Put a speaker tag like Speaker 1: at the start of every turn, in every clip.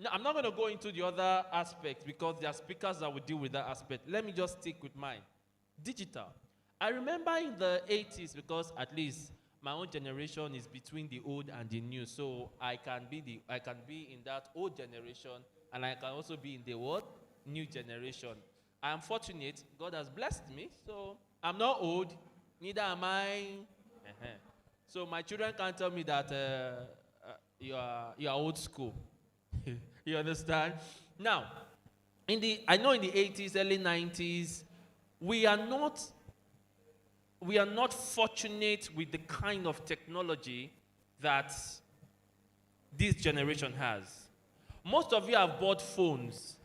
Speaker 1: No, I'm not going to go into the other aspects because there are speakers that will deal with that aspect. Let me just stick with mine. Digital. I remember in the 80s, because at least my own generation is between the old and the new, so I can be in that old generation, and I can also be in the what? New generation. I am fortunate. God has blessed me, so I'm not old, neither am I. Uh-huh. So my children can't tell me that you are old school. You understand? Now, I know in the 80s, early 90s, we are not we are not fortunate with the kind of technology that this generation has. Most of you have bought phones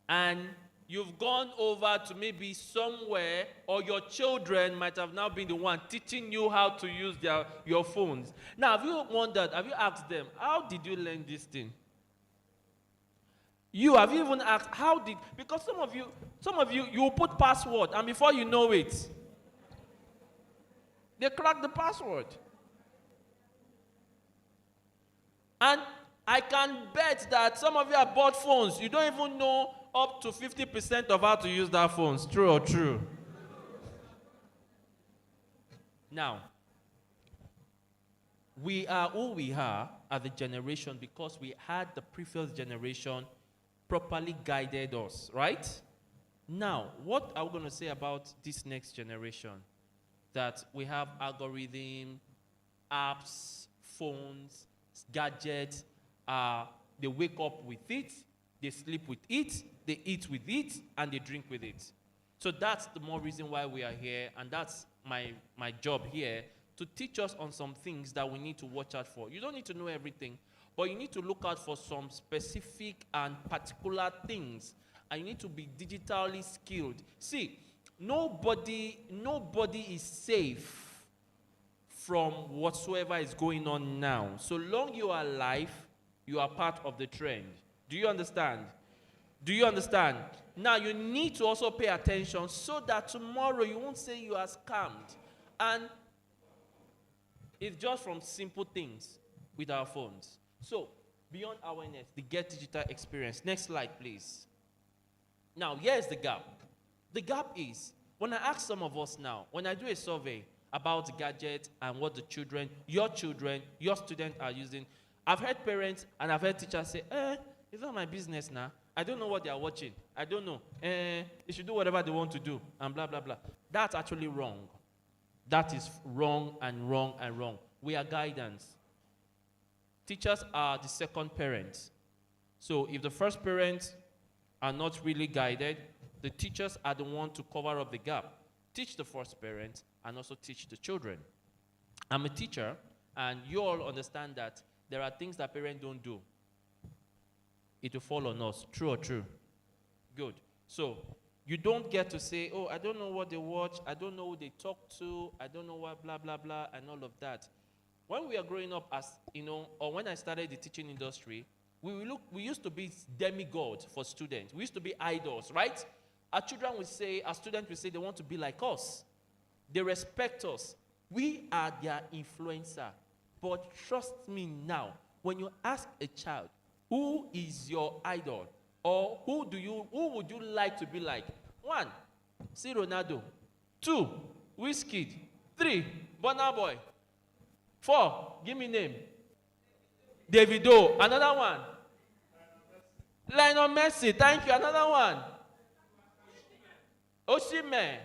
Speaker 1: and you've gone over to maybe somewhere, or your children might have now been the one teaching you how to use your phones. Now, have you wondered, have you asked them, how did you learn this thing? Have you even asked, how did, because some of you, you will put password, and before you know it, they crack the password. And I can bet that some of you have bought phones, you don't even know up to 50% of how to use that phone. True or true? Now, we are who we are as a generation because we had the previous generation properly guided us, right? Now, what are we going to say about this next generation? That we have algorithm, apps, phones, gadgets, they wake up with it, they sleep with it, they eat with it, and they drink with it. So that's the more reason why we are here, and that's my job here, to teach us on some things that we need to watch out for. You don't need to know everything, but you need to look out for some specific and particular things, and you need to be digitally skilled. See, nobody is safe from whatsoever is going on now. So long you are alive, you are part of the trend. Do you understand? Do you understand? Now you need to also pay attention so that tomorrow you won't say you are scammed. And it's just from simple things with our phones. So, beyond awareness, the Get Digital experience. Next slide, please. Now, here's the gap. The gap is, when I ask some of us now, when I do a survey about the gadget and what the children, your students are using, I've heard parents and I've heard teachers say, it's not my business now. I don't know what they are watching. I don't know. They should do whatever they want to do, and blah, blah, blah. That's actually wrong. That is wrong and wrong and wrong. We are guidance. Teachers are the second parents. So if the first parents are not really guided, the teachers are the one to cover up the gap. Teach the first parent and also teach the children. I'm a teacher, and you all understand that there are things that parents don't do. It will fall on us. True or true? Good. So you don't get to say, oh, I don't know what they watch, I don't know who they talk to, I don't know what, blah, blah, blah, and all of that. When we are growing up, as you know, or when I started the teaching industry, we used to be demigods for students. We used to be idols, right? Our students will say they want to be like us. They respect us. We are their influencer. But trust me now, when you ask a child, who is your idol? Or who would you like to be like? 1, see Ronaldo. 2, Wizkid. 3, Burna Boy. 4, give me name. Davido. Another one. Lionel Messi. Thank you. Another one. Osimhen.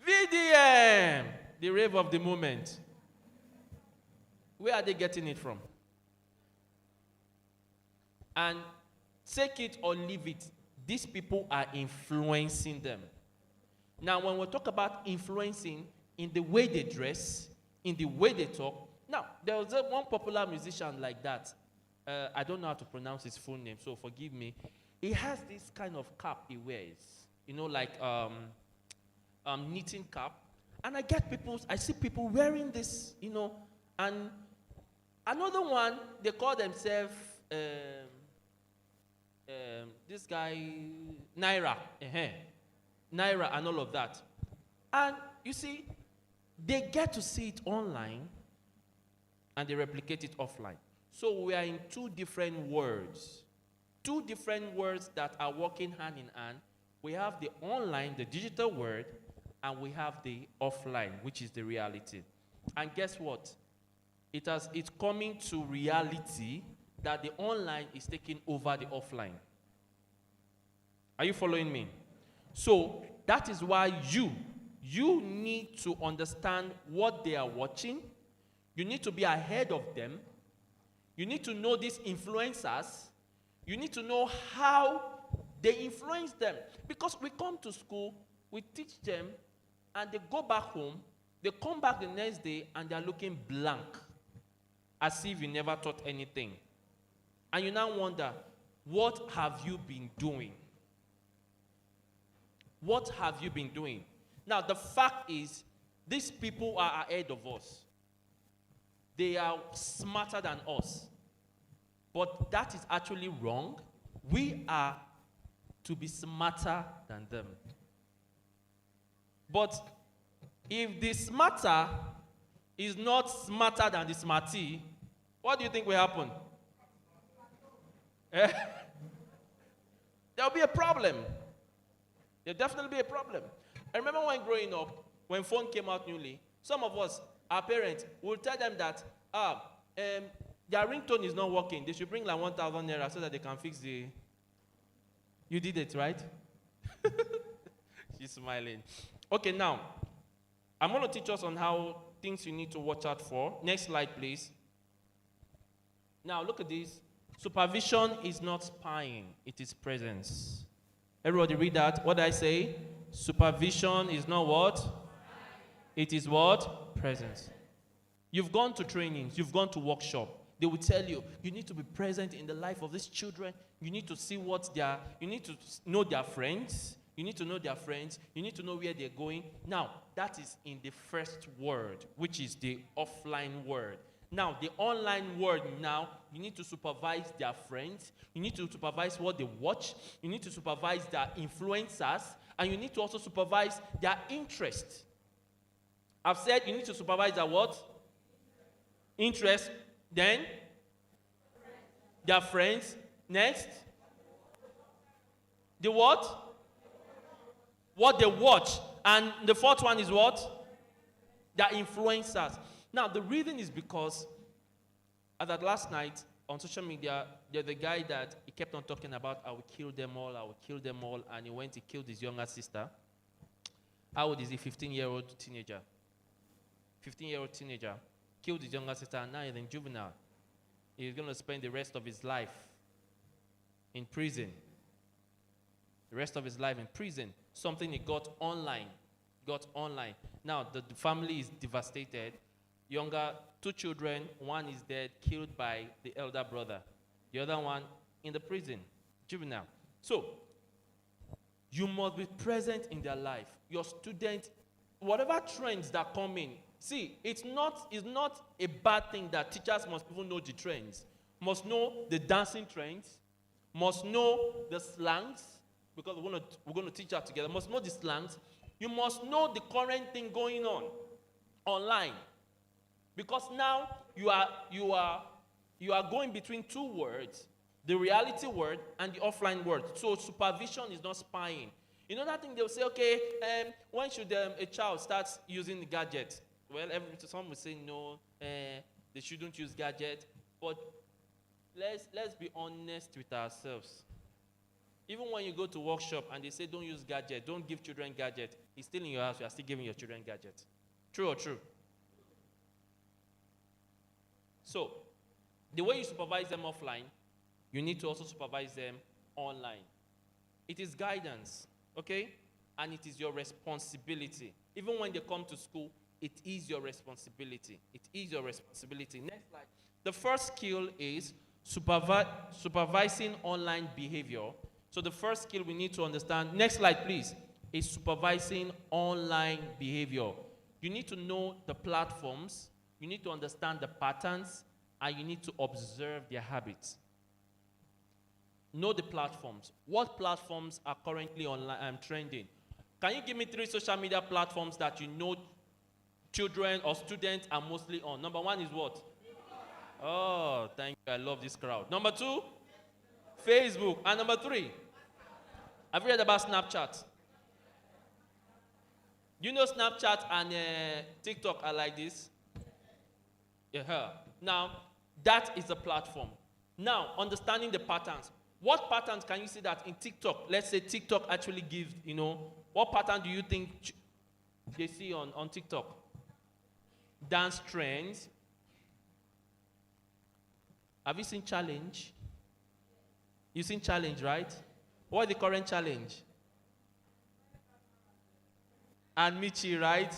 Speaker 1: VDM. The rave of the moment. Where are they getting it from? And take it or leave it, these people are influencing them. Now, when we talk about influencing in the way they dress, in the way they talk, now, there was one popular musician like that. I don't know how to pronounce his full name, so forgive me. He has this kind of cap he wears, like knitting cap. And I see people wearing this, and another one, they call themselves, this guy, Naira, Naira and all of that. And you see, they get to see it online and they replicate it offline. So we are in two different worlds. Two different worlds that are working hand in hand. We have the online, the digital world, and we have the offline, which is the reality. And guess what? It's coming to reality that the online is taking over the offline. Are you following me? So that is why you need to understand what they are watching. You need to be ahead of them. You need to know these influencers. You need to know how they influence them. Because we come to school, we teach them, and they go back home, they come back the next day, and they're looking blank, as if you never taught anything. And you now wonder, what have you been doing? What have you been doing? Now, the fact is, these people are ahead of us. They are smarter than us. But that is actually wrong. We are to be smarter than them. But if the smarter is not smarter than the smarty, what do you think will happen? There will be a problem. There will definitely be a problem. I remember when growing up, when phone came out newly, some of us, our parents, will tell them that their ringtone is not working. They should bring like 1,000 naira so that they can fix the... You did it, right? She's smiling. Okay, now, I'm going to teach us on how things you need to watch out for. Next slide, please. Now, look at this. Supervision is not spying. It is presence. Everybody read that. What did I say? Supervision is not what? It is what? Presence. You've gone to trainings. You've gone to workshop. They will tell you, you need to be present in the life of these children. You need to see you need to know their friends. You need to know their friends. You need to know where they're going. Now, that is in the first word, which is the offline word. Now, the online world now, you need to supervise their friends. You need to supervise what they watch. You need to supervise their influencers. And you need to also supervise their interest. I've said you need to supervise their what? Interest. Then, their friends. Next. The what? What they watch. And the fourth one is what? Their influencers. Now, the reason is because, as at last night, on social media, there's a guy that he kept on talking about, I will kill them all, and he went to kill his younger sister. How old is he? 15-year-old teenager. 15-year-old teenager. Killed his younger sister, and now he's in juvenile. He's going to spend the rest of his life in prison. The rest of his life in prison. Something he got online. Now, the family is devastated. Younger, 2 children, one is dead, killed by the elder brother. The other one in the prison, juvenile. So, you must be present in their life. Your student, whatever trends that come in, see, it's not a bad thing that teachers must even know the trends. Must know the dancing trends, must know the slangs, because we're going to teach that together. Must know the slangs. You must know the current thing going on online. Because now you are going between 2 words, the reality word and the offline word. So supervision is not spying. You know that thing they'll say, okay, when should a child start using the gadget? Well, some will say no, they shouldn't use gadget. But let's be honest with ourselves. Even when you go to workshop and they say don't use gadget, don't give children gadget, it's still in your house, you are still giving your children gadget. True or true? So, the way you supervise them offline, you need to also supervise them online. It is guidance, okay? And it is your responsibility. Even when they come to school, it is your responsibility. It is your responsibility. Next slide. The first skill is supervising online behavior. So the first skill we need to understand, next slide please, is supervising online behavior. You need to know the platforms, you need to understand the patterns, and you need to observe their habits. Know the platforms. What platforms are currently online trending? Can you give me 3 social media platforms that you know children or students are mostly on? Number 1 is what? Oh, thank you. I love this crowd. Number 2, Facebook. And number 3, have you read about Snapchat? You know Snapchat and TikTok are like this? Yeah. Now, that is a platform. Now, understanding the patterns. What patterns can you see that in TikTok? Let's say TikTok actually gives, what pattern do you think they see on TikTok? Dance trends. Have you seen challenge? You've seen challenge, right? What is the current challenge? And Michi, right?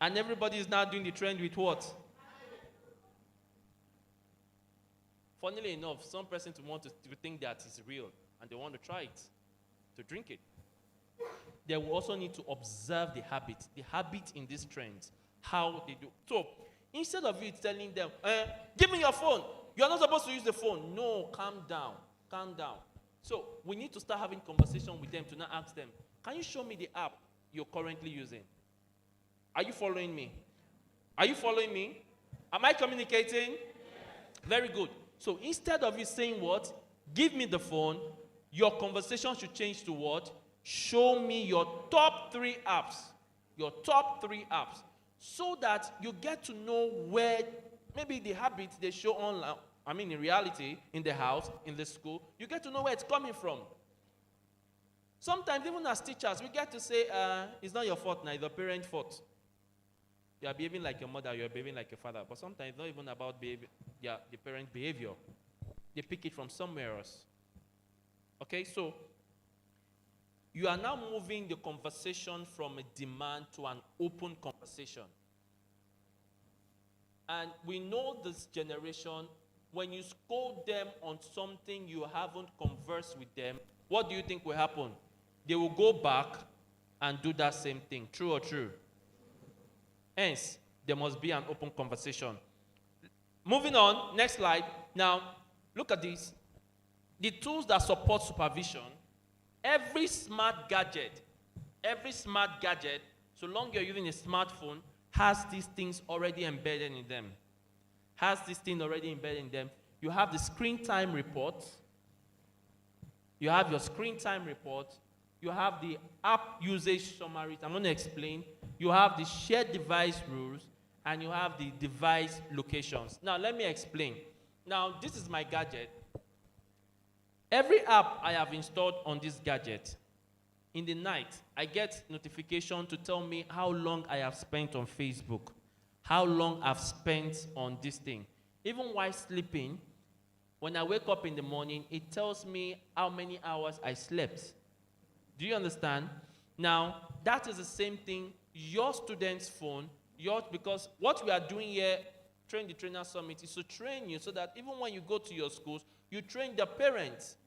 Speaker 1: And everybody is now doing the trend with what? Funnily enough, some person want to think that it's real and they want to try it, to drink it. They will also need to observe the habit in these trends, how they do. So instead of you telling them, give me your phone, you're not supposed to use the phone. No, calm down. So we need to start having conversation with them to now ask them, can you show me the app you're currently using? Are you following me? Am I communicating? Yes. Very good. So instead of you saying what? Give me the phone, your conversation should change to what? Show me your top 3 apps. So that you get to know where maybe the habits they show online, in reality, in the house, in the school, you get to know where it's coming from. Sometimes, even as teachers, we get to say, it's not your fault now, it's the parent's fault. You are behaving like your mother, you are behaving like your father. But sometimes it's not even about the parent behavior. They pick it from somewhere else. Okay, so you are now moving the conversation from a demand to an open conversation. And we know this generation, when you scold them on something you haven't conversed with them, what do you think will happen? They will go back and do that same thing. True or true? Hence, there must be an open conversation. Moving on, next slide. Now, look at this. The tools that support supervision, every smart gadget, so long you're using a smartphone, has these things already embedded in them. You have the screen time report. You have your screen time report. You have the app usage summary. I'm going to explain. You have the shared device rules, and you have the device locations. Now, let me explain. Now, this is my gadget. Every app I have installed on this gadget, in the night, I get notification to tell me how long I have spent on Facebook, how long I've spent on this thing. Even while sleeping, when I wake up in the morning, it tells me how many hours I slept. Do you understand? Now, that is the same thing, your student's phone, because what we are doing here, Train the Trainer Summit, is to train you so that even when you go to your schools, you train the parents.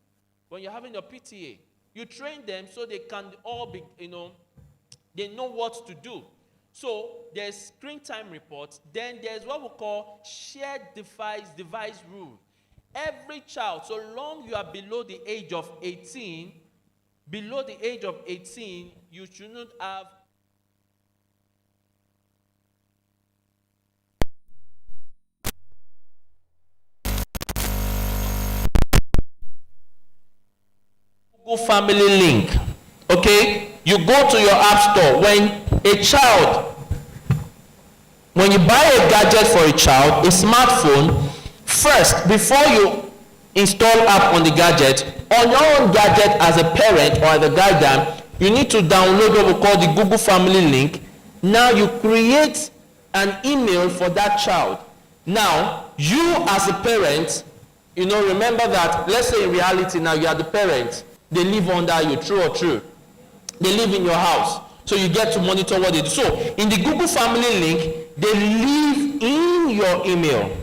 Speaker 1: When you're having your PTA, you train them so they can all be, they know what to do. So there's screen time reports. Then there's what we call shared device rule. Every child, so long you are below the age of 18, you shouldn't have Google Family Link. Okay? You go to your app store. When you buy a gadget for a child, a smartphone, first, before you install app on the gadget, on your own gadget as a parent or as a guardian, you need to download what we call the Google Family Link. Now you create an email for that child. Now, you as a parent, remember that, let's say in reality now you are the parent, they live under you, true or true? They live in your house, so you get to monitor what they do. So, in the Google Family Link, they live in your email.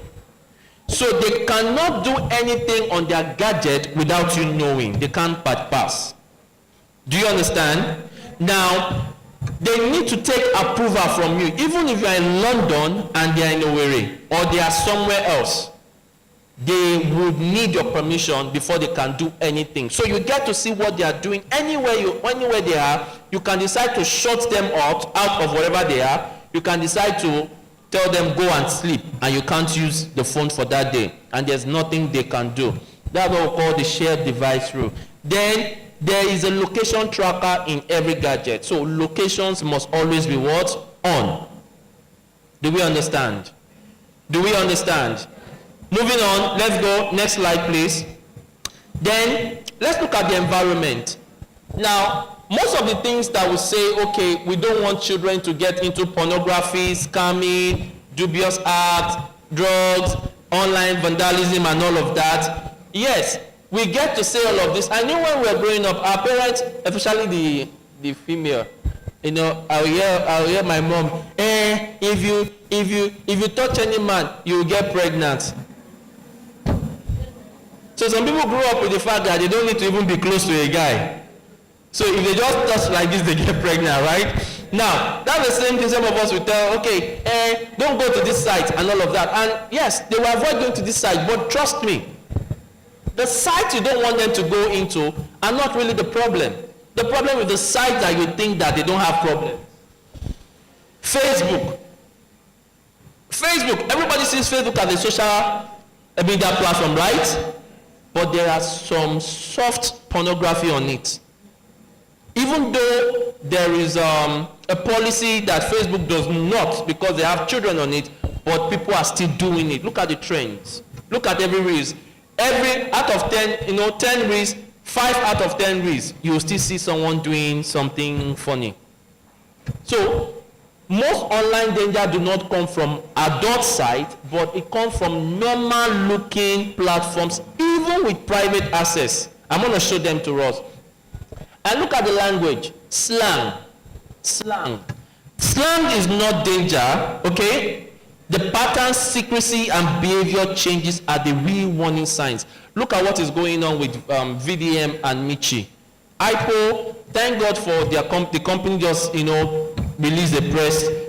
Speaker 1: So they cannot do anything on their gadget without you knowing. They can't bypass. Do you understand? Now, they need to take approval from you. Even if you are in London and they are in Owerri, or they are somewhere else, they would need your permission before they can do anything. So you get to see what they are doing. Anywhere they are, you can decide to shut them out of whatever they are. You can decide to tell them go and sleep, and you can't use the phone for that day, and there's nothing they can do. That's what we call the shared device rule. Then there is a location tracker in every gadget. So locations must always be what? On. Do we understand? Do we understand? Moving on, let's go. Next slide, please. Then let's look at the environment. Now, most of the things that we say, okay, we don't want children to get into pornography, scamming, dubious acts, drugs, online vandalism, and all of that. Yes, we get to say all of this. I knew when we were growing up, our parents, especially the female, you know, I'll hear my mom, if you touch any man, you will get pregnant. So some people grew up with the fact that they don't need to even be close to a guy. So if they just touch like this, they get pregnant, right? Now, that's the same thing some of us will tell, okay, don't go to this site and all of that. And yes, they will avoid going to this site, but trust me, the sites you don't want them to go into are not really the problem. The problem is the sites that you think that they don't have problems. Facebook. Everybody sees Facebook as a social media platform, right? But there are some soft pornography on it. Even though there is a policy that Facebook does not, because they have children on it, but people are still doing it. Look at the trends. Look at every reels. Every out of 10, 10 reels, 5 out of 10 reels, you will still see someone doing something funny. So, most online danger do not come from adult sites, but it comes from normal looking platforms, even with private access. I'm going to show them to us. And look at the language. Slang. Slang is not danger, okay? The pattern, secrecy, and behavior changes are the real warning signs. Look at what is going on with VDM and Michi. IPO, thank God for the company just, released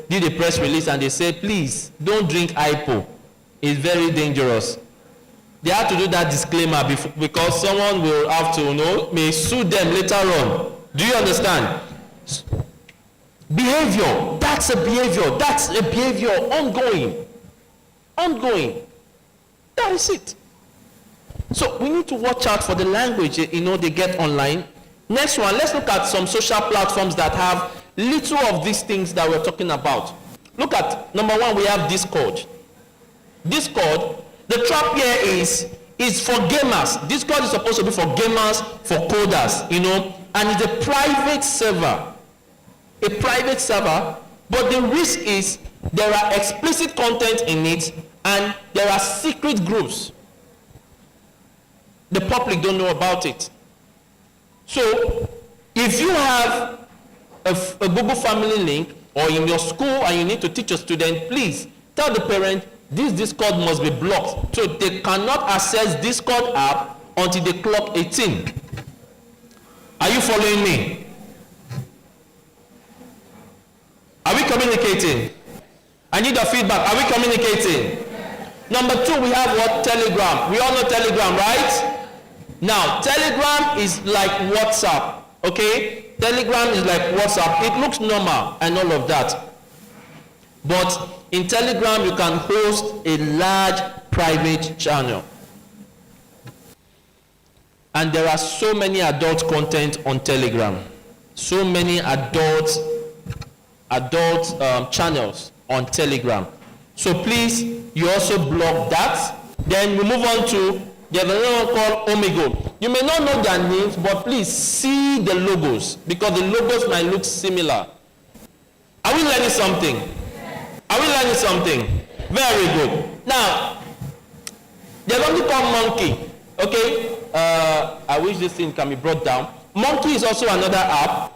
Speaker 1: did a press release, and they said, please, don't drink IPO. It's very dangerous. They have to do that disclaimer because someone will have to, may sue them later on. Do you understand? Behavior, that's a behavior, ongoing. That is it. So we need to watch out for the language, they get online. Next one, let's look at some social platforms that have little of these things that we're talking about. Look at, number one, we have Discord. The trap here is for gamers. Discord is supposed to be for gamers, for coders, and it's a private server. But the risk is there are explicit content in it, and there are secret groups. The public don't know about it. So, if you have a Google Family link, or in your school and you need to teach a student, please tell the parent this Discord must be blocked. So they cannot access Discord app until they clock 18. Are you following me? Are we communicating? I need your feedback. Are we communicating? Number two, we have what? Telegram. We all know Telegram, right? Now, Telegram is like WhatsApp, okay? Telegram is like WhatsApp. It looks normal and all of that. But in Telegram, you can host a large private channel. And there are so many adult content on Telegram. So many adult channels on Telegram. So please, you also block that. Then we move on to there's another one called Omegle. You may not know their names, but please see the logos, because the logos might look similar. Are we learning something? Are we learning something? Very good. Now, there's something called Monkey. Okay? I wish this thing can be brought down. Monkey is also another app.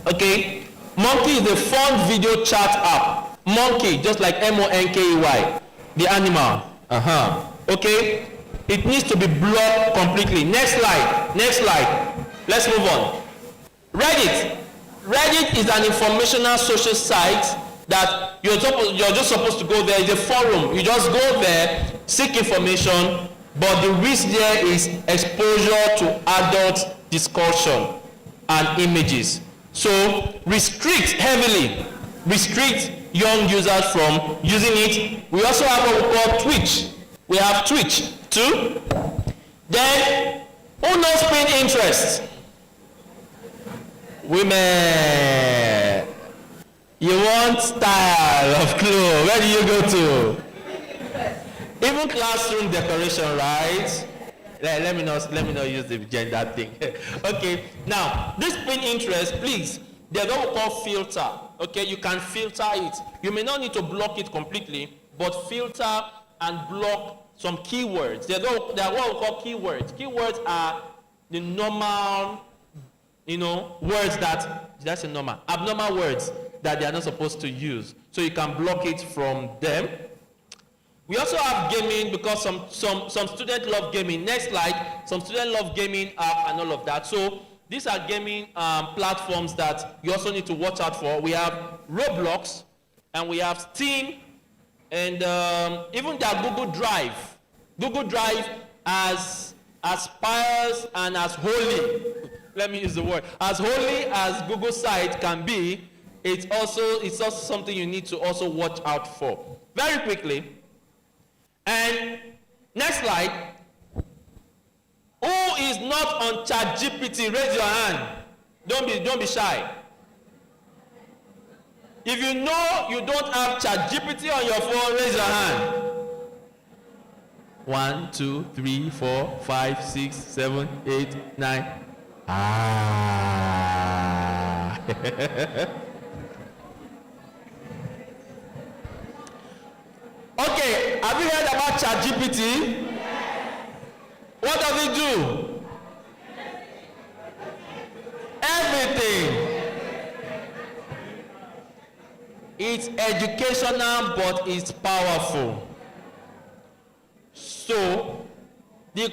Speaker 1: Okay? Monkey is a fun video chat app. Monkey, just like M-O-N-K-E-Y. The animal. Okay? It needs to be blocked completely. Next slide. Let's move on. Reddit. Reddit is an informational social site that you're just supposed to go there. It's a forum. You just go there, seek information, but the risk there is exposure to adult discussion and images. So restrict heavily. Restrict young users from using it. We also have what we call Twitch. We have Twitch too. Then, who knows pin interest? Women. You want style of clothes. Where do you go to? Even classroom decoration, right? Let me not use the gender thing. Okay, now this pin interest, please, there's what we call filter. Okay, you can filter it. You may not need to block it completely, but filter and block some keywords. There are what we call keywords. Keywords are the normal, words that's a normal, abnormal words that they are not supposed to use. So you can block it from them. We also have gaming, because some students love gaming. Next slide. Some students love gaming app and all of that. So these are gaming platforms that you also need to watch out for. We have Roblox, and we have Steam, and even their Google Drive. Google Drive as pious and as holy, let me use the word, as holy as Google site can be, it's also something you need to also watch out for. Very quickly. And next slide. Who is not on ChatGPT? Raise your hand. Don't be shy. If you know you don't have ChatGPT on your phone, raise your hand. 1, 2, 3, 4, 5, 6, 7, 8, 9. Ah. Okay, have you heard about ChatGPT? Yes. What does it do? Everything. It's educational, but it's powerful. So, the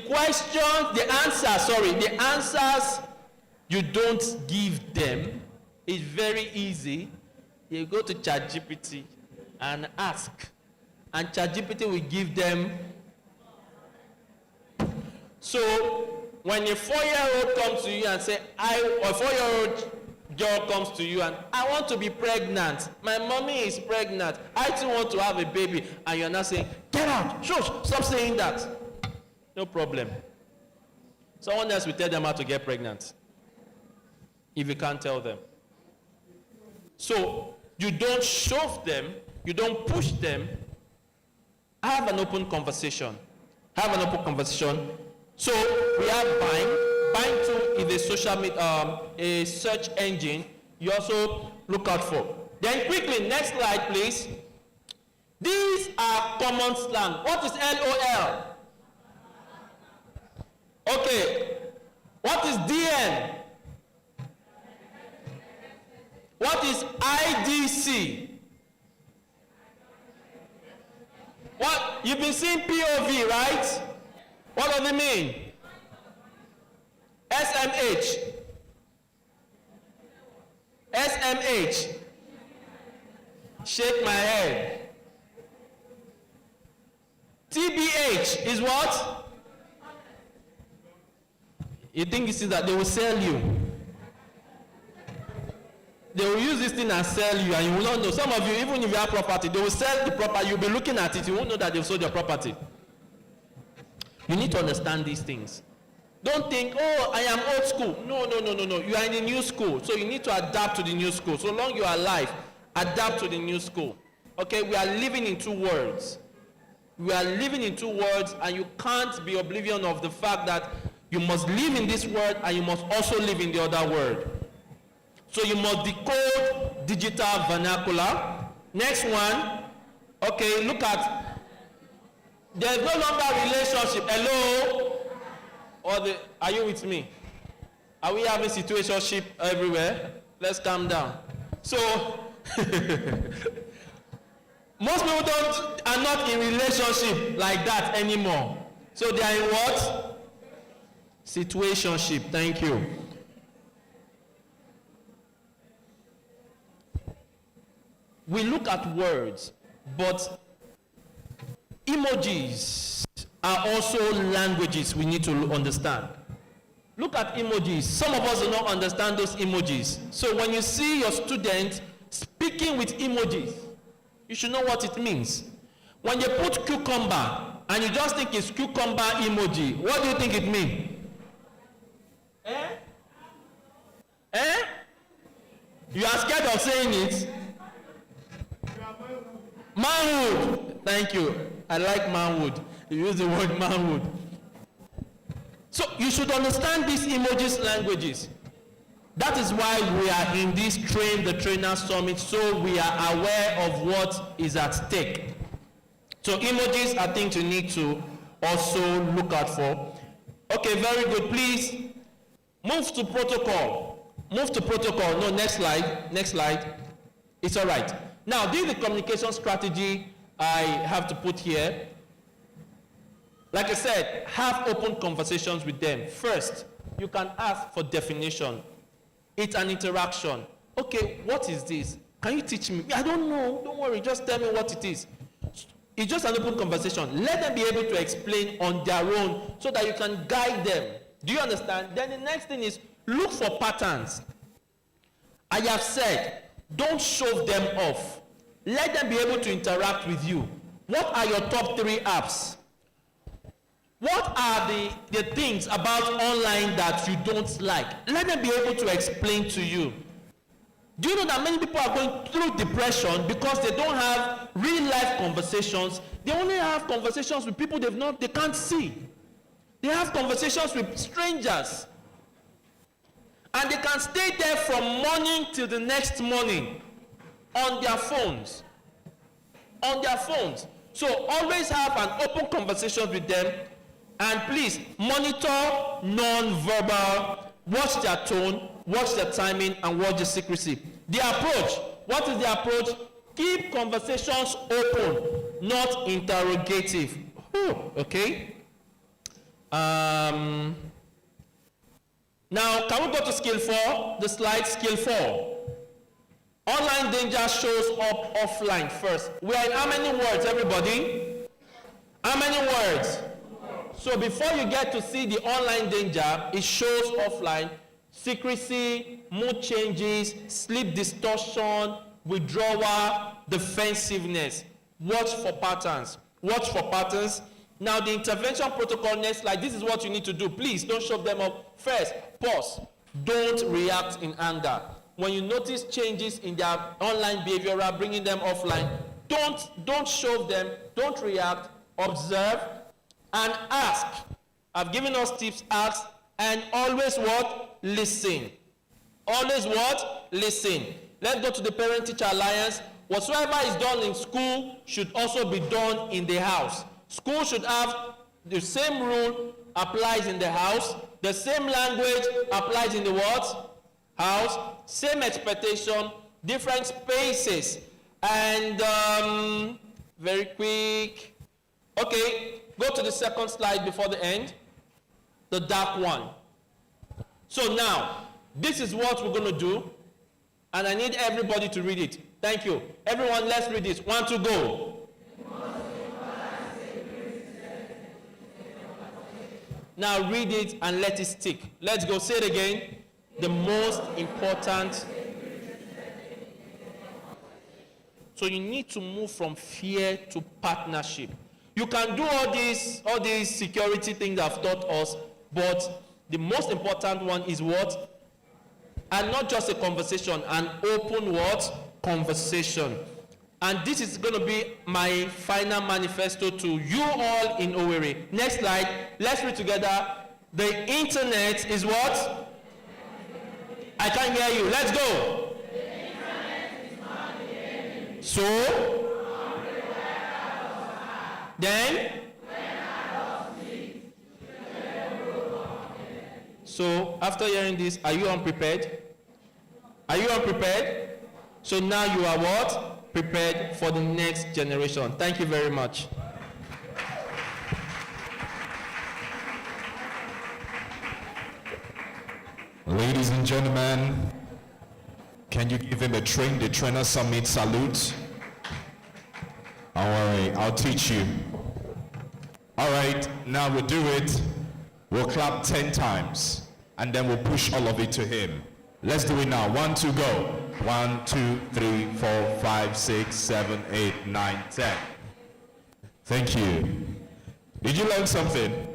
Speaker 1: answers you don't give them is very easy. You go to ChatGPT and ask, and ChatGPT will give them. So when a 4-year-old comes to you and say, or a 4-year-old girl comes to you and I want to be pregnant, my mommy is pregnant, I too want to have a baby, and you're not saying, get out, shush, stop saying that. No problem. Someone else will tell them how to get pregnant if you can't tell them. So you don't shove them, you don't push them. Have an open conversation. Have an open conversation. So we have Bing. Bing too is a social media, a search engine you also look out for. Then quickly, next slide, please. These are common slang. What is LOL? Okay. What is DN? What is IDC? What? You've been seeing POV, right? What does it mean? SMH. SMH. Shake my head. TBH is what? You think this is that they will sell you? They will use this thing and sell you, and you will not know. Some of you, even if you have property, they will sell the property. You'll be looking at it. You won't know that they've sold your property. You need to understand these things. Don't think, oh, I am old school. No. You are in the new school, so you need to adapt to the new school. So long you are alive, adapt to the new school. Okay, we are living in two worlds. We are living in two worlds, and you can't be oblivion of the fact that you must live in this world and you must also live in the other world. So you must decode digital vernacular. Next one. Okay, look at, there's no longer relationship. Hello? Are you with me? Are we having situationship everywhere? Let's calm down. So, most people are not in relationship like that anymore. So they are in what? Situationship. Thank you. We look at words, but emojis are also languages we need to understand. Look at emojis. Some of us do not understand those emojis. So when you see your student speaking with emojis, You should know what it means. When you put cucumber and you just think it's cucumber emoji, what do you think it means? You are scared of saying it? Manhood. Thank you. I like manhood. You use the word manhood. So you should understand these emojis languages. That is why we are in this Train the Trainer Summit, so we are aware of what is at stake. So emojis are things you need to also look out for. Okay, very good. Please move to protocol. Move to protocol. No, next slide. Next slide. It's all right. Now, this is the communication strategy I have to put here. Like I said, have open conversations with them. First, you can ask for definition. It's an interaction. Okay, what is this? Can you teach me? I don't know. Don't worry. Just tell me what it is. It's just an open conversation. Let them be able to explain on their own so that you can guide them. Do you understand? Then the next thing is look for patterns. I have said, don't shove them off. Let them be able to interact with you. What are your top 3 apps? What are the things about online that you don't like? Let them be able to explain to you. Do you know that many people are going through depression because they don't have real life conversations? They only have conversations with people they can't see. They have conversations with strangers. And they can stay there from morning till the next morning on their phones. On their phones. So always have an open conversation with them. And please monitor non-verbal, watch their tone, watch their timing, and watch the secrecy. The approach. What is the approach? Keep conversations open, not interrogative. Okay. Now, can we go to skill 4? The slide, skill 4. Online danger shows up offline first. We are in how many words, everybody? How many words? So before you get to see the online danger, it shows offline. Secrecy, mood changes, sleep distortion, withdrawal, defensiveness. Watch for patterns. Watch for patterns. Now the intervention protocol, next slide. This is what you need to do. Please don't shove them up. First, pause. Don't react in anger. When you notice changes in their online behavioral, bringing them offline, don't shove them. Don't react. Observe and ask. I've given us tips. Ask and always what? Listen. Always what? Listen. Let's go to the Parent-Teacher Alliance. Whatsoever is done in school should also be done in the house. School should have the same rule applies in the house. The same language applies in the what? House. Same expectation, different spaces. And very quick. Okay, go to the second slide before the end. The dark one. So now, this is what we're going to do. And I need everybody to read it. Thank you. Everyone, let's read this. 1, 2, go. Now read it and let it stick. Let's go. Say it again. The most important. So you need to move from fear to partnership. You can do all these security things I've taught us, but the most important one is what? And not just a conversation, an open what? Conversation. And this is going to be my final manifesto to you all in Owerri. Next slide. Let's read together. The internet is what? I can't hear you. Let's go. The internet is not the enemy. So? Then? So, after hearing this, are you unprepared? Are you unprepared? So now you are what? Prepared for the next generation. Thank you very much.
Speaker 2: Ladies and gentlemen, can you give him a Train the Trainer Summit salute? Don't worry, I'll teach you. All right, now we'll do it. We'll clap 10 times, and then we'll push all of it to him. Let's do it now. 1, 2, go. 1, 2, 3, 4, 5, 6, 7, 8, 9, 10. Thank you. Did you learn something?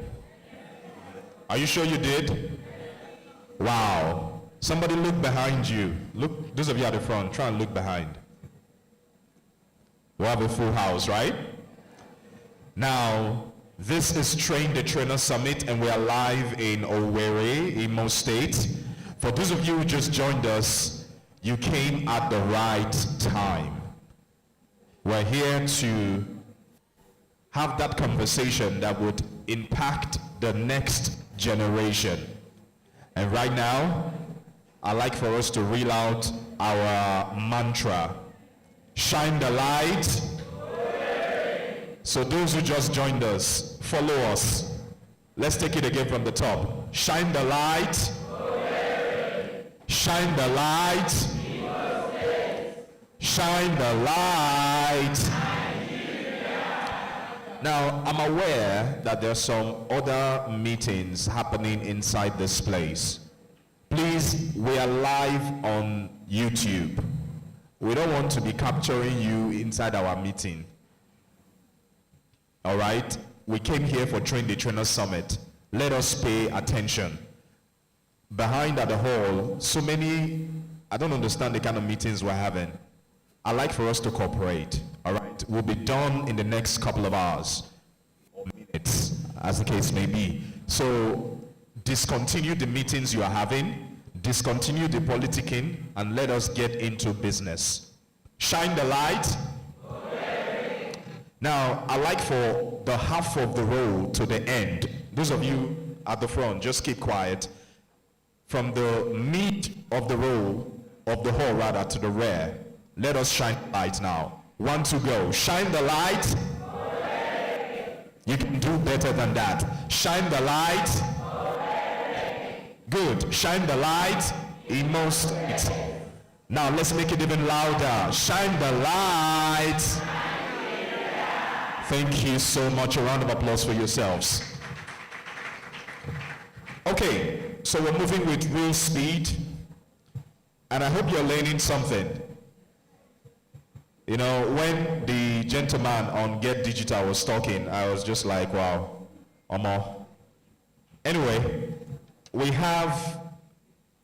Speaker 2: Are you sure you did? Wow. Somebody look behind you. Look, those of you at the front, try and look behind. We have a full house, right? Now, this is Train the Trainer Summit, and we are live in Owerri, Imo State. For those of you who just joined us, you came at the right time. We're here to have that conversation that would impact the next generation. And right now, I'd like for us to reel out our mantra. Shine the light. So those who just joined us, follow us. Let's take it again from the top. Shine the light. Shine the light. Shine the light. Now, I'm aware that there are some other meetings happening inside this place. Please, we are live on YouTube. We don't want to be capturing you inside our meeting. All right? We came here for Train the Trainer Summit. Let us pay attention. Behind at the hall, so many, I don't understand the kind of meetings we're having. I'd like for us to cooperate. All right? We'll be done in the next couple of hours or minutes, as the case may be. So discontinue the meetings you are having, discontinue the politicking, and let us get into business. Shine the light. Now, I'd like for the half of the row to the end. Those of you at the front, just keep quiet. From the mid of the row, of the hall rather, to the rear, let us shine the light now. 1, 2, go. Shine the light. You can do better than that. Shine the light. Good. Shine the light. Imo State. Now let's make it even louder. Shine the light. Thank you so much. A round of applause for yourselves. Okay, so we're moving with real speed, and I hope you're learning something. You know, when the gentleman on Get Digital was talking, I was just like, wow, Omo. Anyway, we have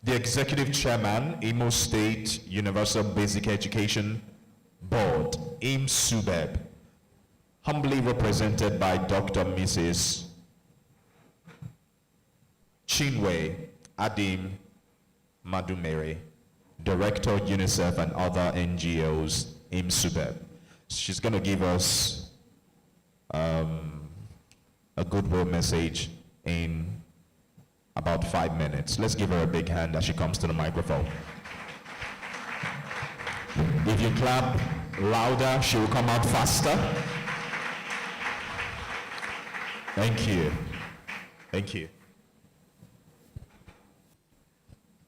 Speaker 2: the executive chairman, Imo State Universal Basic Education Board, IMSUBEB, humbly represented by Dr. Mrs. Chinwe Adim Madumere, Director UNICEF and other NGOs, IMSUBEB. She's going to give us a goodwill message in about 5 minutes. Let's give her a big hand as she comes to the microphone. If you clap louder, she will come out faster. Thank you. Thank you.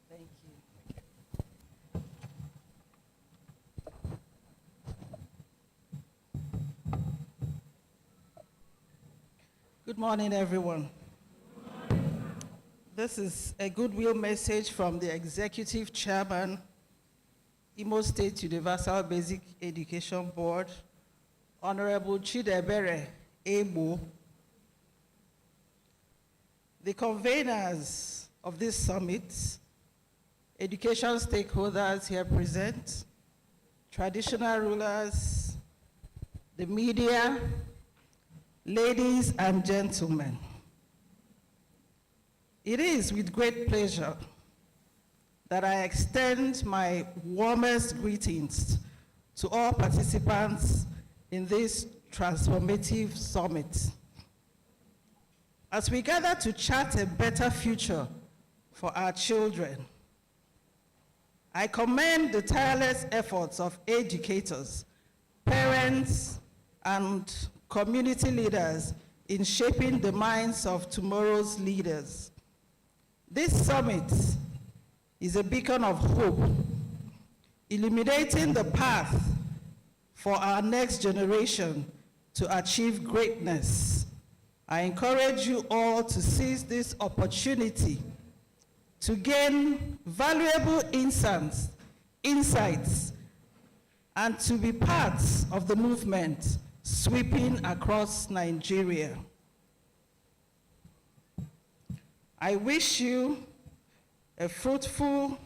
Speaker 3: Thank you. Good morning, everyone. This is a goodwill message from the Executive Chairman, Imo State Universal Basic Education Board, Honorable Chidebere Ebo. The conveners of this summit, education stakeholders here present, traditional rulers, the media, ladies and gentlemen. It is with great pleasure that I extend my warmest greetings to all participants in this transformative summit. As we gather to chart a better future for our children, I commend the tireless efforts of educators, parents, and community leaders in shaping the minds of tomorrow's leaders. This summit is a beacon of hope, illuminating the path for our next generation to achieve greatness. I encourage you all to seize this opportunity to gain valuable insights, and to be part of the movement sweeping across Nigeria. I wish you a fruitful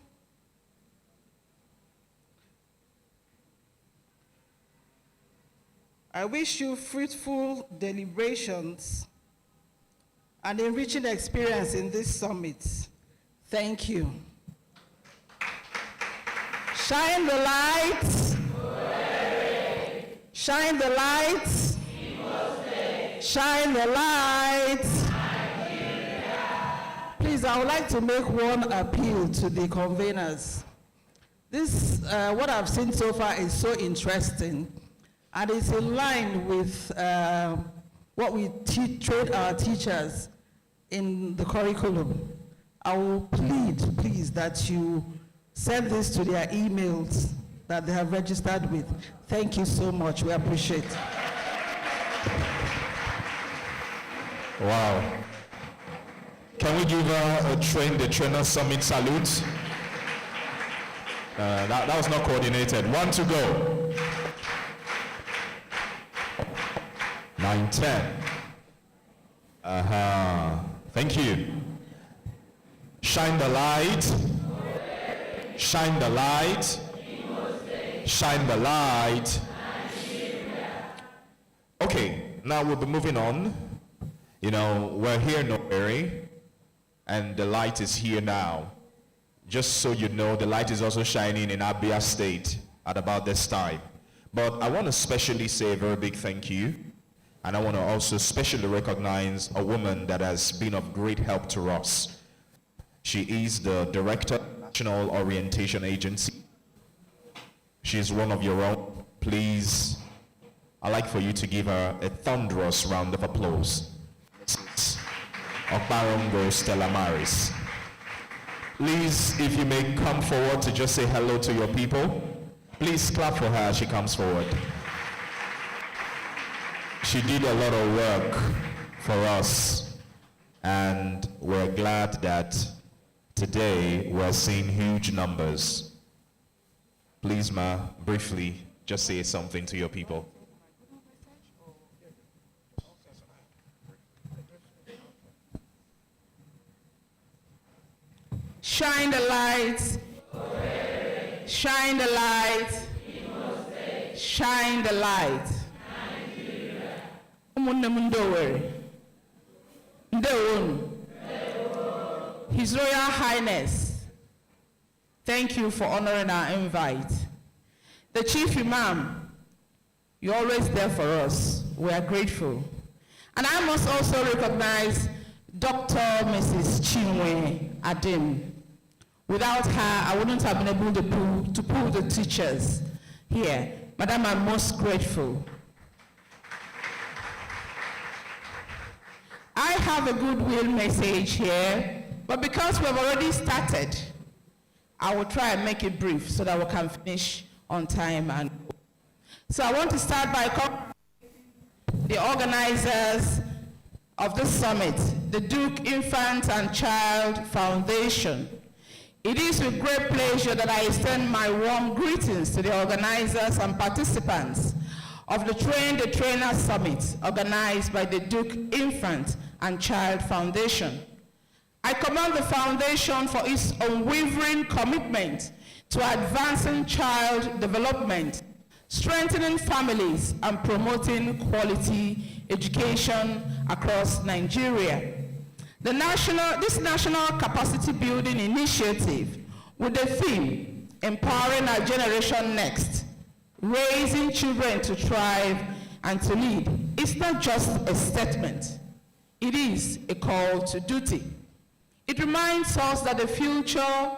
Speaker 3: deliberations and enriching experience in this summit. Thank you. Shine the light. Shine the light. Shine the light. Please, I would like to make one appeal to the conveners. This, what I've seen so far is so interesting, and it's in line with what we train our teachers in the curriculum. I will plead, please, that you send this to their emails that they have registered with. Thank you so much. We appreciate it.
Speaker 2: Wow. Can we give her a the trainer summit salute? That was not coordinated. 1 to go. 9, 10. Thank you. Shine the light. Shine the light. Shine the light. Okay, now we'll be moving on. You know, we're here in Owerri, and the light is here now. Just so you know, the light is also shining in Abia State at about this time. But I want to specially say a very big thank you, and I want to also specially recognize a woman that has been of great help to us. She is the Director of the National Orientation Agency. She's one of your own. Please, I'd like for you to give her a thunderous round of applause. Okbarongo Stella Maris. Please, if you may come forward to just say hello to your people. Please clap for her as she comes forward. She did a lot of work for us, and we're glad that today we're seeing huge numbers. Please, ma, briefly, just say something to your people.
Speaker 3: Shine the light. Shine the light. Shine the light. His Royal Highness, thank you for honoring our invite. The Chief Imam, you're always there for us. We are grateful. And I must also recognize Dr. Mrs. Chinwe Adim. Without her, I wouldn't have been able to pull the teachers here. Madam, I'm most grateful. I have a goodwill message here, but because we've already started, I will try and make it brief so that we can finish on time. And so I want to start by congratulating the organizers of this summit, the Duke Infant and Child Foundation. It is with great pleasure that I extend my warm greetings to the organizers and participants of the Train the Trainer Summit organized by the Duke Infant and Child Foundation. I commend the foundation for its unwavering commitment to advancing child development, strengthening families, and promoting quality education across Nigeria. This national capacity building initiative with the theme, Empowering Our Generation Next, Raising Children to Thrive and to Lead, it's not just a statement, it is a call to duty. It reminds us that the future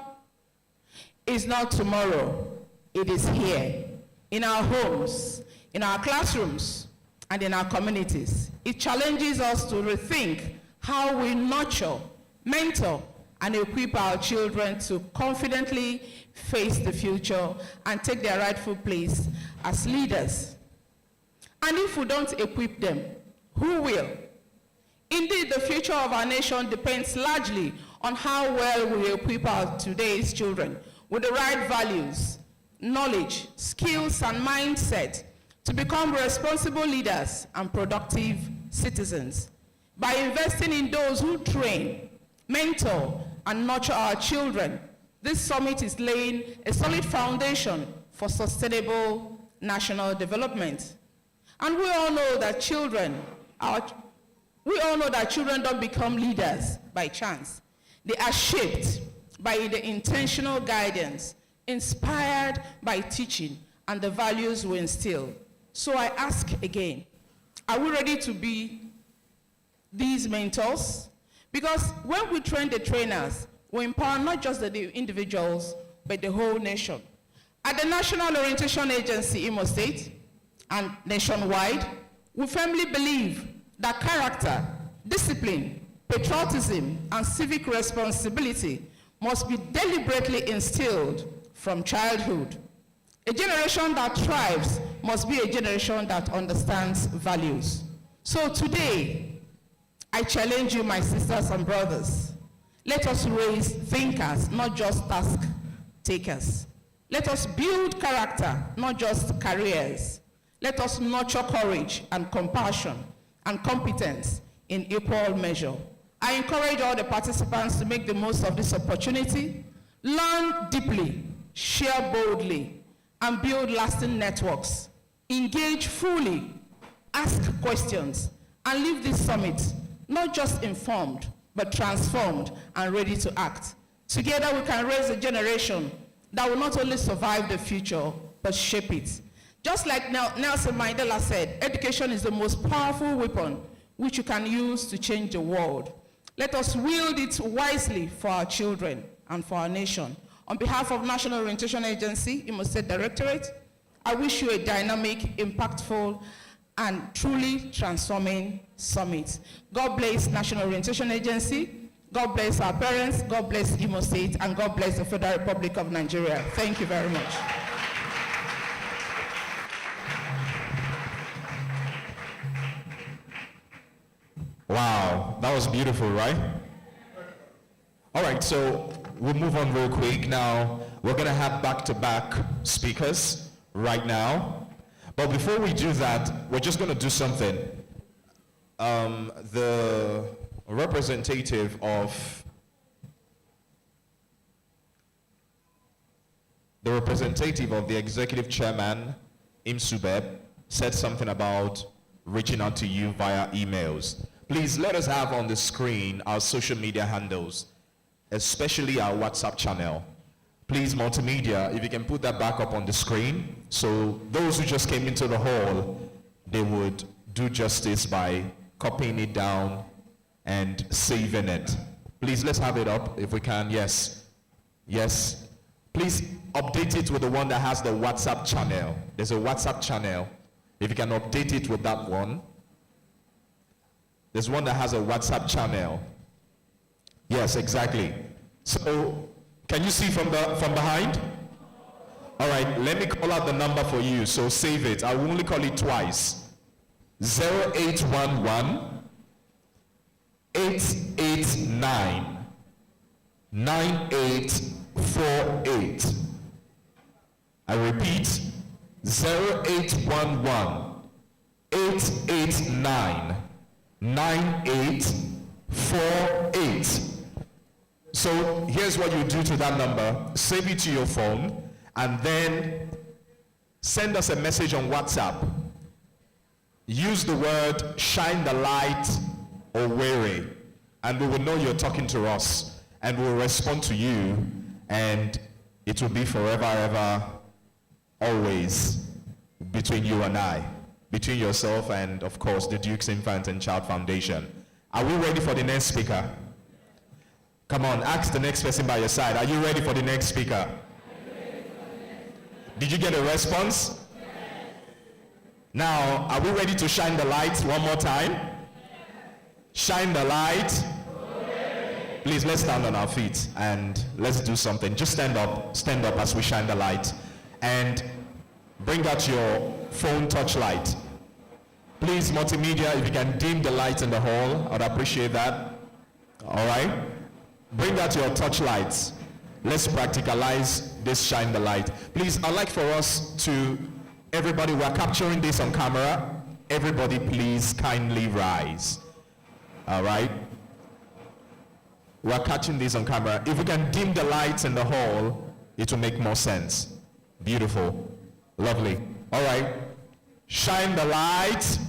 Speaker 3: is not tomorrow, it is here, in our homes, in our classrooms, and in our communities. It challenges us to rethink how we nurture, mentor, and equip our children to confidently face the future and take their rightful place as leaders. And if we don't equip them, who will? Indeed, the future of our nation depends largely
Speaker 4: on how well we equip our today's children with the right values, knowledge, skills, and mindset to become responsible leaders and productive citizens. By investing in those who train, mentor, and nurture our children, this summit is laying a solid foundation for sustainable national development. And we all know that children don't become leaders by chance. They are shaped by the intentional guidance, inspired by teaching and the values we instill. So I ask again, are we ready to be these mentors? Because when we train the trainers, we empower not just the individuals, but the whole nation. At the National Orientation Agency, Imo State, and nationwide, we firmly believe that character, discipline, patriotism, and civic responsibility must be deliberately instilled from childhood. A generation that thrives must be a generation that understands values. So today, I challenge you, my sisters and brothers. Let us raise thinkers, not just task takers. Let us build character, not just careers. Let us nurture courage and compassion and competence in equal measure. I encourage all the participants to make the most of this opportunity, learn deeply, share boldly, and build lasting networks. Engage fully, ask questions, and leave this summit not just informed, but transformed and ready to act. Together we can raise a generation that will not only survive the future, but shape it. Just like Nelson Mandela said, education is the most powerful weapon which you can use to change the world. Let us wield it wisely for our children and for our nation. On behalf of National Orientation Agency, Imo State Directorate, I wish you a dynamic, impactful, and truly transforming summit. God bless National Orientation Agency. God bless our parents. God bless Imo State. And God bless the Federal Republic of Nigeria. Thank you very much.
Speaker 2: Wow, that was beautiful, right? All right, so we'll move on real quick. Now, we're going to have back-to-back speakers right now. But before we do that, we're just going to do something. The representative of the executive chairman, Imsubeb, said something about reaching out to you via emails. Please let us have on the screen our social media handles, especially our WhatsApp channel. Please, multimedia, if you can put that back up on the screen, so those who just came into the hall, they would do justice by copying it down and saving it. Please, let's have it up if we can. Yes. Yes. Please update it with the one that has the WhatsApp channel. There's a WhatsApp channel. If you can update it with that one. There's one that has a WhatsApp channel. Yes, exactly. So, can you see from behind? All right, let me call out the number for you, so save it. I will only call it twice. 0811 889 9848. I repeat, 0811 889 9848. So here's what you do to that number. Save it to your phone and then send us a message on WhatsApp. Use the word shine the light Owerri, and we will know you're talking to us, and we'll respond to you, and it will be forever, ever, always between you and I, between yourself and, of course, the Duke's Infant and Child Foundation. Are we ready for the next speaker? Come on, ask the next person by your side. Are you ready for the next speaker? Did you get a response? Yes. Now, are we ready to shine the light one more time? Yes. Shine the light. Yes. Please, let's stand on our feet and let's do something. Just stand up as we shine the light. And bring out your phone touch light. Please, multimedia, if you can dim the light in the hall, I'd appreciate that. All right? Bring out your torchlights. Let's practicalize this shine the light. Please, I'd like for us to, everybody, we're capturing this on camera. Everybody, please kindly rise. All right? We're catching this on camera. If we can dim the lights in the hall, it will make more sense. Beautiful. Lovely. All right. Shine the light.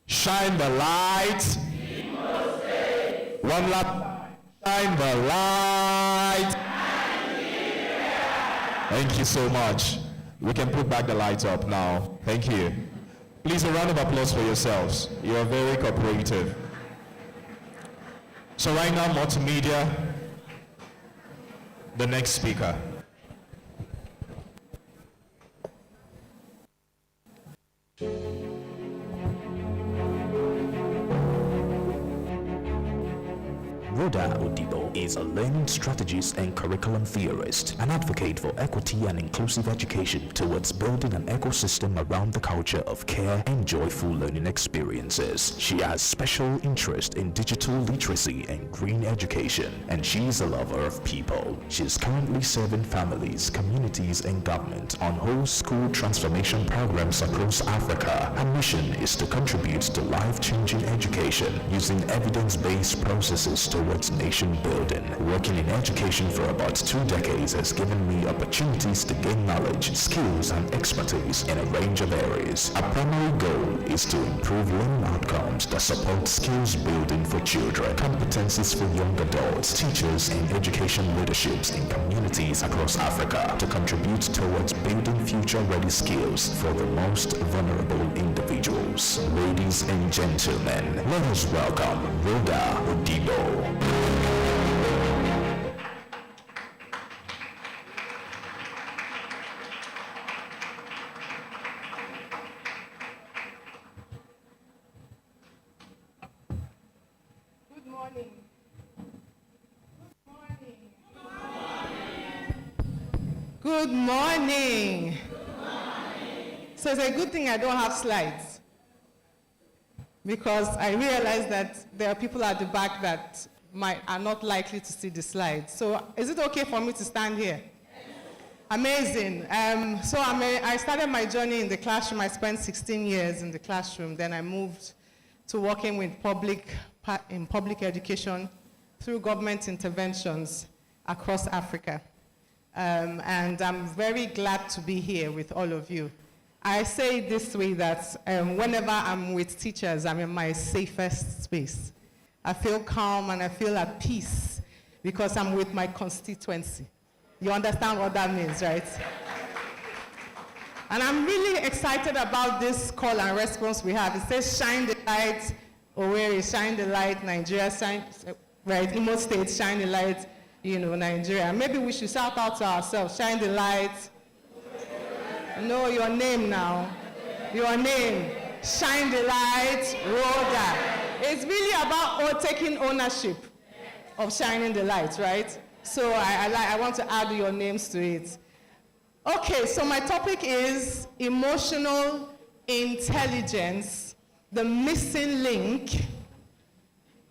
Speaker 2: Shine the light. One lap. Shine the light. Thank you so much. We can put back the lights up now. Thank you. Please, a round of applause for yourselves. You are very cooperative. So right now, multimedia, the next speaker.
Speaker 5: Rhoda Odibo is a learning strategist and curriculum theorist, an advocate for equity and inclusive education towards building an ecosystem around the culture of care and joyful learning experiences. She has special interest in digital literacy and green education, and she is a lover of people. She is currently serving families, communities, and government on whole school transformation programs across Africa. Her mission is to contribute to life-changing education using evidence-based processes towards nation building. Working in education for about 2 decades has given me opportunities to gain knowledge, skills, and expertise in a range of areas. Our primary goal is to improve learning outcomes that support skills building for children, competencies for young adults, teachers, and education leaderships in communities across Africa to contribute towards building future-ready skills for the most vulnerable individuals. Ladies and gentlemen, let us welcome Rhoda Odibo.
Speaker 4: Good morning. Good morning. So it's a good thing I don't have slides, because I realize that there are people at the back that are not likely to see the slides. So is it okay for me to stand here? Amazing. I started my journey in the classroom. I spent 16 years in the classroom. Then I moved to working with public education through government interventions across Africa. And I'm very glad to be here with all of you. I say it this way, that whenever I'm with teachers, I'm in my safest space. I feel calm and I feel at peace because I'm with my constituency. You understand what that means, right? And I'm really excited about this call and response we have. It says, shine the light, Owerri, shine the light, Nigeria, shine, right, Imo State, shine the light, Nigeria. Maybe we should shout out to ourselves, shine the light. No, your name now. Your name. Shine the light, Rhoda. It's really about taking ownership of shining the light, right? So I want to add your names to it. Okay, so my topic is emotional intelligence, the missing link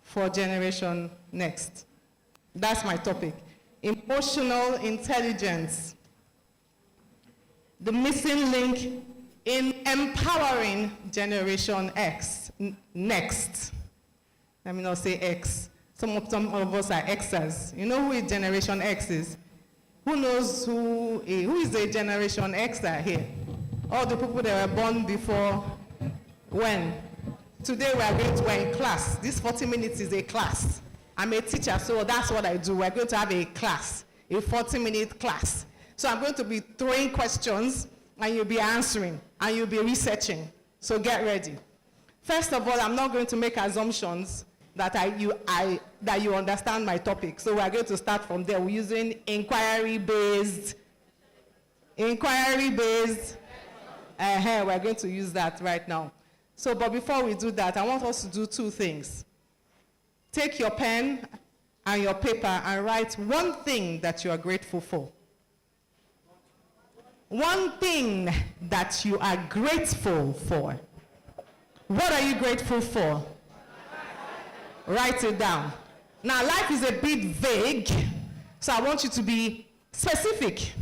Speaker 4: for Generation Next. That's my topic. Emotional intelligence, the missing link in empowering Generation X, next. Let me not say X. Some of us are Xers. You know who is Generation X is? Who knows who is the Generation Xer here? All the people that were born before when? Today we're in class. This 40 minutes is a class. I'm a teacher, so that's what I do. We're going to have a class, a 40-minute class. So I'm going to be throwing questions, and you'll be answering, and you'll be researching. So get ready. First of all, I'm not going to make assumptions that you understand my topic. So we're going to start from there. We're using inquiry-based. We're going to use that right now. So, but before we do that, I want us to do 2 things. Take your pen and your paper and write one thing that you are grateful for. One thing that you are grateful for. What are you grateful for? Write it down. Now, life is a bit vague, so I want you to be specific.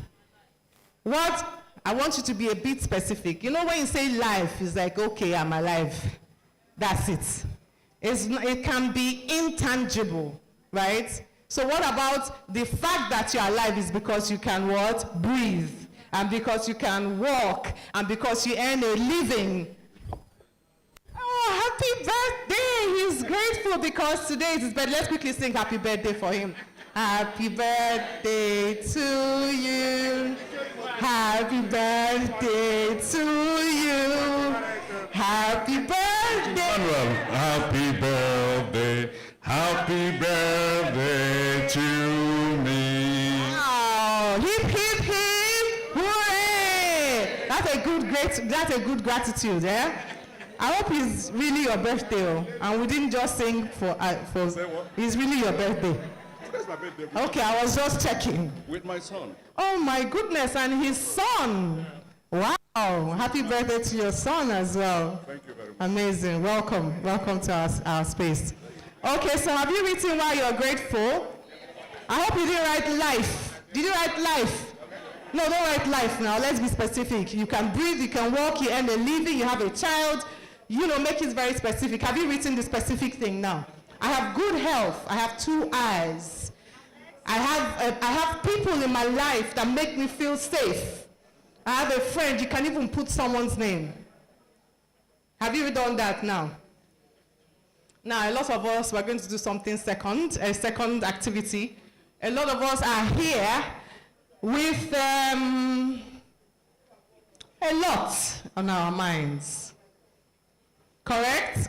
Speaker 4: What? I want you to be a bit specific. You know, when you say life, it's like, okay, I'm alive. That's it. It can be intangible, right? So what about the fact that you're alive is because you can what? Breathe. And because you can walk. And because you earn a living. Oh, happy birthday! He's grateful because today is his birthday. Let's quickly sing happy birthday for him. Happy birthday to you. Happy birthday to you. Happy birthday.
Speaker 2: Happy birthday. Happy birthday to me.
Speaker 4: Wow. Hip, hip, hip. Hooray. That's a good gratitude, eh? I hope it's really your birthday, and we didn't just sing for
Speaker 6: Say what?
Speaker 4: it's really your birthday.
Speaker 6: Today's my birthday.
Speaker 4: Okay, I was just checking.
Speaker 6: With my son.
Speaker 4: Oh my goodness, and his son. Wow. Happy birthday to your son as well.
Speaker 6: Thank you very much.
Speaker 4: Amazing. Welcome to our space. Okay, so have you written why you're grateful? I hope you didn't write life. Did you write life? No, don't write life now. Let's be specific. You can breathe, you can walk, you earn a living, you have a child. You know, make it very specific. Have you written the specific thing now? I have good health. I have 2 eyes. I have people in my life that make me feel safe. I have a friend. You can even put someone's name. Have you done that now? Now, a lot of us, we're going to do something second, a second activity. A lot of us are here with a lot on our minds. Correct?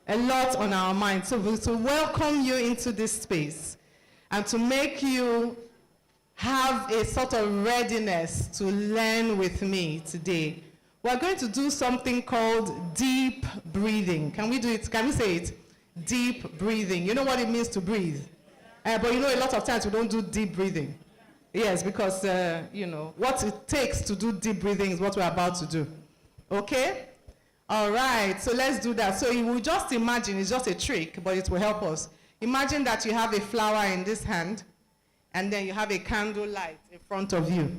Speaker 4: A lot on our minds. So to welcome you into this space and to make you have a sort of readiness to learn with me today, we're going to do something called deep breathing. Can we do it? Can we say it? Deep breathing. You know what it means to breathe? But you know, a lot of times we don't do deep breathing. Yes, because, you know, what it takes to do deep breathing is what we're about to do. Okay? All right, so let's do that. So you will just imagine, it's just a trick, but it will help us. Imagine that you have a flower in this hand, and then you have a candle light in front of you.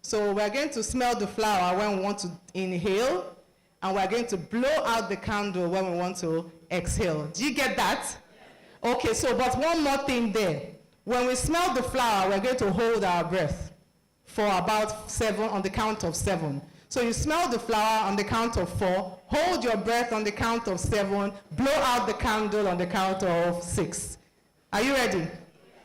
Speaker 4: So we're going to smell the flower when we want to inhale, and we're going to blow out the candle when we want to exhale. Do you get that? Okay, so but one more thing there. When we smell the flower, we're going to hold our breath for about 7, on the count of 7. So you smell the flower on the count of 4, hold your breath on the count of 7, blow out the candle on the count of 6. Are you ready?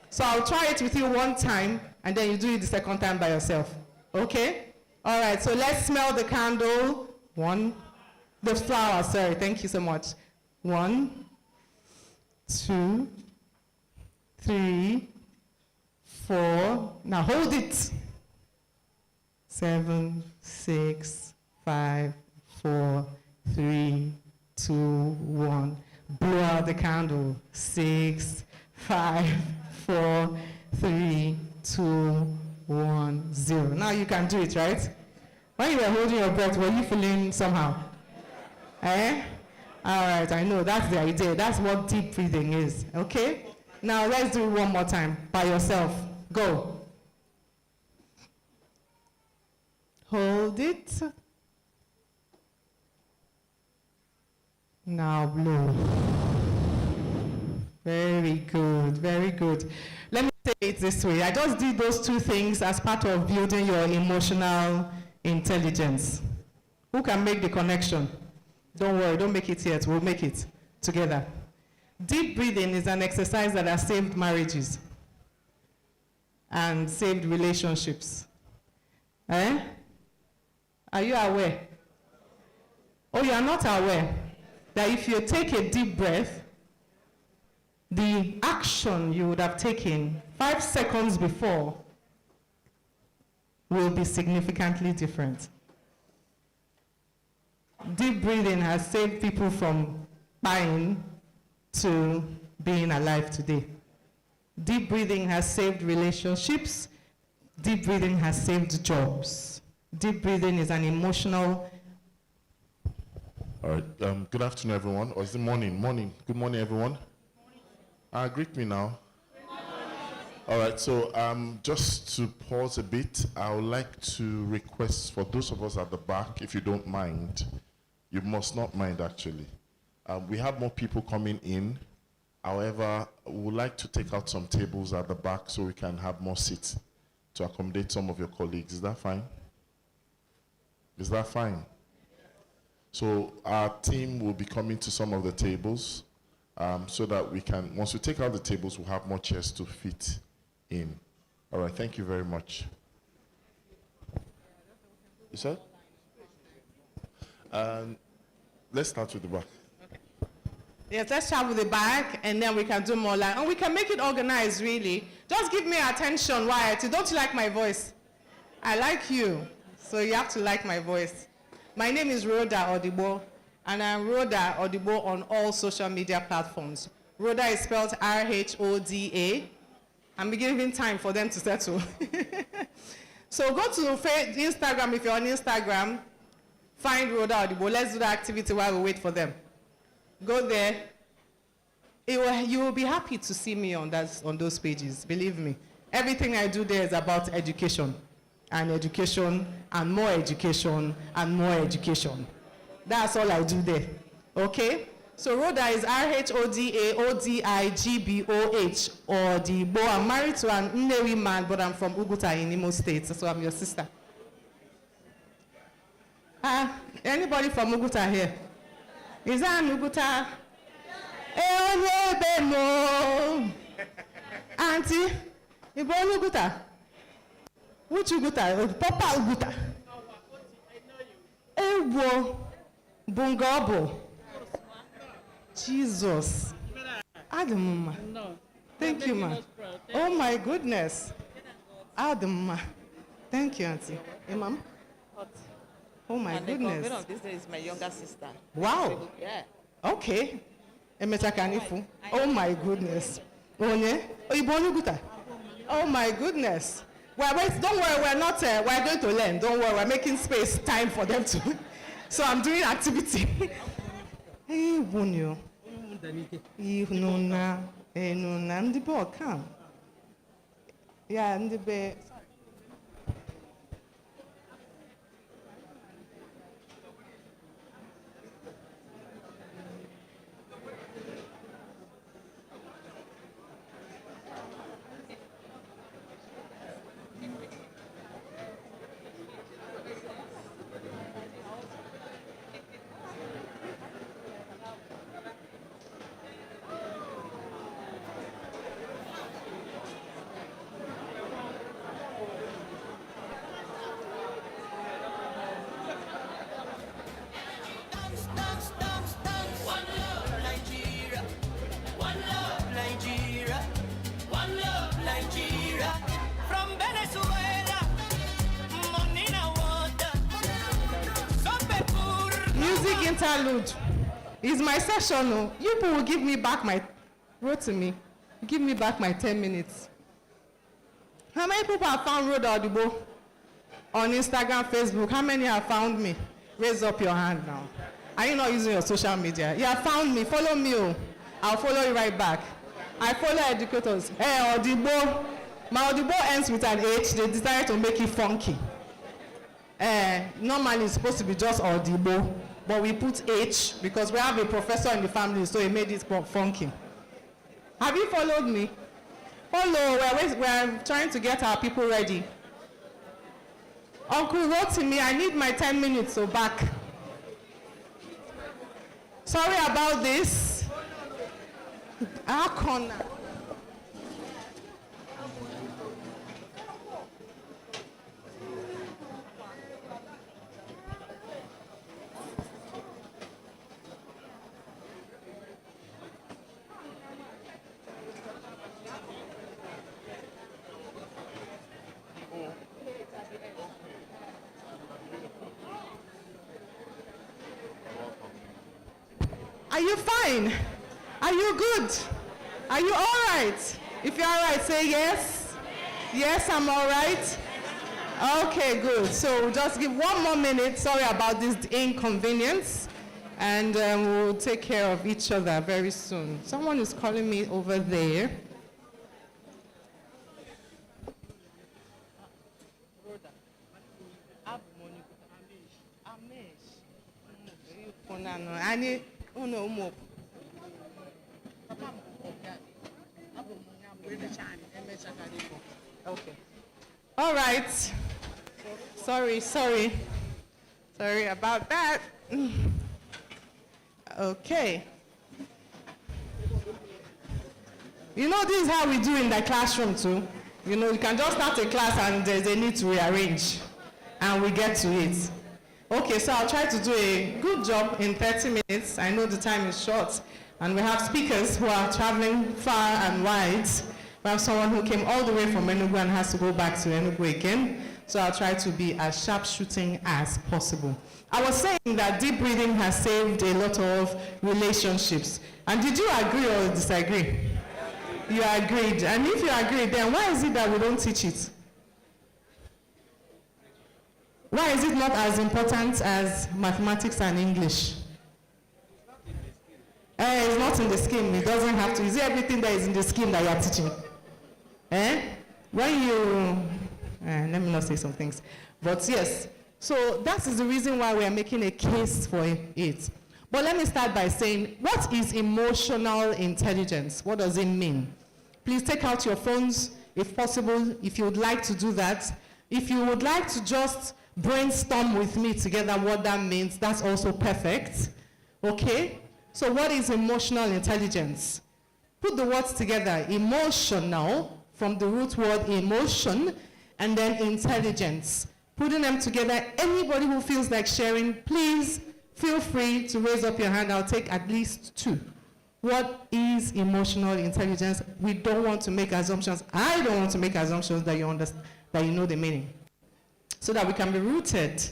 Speaker 4: So I'll try it with you one time, and then you do it the second time by yourself. Okay? All right, so let's smell the candle. The flower, sorry, thank you so much. 1, 2, 3, 4. Now hold it. 7, 6, 5, 4, 3, 2, 1. Blow out the candle. 6, 5, 4, 3, 2, 1, 0. Now you can do it, right? When you were holding your breath, were you feeling somehow? Eh? All right, I know, that's the idea. That's what deep breathing is, okay? Now let's do it one more time, by yourself. Go. Hold it. Now blow. Very good, very good. Let me say it this way. I just did those 2 things as part of building your emotional intelligence. Who can make the connection? Don't worry, don't make it yet. We'll make it together. Deep breathing is an exercise that has saved marriages and saved relationships. Eh? Are you aware? Oh, you are not aware that if you take a deep breath, the action you would have taken 5 seconds before will be significantly different. Deep breathing has saved people from dying to being alive today. Deep breathing has saved relationships. Deep breathing has saved jobs. Deep breathing is an emotional.
Speaker 6: All right. Good afternoon, everyone. Or is it morning? Morning. Good morning, everyone. Greet me now. All right, so just to pause a bit, I would like to request for those of us at the back, if you don't mind, you must not mind actually. We have more people coming in. However, we would like to take out some tables at the back so we can have more seats to accommodate some of your colleagues. Is that fine? Is that fine? So our team will be coming to some of the tables so that we can, once we take out the tables, we'll have more chairs to fit in. All right, thank you very much. You said? Let's start with the back.
Speaker 4: Yes, let's start with the back, and then we can do more like, and we can make it organized, really. Just give me attention, Wyatt. Don't you like my voice? I like you, so you have to like my voice. My name is Rhoda Odibo, and I'm Rhoda Odibo on all social media platforms. Rhoda is spelled R-H-O-D-A. I'm giving time for them to settle. So go to Instagram if you're on Instagram. Find Rhoda Odibo. Let's do the activity while we wait for them. Go there. You will be happy to see me on those pages, believe me. Everything I do there is about education, and education, and more education, and more education. That's all I do there, okay? So Rhoda is R-H-O-D-A-O-D-I-G-B-O-H, or Odibo. I'm married to an Nnewi man, but I'm from Uguta in Imo State, so I'm your sister. Anybody from Uguta here? Is that Uguta? Auntie, you born Uguta? Which Uguta? Papa Uguta. Ewo Bungobo. Jesus. Adam.
Speaker 7: No.
Speaker 4: Thank you, ma. Oh my goodness. Adam. Thank you, Auntie. Hey, ma'am. Oh my goodness.
Speaker 7: The of this day is my younger sister.
Speaker 4: Wow.
Speaker 7: Yeah.
Speaker 4: Okay. Oh my goodness. Oh my goodness. Well, wait, don't worry, we're going to learn. Don't worry, we're making space, time for them to. So I'm doing activity. Hey, Bunyo. Yeah, music interlude is my session. Oh. You people will give me back my, wrote to me, give me back my 10 minutes. How many people have found Rhoda Odibo on Instagram, Facebook? How many have found me? Raise up your hand now. Are you not using your social media? You have found me. Follow me. Oh. I'll follow you right back. I follow educators. Hey, Odibo. My Odibo ends with an H. They decided to make it funky. Normally it's supposed to be just Odibo, but we put H because we have a professor in the family, so he made it funky. Have you followed me? Follow. We're trying to get our people ready. Uncle wrote to me, I need my 10 minutes, so back. Sorry about this. Our corner. Are you fine? Are you good? Are you all right? If you're all right, say yes. Yes, I'm all right. Okay, good. So just give one more minute. Sorry about this inconvenience.
Speaker 8: And we'll take care of each other very soon. Someone is calling me over there. Okay. All right. Sorry about that. Okay. You know, this is how we do in the classroom too. You know, you can just start a class and there's a need to rearrange, and we get to it. Okay, so I'll try to do a good job in 30 minutes. I know the time is short, and we have speakers who are traveling far and wide. We have someone who came all the way from Enugu and has to go back to Enugu again. So I'll try to be as sharp shooting as possible. I was saying that deep breathing has saved a lot of relationships. And did you agree or disagree? You agreed. And if you agreed, then why is it that we don't teach it? Why is it not as important as mathematics and English? It's not in the scheme. It doesn't have to. Is it everything that is in the scheme that you are teaching? When you... let me not say some things. But yes, so that is the reason why we are making a case for it. But let me start by saying, what is emotional intelligence? What does it mean? Please take out your phones, if possible, if you would like to do that. If you would like to just brainstorm with me together what that means, that's also perfect. Okay? So what is emotional intelligence? Put the words together. Emotional, from the root word emotion, and then intelligence. Putting them together, anybody who feels like sharing, please feel free to raise up your hand. I'll take at least 2. What is emotional intelligence? We don't want to make assumptions. I don't want to make assumptions that you understand, that you know the meaning, so that we can be rooted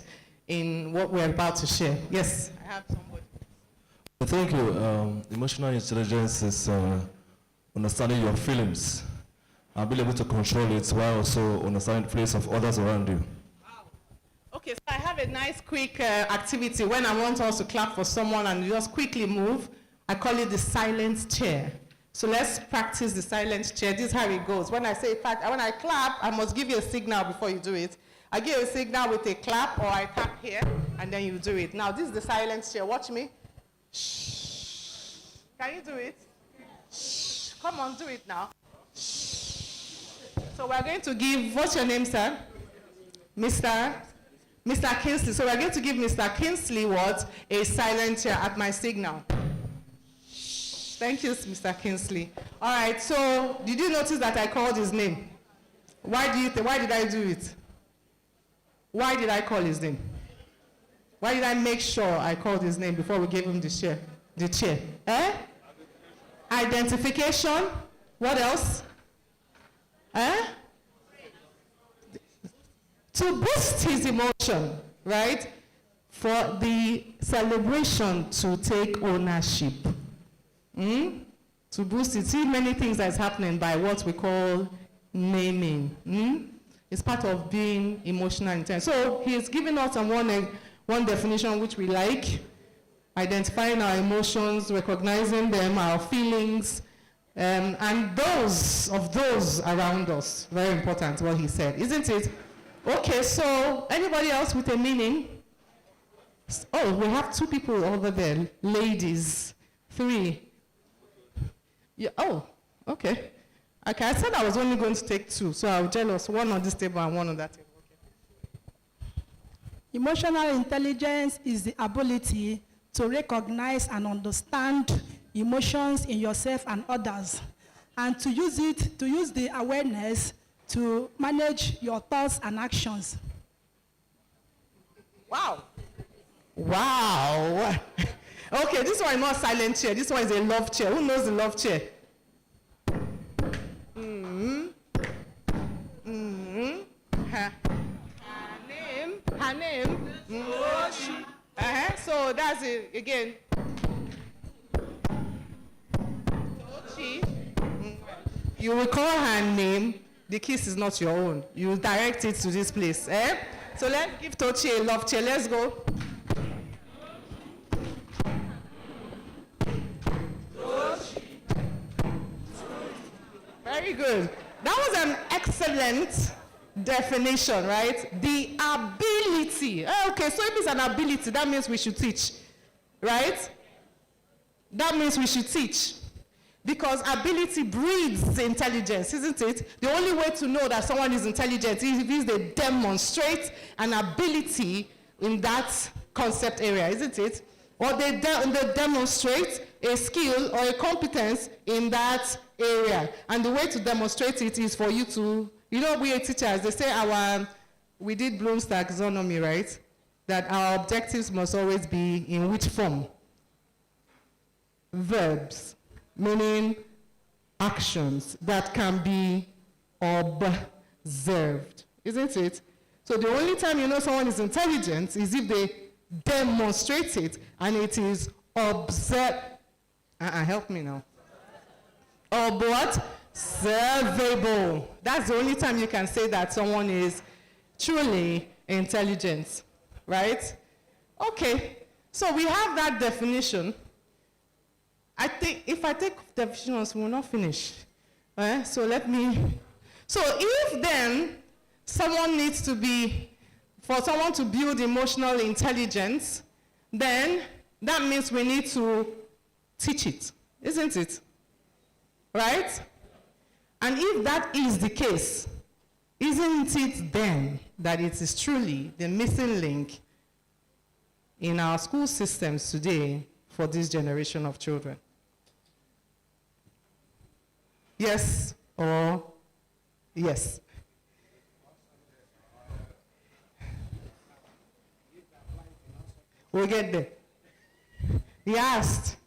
Speaker 8: in what we're about to share. Yes? I have somebody.
Speaker 9: Thank you. Emotional intelligence is understanding your feelings and being able to control it while also understanding the feelings of others around you.
Speaker 8: Wow. Okay, so I have a nice quick activity when I want us to clap for someone and just quickly move. I call it the silent chair. So let's practice the silent chair. This is how it goes. When I say, when I clap, I must give you a signal before you do it. I give you a signal with a clap, or I tap here, and then you do it. Now, this is the silent chair. Watch me. Shh. Can you do it? Shh. Come on, do it now. So we're going to give, what's your name, sir? Mr. Kingsley. So we're going to give Mr. Kingsley what? A silent chair at my signal. Thank you, Mr. Kingsley. All right, so did you notice that I called his name? Why did I do it? Why did I call his name? Why did I make sure I called his name before we gave him the chair? Identification. What else? To boost his emotion, right? For the celebration to take ownership. To boost it. See many things that's happening by what we call naming. It's part of being emotional intelligent. So he's giving us one definition which we like. Identifying our emotions, recognizing them, our feelings, and those around us. Very important what he said, isn't it? Okay, so anybody else with a meaning? Oh, we have 2 people over there. Ladies. 3. Yeah, oh, okay. Okay, I said I was only going to take 2, so I'll tell us 1 on this table and 1 on that table. Okay.
Speaker 10: Emotional intelligence is the ability to recognize and understand emotions in yourself and others, and to use the awareness to manage your thoughts and actions.
Speaker 8: Wow. Wow. Okay, this one is not a silent chair. This one is a love chair. Who knows the love chair? Her name. So that's it again. Tochi. You will call her name. The kiss is not your own. You direct it to this place. So let's give Tochi a love chair. Let's go. Very good. That was an excellent definition, right? The ability. Okay, so if it's an ability, that means we should teach, right? That means we should teach. Because ability breeds intelligence, isn't it? The only way to know that someone is intelligent is if they demonstrate an ability in that concept area, isn't it? Or they demonstrate a skill or a competence in that area. And the way to demonstrate it is for you to, you know, we are teachers, they say we did Bloom's taxonomy, right? That our objectives must always be in which form? Verbs, meaning actions that can be observed, isn't it? So the only time you know someone is intelligent is if they demonstrate it and it is observed. Help me now. Observable. That's the only time you can say that someone is truly intelligent, right? Okay, so we have that definition. I think if I take definitions, we will not finish. So if then someone needs to be, for someone to build emotional intelligence, then that means we need to teach it, isn't it? Right? And if that is the case, isn't it then that it is truly the missing link in our school systems today for this generation of children? Yes or yes? We'll get there. He asked,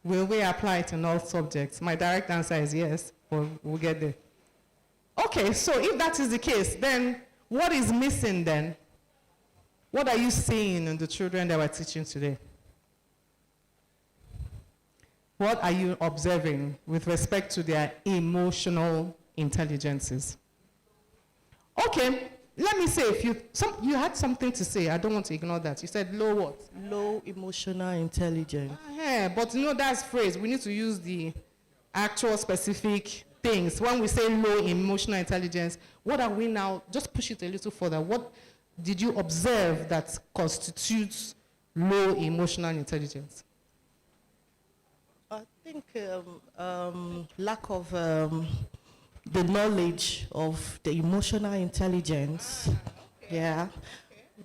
Speaker 8: will we apply it in all subjects? My direct answer is yes, but we'll get there. Okay, so if that is the case, then what is missing then? What are you seeing in the children that we're teaching today? What are you observing with respect to their emotional intelligences? Okay, let me say you had something to say. I don't want to ignore that. You said low what?
Speaker 7: Low emotional intelligence.
Speaker 8: Yeah, but you know that's phrase. We need to use the actual specific things. When we say low emotional intelligence, what are we now? Just push it a little further. What did you observe that constitutes low emotional intelligence?
Speaker 7: I think lack of the knowledge of the emotional intelligence. Yeah,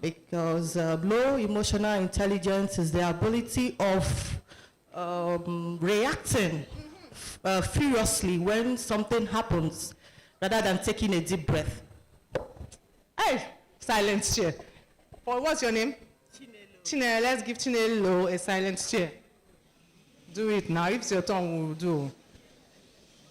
Speaker 7: because low emotional intelligence is the ability of reacting furiously when something happens rather than taking a deep breath.
Speaker 8: Hey, silent chair. What's your name? Chinelo. Let's give Chinelo a silent chair. Do it now. If it's your turn, we'll do.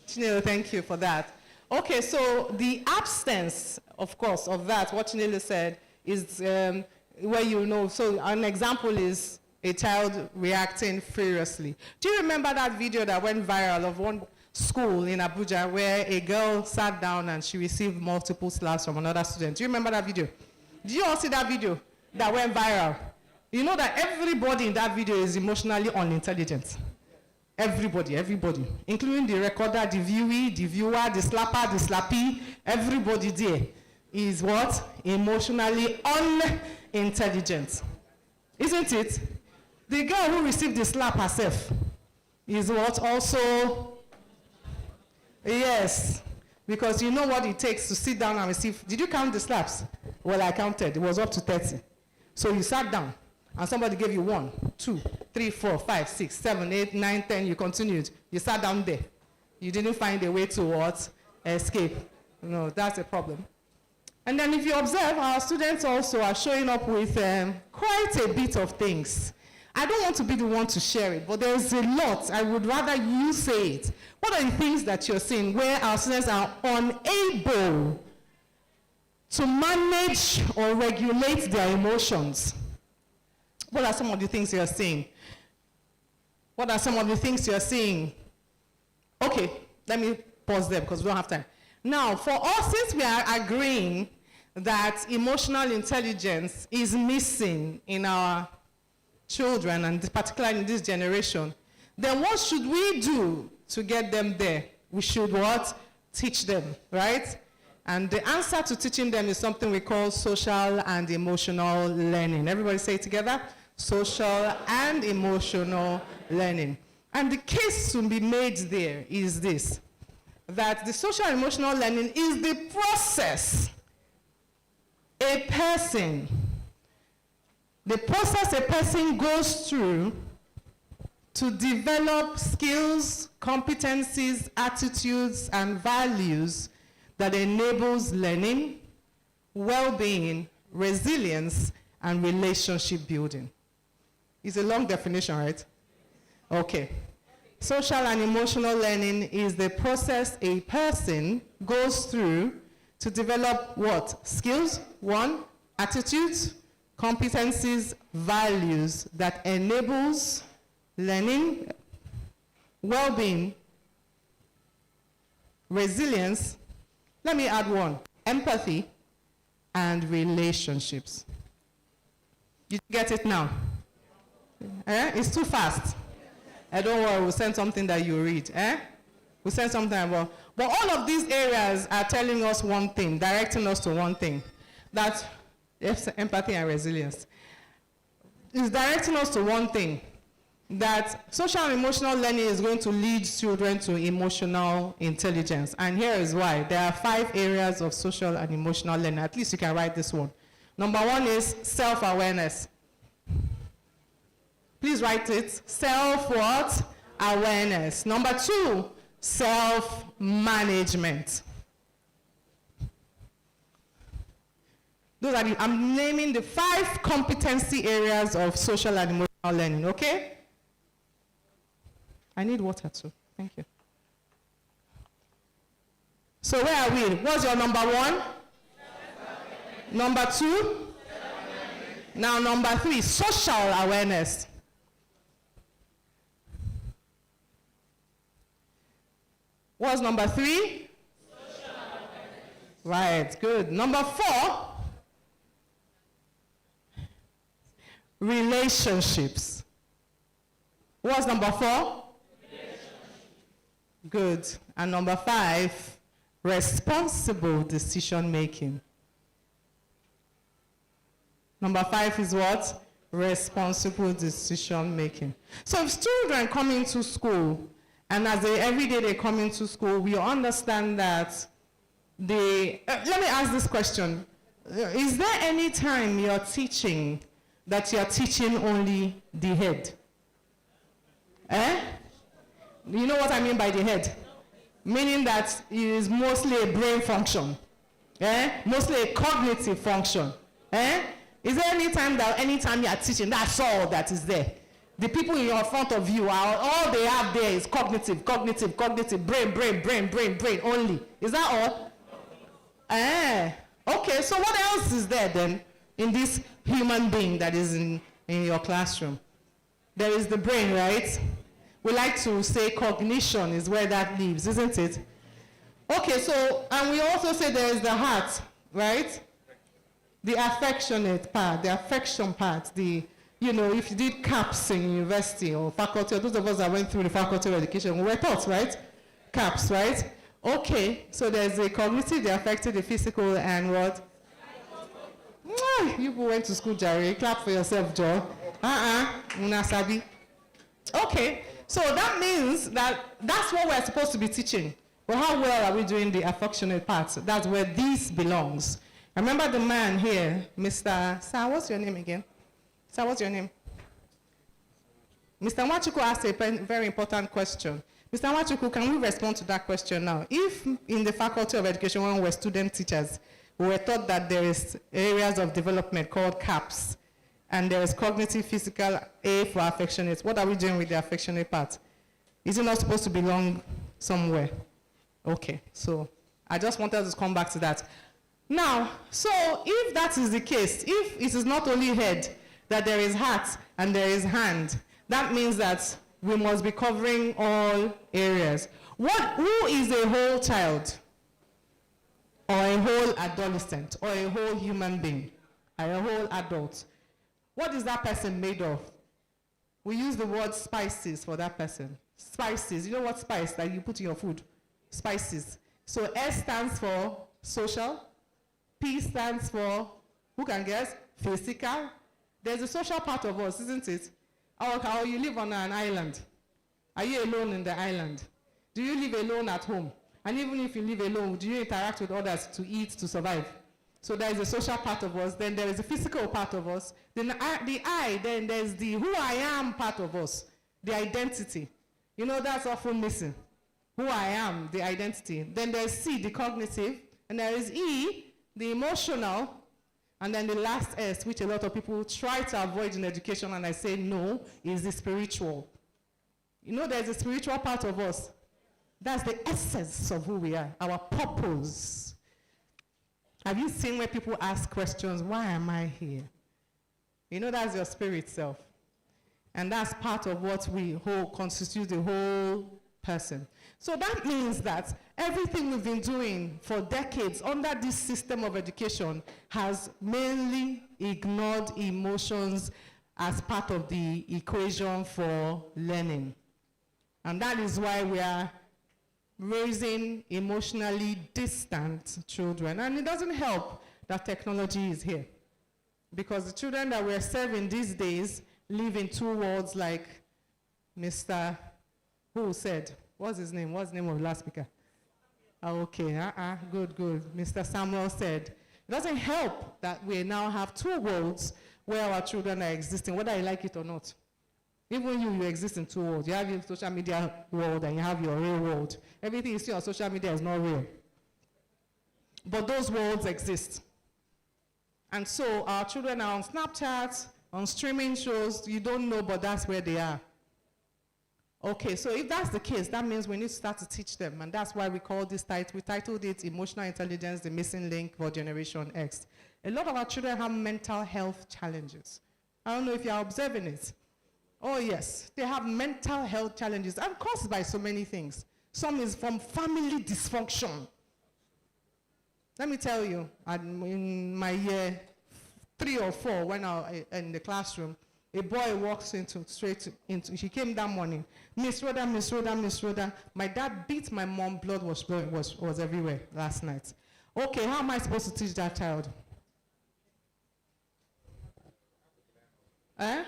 Speaker 8: Chinelo, thank you for that. Okay, so the absence, of course, of that, what Chinelo said, is where you know. So an example is a child reacting furiously. Do you remember that video that went viral of one school in Abuja where a girl sat down and she received multiple slaps from another student? Do you remember that video? Did you all see that video that went viral? You know that everybody in that video is emotionally unintelligent. Everybody, including the recorder, the viewee, the viewer, the slapper, the slappee, everybody there is what? Emotionally unintelligent. Isn't it? The girl who received the slap herself is what also? Yes, because you know what it takes to sit down and receive. Did you count the slaps? Well, I counted. It was up to 30. So you sat down. And somebody gave you 1, 2, 3, 4, 5, 6, 7, 8, 9, 10. You continued. You sat down there. You didn't find a way to what? Escape. No, that's a problem. And then if you observe, our students also are showing up with quite a bit of things. I don't want to be the one to share it, but there's a lot. I would rather you say it. What are the things that you're seeing where our students are unable to manage or regulate their emotions? What are some of the things you're seeing? What are some of the things you're seeing? Okay, let me pause there because we don't have time. Now, for us, since we are agreeing that emotional intelligence is missing in our children, and particularly in this generation, then what should we do to get them there? We should what? teach them, right? And the answer to teaching them is something we call social and emotional learning. Everybody say it together. Social and emotional learning. And the case to be made there is this, that the social and emotional learning is the process a person goes through to develop skills, competencies, attitudes, and values that enables learning, well-being, resilience, and relationship building. It's a long definition, right? Okay. Social and emotional learning is the process a person goes through to develop what? Skills, one, attitudes, competencies, values that enables learning, well-being, resilience, let me add one, empathy, and relationships. You get it now? It's too fast. Don't worry, we'll send something that you read. We'll send something about. But all of these areas are telling us one thing, directing us to one thing. That empathy and resilience is directing us to one thing, that social and emotional learning is going to lead children to emotional intelligence. And here is why. There are 5 areas of social and emotional learning. At least you can write this one. Number 1 is self-awareness. Please write it. Self-what? Awareness. Number 2, self-management. Those are I'm naming the 5 competency areas of social and emotional learning, okay? I need water too. Thank you. So where are we? What's your number 1? Number 2? Now number 3, social awareness. What's number 3? Social awareness. Right, good. Number 4, relationships. What's number 4? Good. And number 5, responsible decision making. Number 5 is what? Responsible decision making. So if children come into school, and as every day they come into school, we understand that let me ask this question. Is there any time you're teaching that you're teaching only the head? You know what I mean by the head? Meaning that it is mostly a brain function. Mostly a cognitive function. Is there any time that anytime you are teaching, that's all that is there? The people in front of you, all they have there is cognitive, brain only. Is that all? Okay, so what else is there then in this human being that is in your classroom? There is the brain, right? We like to say cognition is where that lives, isn't it? Okay, so, and we also say there is the heart, right? The affectionate part, the affection part, if you did CAPS in university or faculty, or those of us that went through the faculty of education, we were taught, right? CAPS, right? Okay, so there's the cognitive, the affective, the physical, and what? You went to school, Jerry. Clap for yourself, Joe. Unasabi. Okay, so that means that's what we're supposed to be teaching. Well, how well are we doing the affectionate part? That's where this belongs. Remember the man here, Mr. Sir, what's your name again? Sir, what's your name? Mr. Wachuku asked a very important question. Mr. Wachuku, can we respond to that question now? If in the Faculty of Education, when we were student teachers, we were taught that there is areas of development called CAPS, and there is cognitive, physical, A for affectionate. What are we doing with the affectionate part? Is it not supposed to belong somewhere? Okay, so I just wanted to come back to that. Now, so if that is the case, if it is not only head, that there is heart and there is hand, that means that we must be covering all areas. Who is a whole child? Or a whole adolescent? Or a whole human being? Or a whole adult? What is that person made of? We use the word spices for that person. Spices. You know what spice that you put in your food? Spices. So S stands for social, P stands for, who can guess? Physical. There's a social part of us, isn't it? Or you live on an island. Are you alone in the island? Do you live alone at home? And even if you live alone, do you interact with others to eat, to survive? So there is a social part of us, then there is a physical part of us, then the I, then there's the who I am part of us, the identity. You know, that's often missing. Who I am, the identity. Then there's C, the cognitive, and there is E, the emotional, and then the last S, which a lot of people try to avoid in education, and I say no, is the spiritual. You know, there's a spiritual part of us. That's the essence of who we are, our purpose. Have you seen where people ask questions, why am I here? You know, that's your spirit self. And that's part of what we constitute the whole person. So that means that everything we've been doing for decades under this system of education has mainly ignored emotions as part of the equation for learning. And that is why we are raising emotionally distant children. And it doesn't help that technology is here. Because the children that we're serving these days live in two worlds, like Mr. Who said? What's his name? What's the name of the last speaker? Oh, okay, good. Mr. Samuel said, it doesn't help that we now have two worlds where our children are existing, whether you like it or not. Even you exist in two worlds. You have your social media world and you have your real world. Everything you see on social media is not real. But those worlds exist. And so our children are on Snapchat, on streaming shows. You don't know, but that's where they are. Okay, so if that's the case, that means we need to start to teach them. And that's why we call this title, we titled it Emotional Intelligence, the Missing Link for Generation X. A lot of our children have mental health challenges. I don't know if you're observing it. Oh yes, they have mental health challenges and caused by so many things. Some is from family dysfunction. Let me tell you, in my year 3 or 4, when I was in the classroom, a boy walks straight into, he came that morning, Miss Rhoda, my dad beat my mom, blood was everywhere last night. Okay, how am I supposed to teach that child? Eh?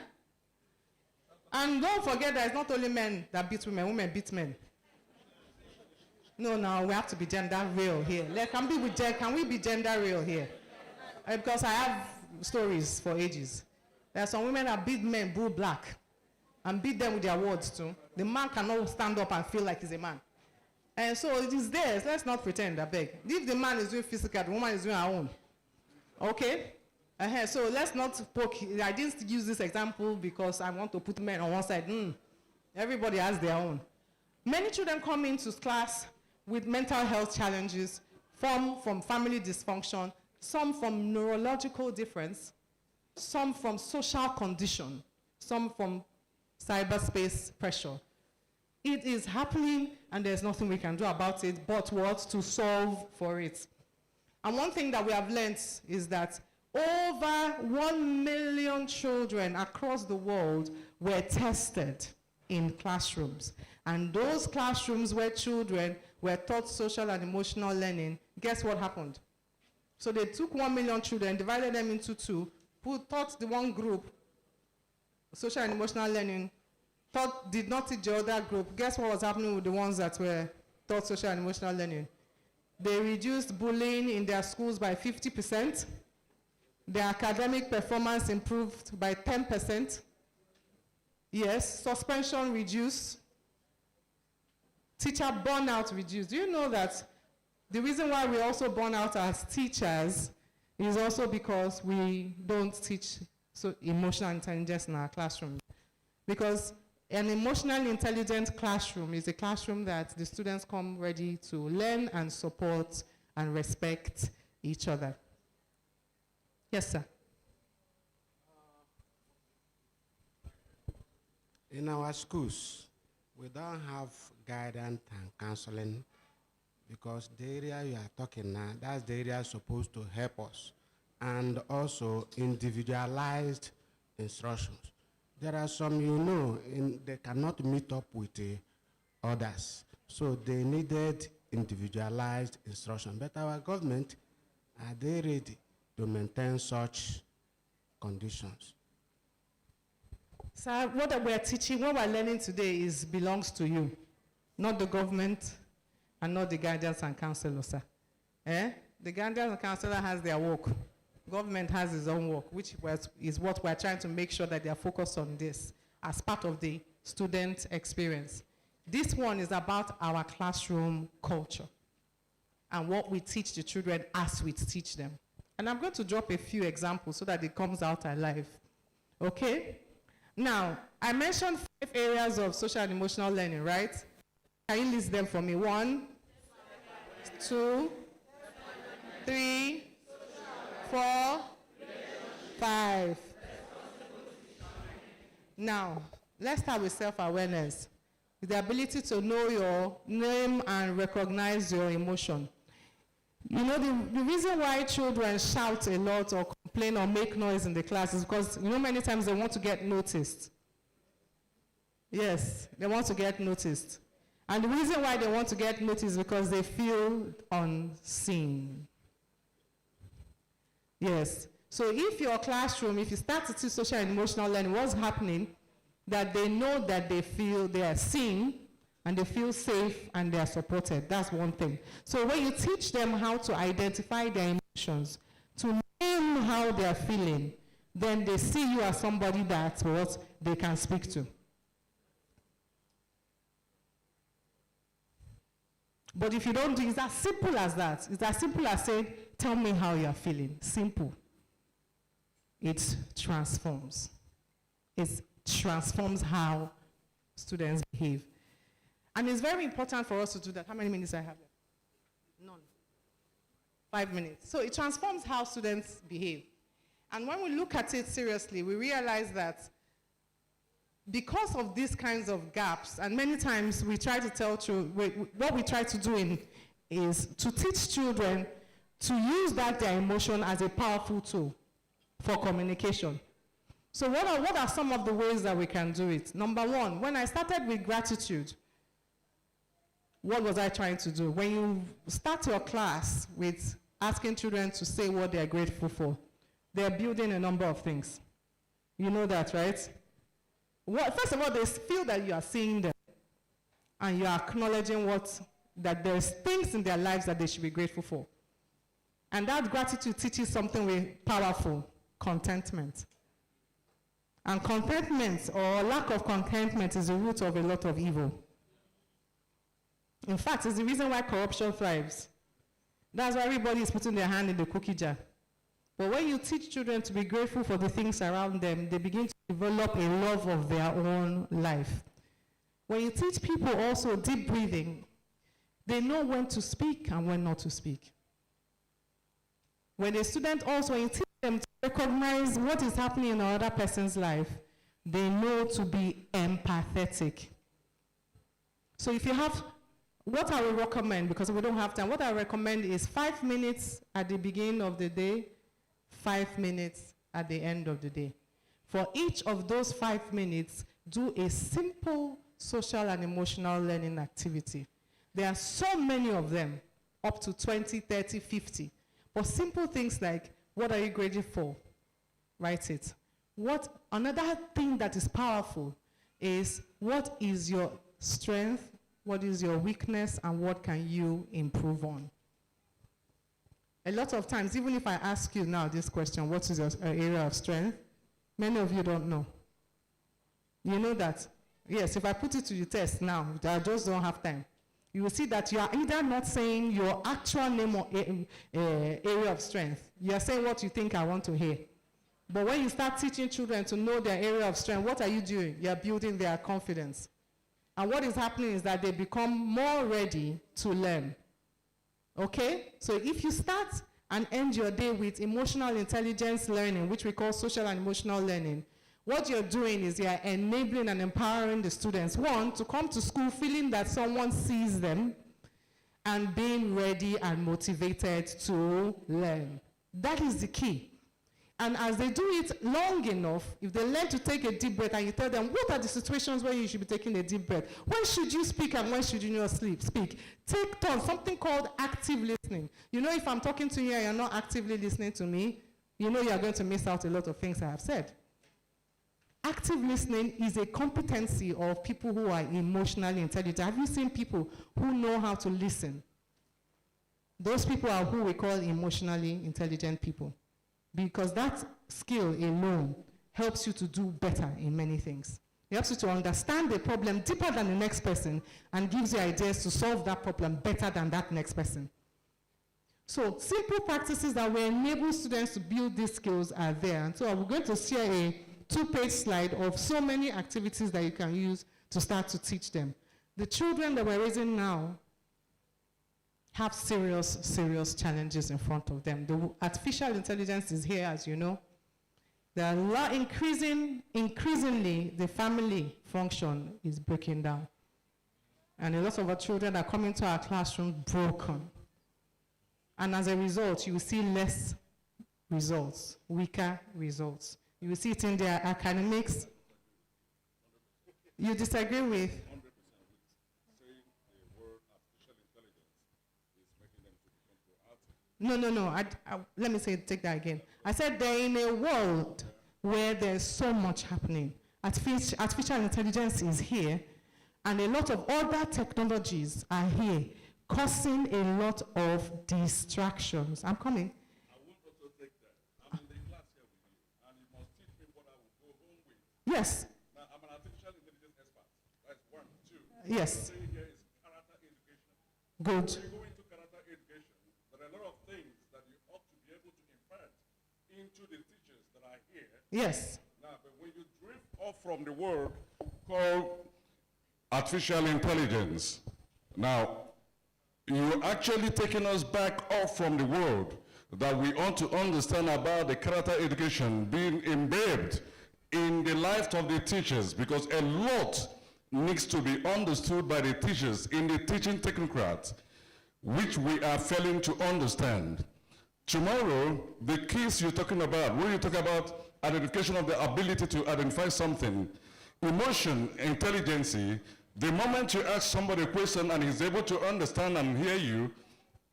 Speaker 8: And don't forget that it's not only men that beat women, women beat men. No, we have to be gender real here. Can we be gender real here? Because I have stories for ages. There are some women that beat men blue black and beat them with their words too. The man cannot stand up and feel like he's a man. And so it is theirs. Let's not pretend, I beg. If the man is doing physical, the woman is doing her own. Okay? So let's not poke. I didn't use this example because I want to put men on one side. Everybody has their own. Many children come into class with mental health challenges, from family dysfunction, some from neurological difference, some from social condition, some from cyberspace pressure. It is happening and there's nothing we can do about it but what to solve for it. And one thing that we have learned is that over 1 million children across the world were tested in classrooms. And those classrooms where children were taught social and emotional learning, guess what happened? So they took 1 million children, divided them into two, taught the one group social and emotional learning, did not teach the other group. Guess what was happening with the ones that were taught social and emotional learning? They reduced bullying in their schools by 50%. Their academic performance improved by 10%. Yes, suspension reduced. Teacher burnout reduced. Do you know that the reason why we also burn out as teachers is also because we don't teach emotional intelligence in our classroom? Because an emotionally intelligent classroom is a classroom that the students come ready to learn and support and respect each other. Yes, sir.
Speaker 11: In our schools, we don't have guidance and counseling because the area you are talking now, that's the area supposed to help us. And also individualized instructions. There are some, they cannot meet up with others. So they needed individualized instruction. But our government, are they ready to maintain such conditions?
Speaker 8: Sir, what we're teaching, what we're learning today is belongs to you, not the government and not the guardians and counselors, sir. The guardians and counselor has their work. Government has its own work, which is what we're trying to make sure that they are focused on this as part of the student experience. This one is about our classroom culture and what we teach the children as we teach them. And I'm going to drop a few examples so that it comes out alive. Okay? Now, I mentioned 5 areas of social and emotional learning, right? Can you list them for me? 1, 2, 3, 4, 5. Now, let's start with self-awareness. The ability to know your name and recognize your emotion. You know, the reason why children shout a lot or complain or make noise in the class is because, you know, many times they want to get noticed. Yes, they want to get noticed. And the reason why they want to get noticed is because they feel unseen. Yes. So if your classroom, if you start to teach social and emotional learning, what's happening? That they know that they feel they are seen and they feel safe and they are supported. That's one thing. So when you teach them how to identify their emotions, to name how they are feeling, then they see you as somebody that's what they can speak to. But if you don't do it, it's as simple as that. It's as simple as saying, tell me how you're feeling. Simple. It transforms. It transforms how students behave. And it's very important for us to do that. How many minutes I have left? None. 5 minutes. So it transforms how students behave. And when we look at it seriously, we realize that because of these kinds of gaps, and many times we try to tell children, what we try to do is to teach children to use their emotion as a powerful tool for communication. So what are some of the ways that we can do it? Number 1, when I started with gratitude, what was I trying to do? When you start your class with asking children to say what they're grateful for, they're building a number of things. You know that, right? First of all, they feel that you are seeing them and you are acknowledging that there's things in their lives that they should be grateful for. And that gratitude teaches something powerful, contentment. And contentment or lack of contentment is the root of a lot of evil. In fact, it's the reason why corruption thrives. That's why everybody is putting their hand in the cookie jar. But when you teach children to be grateful for the things around them, they begin to develop a love of their own life. When you teach people also deep breathing, they know when to speak and when not to speak. When a student also, when you teach them to recognize what is happening in another person's life, they know to be empathetic. So if you have, what I will recommend, because we don't have time, what I recommend is 5 minutes at the beginning of the day, 5 minutes at the end of the day. For each of those 5 minutes, do a simple social and emotional learning activity. There are so many of them, up to 20, 30, 50. But simple things like, what are you grateful for? Write it. Another thing that is powerful is, what is your strength, what is your weakness, and what can you improve on? A lot of times, even if I ask you now this question, what is your area of strength? Many of you don't know. You know that, yes, if I put it to the test now, I just don't have time. You will see that you are either not saying your actual name or area of strength. You are saying what you think I want to hear. But when you start teaching children to know their area of strength, what are you doing? You are building their confidence. And what is happening is that they become more ready to learn. Okay? So if you start and end your day with emotional intelligence learning, which we call social and emotional learning, what you're doing is you're enabling and empowering the students, one, to come to school feeling that someone sees them and being ready and motivated to learn. That is the key. And as they do it long enough, if they learn to take a deep breath and you tell them, what are the situations where you should be taking a deep breath? When should you speak and when should you not speak? Take turns, something called active listening. You know, if I'm talking to you and you're not actively listening to me, you know you're going to miss out a lot of things I have said. Active listening is a competency of people who are emotionally intelligent. Have you seen people who know how to listen? Those people are who we call emotionally intelligent people. Because that skill alone helps you to do better in many things. It helps you to understand the problem deeper than the next person and gives you ideas to solve that problem better than that next person. So simple practices that will enable students to build these skills are there. And so I'm going to share a 2-page slide of so many activities that you can use to start to teach them. The children that we're raising now have serious, serious challenges in front of them. The artificial intelligence is here, as you know. There are a lot increasingly, the family function is breaking down. And a lot of our children are coming to our classroom broken. And as a result, you will see less results, weaker results. You will see it in their academics. You disagree with? No. Let me take that again. I said they're in a world where there's so much happening. Artificial intelligence is here, and a lot of other technologies are here, causing a lot of distractions. I'm coming.
Speaker 12: I won't also take that. I'm in the class here with you, and you must teach me what I will go home with.
Speaker 8: Yes.
Speaker 12: Now, I'm an artificial intelligence expert. That's 1. 2.
Speaker 8: Yes.
Speaker 12: What I'm saying here is character education.
Speaker 8: Good.
Speaker 12: When you go into character education, there are a lot of things that you ought to be able to impart into the teachers that are here.
Speaker 8: Yes.
Speaker 12: Now, but when you drift off from the word called artificial intelligence, now, you're actually taking us back off from the world that we ought to understand about the character education being embedded in the life of the teachers, because a lot needs to be understood by the teachers in the teaching technocrats, which we are failing to understand. Tomorrow, the keys you're talking about, when you talk about identification of the ability to identify something, emotion, intelligence, the moment you ask somebody a question and he's able to understand and hear you,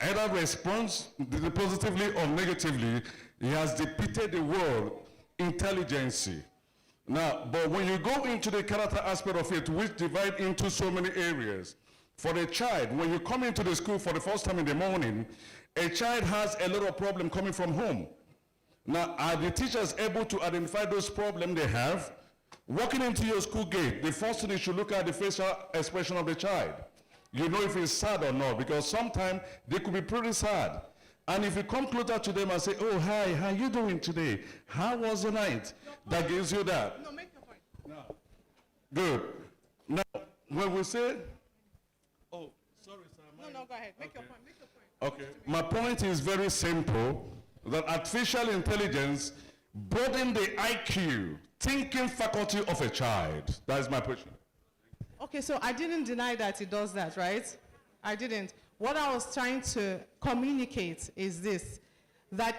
Speaker 12: either responds positively or negatively, he has depicted the word intelligence. Now, but when you go into the character aspect of it, which divide into so many areas, for a child, when you come into the school for the first time in the morning, a child has a lot of problem coming from home. Now, are the teachers able to identify those problems they have? Walking into your school gate, the first thing you should look at the facial expression of the child. You know if he's sad or not, because sometimes they could be pretty sad. And if you come closer to them and say, oh, hi, how you doing today? How was the night? That gives you that.
Speaker 8: No, make your point.
Speaker 12: No. Good. Now, when we say, oh, sorry, sir.
Speaker 8: No, go ahead. Make your point. Make your point.
Speaker 12: Okay. My point is very simple, that artificial intelligence broaden the IQ, thinking faculty of a child. That is my question.
Speaker 8: Okay, so I didn't deny that it does that, right? I didn't. What I was trying to communicate is this, that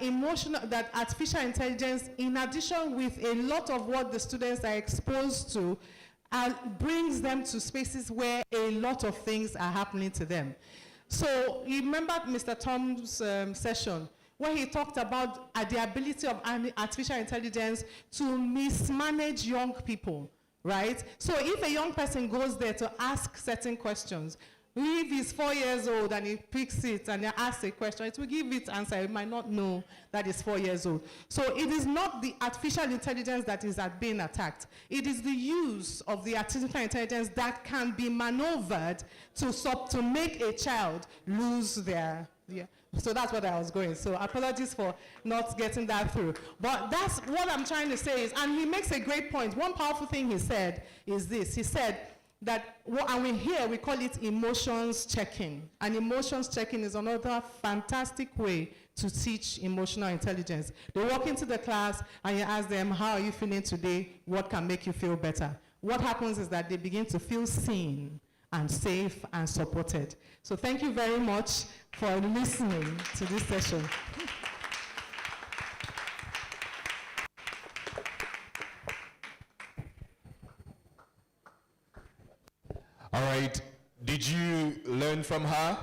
Speaker 8: artificial intelligence, in addition with a lot of what the students are exposed to, brings them to spaces where a lot of things are happening to them. So you remember Mr. Tom's session, where he talked about the ability of artificial intelligence to mismanage young people, right? So if a young person goes there to ask certain questions, if he's 4 years old and he picks it and he asks a question, it will give it answer. He might not know that he's 4 years old. So it is not the artificial intelligence that is being attacked. It is the use of the artificial intelligence that can be maneuvered to make a child lose their. So that's what I was going. So apologies for not getting that through. But that's what I'm trying to say is, and he makes a great point. One powerful thing he said is this. He said that, and we call it emotions checking. And emotions checking is another fantastic way to teach emotional intelligence. They walk into the class and you ask them, how are you feeling today? What can make you feel better? What happens is that they begin to feel seen and safe and supported. So thank you very much for listening to this session.
Speaker 2: learn from her?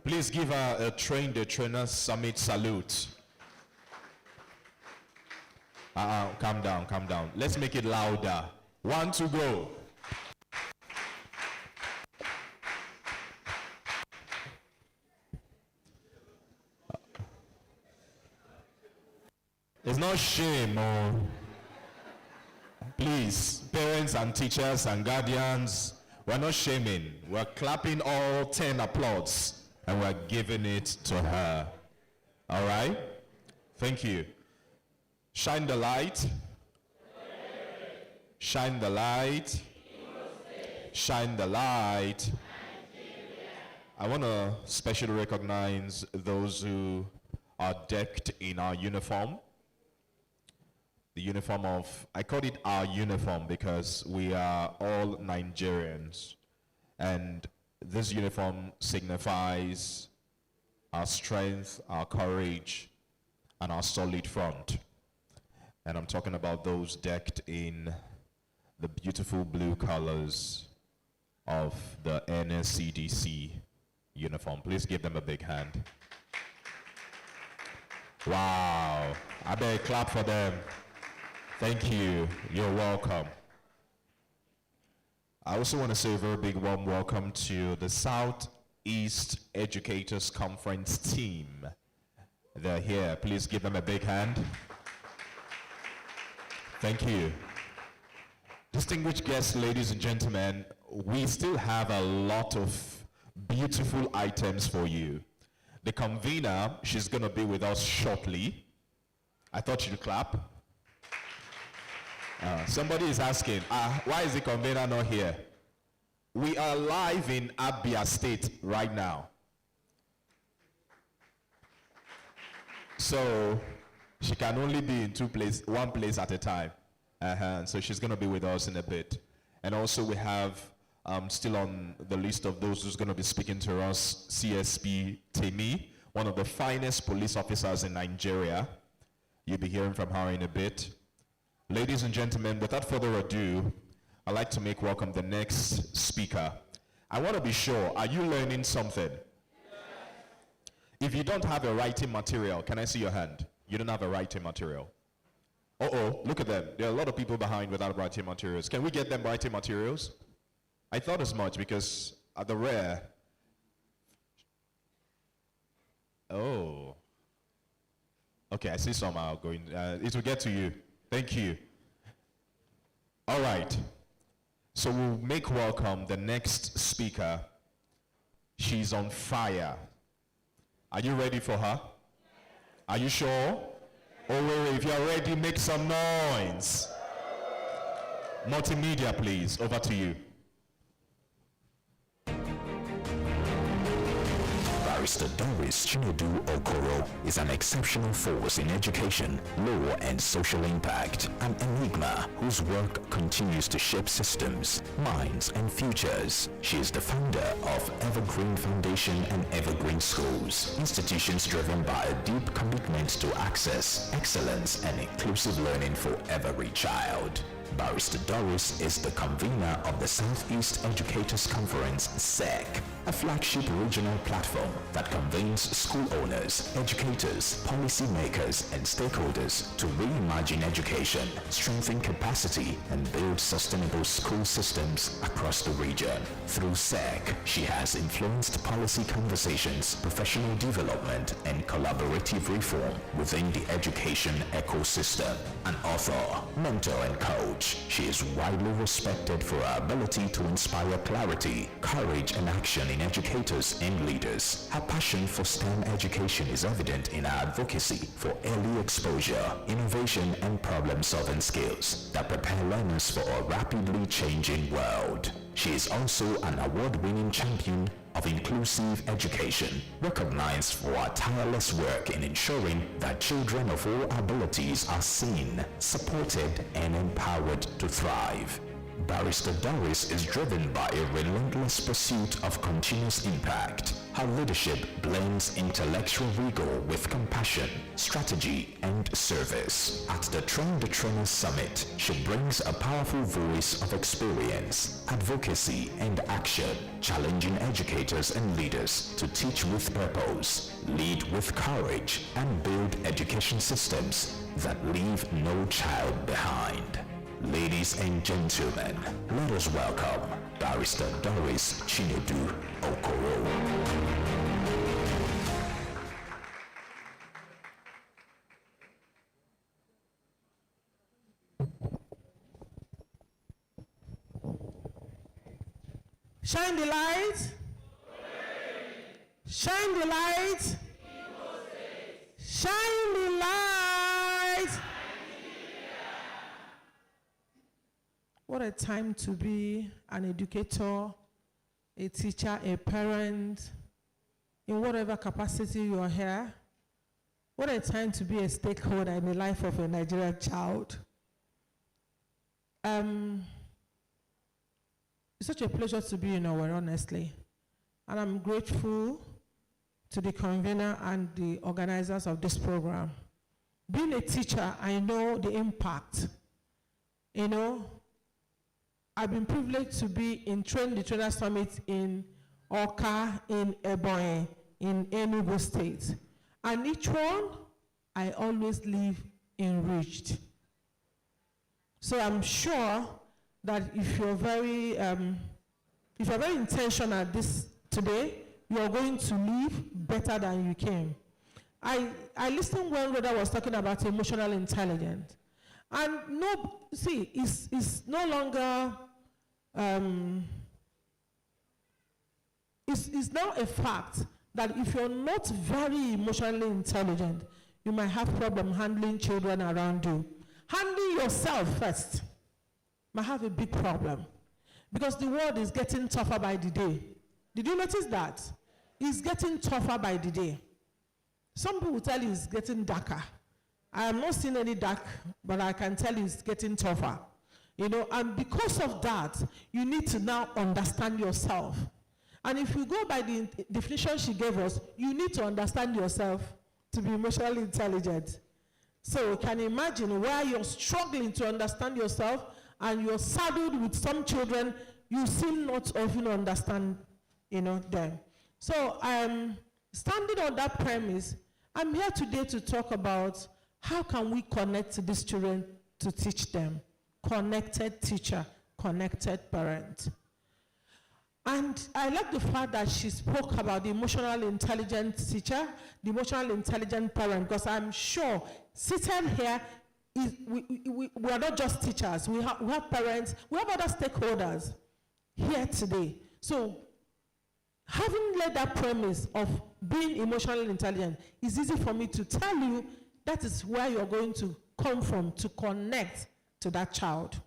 Speaker 2: Please give her a Train the Trainer Summit salute. Calm down, calm down. Let's make it louder. 1, 2, go. It's not shame, oh. Please, parents and teachers and guardians, we're not shaming. We're clapping all 10 applause and we're giving it to her. All right? Thank you. Shine the light. Shine the light. Shine the light. I want to specially recognize those who are decked in our uniform. The uniform of, I call it our uniform because we are all Nigerians. And this uniform signifies our strength, our courage, and our solid front. And I'm talking about those decked in the beautiful blue colors of the NSCDC uniform. Please give them a big hand. Wow. I better clap for them. Thank you. You're welcome. I also want to say a very big warm welcome to the Southeast Educators Conference team. They're here. Please give them a big hand. Thank you. Distinguished guests, ladies and gentlemen, we still have a lot of beautiful items for you. The convener, she's going to be with us shortly. I thought you'd clap. Somebody is asking, why is the convener not here? We are live in Abia State right now. So she can only be in one place at a time. So she's going to be with us in a bit. And also we have still on the list of those who's going to be speaking to us, CSP Temi, one of the finest police officers in Nigeria. You'll be hearing from her in a bit. Ladies and gentlemen, without further ado, I'd like to make welcome the next speaker. I want to be sure, are you learning something? Yes. If you don't have a writing material, can I see your hand? You don't have a writing material. Look at them. There are a lot of people behind without writing materials. Can we get them writing materials? I thought as much because at the rare. Oh. Okay, I see some are going. It will get to you. Thank you. All right. So we'll make welcome the next speaker. She's on fire. Are you ready for her? Are you sure? Owerri, if you're ready, make some noise. Multimedia, please. Over to you.
Speaker 5: Barrister Doris Chinedu Okoro is an exceptional force in education, law, and social impact, an enigma whose work continues to shape systems, minds, and futures. She is the founder of Evergreen Foundation and Evergreen Schools, institutions driven by a deep commitment to access, excellence, and inclusive learning for every child. Barrister Doris is the convener of the Southeast Educators Conference, SEC, a flagship regional platform that convenes school owners, educators, policymakers, and stakeholders to reimagine education, strengthen capacity, and build sustainable school systems across the region. Through SEC, she has influenced policy conversations, professional development, and collaborative reform within the education ecosystem. An author, mentor, and coach, she is widely respected for her ability to inspire clarity, courage, and action in educators and leaders. Her passion for STEM education is evident in her advocacy for early exposure, innovation, and problem-solving skills that prepare learners for a rapidly changing world. She is also an award-winning champion of inclusive education, recognized for her tireless work in ensuring that children of all abilities are seen, supported, and empowered to thrive. Barrister Doris is driven by a relentless pursuit of continuous impact, Her leadership blends intellectual rigor with compassion, strategy, and service. At the Train the Trainer Summit, she brings a powerful voice of experience, advocacy, and action, challenging educators and leaders to teach with purpose, lead with courage, and build education systems that leave no child behind. Ladies and gentlemen, let us welcome Barrister Doris Chinedu Okoro.
Speaker 13: Shine the light. Shine the light. Shine the light. What a time to be an educator, a teacher, a parent, in whatever capacity you are here. What a time to be a stakeholder in the life of a Nigerian child. It's such a pleasure to be in Owerri, honestly. And I'm grateful to the convener and the organizers of this program. Being a teacher, I know the impact. You know, I've been privileged to be in Train the Trainer Summit in Oka, in Ebonyi, in Enugu State. And each one, I always leave enriched. So I'm sure that if you're very intentional this today, you're going to leave better than you came. I listened when Rhoda was talking about emotional intelligence. And it's no longer, it's now a fact that if you're not very emotionally intelligent, you might have problem handling children around you. Handling yourself first might have a big problem because the world is getting tougher by the day. Did you notice that? It's getting tougher by the day. Some people tell you it's getting darker. I have not seen any dark, but I can tell you it's getting tougher. You know, and because of that, you need to now understand yourself. And if you go by the definition she gave us, you need to understand yourself to be emotionally intelligent. So you can imagine where you're struggling to understand yourself and you're saddled with some children, you seem not to even understand, them. So standing on that premise, I'm here today to talk about how can we connect to these children to teach them? Connected teacher, connected parent. And I like the fact that she spoke about the emotional intelligent teacher, the emotional intelligent parent, because I'm sure sitting here, we are not just teachers, we have parents, we have other stakeholders here today. So having laid that premise of being emotionally intelligent, it's easy for me to tell you that is where you're going to come from to connect to that child.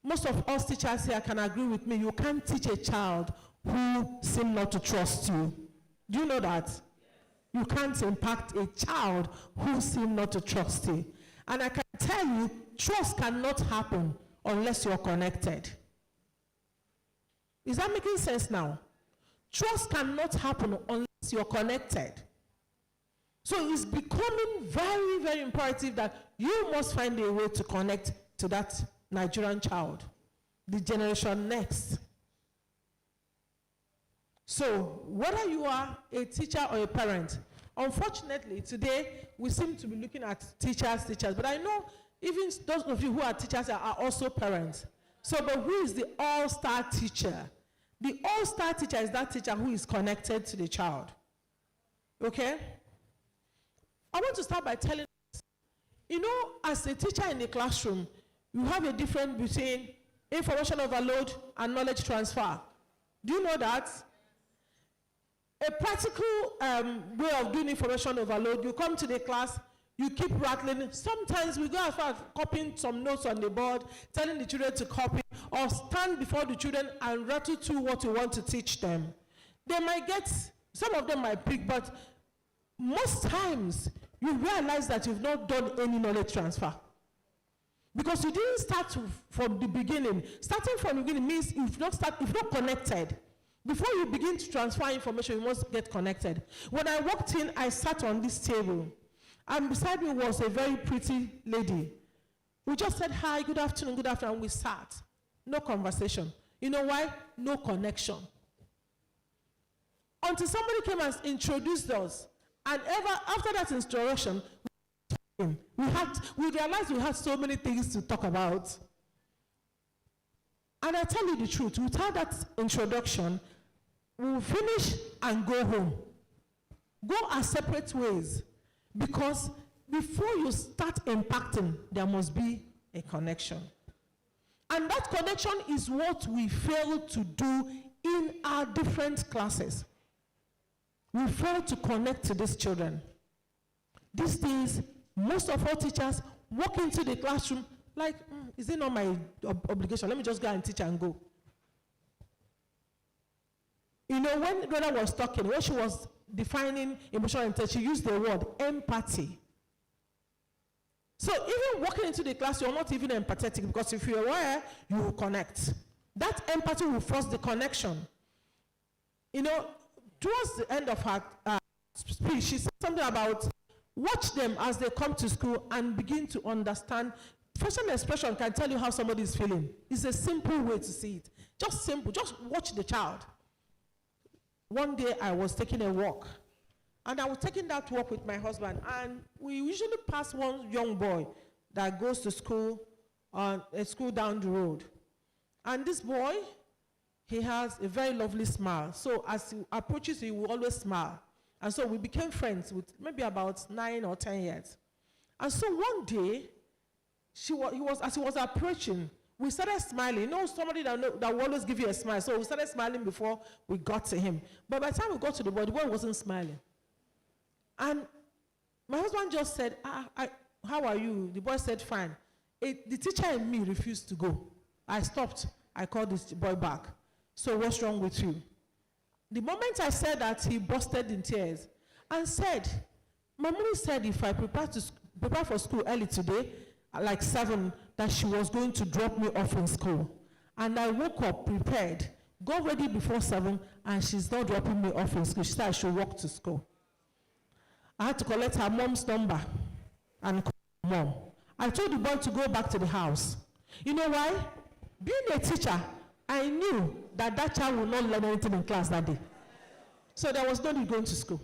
Speaker 13: Most of us teachers here can agree with me, you can't teach a child who seems not to trust you. Do you know that? You can't impact a child who seems not to trust you. And I can tell you, trust cannot happen unless you're connected. Is that making sense now? Trust cannot happen unless you're connected. So it's becoming very, very imperative that you must find a way to connect to that Nigerian child, the generation next. So whether you are a teacher or a parent, unfortunately today we seem to be looking at teachers, but I know even those of you who are teachers are also parents. So, but who is the all-star teacher? The all-star teacher is that teacher who is connected to the child. Okay? I want to start by telling us, as a teacher in the classroom, you have a difference between information overload and knowledge transfer. Do you know that? A practical way of doing information overload, you come to the class, you keep rattling. Sometimes we go as far as copying some notes on the board, telling the children to copy, or stand before the children and rattle through what you want to teach them. They might get, some of them might pick, but most times you realize that you've not done any knowledge transfer. Because you didn't start from the beginning. Starting from the beginning means you've not connected. Before you begin to transfer information, you must get connected. When I walked in, I sat on this table, and beside me was a very pretty lady. We just said, hi, good afternoon, and we sat. No conversation. You know why? No connection. Until somebody came and introduced us, and after that introduction, we realized we had so many things to talk about. And I tell you the truth, without that introduction, we'll finish and go home. Go our separate ways. Because before you start impacting, there must be a connection. And that connection is what we fail to do in our different classes. We fail to connect to these children. These days, most of our teachers walk into the classroom like, is it not my obligation? Let me just go and teach and go. You know, when Rhoda was talking, when she was defining emotional intelligence, she used the word empathy. So even walking into the class, you're not even empathetic, because if you're aware, you will connect. That empathy will force the connection. You know, towards the end of her speech, she said something about watch them as they come to school and begin to understand. Facial expression can tell you how somebody is feeling. It's a simple way to see it. Just simple. Just watch the child. One day I was taking a walk, and I was taking that walk with my husband, and we usually pass one young boy that goes to school on a school down the road. And this boy, he has a very lovely smile. So as he approaches, he will always smile. And so we became friends with maybe about 9 or 10 years. And so one day, as he was approaching, we started smiling. You know, somebody that will always give you a smile. So we started smiling before we got to him. But by the time we got to the boy wasn't smiling. And my husband just said, how are you? The boy said, fine. The teacher and me refused to go. I stopped. I called this boy back. So what's wrong with you? The moment I said that, he busted in tears and said, my mommy said if I prepare for school early today, like 7, that she was going to drop me off in school. And I woke up prepared, got ready before 7, and she's not dropping me off in school. She said I should walk to school. I had to collect her mom's number and call her mom. I told the boy to go back to the house. You know why? Being a teacher, I knew that child would not learn anything in class that day. So there was no need going to school.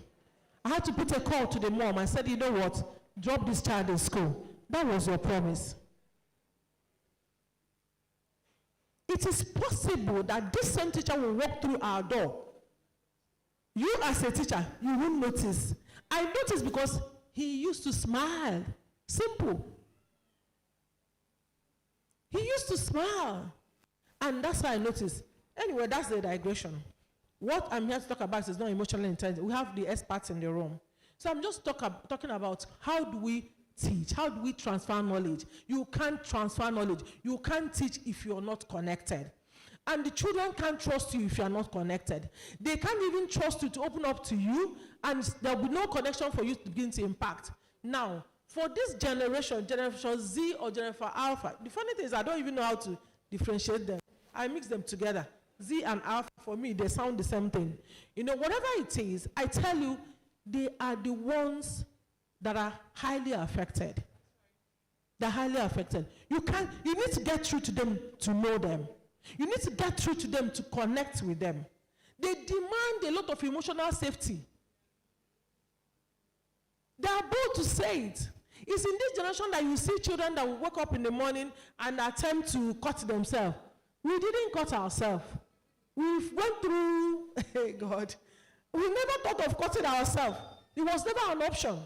Speaker 13: I had to put a call to the mom. I said, you know what? Drop this child in school. That was your promise. It is possible that this same teacher will walk through our door. You as a teacher, you won't notice. I noticed because he used to smile. Simple. He used to smile. And that's why I noticed. Anyway, that's the digression. What I'm here to talk about is not emotional intelligence. We have the experts in the room. So I'm just talking about how do we teach? How do we transfer knowledge? You can't transfer knowledge. You can't teach if you're not connected. And the children can't trust you if you're not connected. They can't even trust you to open up to you, and there'll be no connection for you to begin to impact. Now, for this generation, Generation Z or Generation Alpha, the funny thing is I don't even know how to differentiate them. I mix them together. Z and Alpha, for me, they sound the same thing. You know, whatever it is, I tell you, they are the ones that are highly affected. They're highly affected. You need to get through to them to know them. You need to get through to them to connect with them. They demand a lot of emotional safety. They are bold to say it. It's in this generation that you see children that will wake up in the morning and attempt to cut themselves. We didn't cut ourselves. We went through, hey God, we never thought of cutting ourselves. It was never an option.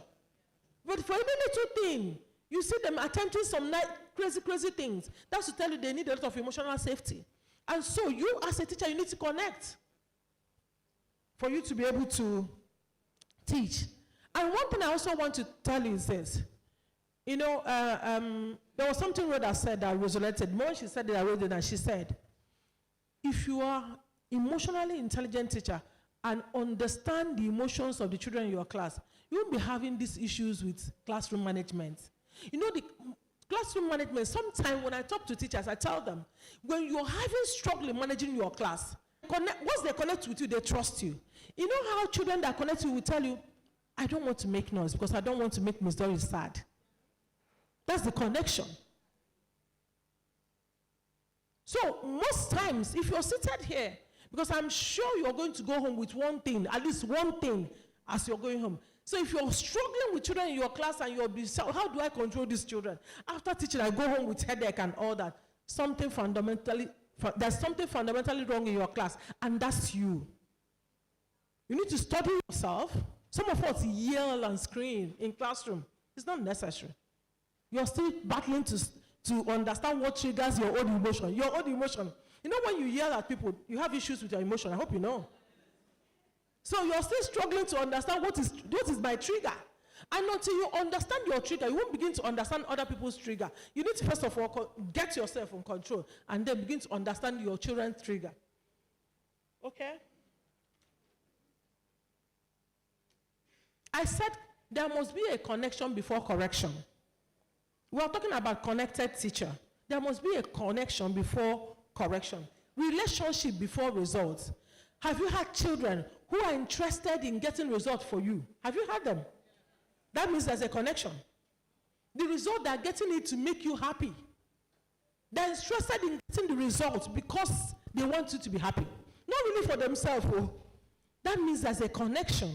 Speaker 13: But for any little thing, you see them attempting some crazy things. That's to tell you they need a lot of emotional safety. And so you as a teacher, you need to connect for you to be able to teach. And one thing I also want to tell you is this. You know, there was something Rhoda said that resonated. More she said that I wrote it, and she said, if you are emotionally intelligent teacher and understand the emotions of the children in your class, you won't be having these issues with classroom management. You know, the classroom management, sometimes when I talk to teachers, I tell them, when you're having struggle in managing your class, once they connect with you, they trust you. You know how children that connect with you will tell you, I don't want to make noise because I don't want to make Miss Doris sad. That's the connection. So most times, if you're seated here, because I'm sure you're going to go home with one thing, at least one thing, as you're going home. So if you're struggling with children in your class and you'll be, how do I control these children? After teaching, I go home with headache and all that. There's something fundamentally wrong in your class, and that's you. You need to study yourself. Some of us yell and scream in classroom. It's not necessary. You're still battling to understand what triggers your own emotion. Your own emotion. You know when you yell at people, you have issues with your emotion. I hope you know. So you're still struggling to understand what is my trigger. And until you understand your trigger, you won't begin to understand other people's trigger. You need to first of all get yourself in control and then begin to understand your children's trigger. Okay? I said there must be a connection before correction. We are talking about connected teacher. There must be a connection before correction. Relationship before results. Have you had children who are interested in getting results for you? Have you had them? That means there's a connection. The result, they're getting it to make you happy. They're interested in getting the results because they want you to be happy. Not really for themselves. Oh. That means there's a connection.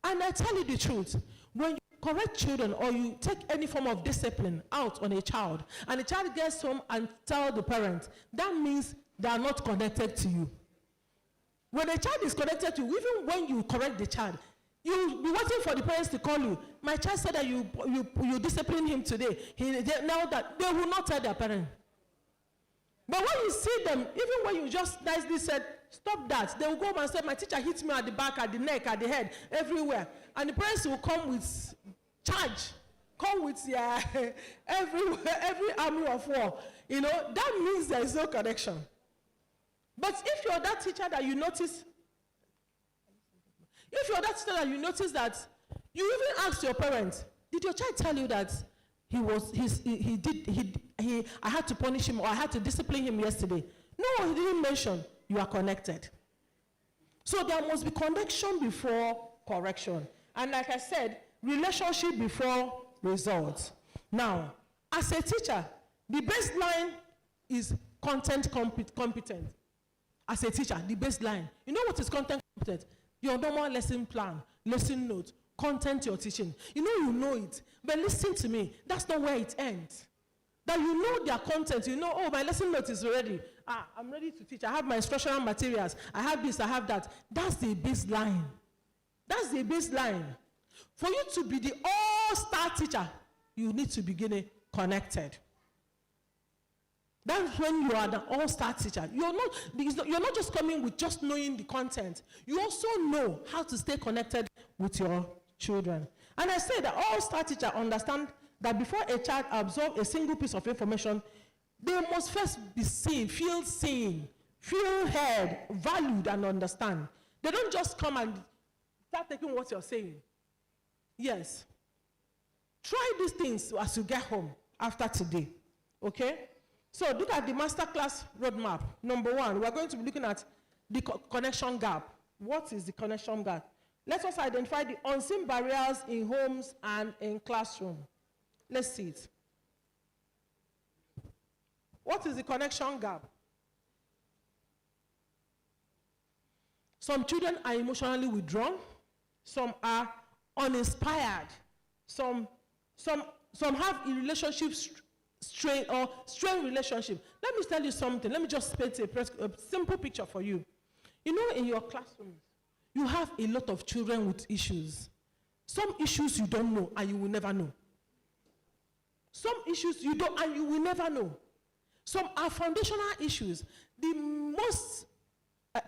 Speaker 13: And I tell you the truth, when you correct children or you take any form of discipline out on a child, and the child gets home and tells the parent, that means they are not connected to you. When a child is connected to you, even when you correct the child, you'll be waiting for the parents to call you. My child said that you discipline him today. Now that they will not tell their parent. But when you see them, even when you just nicely said, stop that, they will go home and say, my teacher hit me at the back, at the neck, at the head, everywhere. And the parents will come with charge, come with every army of war. You know, that means there is no connection. But if you're that teacher that you notice, that you even ask your parents, did your child tell you that I had to punish him or I had to discipline him yesterday? No, he didn't mention. You are connected. So there must be connection before correction. And like I said, relationship before results. Now, as a teacher, the baseline is content competent. As a teacher, the baseline. You know what is content competent? Your normal lesson plan, lesson note, content you're teaching. You know it. But listen to me, that's not where it ends. That you know their content, you know, oh, my lesson note is ready. I'm ready to teach. I have my instructional materials. I have this, I have that. That's the baseline. That's the baseline. For you to be the all-star teacher, you need to begin connected. That's when you are the all-star teacher. You're not just coming with just knowing the content. You also know how to stay connected with your children. And I say that all-star teacher understand that before a child absorbs a single piece of information, they must first be seen, feel heard, valued, and understand. They don't just come and start taking what you're saying. Yes. Try these things as you get home after today. Okay? So look at the masterclass roadmap. Number 1, we're going to be looking at the connection gap. What is the connection gap? Let us identify the unseen barriers in homes and in classroom. Let's see it. What is the connection gap? Some children are emotionally withdrawn. Some are uninspired. Some have a relationship strain or strained relationship. Let me tell you something. Let me just paint a simple picture for you. You know, in your classrooms, you have a lot of children with issues. Some issues you don't know and you will never know. Some issues you don't and you will never know. Some are foundational issues. The most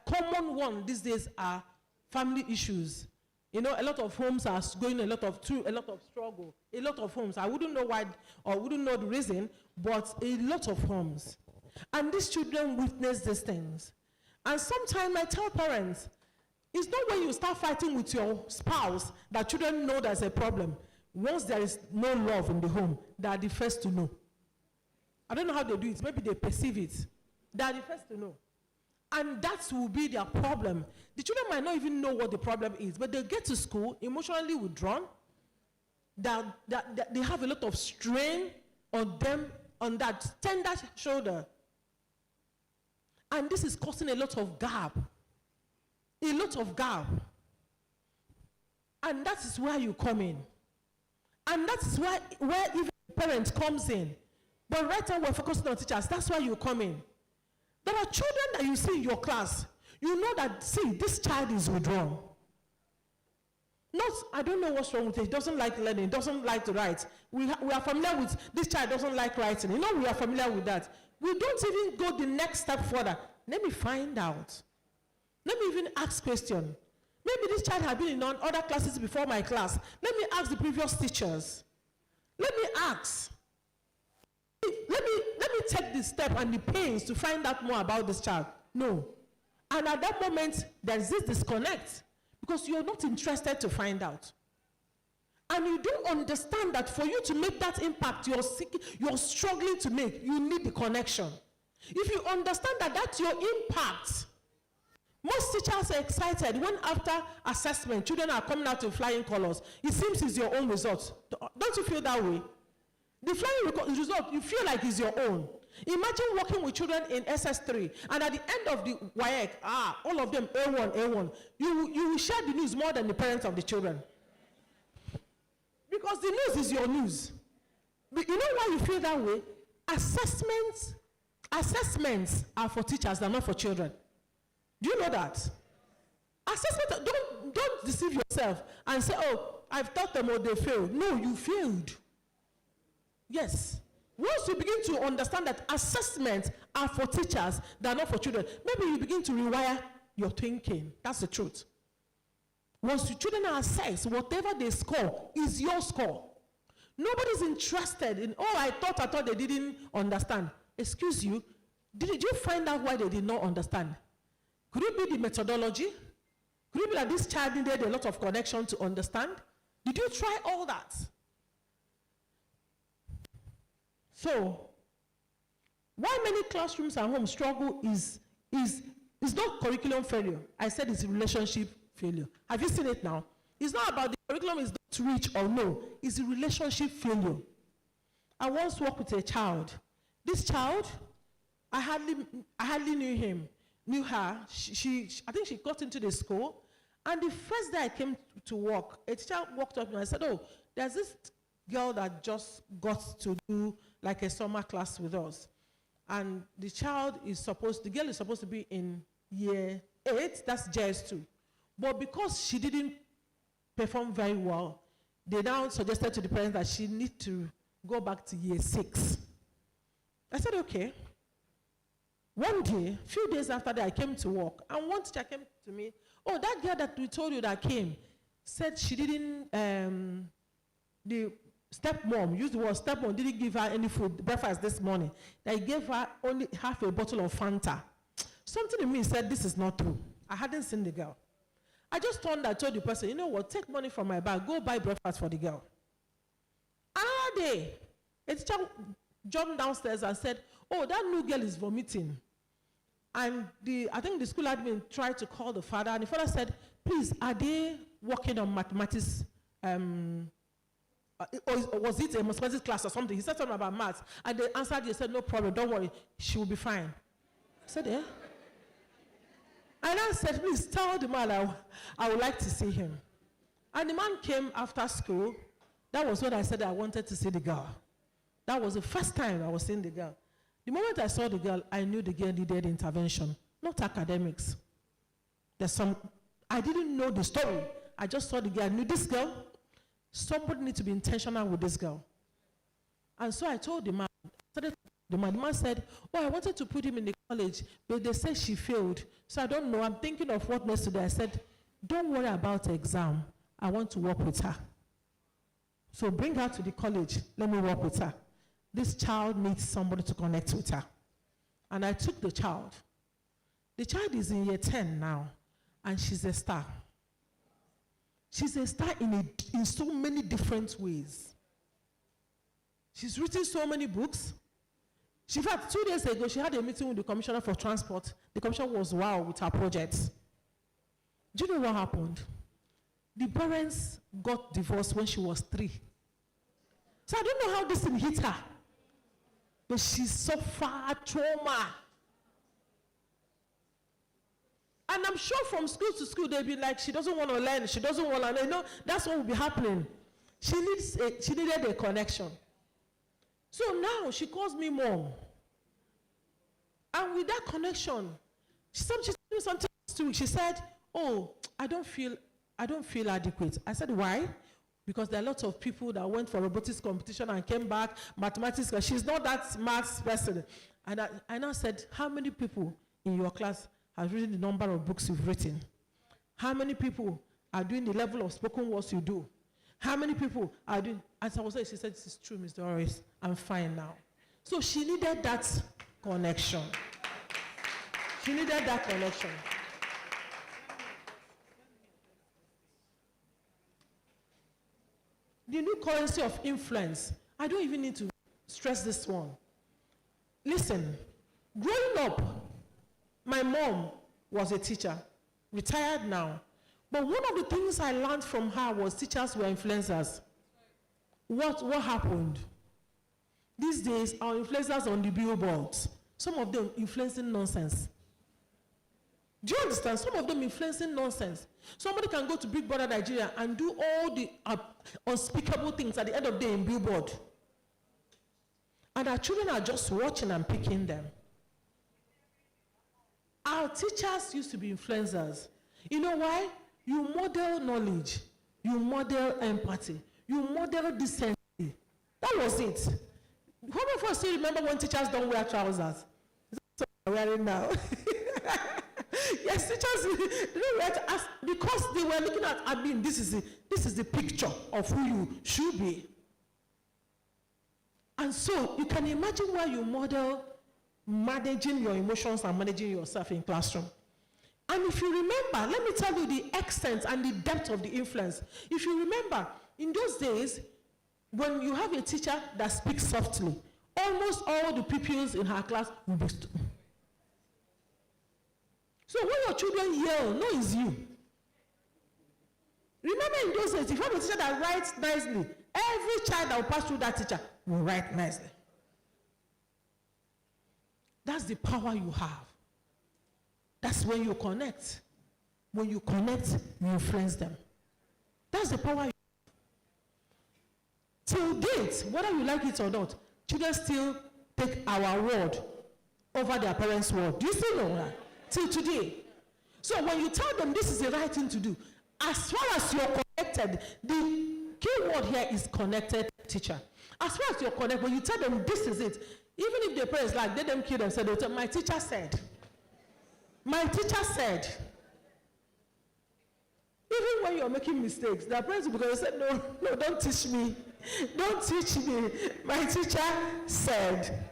Speaker 13: common one these days are family issues. You know, a lot of homes are going through a lot of struggle. A lot of homes. I wouldn't know why or wouldn't know the reason, but a lot of homes. And these children witness these things. And sometimes I tell parents, it's not when you start fighting with your spouse that children know there's a problem. Once there is no love in the home, they are the first to know. I don't know how they do it. Maybe they perceive it. They are the first to know. And that will be their problem. The children might not even know what the problem is, but they get to school emotionally withdrawn, that they have a lot of strain on them, on that tender shoulder. And this is causing a lot of gap. A lot of gap. And that is where you come in. And that is where even the parent comes in. But right now we're focusing on teachers. That's why you come in. There are children that you see in your class. You know that, see, this child is withdrawn. Not, I don't know what's wrong with it. He doesn't like learning, doesn't like to write. We are familiar with, this child doesn't like writing. You know, we are familiar with that. We don't even go the next step further. Let me find out. Let me even ask question. Maybe this child had been in other classes before my class. Let me ask the previous teachers. Let me ask. Let me take the step and the pains to find out more about this child. No. And at that moment, there is this disconnect because you're not interested to find out. And you don't understand that for you to make that impact you're struggling to make, you need the connection. If you understand that that's your impact, most teachers are excited when after assessment, children are coming out in flying colors. It seems it's your own result. Don't you feel that way? The flying result, you feel like it's your own. Imagine working with children in SS3, and at the end of the WAEC, all of them A1, A1. You will share the news more than the parents of the children. Because the news is your news. But you know why you feel that way? Assessments are for teachers, they're not for children. Do you know that? Assessment, don't deceive yourself and say, oh, I've taught them or they failed. No, you failed. Yes. Once you begin to understand that assessments are for teachers, they're not for children, maybe you begin to rewire your thinking. That's the truth. Once your children are assessed, whatever they score is your score. Nobody's interested in, oh, I thought they didn't understand. Excuse you, did you find out why they did not understand? Could it be the methodology? Could it be that this child needed a lot of connection to understand? Did you try all that? So, why many classrooms at home struggle is not curriculum failure. I said it's relationship failure. Have you seen it now? It's not about the curriculum is not rich or no. It's a relationship failure. I once worked with a child. This child, I hardly knew her. I think she got into the school. And the first day I came to work, a teacher walked up to me and said, oh, there's this girl that just got to do like a summer class with us. And the girl is supposed to be in year 8, that's JS2. But because she didn't perform very well, they now suggested to the parents that she need to go back to year 6. I said, okay. One day, a few days after that, I came to work, and one teacher came to me, oh, that girl that we told you that came, said she didn't, the stepmom, used the word stepmom, didn't give her any food, breakfast this morning. They gave her only half a bottle of Fanta. Something in me said, this is not true. I hadn't seen the girl. I just turned and told the person, you know what, take money from my bag, go buy breakfast for the girl. Another day, a teacher jumped downstairs and said, oh, that new girl is vomiting. And I think the school admin tried to call the father, and the father said, please, are they working on mathematics? Or was it a mathematics class or something? He said something about maths. And they answered, he said, no problem, don't worry, she will be fine. I said, eh? And I said, please tell the man I would like to see him. And the man came after school. That was when I said I wanted to see the girl. That was the first time I was seeing the girl. The moment I saw the girl, I knew the girl needed intervention, not academics. I didn't know the story. I just saw the girl. I knew this girl. Somebody needs to be intentional with this girl. And so I told the man, the man said, oh, I wanted to put him in the college, but they said she failed. So I don't know. I'm thinking of what next to do. I said, don't worry about the exam. I want to work with her. So bring her to the college. Let me work with her. This child needs somebody to connect with her. And I took the child. The child is in year 10 now, and she's a star. She's a star in so many different ways. She's written so many books. In fact, 2 days ago, she had a meeting with the Commissioner for Transport. The Commissioner was wow with her projects. Do you know what happened? The parents got divorced when she was 3. So I don't know how this thing hit her. But she suffered trauma. And I'm sure from school to school, they'll be like, she doesn't want to learn. She doesn't want to learn. No, that's what will be happening. She needed a connection. So now she calls me mom. And with that connection, she told me something last week. She said, oh, I don't feel adequate. I said, why? Because there are lots of people that went for robotics competition and came back, mathematics. She's not that maths person. And I now said, how many people in your class have written the number of books you've written? How many people are doing the level of spoken words you do? How many people are doing? As I was saying, she said, this is true, Mr. Doris. I'm fine now. So she needed that connection. She needed that connection. The new currency of influence. I don't even need to stress this one. Listen, growing up, my mom was a teacher, retired now. But one of the things I learned from her was teachers were influencers. What happened? These days, our influencers on the billboards, some of them influencing nonsense. Do you understand? Some of them influencing nonsense. Somebody can go to Big Brother Nigeria and do all the unspeakable things at the end of the day in billboard. And our children are just watching and picking them. Our teachers used to be influencers. You know why? You model knowledge. You model empathy. You model decency. That was it. How many of us still remember when teachers don't wear trousers? That's what we're wearing now. Yes, teachers don't wear trousers because they were looking at, I mean, this is the picture of who you should be. And so you can imagine why you model managing your emotions and managing yourself in classroom. And if you remember, let me tell you the extent and the depth of the influence. If you remember, in those days, when you have a teacher that speaks softly, almost all the pupils in her class will be so when your children yell, no, it's you. Remember in those days, if you have a teacher that writes nicely, every child that will pass through that teacher will write nicely. That's the power you have. That's when you connect. When you connect, you influence them. That's the power you have. Till date, whether you like it or not, children still take our word over their parents' word. Do you still know that? Till today. So when you tell them this is the right thing to do, as far as you're connected, the key word here is connected teacher. As far as you're connected, when you tell them this is it, even if the parents like, they don't kill themselves, they'll tell, my teacher said. My teacher said. Even when you're making mistakes, the parents will go say, no, don't teach me. Don't teach me. My teacher said.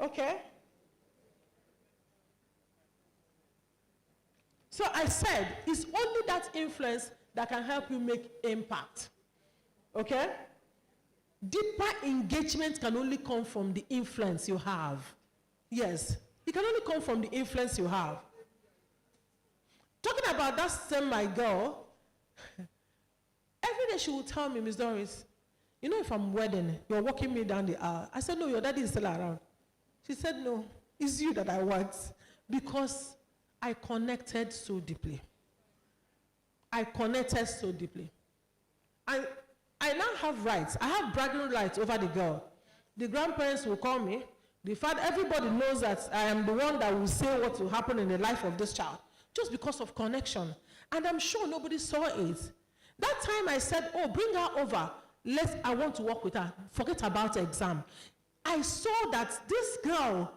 Speaker 13: Okay? So I said, it's only that influence that can help you make impact. Okay? Deeper engagement can only come from the influence you have. Yes, it can only come from the influence you have. Talking about that same my girl, every day she would tell me, Miss Doris, you know if I'm wedding, you're walking me down the aisle. I said, no, your daddy is still around. She said, no, it's you that I want because I connected so deeply. I connected so deeply. I now have rights. I have bragging rights over the girl. The grandparents will call me. The fact everybody knows that I am the one that will say what will happen in the life of this child just because of connection. And I'm sure nobody saw it. That time I said, oh, bring her over. I want to work with her. Forget about the exam. I saw that this girl,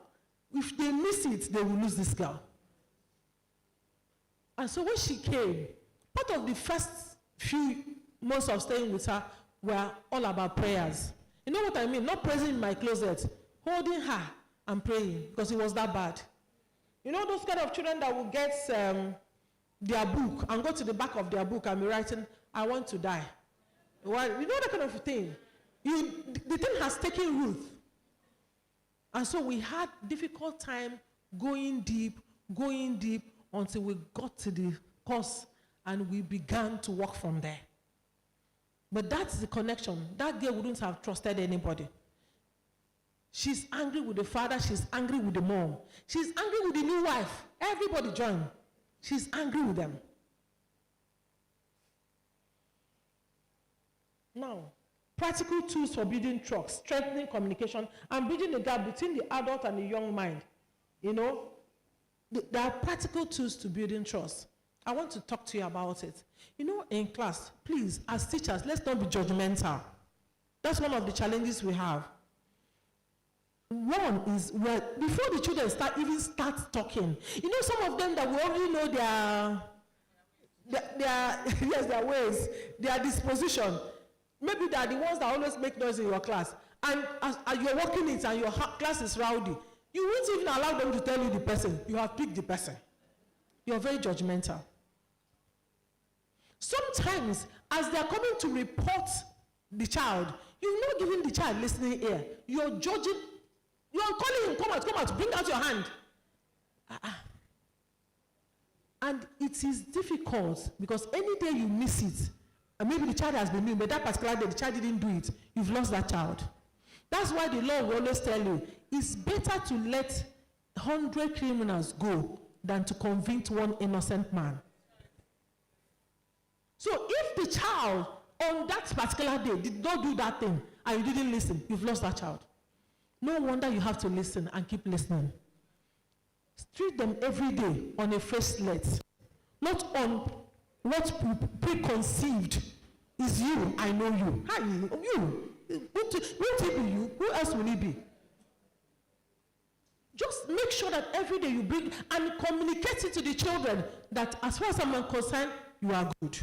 Speaker 13: if they miss it, they will lose this girl. And so when she came, part of the first few months of staying with her were all about prayers. You know what I mean? Not praising in my closet, holding her and praying because it was that bad. You know those kind of children that will get their book and go to the back of their book and be writing, I want to die. Well, you know that kind of thing. The thing has taken root. And so we had difficult time going deep until we got to the course and we began to work from there. But that's the connection. That girl wouldn't have trusted anybody. She's angry with the father, she's angry with the mom. She's angry with the new wife. Everybody join. She's angry with them. Now, practical tools for building trust, strengthening communication, and bridging the gap between the adult and the young mind. You know, there are practical tools to building trust. I want to talk to you about it. You know, in class, please, as teachers, let's not be judgmental. That's one of the challenges we have. One is before the children start talking, you know, some of them that we already know their ways, their disposition. Maybe they are the ones that always make noise in your class. And as you're working it and your class is rowdy, you won't even allow them to tell you the person. You have picked the person. You're very judgmental. Sometimes, as they're coming to report the child, you're not giving the child listening ear. You're judging. You're calling him, come out, bring out your hand. And it is difficult because any day you miss it, and maybe the child has been doing, but that particular day the child didn't do it, you've lost that child. That's why the law will always tell you, it's better to let 100 criminals go than to convict one innocent man. So if the child on that particular day did not do that thing and you didn't listen, you've lost that child. No wonder you have to listen and keep listening. Treat them every day on a fresh slate, not on what preconceived is you, I know you. How you? Won't it be you? Who else will it be? Just make sure that every day you bring and communicate it to the children that as far as I'm concerned, you are good.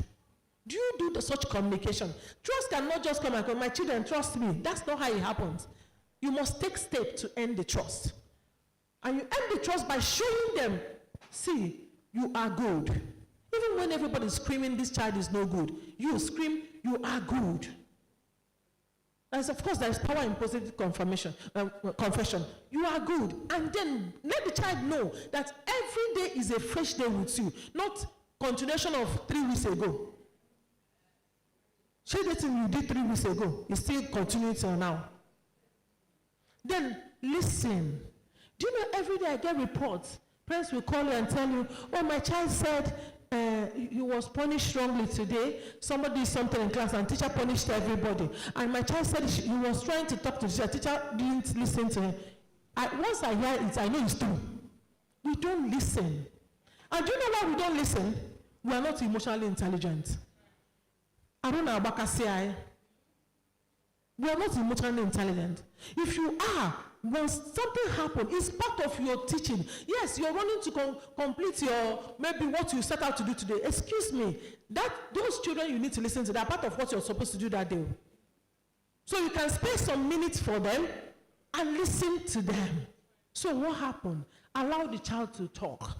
Speaker 13: Do you do such communication? Trust cannot just come and go, my children trust me. That's not how it happens. You must take steps to end the trust. And you end the trust by showing them, see, you are good. Even when everybody is screaming, this child is no good, you scream, you are good. As of course, there is power in positive confession. You are good. And then let the child know that every day is a fresh day with you, not continuation of 3 weeks ago. Say that thing you did 3 weeks ago, you still continue till now. Then listen. Do you know every day I get reports? Parents will call you and tell you, oh, my child said he was punished strongly today. Somebody did something in class and teacher punished everybody. And my child said he was trying to talk to the teacher didn't listen to him. Once I hear it, I know it's true. We don't listen. And do you know why we don't listen? We are not emotionally intelligent. I don't know about Kasai. We are not emotionally intelligent. If you are, when something happens, it's part of your teaching. Yes, you're running to complete maybe what you set out to do today. Excuse me, those children you need to listen to, they're part of what you're supposed to do that day. So you can spend some minutes for them and listen to them. So what happened? Allow the child to talk.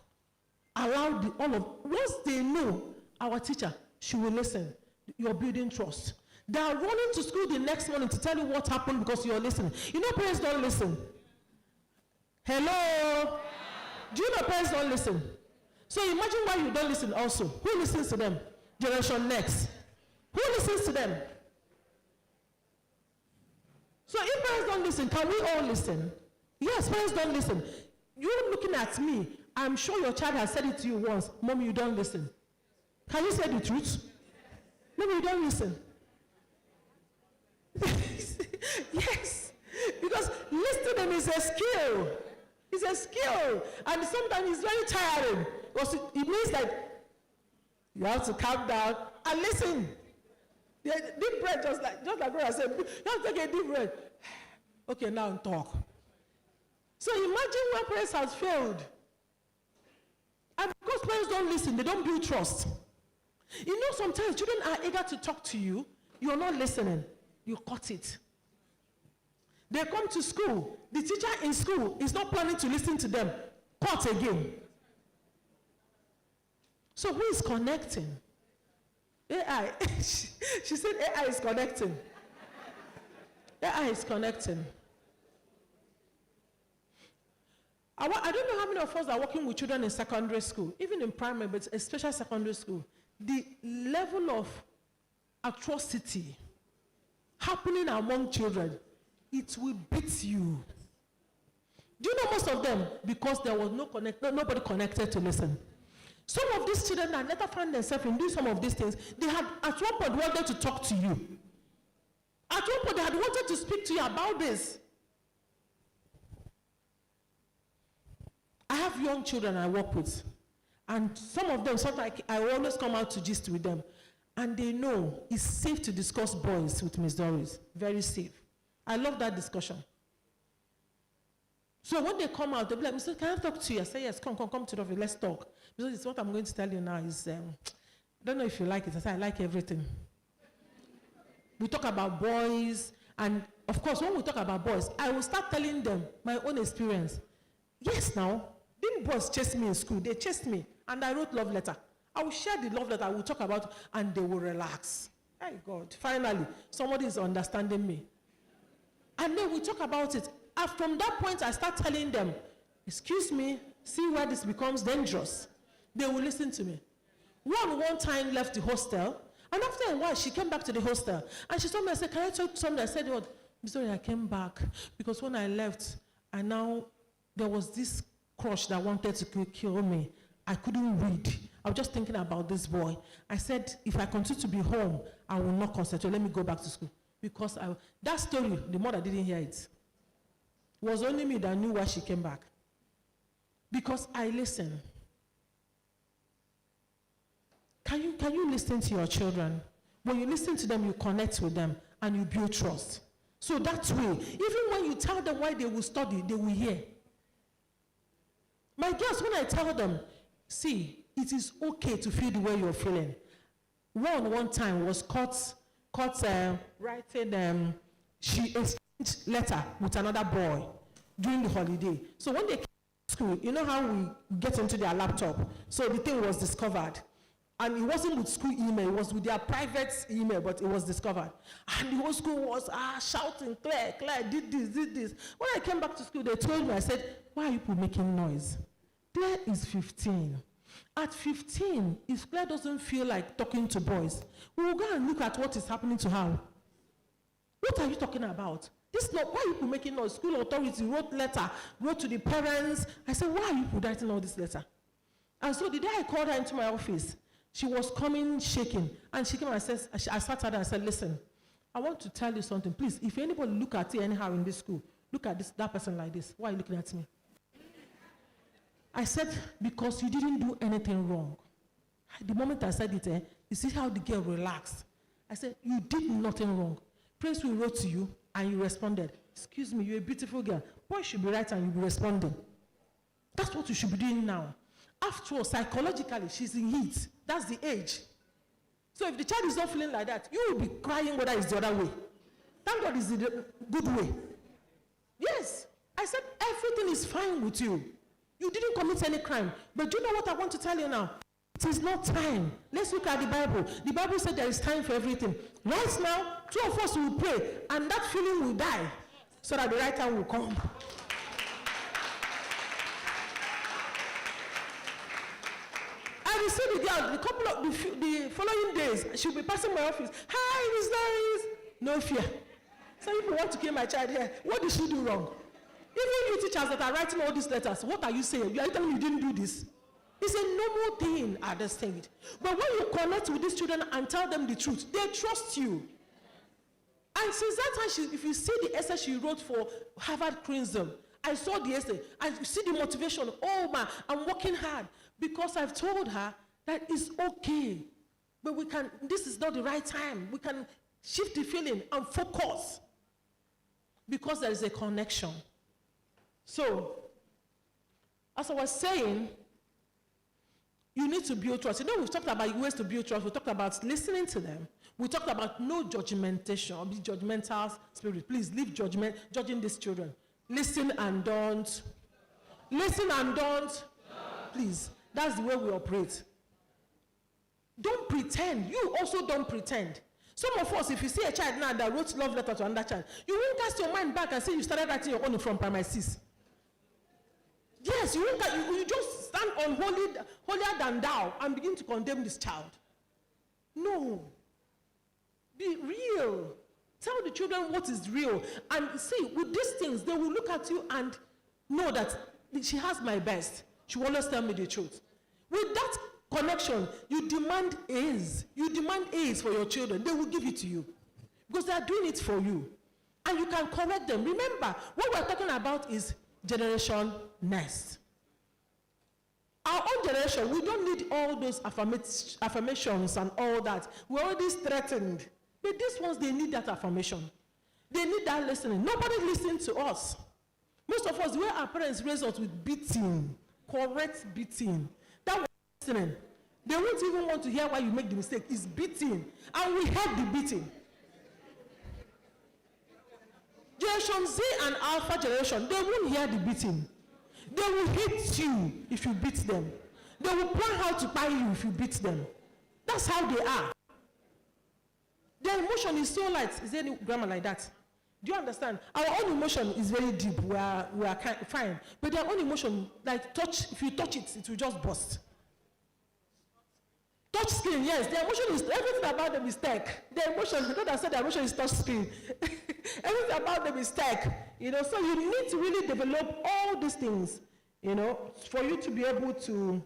Speaker 13: Once they know our teacher, she will listen. You're building trust. They are running to school the next morning to tell you what happened because you're listening. You know parents don't listen. Hello? Do you know parents don't listen? So imagine why you don't listen also. Who listens to them? Generation next. Who listens to them? So if parents don't listen, can we all listen? Yes, parents don't listen. You're looking at me. I'm sure your child has said it to you once. Mommy, you don't listen. Can you say the truth? Maybe you don't listen. Yes, because listening is a skill. It's a skill, and sometimes it's very tiring because it means that you have to calm down and listen. Deep breath, just like what I said. You have to take a deep breath. Okay, now talk. So imagine when parents has failed, and because parents don't listen, they don't build trust. You know, sometimes children are eager to talk to you. You're not listening. You cut it. They come to school. The teacher in school is not planning to listen to them. Cut again. So who is connecting? AI. She said AI is connecting. The eye is connecting. I don't know how many of us are working with children in secondary school, even in primary, but especially secondary school. The level of atrocity happening among children, it will beat you. Do you know most of them? Because there was nobody connected to listen. Some of these children that later find themselves in doing some of these things, they had at one point wanted to talk to you. At one point they had wanted to speak to you about this. I have young children I work with, and some of them, sometimes I always come out to gist with them, and they know it's safe to discuss boys with Ms. Doris. Very safe. I love that discussion. So when they come out, they'll be like, Mr. Can I talk to you? I say, yes, come to the office, let's talk. Because it's what I'm going to tell you now is, I don't know if you like it. I say, I like everything. We talk about boys, and of course, when we talk about boys, I will start telling them my own experience. Yes, now, didn't boys chase me in school? They chased me, and I wrote love letter. I will share the love letter, I will talk about, and they will relax. Thank God, finally, somebody is understanding me. And then we talk about it. And from that point, I start telling them, excuse me, see where this becomes dangerous. They will listen to me. One time left the hostel, and after a while, she came back to the hostel, and she told me, I said, can I talk to somebody? I said, oh, sorry, I came back, because when I left, there was this crush that wanted to kill me. I couldn't read. I was just thinking about this boy. I said, if I continue to be home, I will not concentrate. Let me go back to school. Because that story, the mother didn't hear it. It was only me that knew why she came back. Because I listen. Can you listen to your children? When you listen to them, you connect with them, and you build trust. So that way, even when you tell them why they will study, they will hear. My girls, when I tell them, see, it is okay to feel the way you're feeling. One time was caught writing, she exchanged letter with another boy during the holiday. So when they came to school, you know how we get into their laptop? So the thing was discovered. And it wasn't with school email, it was with their private email, but it was discovered. And the whole school was shouting, Claire, did this. When I came back to school, they told me, I said, why are you people making noise? Claire is 15. At 15, if Claire doesn't feel like talking to boys, we will go and look at what is happening to her. What are you talking about? This is not, why are you people making noise? School authority wrote to the parents. I said, why are you people writing all this letter? And so the day I called her into my office, she was coming shaking, and she came and said, I sat her and I said, listen, I want to tell you something. Please, if anybody look at you anyhow in this school, look at that person like this. Why are you looking at me? I said, because you didn't do anything wrong. The moment I said it, you see how the girl relaxed. I said, you did nothing wrong. Prince will wrote to you, and you responded. Excuse me, you're a beautiful girl. Boy should be right, and you'll be responding. That's what you should be doing now. After all, psychologically, she's in heat. That's the age. So if the child is not feeling like that, you will be crying whether it's the other way. Thank God it's the good way. Yes. I said, everything is fine with you. You didn't commit any crime. But do you know what I want to tell you now? It is not time. Let's look at the Bible. The Bible said there is time for everything. Right now, two of us will pray, and that feeling will die, so that the right time will come. I will see the girl, the following days, she'll be passing my office. Hi, Miss Doris. No fear. Some people want to kill my child here. What did she do wrong? Even you teachers that are writing all these letters, what are you saying? Are you telling me you didn't do this? It's a normal thing at the stage. But when you connect with these children and tell them the truth, they trust you. And since that time, if you see the essay she wrote for Harvard Crimson, I saw the essay, and you see the motivation. Oh man, I'm working hard. Because I've told her that it's okay. But this is not the right time. We can shift the feeling and focus. Because there is a connection. So, as I was saying, you need to build trust. You know, we've talked about ways to build trust. We talked about listening to them. We talked about no judgmentation or be judgmental spirit. Please leave judging these children. Listen and don't. Listen and don't. Please. That's the way we operate. Don't pretend. You also don't pretend. Some of us, if you see a child now that wrote love letter to another child, you won't cast your mind back and say you started writing your own from primary 6. Yes, you just stand on holier than thou and begin to condemn this child. No. Be real. Tell the children what is real. And see, with these things, they will look at you and know that she has my best. She will always tell me the truth. With that connection, you demand A's. You demand A's for your children. They will give it to you. Because they are doing it for you. And you can correct them. Remember, what we're talking about is generation next. Our own generation, we don't need all those affirmations and all that. We're already threatened. But these ones, they need that affirmation. They need that listening. Nobody listens to us. Most of us, the way our parents raised us with beating, correct beating, that was listening. They won't even want to hear why you make the mistake. It's beating. And we hate the beating. Generation Z and Alpha generation, they won't hear the beating. They will hate you if you beat them. They will plan how to buy you if you beat them. That's how they are. Their emotion is so light. Is there any grammar like that? Do you understand? Our own emotion is very deep. We are fine. But their own emotion, like touch, if you touch it, it will just burst. Touch screen, yes. Their emotion is, everything about them is tech. Their emotion, because I said their emotion is touch screen. Everything about them is tech. You know, so you need to really develop all these things, you know, for you to be able to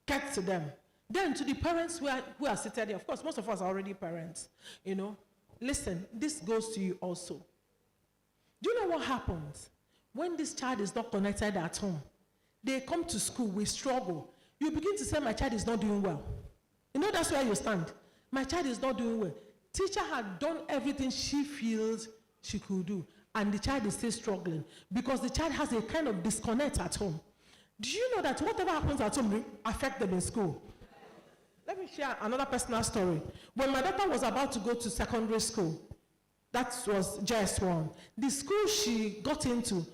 Speaker 13: get to them. Then to the parents who are seated here, of course, most of us are already parents, you know. Listen, this goes to you also. Do you know what happens when this child is not connected at home? They come to school, we struggle. You begin to say, my child is not doing well. You know, that's where you stand. My child is not doing well. Teacher had done everything she feels she could do, and the child is still struggling because the child has a kind of disconnect at home. Do you know that whatever happens at home affects them in school? Let me share another personal story. When my daughter was about to go to secondary school, that was JS1, the school she got into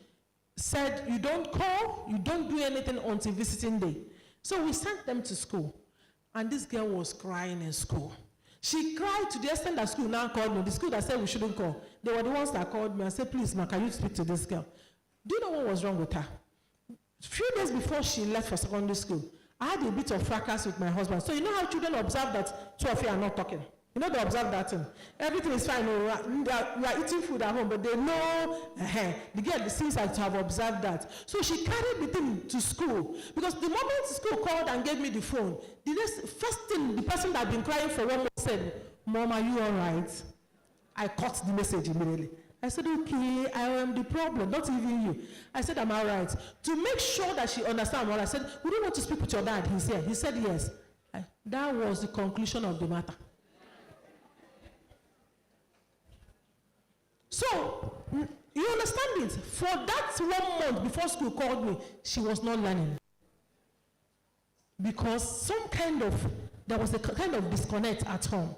Speaker 13: said, you don't call, you don't do anything until visiting day. So we sent them to school, and this girl was crying in school. She cried to the extent that school now called me. The school that said we shouldn't call, they were the ones that called me and said, please, ma, can you speak to this girl? Do you know what was wrong with her? A few days before she left for secondary school, I had a bit of fracas with my husband. So you know how children observe that two of you are not talking? You know, they observe that thing. Everything is fine. We are eating food at home, but they know, the girl seems like to have observed that. So she carried the thing to school. Because the moment school called and gave me the phone, first thing, the person that had been crying for 1 month said, Mom, are you all right? I caught the message immediately. I said, okay, I am the problem, not even you. I said, I'm all right. To make sure that she understands what I said, would you want to speak with your dad? He's here. He said, yes. That was the conclusion of the matter. So, you understand it? For that 1 month before school called me, she was not learning. Because there was a kind of disconnect at home.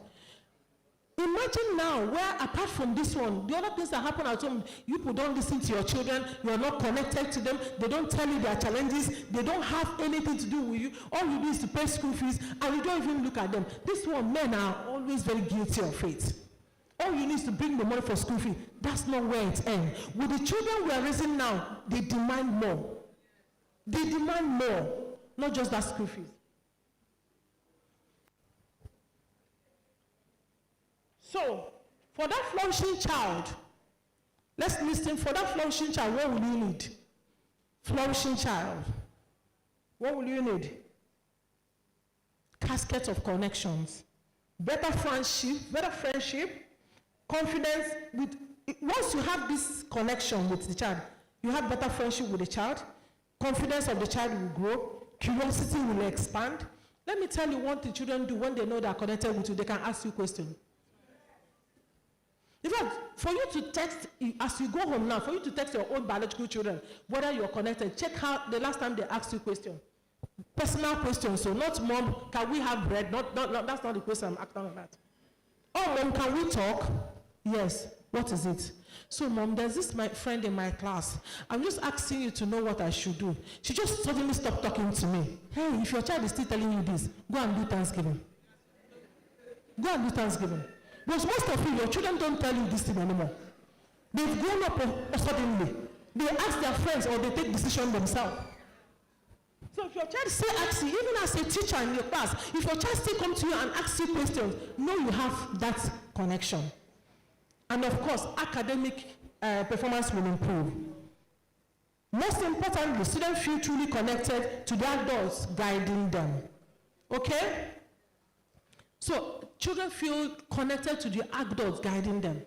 Speaker 13: Imagine now where, apart from this one, the other things that happen at home, you people don't listen to your children, you are not connected to them, they don't tell you their challenges, they don't have anything to do with you. All you do is to pay school fees, and you don't even look at them. This one, men are always very guilty of it. All you need is to bring the money for school fee. That's not where it ends. With the children we are raising now, they demand more. They demand more, not just that school fees. So, for that flourishing child, let's listen. For that flourishing child, what will you need? Flourishing child. What will you need? Casket of connections. Better friendship, confidence. Once you have this connection with the child, you have better friendship with the child, confidence of the child will grow, curiosity will expand. Let me tell you what the children do when they know they are connected with you, they can ask you questions. In fact, for you to text, as you go home now, for you to text your own biological children, whether you're connected, check how the last time they asked you a question. Personal questions, so not mom, can we have bread? Not, that's not the question I'm asking about. Oh, mom, can we talk? Yes. What is it? So, mom, there's this my friend in my class. I'm just asking you to know what I should do. She just suddenly stopped talking to me. Hey, if your child is still telling you this, go and do Thanksgiving. Go and do Thanksgiving. Because most of you, your children don't tell you this thing anymore. They've grown up suddenly. They ask their friends or they take decisions themselves. So if your child still asks you, even as a teacher in your class, if your child still comes to you and asks you questions, know you have that connection. And of course, academic performance will improve. Most importantly, students feel truly connected to the adults guiding them. Okay? So children feel connected to the adults guiding them.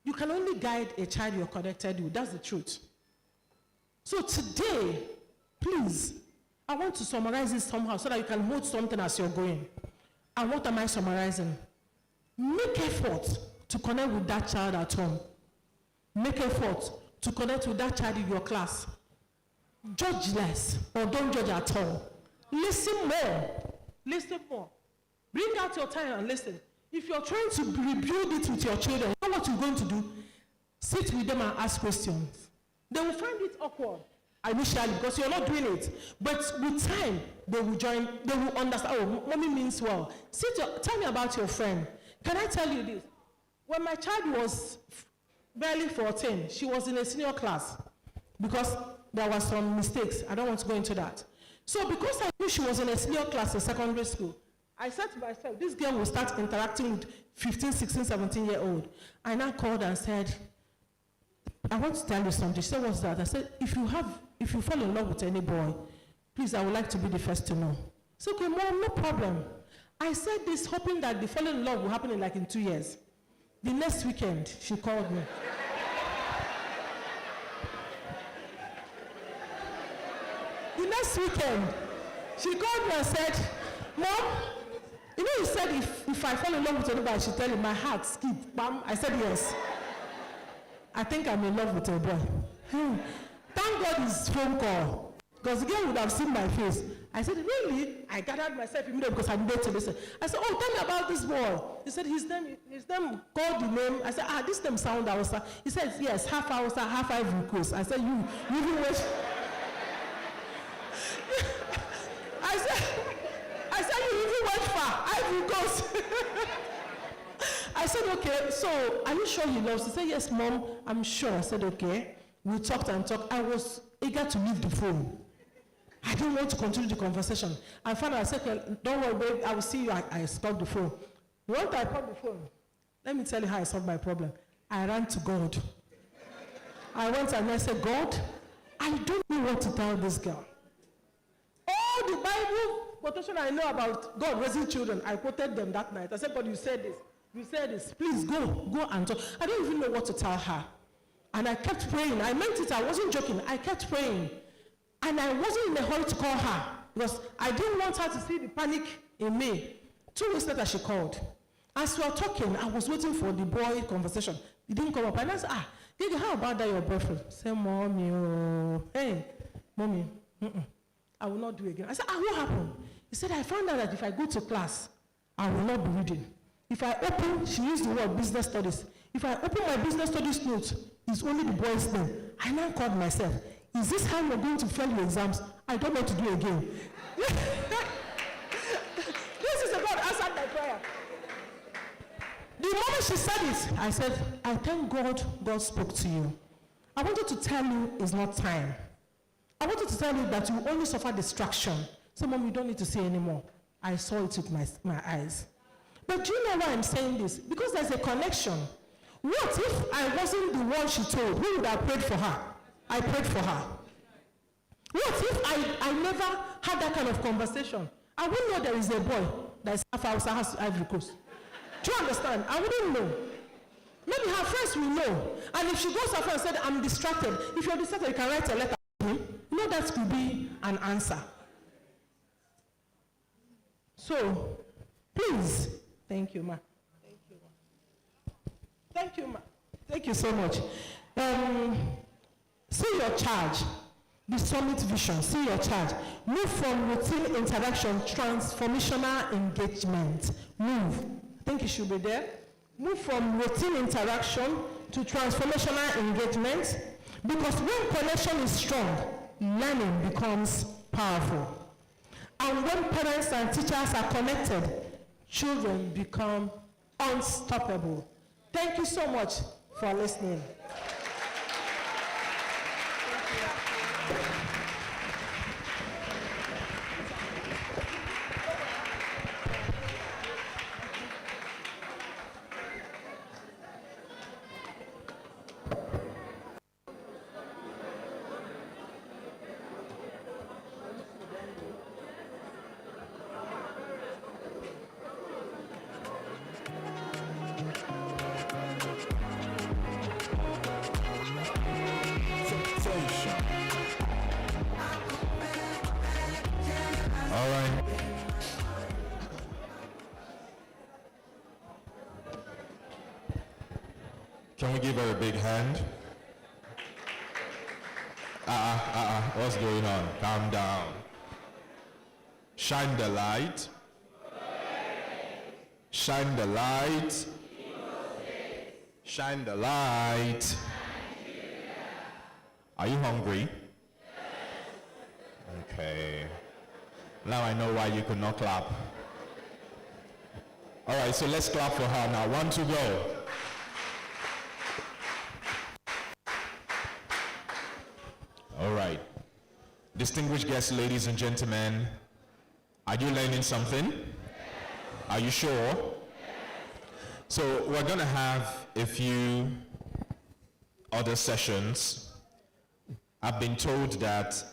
Speaker 13: You can only guide a child you're connected with. That's the truth. So today, please, I want to summarize this somehow so that you can hold something as you're going. And what am I summarizing? Make effort to connect with that child at home. Make effort to connect with that child in your class. Judge less or don't judge at all. Listen more. Listen more. Bring out your time and listen. If you're trying to rebuild it with your children, you know what you're going to do? Sit with them and ask questions. They will find it awkward initially because you're not doing it. But with time, they will join, they will understand, oh, mommy means well. Tell me about your friend. Can I tell you this? When my child was barely 14, she was in a senior class because there were some mistakes. I don't want to go into that. So because I knew she was in a senior class in secondary school, I said to myself, this girl will start interacting with 15, 16, 17-year-old. I now called and said, I want to tell you something. She said, what's that? I said, if you fall in love with any boy, please, I would like to be the first to know. It's okay, Mom, no problem. I said this hoping that the falling in love will happen in 2 years. The next weekend, she called me. The next weekend, she called me and said, Mom, you know you said if I fall in love with anybody, I should tell you, my heart skipped. Bam. I said yes. I think I'm in love with a boy. Thank God it's phone call. Because the girl would have seen my face. I said, really? I gathered myself immediately because I needed to listen. I said, oh, tell me about this boy. He said, his name called the name. I said, this name sound Hausa. He said, yes, half Hausa, half Ivory Coast. I said, you even wait. I said, you even went far, Ivory Coast. I said, okay, so are you sure he loves? He said, yes, Mom, I'm sure. I said, okay. We talked and talked. I was eager to leave the phone. I didn't want to continue the conversation. And finally, I said, don't worry, babe, I will see you. I stopped the phone. Once I called the phone, let me tell you how I solved my problem. I ran to God. I went and I said, God, I don't know what to tell this girl. All the Bible quotation I know about God raising children, I quoted them that night. I said, God, you said this. You said this. Please go and talk. I don't even know what to tell her. And I kept praying. I meant it. I wasn't joking. I kept praying. And I wasn't in a hurry to call her because I didn't want her to see the panic in me. 2 weeks later, she called. As we were talking, I was waiting for the boy conversation. He didn't come up. And I said, Gigi, how about that, your boyfriend? Say, Mommy, oh. Hey, Mommy, I will not do it again. I said, what happened? He said, I found out that if I go to class, I will not be reading. If I open, she used the word business studies. If I open my business studies notes, it's only the boy's name. I now called myself. Is this how you're going to fail your exams? I don't know what to do again. This is about answered my prayer. The moment she said it, I said, I thank God God spoke to you. I wanted to tell you it's not time. I wanted to tell you that you only suffer distraction. So, Mom, you don't need to say anymore. I saw it with my eyes. But do you know why I'm saying this? Because there's a connection. What if I wasn't the one she told? Who would have prayed for her? I prayed for her. What if I never had that kind of conversation? I wouldn't know there is a boy that is half Hausa, half Ivory Coast. Do you understand? I wouldn't know. Maybe her friends will know. And if she goes to her friend and said, I'm distracted, if you're distracted, you can write a letter to him. You know that could be an answer. So, please, thank you, ma. Thank you, ma. Thank you, ma. Thank you so much. See your charge. The summit vision. See your charge. Move from routine interaction, transformational engagement. Move. I think it should be there. Move from routine interaction to transformational engagement, because when connection is strong, learning becomes powerful. And when parents and teachers are connected, children become unstoppable. Thank you so much for listening.
Speaker 2: All right. Can we give her a big hand? What's going on? Calm down. Shine the light. Shine the light. Shine the light. Are you hungry? Okay. Now I know why you could not clap. All right, so let's clap for her now. 1, 2, go. All right. Distinguished guests, ladies and gentlemen, are you learning something? Are you sure? So we're going to have a few other sessions. I've been told that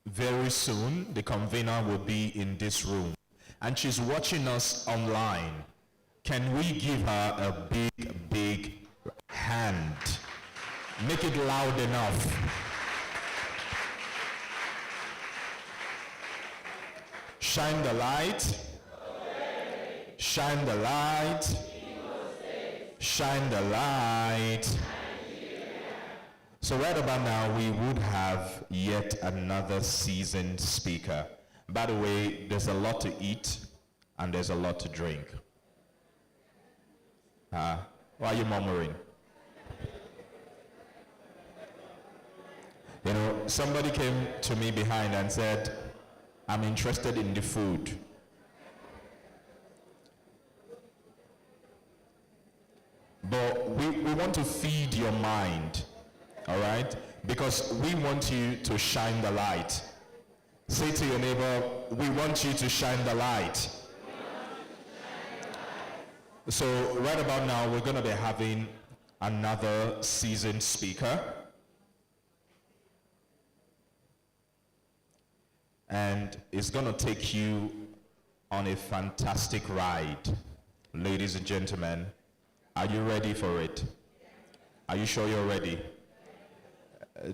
Speaker 2: very soon the convener will be in this room and she's watching us online. Can we give her a big hand? Make it loud enough. Shine the light. Shine the light. Shine the light. So right about now, we would have yet another seasoned speaker. By the way, there's a lot to eat and there's a lot to drink. Why are you murmuring? You know, somebody came to me behind and said, I'm interested in the food. But we want to feed your mind, all right? Because we want you to shine the light. Say to your neighbor, we want you to shine the light. So right about now, we're going to be having another seasoned speaker. And it's going to take you on a fantastic ride. Ladies and gentlemen, are you ready for it? Are you sure you're ready?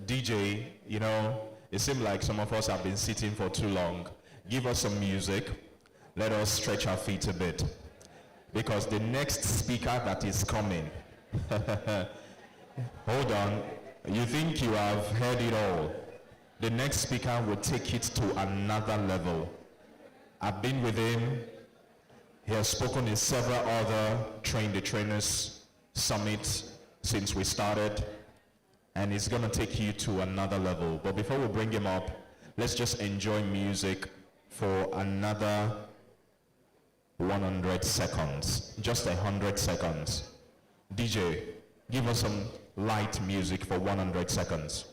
Speaker 2: DJ, you know, it seems like some of us have been sitting for too long. Give us some music. Let us stretch our feet a bit. Because the next speaker that is coming, hold on, you think you have heard it all. The next speaker will take it to another level. I've been with him. He has spoken in several other Train the Trainers summits since we started. And he's going to take you to another level. But before we bring him up, let's just enjoy music for another 100 seconds. Just 100 seconds. DJ, give us some light music for 100 seconds.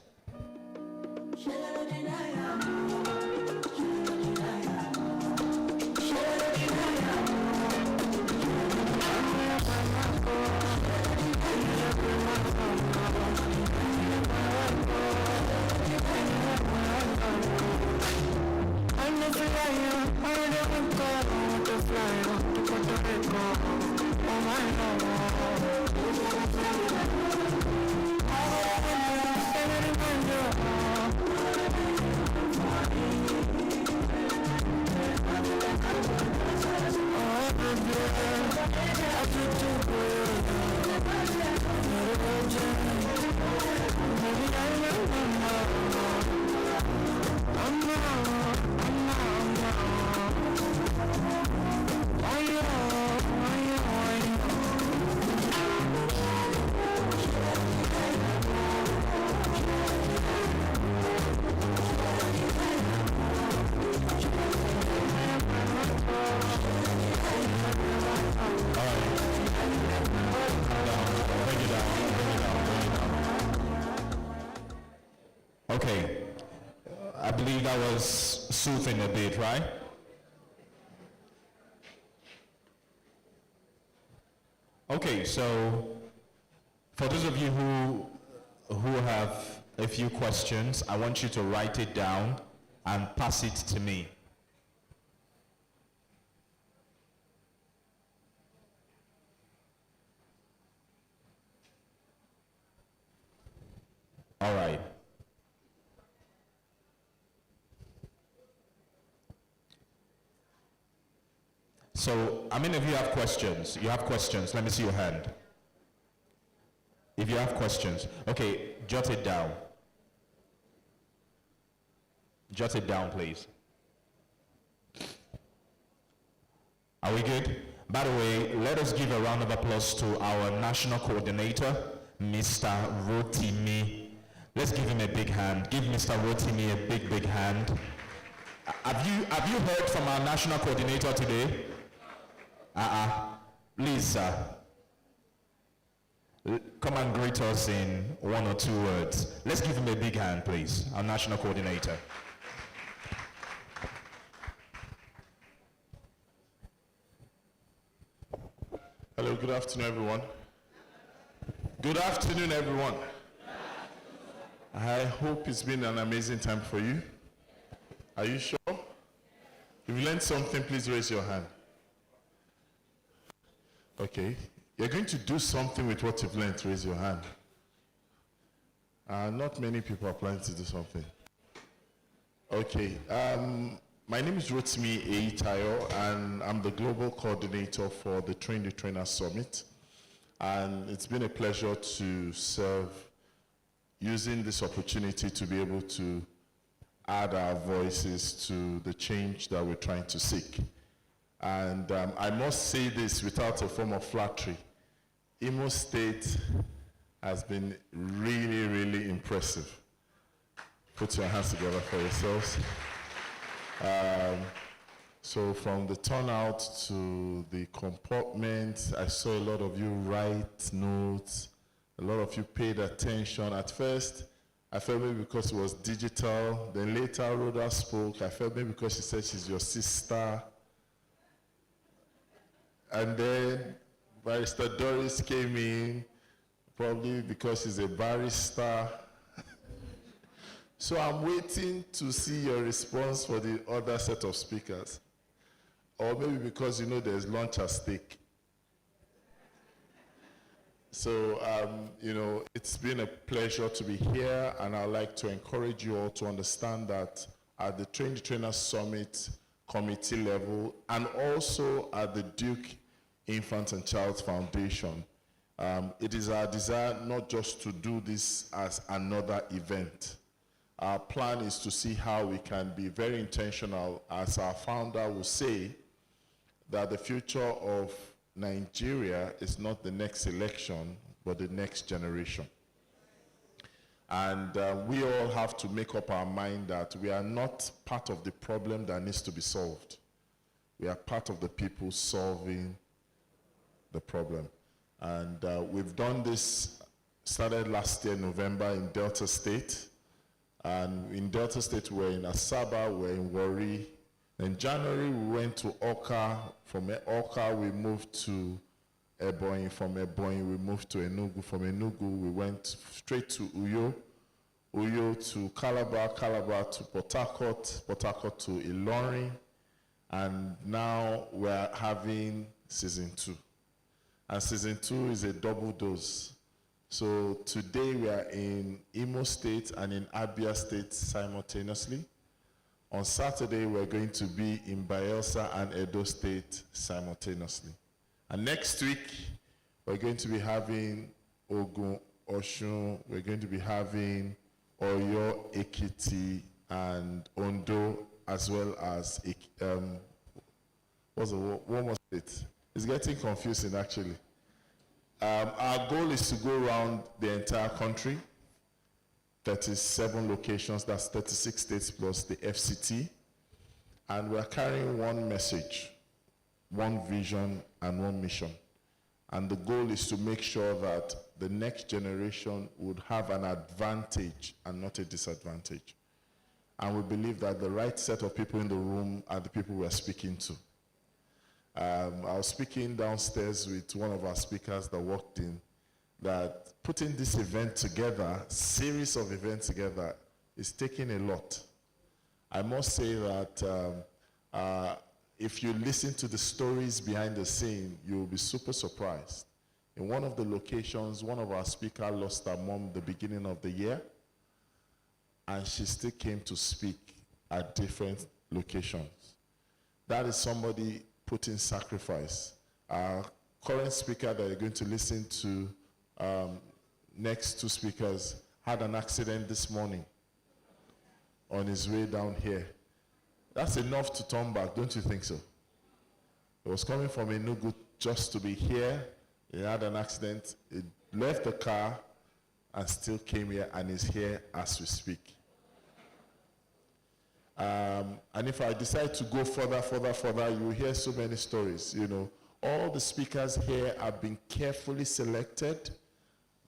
Speaker 2: that was soothing a bit, right? Okay, so for those of you who have a few questions, I want you to write it down and pass it to me. All right. So, how many of you have questions? You have questions? Let me see your hand. If you have questions, okay, jot it down. Jot it down, please. Are we good? By the way, let us give a round of applause to our national coordinator, Mr. Rotimi. Let's give him a big hand. Give Mr. Rotimi a big, big hand. Have you heard from our national coordinator today? Please, sir. Come and greet us in 1 or 2 words. Let's give him a big hand, please, our national coordinator.
Speaker 6: Hello, good afternoon, everyone. Good afternoon, everyone. I hope it's been an amazing time for you. Are you sure? If you learned something, please raise your hand. Okay. You're going to do something with what you've learned. Raise your hand. Not many people are planning to do something. Okay. My name is Rotimi Eitayo, and I'm the global coordinator for the Train the Trainer Summit. And it's been a pleasure to serve, using this opportunity to be able to add our voices to the change that we're trying to seek. And I must say this without a form of flattery. Imo State has been really, really impressive. Put your hands together for yourselves. So from the turnout to the comportment, I saw a lot of you write notes. A lot of you paid attention. At first, I felt maybe because it was digital. Then later, Rhoda spoke. I felt maybe because she said she's your sister. And then Barrister Doris came in, probably because she's a barrister. So I'm waiting to see your response for the other set of speakers. Or maybe because you know there's lunch at stake. So, you know, it's been a pleasure to be here, and I'd like to encourage you all to understand that at the Train the Trainer Summit committee level, and also at the Duke Infant and Child Foundation, it is our desire not just to do this as another event. Our plan is to see how we can be very intentional, as our founder will say, that the future of Nigeria is not the next election, but the next generation. And we all have to make up our mind that we are not part of the problem that needs to be solved. We are part of the people solving the problem. And we've done this, started last year, November, in Delta State. And in Delta State, we're in Asaba, we're in Owerri. In January, we went to Oka. From Oka, we moved to Ebonyi. From Ebonyi, we moved to Enugu. From Enugu, we went straight to Uyo. Uyo to Calabar, Calabar to Port Harcourt, Port Harcourt to Ilorin. And now we're having season 2. And season 2 is a double dose. So today we are in Imo State and in Abia State simultaneously. On Saturday, we're going to be in Bayelsa and Edo State simultaneously. And next week, we're going to be having Ogun, Oshun, we're going to be having Oyo, Ekiti, and Ondo, as well as, what was it? It's getting confusing, actually. Our goal is to go around the entire country, 37 locations, that's 36 states plus the FCT. And we're carrying one message, one vision, and one mission. And the goal is to make sure that the next generation would have an advantage and not a disadvantage. and we believe that the right set of people in the room are the people we are speaking to. I was speaking downstairs with one of our speakers that walked in, that putting this event together, series of events together, is taking a lot. I must say that if you listen to the stories behind the scene, you will be super surprised. In one of the locations, one of our speakers lost her mom the beginning of the year, and she still came to speak at different locations. That is somebody putting sacrifice. Our current speaker that you're going to listen to, next two speakers, had an accident this morning on his way down here. That's enough to turn back, don't you think so? He was coming from Enugu just to be here. He had an accident. He left the car and still came here and is here as we speak. And if I decide to go further, you will hear so many stories. You know, all the speakers here have been carefully selected.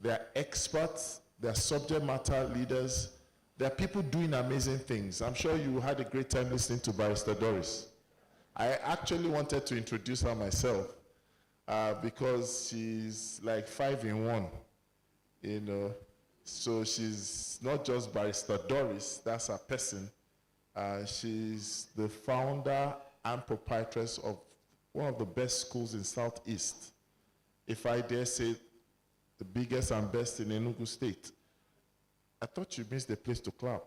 Speaker 6: They are experts. They are subject matter leaders. There are people doing amazing things. I'm sure you had a great time listening to Barrister Doris. I actually wanted to introduce her myself because she's like 5 in 1, you know. So she's not just Barrister Doris, that's her person. She's the founder and proprietress of one of the best schools in Southeast. If I dare say, the biggest and best in Enugu State. I thought you missed the place to clap.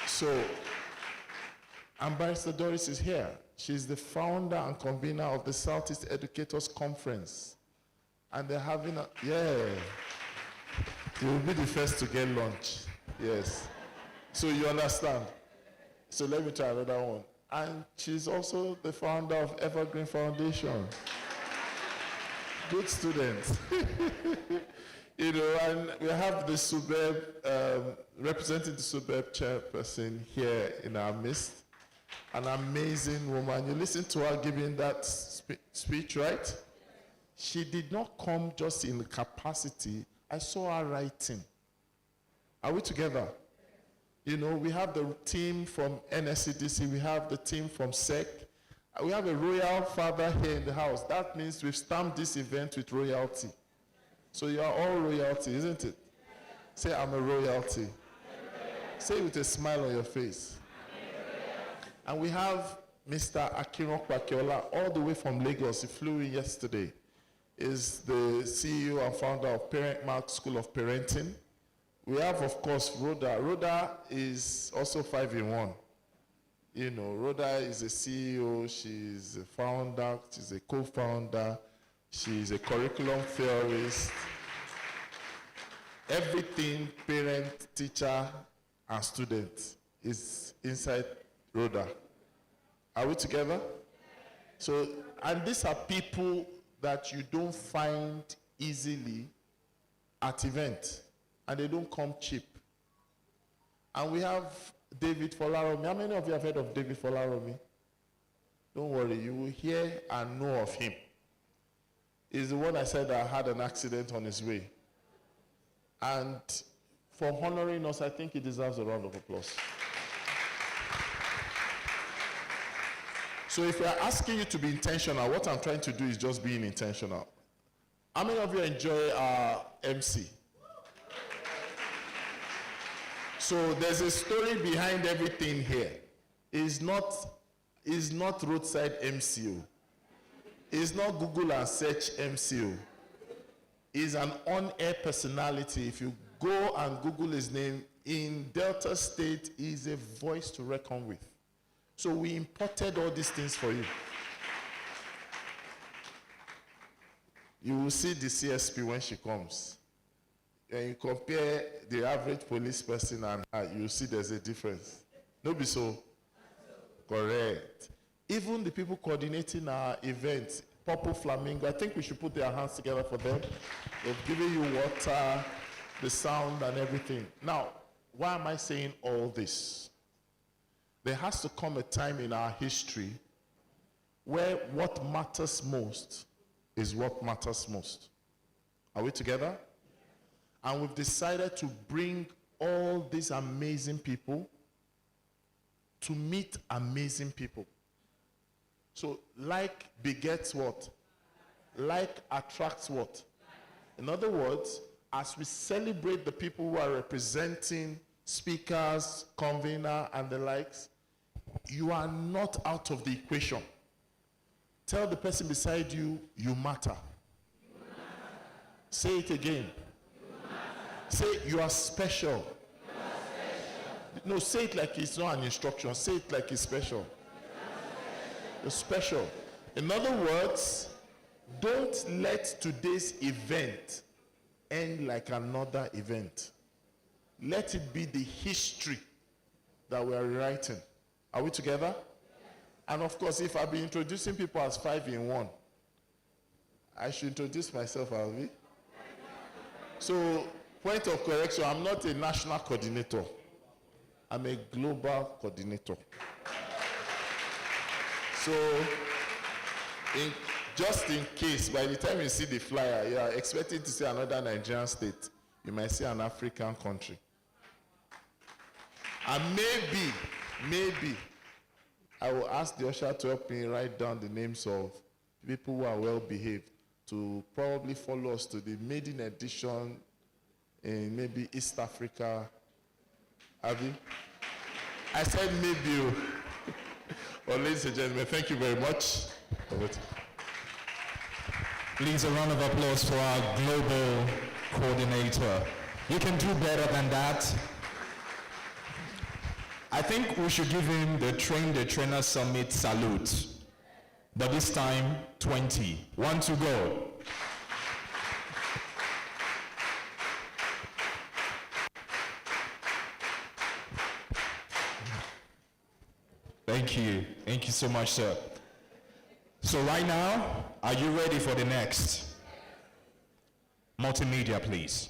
Speaker 6: So, and Barrister Doris is here. She's the founder and convener of the Southeast Educators Conference. And they're having a, yeah. You will be the first to get lunch. Yes. So you understand. So let me try another one. And she's also the founder of Evergreen Foundation. Good students. You know, and we have the SUBEB, representing the SUBEB chairperson here in our midst. An amazing woman. You listen to her giving that speech, right? She did not come just in capacity. I saw her writing. Are we together? You know, we have the team from NSCDC, we have the team from SEC. We have a royal father here in the house. That means we've stamped this event with royalty. So you are all royalty, isn't it? Say, I'm a royalty. Say it with a smile on your face. And we have Mr. Akiron Kwakiola, all the way from Lagos. He flew in yesterday. Is the CEO and founder of Parent Mark School of Parenting. We have, of course, Rhoda. Rhoda is also 5 in 1. You know, Rhoda is a CEO, she's a founder, she's a co-founder, she's a curriculum theorist. Everything parent, teacher, and student is inside Rhoda. Are we together? So, and these are people that you don't find easily at events, and they don't come cheap. And we have David Folaromi. How many of you have heard of David Folaromi? Don't worry, you will hear and know of him. He's the one I said that had an accident on his way. And for honoring us, I think he deserves a round of applause. So if we are asking you to be intentional, what I'm trying to do is just being intentional. How many of you enjoy our MC? So there's a story behind everything here. It's not roadside MCO. It's not Google and search MCO. It's an on-air personality. If you go and Google his name, in Delta State, he's a voice to reckon with. So we imported all these things for you. You will see the CSP when she comes. And you compare the average police person and her, you see there's a difference. No be so? Correct. Even the people coordinating our events, Purple Flamingo, I think we should put their hands together for them. They've given you water, the sound and everything. Now, why am I saying all this? There has to come a time in our history where what matters most is what matters most. Are we together? And we've decided to bring all these amazing people to meet amazing people. So like begets what? Like attracts what? In other words, as we celebrate the people who are representing speakers, convener, and the likes, you are not out of the equation. Tell the person beside you, you matter. You matter. Say it again. You say you are special. You are special. No, say it like it's not an instruction. Say it like it's special. You're special. In other words, don't let today's event end like another event. Let it be the history that we are writing. Are we together? And of course, if I've been introducing people as 5 in 1, I should introduce myself as we. So, point of correction, I'm not a national coordinator. I'm a global coordinator. So, just in case, by the time you see the flyer, you are expecting to see another Nigerian state. You might see an African country. And maybe, I will ask the usher to help me write down the names of people who are well behaved to probably follow us to the maiden edition in maybe East Africa. Abi? I said maybe. Well, ladies and gentlemen, thank you very much.
Speaker 2: Please, a round of applause for our global coordinator. You can do better than that. I think we should give him the Train the Trainer Summit salute. But this time, 20. 1 to go. Thank you. Thank you so much, sir. So right now, are you ready for the next? Multimedia, please.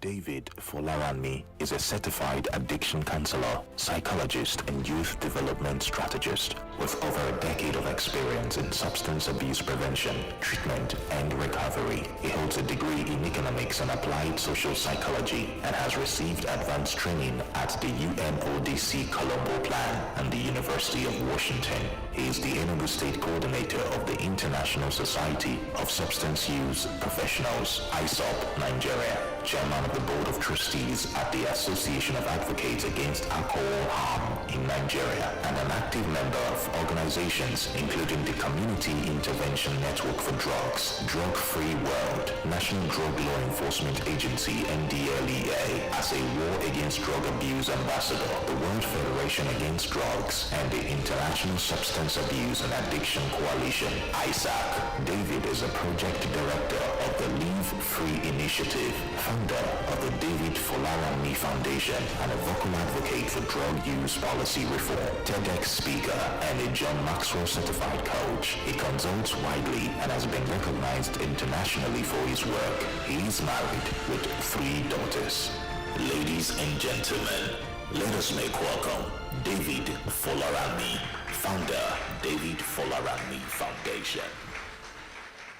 Speaker 5: David Folaranmi is a certified addiction counselor, psychologist, and youth development strategist with over a decade of experience in substance abuse prevention, treatment, and recovery. He holds a degree in economics and applied social psychology and has received advanced training at the UNODC Colombo Plan and the University of Washington. He is the Enugu State Coordinator of the International Society of Substance Use Professionals, ISOP, Nigeria, Chairman of the Board of Trustees at the Association of Advocates Against Alcohol Harm in Nigeria, and an active member of organizations including the Community Intervention Network for Drugs, Drug Free World, National Drug Law Enforcement Agency NDLEA, as a War Against Drug Abuse Ambassador, the World Federation Against Drugs, and the International Substance Abuse and Addiction Coalition, ISAC. David is a project director of the Leave Free Initiative, founder of the David Folaranmi Foundation, and a vocal advocate for drug use policy reform, TEDx speaker, and a John Maxwell certified coach. He consults widely and has been recognized internationally for his work. He is married with 3 daughters. Ladies and gentlemen, let us make welcome David Folaranmi, founder, David Folaranmi Foundation.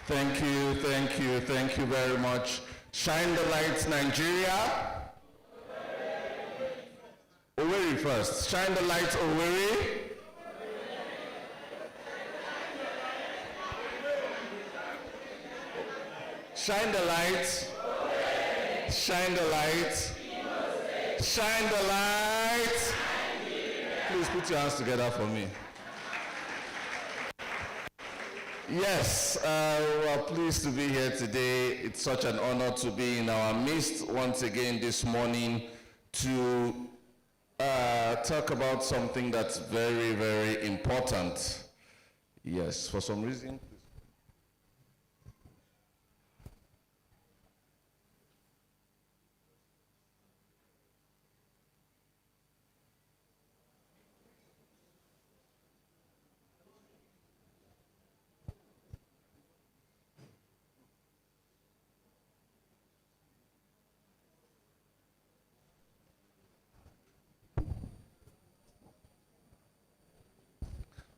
Speaker 12: Thank you very much. Shine the lights, Nigeria. Owerri first. Shine the lights, Owerri. Shine the lights. Shine the lights. Shine the lights. Please put your hands together for me. Yes, we're pleased to be here today. It's such an honor to be in our midst once again this morning to talk about something that's very, very important. Yes, for some reason.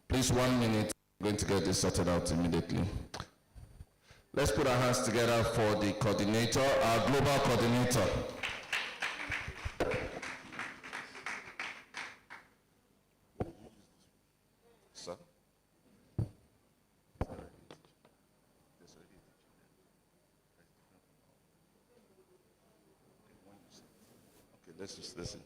Speaker 12: Please, 1 minute. going to get this sorted out immediately. Let's put our hands together for the coordinator, our global coordinator. Sir? Okay, let's just listen.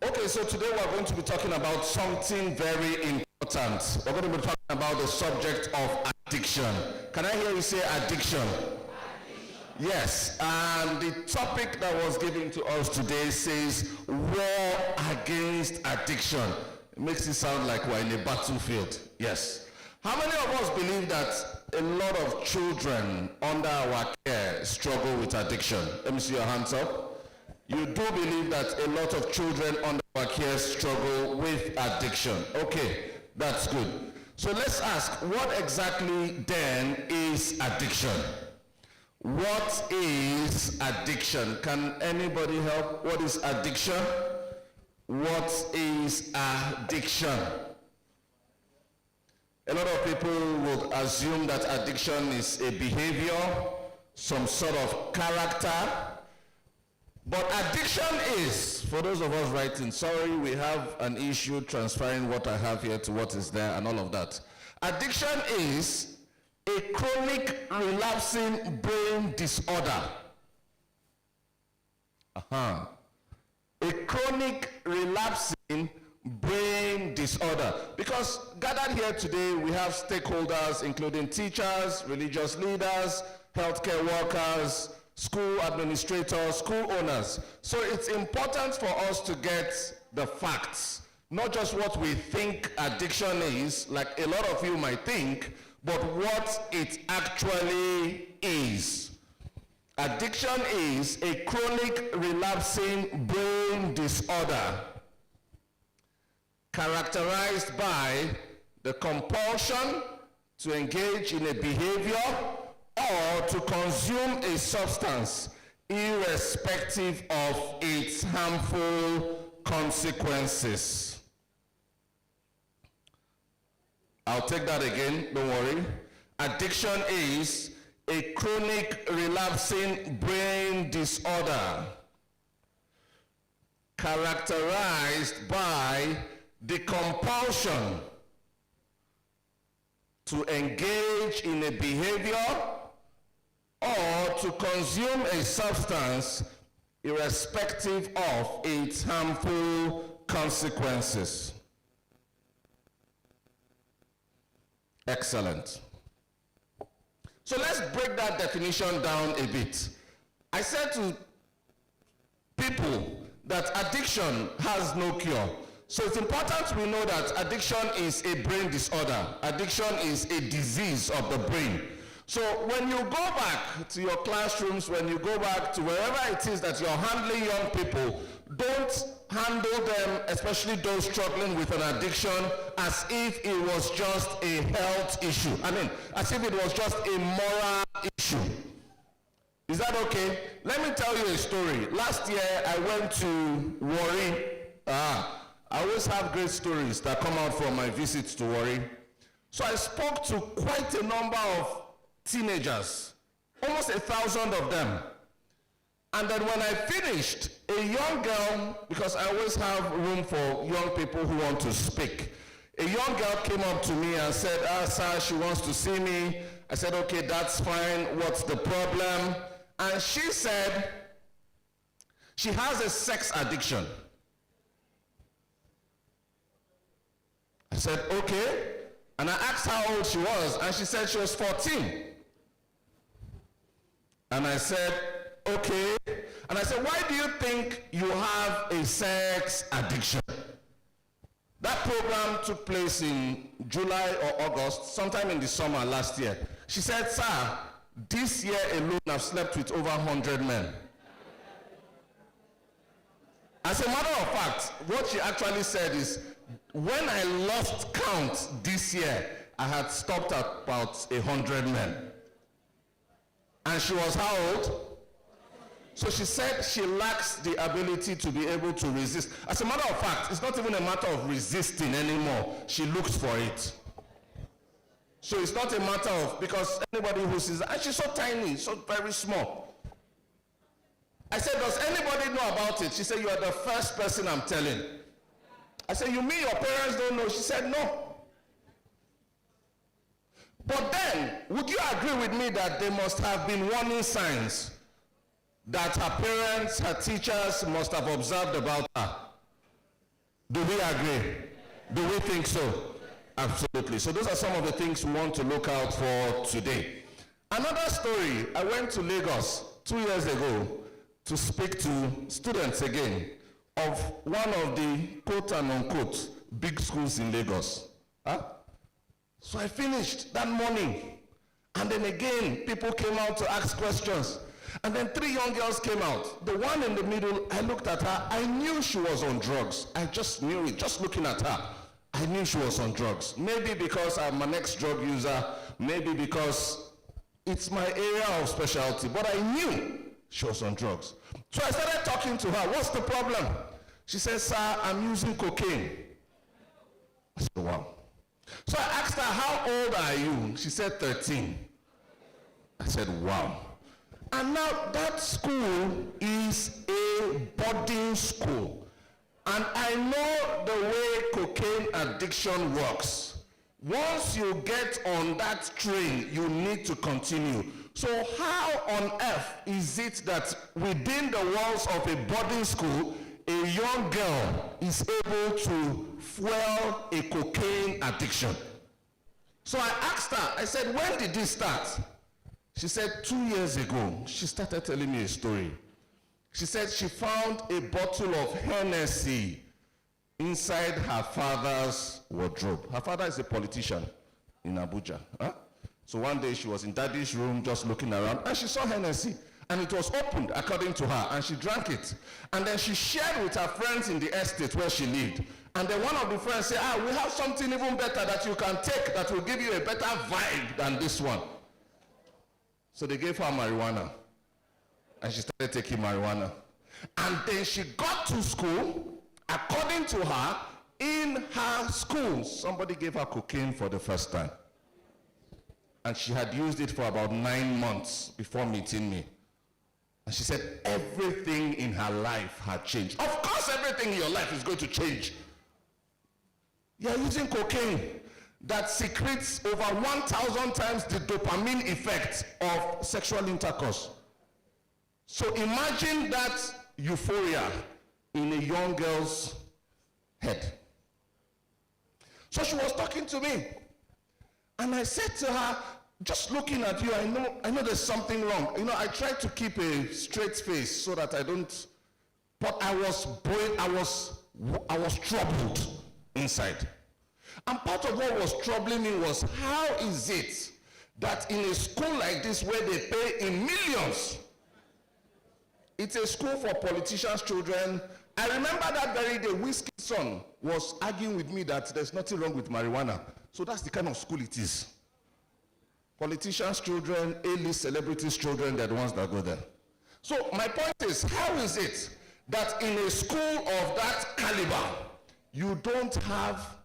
Speaker 12: Okay, so today we're going to be talking about something very important. We're going to be talking about the subject of addiction. Can I hear you say addiction? Yes, and the topic that was given to us today says war against addiction. It makes it sound like we're in a battlefield. Yes. How many of us believe that a lot of children under our care struggle with addiction? Let me see your hands up. You do believe that a lot of children under our care struggle with addiction. Okay, that's good. So let's ask, what exactly then is addiction? What is addiction? Can anybody help? What is addiction? What is addiction? A lot of people would assume that addiction is a behavior, some sort of character. But addiction is, for those of us writing, sorry, we have an issue transferring what I have here to what is there and all of that. Addiction is a chronic relapsing brain disorder. A chronic relapsing brain disorder. Because gathered here today, we have stakeholders, including teachers, religious leaders, healthcare workers, school administrators, school owners. So it's important for us to get the facts, not just what we think addiction is, like a lot of you might think, but what it actually is. Addiction is a chronic relapsing brain disorder characterized by the compulsion to engage in a behavior or to consume a substance irrespective of its harmful consequences. I'll take that again, don't worry. Addiction is a chronic relapsing brain disorder characterized by the compulsion to engage in a behavior or to consume a substance irrespective of its harmful consequences. Excellent. So let's break that definition down a bit. I said to people that addiction has no cure. So it's important we know that addiction is a brain disorder. Addiction is a disease of the brain. So when you go back to your classrooms, when you go back to wherever it is that you're handling young people, don't handle them, especially those struggling with an addiction, as if it was just a health issue. I mean, as if it was just a moral issue. Is that okay? Let me tell you a story. Last year, I went to Owerri. I always have great stories that come out from my visits to Owerri. So I spoke to quite a number of teenagers, almost 1,000 of them. And then when I finished, a young girl, because I always have room for young people who want to speak, a young girl came up to me and said, sir, she wants to see me. I said, okay, that's fine. What's the problem? And she said she has a sex addiction. I said, okay. And I asked how old she was, and she said she was 14. And I said, okay. And I said, why do you think you have a sex addiction? That program took place in July or August, sometime in the summer last year. She said, sir, this year alone I've slept with over 100 men. As a matter of fact, what she actually said is, when I lost count this year, I had stopped at about 100 men. And she was how old? So she said she lacks the ability to be able to resist. As a matter of fact, it's not even a matter of resisting anymore. She looks for it. So it's not a matter of, because anybody who sees, and she's so tiny, so very small. I said, does anybody know about it? She said, you are the first person I'm telling. I said, you mean your parents don't know? She said, no. But then, would you agree with me that there must have been warning signs that her parents, her teachers must have observed about her? Do we agree? Do we think so? Absolutely. So those are some of the things we want to look out for today. Another story, I went to Lagos 2 years ago to speak to students again of one of the quote and unquote big schools in Lagos. Huh? So I finished that morning, and then again people came out to ask questions, and then 3 young girls came out. The one in the middle, I looked at her, I knew she was on drugs. I just knew it, just looking at her. I knew she was on drugs. Maybe because I'm an ex-drug user, maybe because it's my area of specialty, but I knew she was on drugs. So I started talking to her. What's the problem? She said, sir, I'm using cocaine. I said, wow. So I asked her, how old are you? She said, 13. I said, wow. And now that school is a boarding school. And I know the way cocaine addiction works. Once you get on that train, you need to continue. So how on earth is it that within the walls of a boarding school, a young girl is able to fuel a cocaine addiction? So I asked her, I said, when did this start? She said, 2 years ago. She started telling me a story. She said she found a bottle of Hennessy inside her father's wardrobe. Her father is a politician in Abuja. Huh? So one day she was in daddy's room just looking around, and she saw Hennessy, and it was opened according to her, and she drank it. And then she shared with her friends in the estate where she lived. And then one of the friends said, we have something even better that you can take that will give you a better vibe than this one. So they gave her marijuana. And she started taking marijuana. And then she got to school. According to her, in her school, somebody gave her cocaine for the first time. And she had used it for about 9 months before meeting me. And she said everything in her life had changed. Of course, everything in your life is going to change. You're using cocaine that secretes over 1,000 times the dopamine effect of sexual intercourse. So imagine that euphoria in a young girl's head. So she was talking to me, and I said to her, just looking at you, I know there's something wrong. You know, I tried to keep a straight face so that I don't, but I was troubled inside. And part of what was troubling me was, how is it that in a school like this where they pay in millions, it's a school for politicians' children. I remember that very day, Whiskey's son was arguing with me that there's nothing wrong with marijuana. So that's the kind of school it is. Politicians' children, A-list celebrities' children, they're the ones that go there. So my point is, how is it that in a school of that caliber, you don't have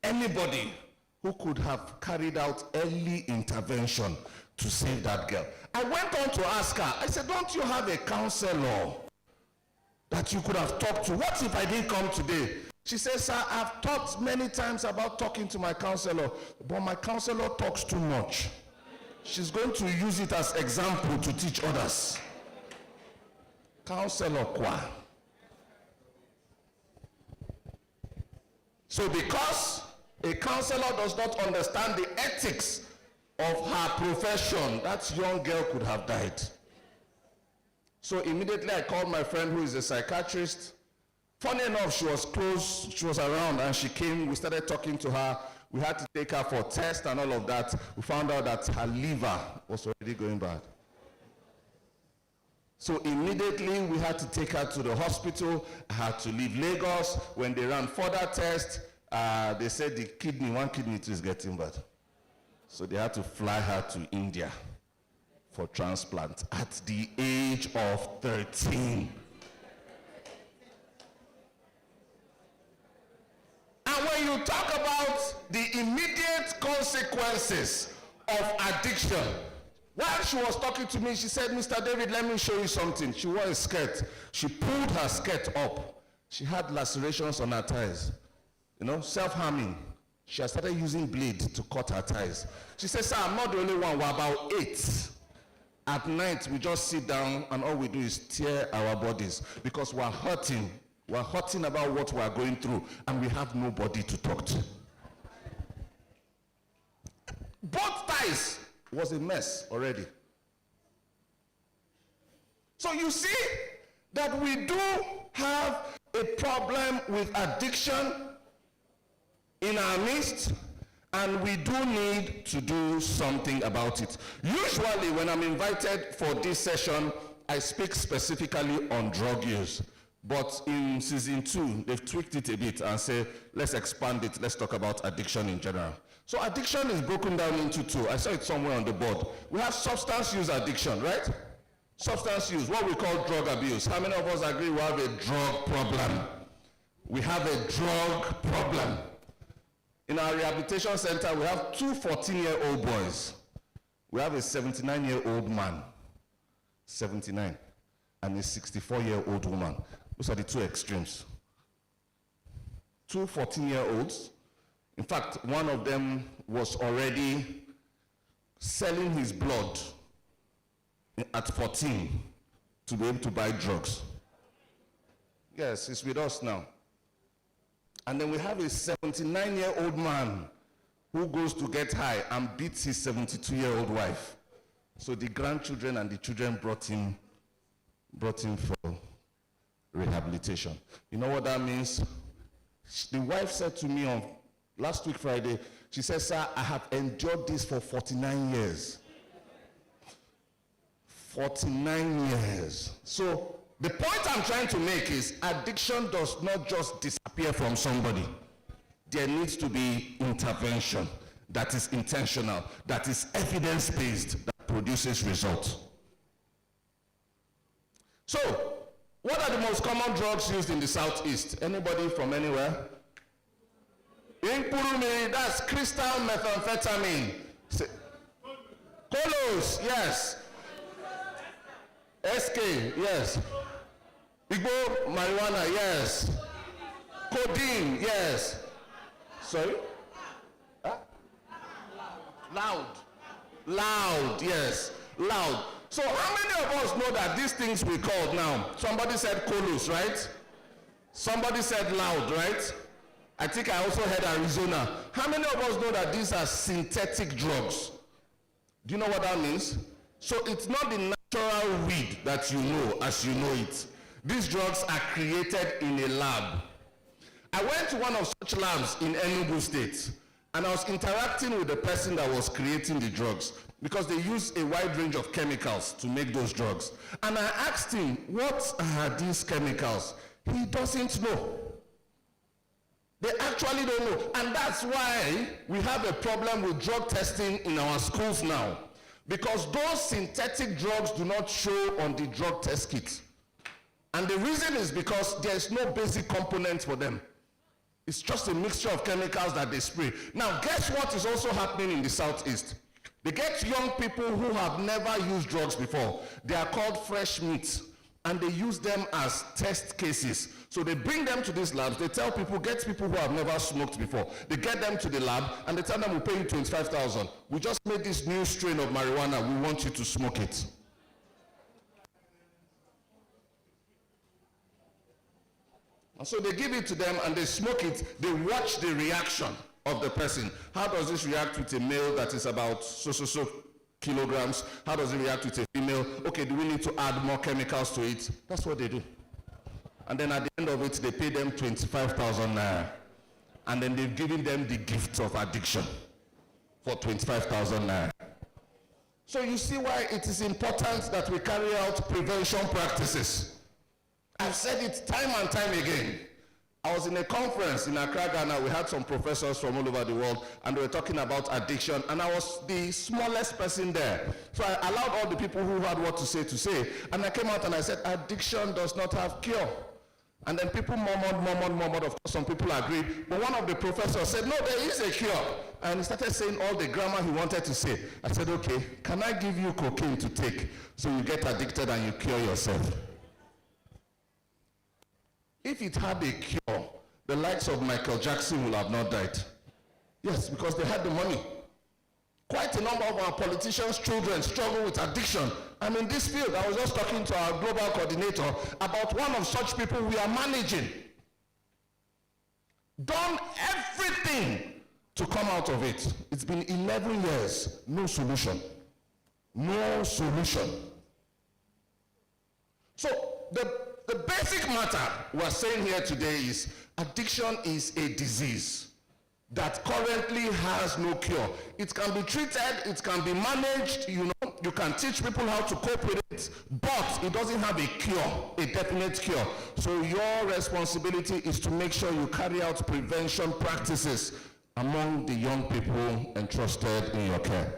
Speaker 12: anybody who could have carried out early intervention to save that girl? I went on to ask her, I said, don't you have a counselor that you could have talked to? What if I didn't come today? She says, sir, I've thought many times about talking to my counselor, but my counselor talks too much. She's going to use it as example to teach others. Counselor kwa. So because a counselor does not understand the ethics of her profession, that young girl could have died. So immediately I called my friend who is a psychiatrist. Funny enough, she was close, she was around, and she came, we started talking to her. We had to take her for tests and all of that. We found out that her liver was already going bad. So immediately we had to take her to the hospital. I had to leave Lagos. When they ran further tests, they said the kidney, one kidney is getting bad. So they had to fly her to India for transplant at the age of 13. And when you talk about the immediate consequences of addiction, while she was talking to me, she said, Mr. David, let me show you something. She wore a skirt. She pulled her skirt up. She had lacerations on her thighs. You know, self-harming. She has started using blade to cut her thighs. She said, sir, I'm not the only one. We're about 8. At night, we just sit down and all we do is tear our bodies because we're hurting. We're hurting about what we're going through and we have nobody to talk to. Both thighs was a mess already. So you see that we do have a problem with addiction in our midst, and we do need to do something about it. Usually when I'm invited for this session, I speak specifically on drug use. But in season 2, they've tweaked it a bit and say, let's expand it, let's talk about addiction in general. So addiction is broken down into 2. I saw it somewhere on the board. We have substance use addiction, right? Substance use, what we call drug abuse. How many of us agree we have a drug problem? We have a drug problem. In our rehabilitation center, we have 2 14-year-old boys. We have a 79-year-old man, 79, and a 64-year-old woman. Those are the 2 extremes. 2 14-year-olds. In fact, one of them was already selling his blood at 14 to be able to buy drugs. Yes, he's with us now. And then we have a 79-year-old man who goes to get high and beats his 72-year-old wife. So the grandchildren and the children brought him for rehabilitation. You know what that means? The wife said to me on last week Friday, she said, sir, I have endured this for 49 years. 49 years. So the point I'm trying to make is addiction does not just disappear from somebody. There needs to be intervention that is intentional, that is evidence-based, that produces results. So, what are the most common drugs used in the Southeast? Anybody from anywhere? Impurumi, that's crystal methamphetamine. Colos, yes. SK, yes. Igbo marijuana, yes. Codeine, yes. Sorry? Huh? Loud, yes. Loud. So how many of us know that these things we called now? Somebody said Colos, right? Somebody said loud, right? I think I also heard Arizona. How many of us know that these are synthetic drugs? Do you know what that means? So it's not the natural weed that you know as you know it. These drugs are created in a lab. I went to one of such labs in Enugu State, and I was interacting with the person that was creating the drugs because they use a wide range of chemicals to make those drugs. And I asked him, what are these chemicals? He doesn't know. They actually don't know. And that's why we have a problem with drug testing in our schools now. Because those synthetic drugs do not show on the drug test kit. And the reason is because there's no basic component for them. It's just a mixture of chemicals that they spray. Now, guess what is also happening in the Southeast? They get young people who have never used drugs before. They are called fresh meats, and they use them as test cases. So they bring them to these labs. They tell people, get people who have never smoked before. They get them to the lab, and they tell them, we'll pay you 25,000. We just made this new strain of marijuana. We want you to smoke it. And so they give it to them and they smoke it. They watch the reaction of the person. How does this react with a male that is about so kilograms? How does it react with a female? Okay, do we need to add more chemicals to it? That's what they do. And then at the end of it, they pay them 25,000 naira. And then they've given them the gift of addiction for 25,000 naira. So you see why it is important that we carry out prevention practices. I've said it time and time again. I was in a conference in Accra, Ghana. We had some professors from all over the world, and they were talking about addiction, and I was the smallest person there. So I allowed all the people who had what to say, and I came out and I said, addiction does not have cure. And then people murmured. Of course, some people agreed, but one of the professors said, no, there is a cure. And he started saying all the grammar he wanted to say. I said, okay, can I give you cocaine to take so you get addicted and you cure yourself? If it had a cure, the likes of Michael Jackson will have not died. Yes, because they had the money. Quite a number of our politicians' children struggle with addiction. I'm in this field. I was just talking to our global coordinator about one of such people we are managing. Done everything to come out of it. It's been 11 years, no solution. No solution. So the basic matter we're saying here today is addiction is a disease that currently has no cure. It can be treated, it can be managed, you can teach people how to cope with it, but it doesn't have a cure, a definite cure. So your responsibility is to make sure you carry out prevention practices among the young people entrusted in your care.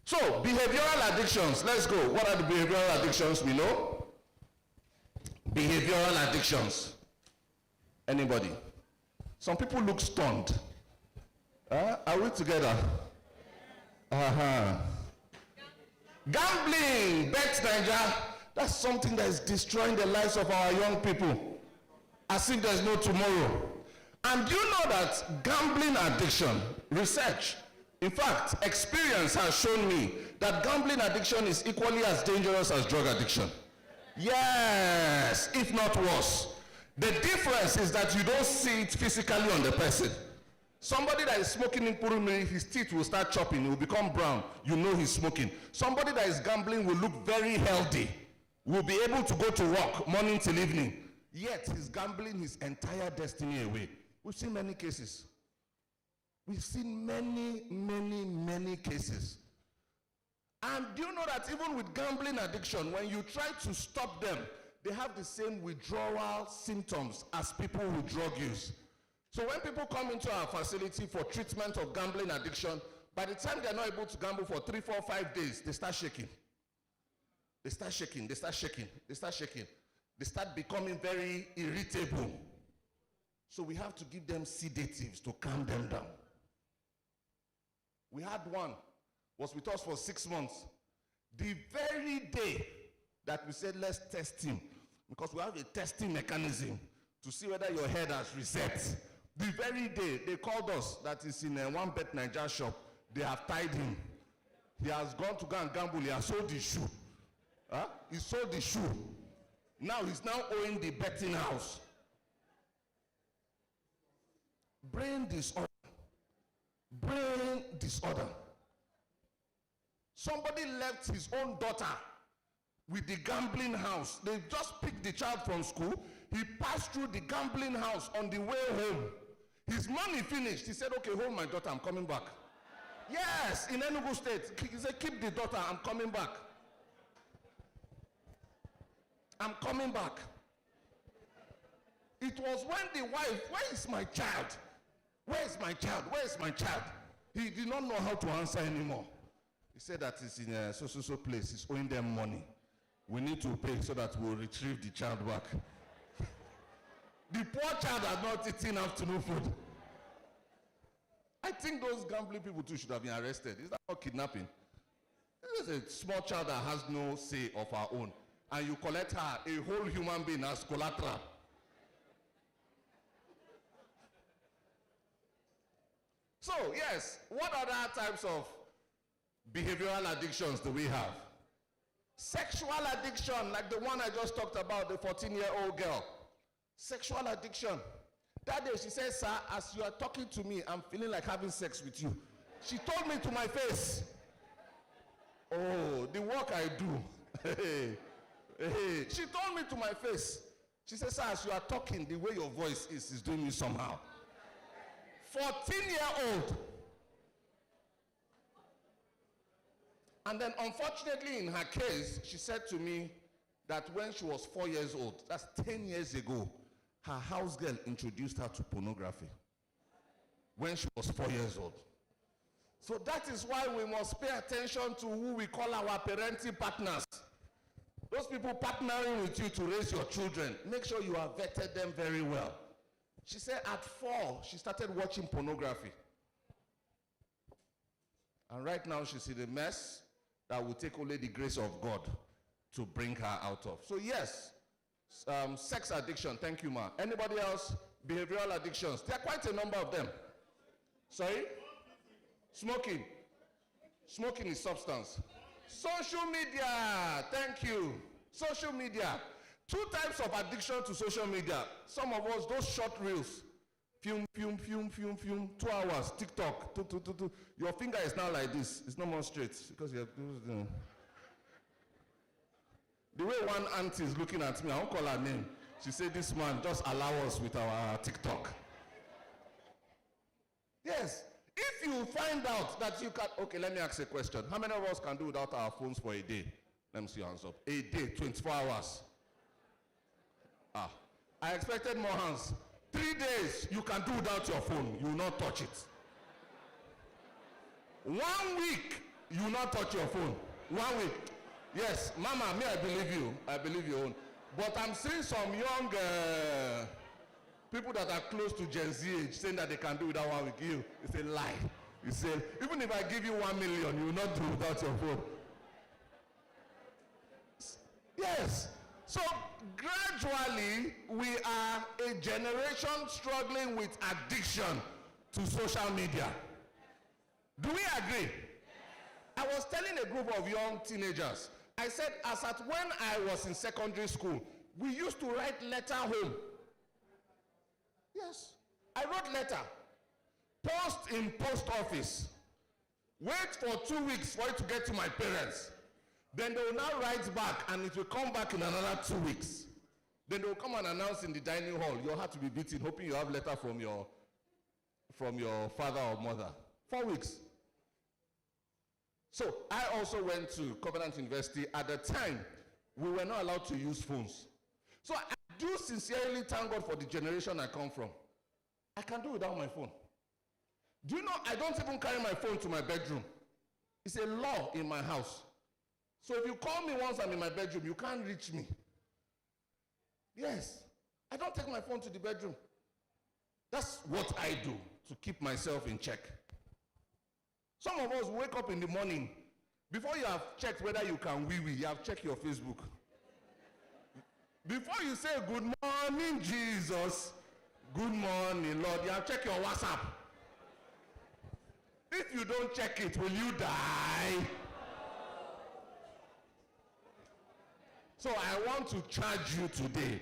Speaker 12: So, behavioral addictions, let's go. What are the behavioral addictions we know? Behavioral addictions. Anybody? Some people look stunned. Are we together? Gambling, Bet Nigeria, that's something that is destroying the lives of our young people. As if there's no tomorrow. And you know that gambling addiction, research, in fact, experience has shown me that gambling addiction is equally as dangerous as drug addiction. Yes, if not worse. The difference is that you don't see it physically on the person. Somebody that is smoking in Purumi, his teeth will start chopping, he will become brown. You know he's smoking. Somebody that is gambling will look very healthy, will be able to go to work morning till evening. Yet he's gambling his entire destiny away. We've seen many cases. We've seen many cases. And do you know that even with gambling addiction, when you try to stop them, they have the same withdrawal symptoms as people with drug use. So when people come into our facility for treatment of gambling addiction, by the time they're not able to gamble for 3, 4, 5 days, they start shaking. They start shaking. They start becoming very irritable. So we have to give them sedatives to calm them down. We had one, was with us for 6 months. The very day that we said, let's test him, because we have a testing mechanism to see whether your head has reset. The very day they called us, that is in a one Bet Nigeria shop, they have tied him. He has gone to go and gamble, he has sold the shoe. He sold the shoe. Now he's now owing the betting house. Brain disorder. Brain disorder. Somebody left his own daughter with the gambling house. They just picked the child from school. He passed through the gambling house on the way home. His money finished. He said, okay, hold my daughter, I'm coming back. Yes, in Enugu State. He said, keep the daughter, I'm coming back. I'm coming back. It was when the wife, where is my child? Where is my child? Where is my child? He did not know how to answer anymore. He said that it's in a so place. He's owing them money. We need to pay so that we'll retrieve the child back. The poor child had not eaten afternoon food. I think those gambling people too should have been arrested. Is that not kidnapping? This is a small child that has no say of her own. And you collect her, a whole human being, as collateral. So, yes, what other types of behavioral addictions do we have? Sexual addiction, like the one I just talked about, the 14-year-old girl. Sexual addiction. That day she said, sir, as you are talking to me, I'm feeling like having sex with you. She told me to my face. Oh, the work I do. She told me to my face. She said, sir, as you are talking, the way your voice is doing me somehow. 14-year-old. And then unfortunately in her case, she said to me
Speaker 14: that when she was 4 years old, that's 10 years ago, her house girl introduced her to pornography when she was 4 years old. So that is why we must pay attention to who we call our parenting partners. Those people partnering with you to raise your children, make sure you have vetted them very well. She said at 4, she started watching pornography. And right now she's in a mess that will take only the grace of God to bring her out of. So yes, sex addiction, thank you, ma. Anybody else? Behavioral addictions, there are quite a number of them. Sorry? Smoking. Smoking is substance. Social media, thank you. Social media. 2 types of addiction to social media. Some of us, those short reels. Fume, 2 hours, TikTok. Your finger is now like this. It's no more straight because you have the way one auntie is looking at me, I won't call her name. She said, this man, just allow us with our TikTok. Yes. If you find out that you can, okay, let me ask a question. How many of us can do without our phones for a day? Let me see your hands up. A day, 24 hours. I expected more hands. 3 days, you can do without your phone. You will not touch it. 1 week, you will not touch your phone. 1 week. Yes, mama, me, I believe you. I believe you own. But I'm seeing some young people that are close to Gen Z age saying that they can do without 1 week. It's a lie. You say, even if I give you 1 million, you will not do without your phone. Yes. So gradually, we are a generation struggling with addiction to social media. Do we agree? I was telling a group of young teenagers, I said, as at when I was in secondary school, we used to write letter home. Yes, I wrote letter. Post in post office. Wait for 2 weeks for it to get to my parents. Then they will now write back and it will come back in another 2 weeks. Then they will come and announce in the dining hall, your heart to be beaten, hoping you have letter from your father or mother. 4 weeks. So I also went to Covenant University. At the time, we were not allowed to use phones. So I do sincerely thank God for the generation I come from. I can do without my phone. Do you know I don't even carry my phone to my bedroom? It's a law in my house. So if you call me once I'm in my bedroom, you can't reach me. Yes. I don't take my phone to the bedroom. That's what I do to keep myself in check. Some of us wake up in the morning. Before you have checked whether you can wee-wee, you have checked your Facebook. Before you say, good morning, Jesus, good morning, Lord, you have checked your WhatsApp. If you don't check it, will you die? So I want to charge you today.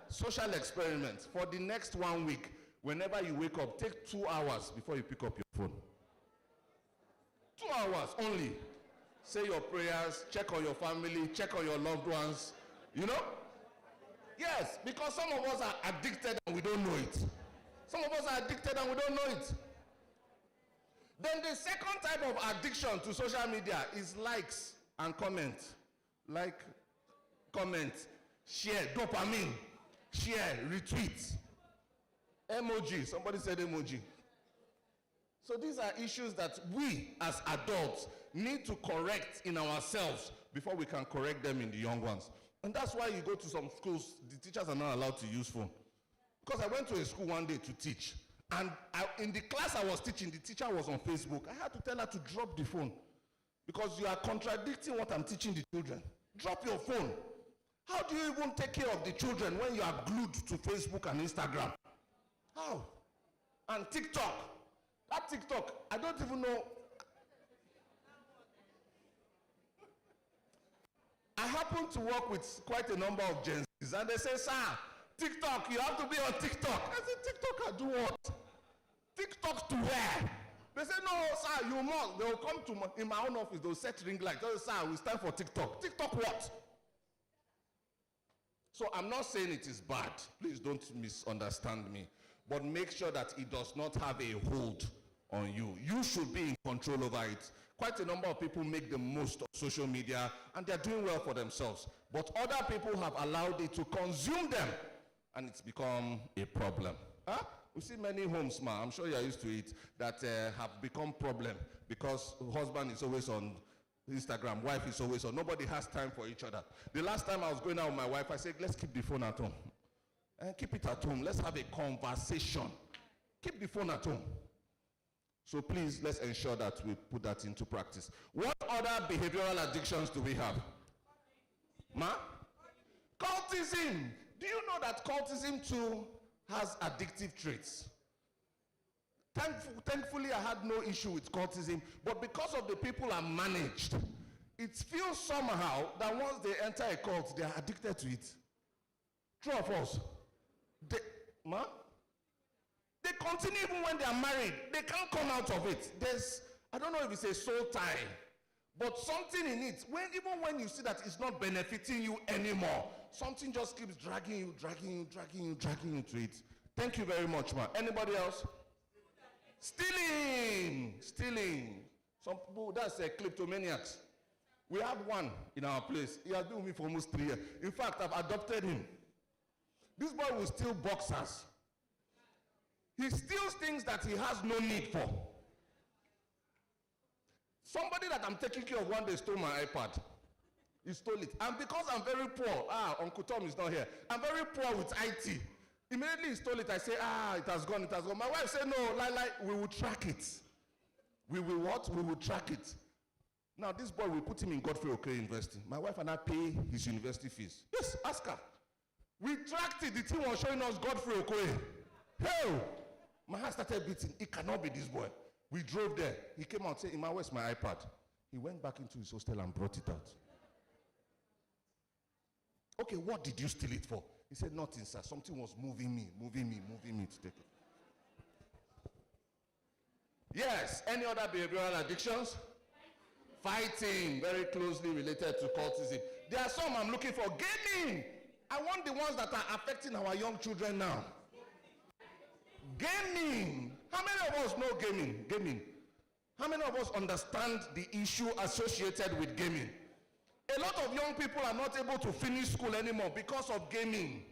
Speaker 14: Social experiment. For the next 1 week, whenever you wake up, take 2 hours before you pick up your phone. 2 hours only. Say your prayers, check on your family, check on your loved ones. You know? Yes, because some of us are addicted and we don't know it. Some of us are addicted and we don't know it. Then the second type of addiction to social media is likes and comments. Like, comment, share, dopamine, share, retweet. Emoji, somebody said emoji. So these are issues that we as adults need to correct in ourselves before we can correct them in the young ones. And that's why you go to some schools, the teachers are not allowed to use phone. Because I went to a school one day to teach, and in the class I was teaching, the teacher was on Facebook. I had to tell her to drop the phone because you are contradicting what I'm teaching the children. Drop your phone. How do you even take care of the children when you are glued to Facebook and Instagram? How? And TikTok. That TikTok, I don't even know. I happen to work with quite a number of Gen Zs, and they say, sir, TikTok, you have to be on TikTok. I said, TikTok, I do what? TikTok to where? They say, no, sir, you must. They will come to in my own office, they will set ring light. They will say, sir, it's time for TikTok. TikTok what? So I'm not saying it is bad. Please don't misunderstand me. But make sure that it does not have a hold on you. You should be in control over it. quite a number of people make the most of social media and they're doing well for themselves. But other people have allowed it to consume them and it's become a problem. Huh? We see many homes, I'm sure you're used to it, that have become problem because husband is always on Instagram, wife is always on. Nobody has time for each other. The last time I was going out with my wife, I said, let's keep the phone at home. Keep it at home. Let's have a conversation. Keep the phone at home. So please, let's ensure that we put that into practice. What other behavioral addictions do we have? Ma? Cultism. Do you know that cultism too has addictive traits? Thankfully, I had no issue with cultism, but because of the people are managed, it feels somehow that once they enter a cult, they are addicted to it. True or false? They continue even when they are married. They can't come out of it. I don't know if it's a soul tie, but something in it, even when you see that it's not benefiting you anymore, something just keeps dragging you to it. Thank you very much, ma. Anybody else? Stealing. Some people, that's a kleptomaniacs. We have one in our place. He has been with me for almost 3 years. In fact, I've adopted him. This boy will steal boxers. He steals things that he has no need for. Somebody that I'm taking care of one day stole my iPad. He stole it. And because I'm very poor, Uncle Tom is not here. I'm very poor with IT. Immediately he stole it. I say, it has gone. My wife said, no, we will track it. We will what? We will track it. Now this boy, we put him in Godfrey Okoye University. My wife and I pay his university fees. Yes, ask her. We tracked it. The team was showing us Godfrey Okoye. Hell, my heart started beating. It cannot be this boy. We drove there. He came out saying, where's my iPad? He went back into his hostel and brought it out. Okay, what did you steal it for? He said, nothing, sir. Something was moving me to take it. Yes, any other behavioral addictions? Fighting, very closely related to cultism. There are some I'm looking for. Gaming. I want the ones that are affecting our young children now. Gaming. How many of us know gaming? How many of us understand the issue associated with gaming? A lot of young people are not able to finish school anymore because of gaming.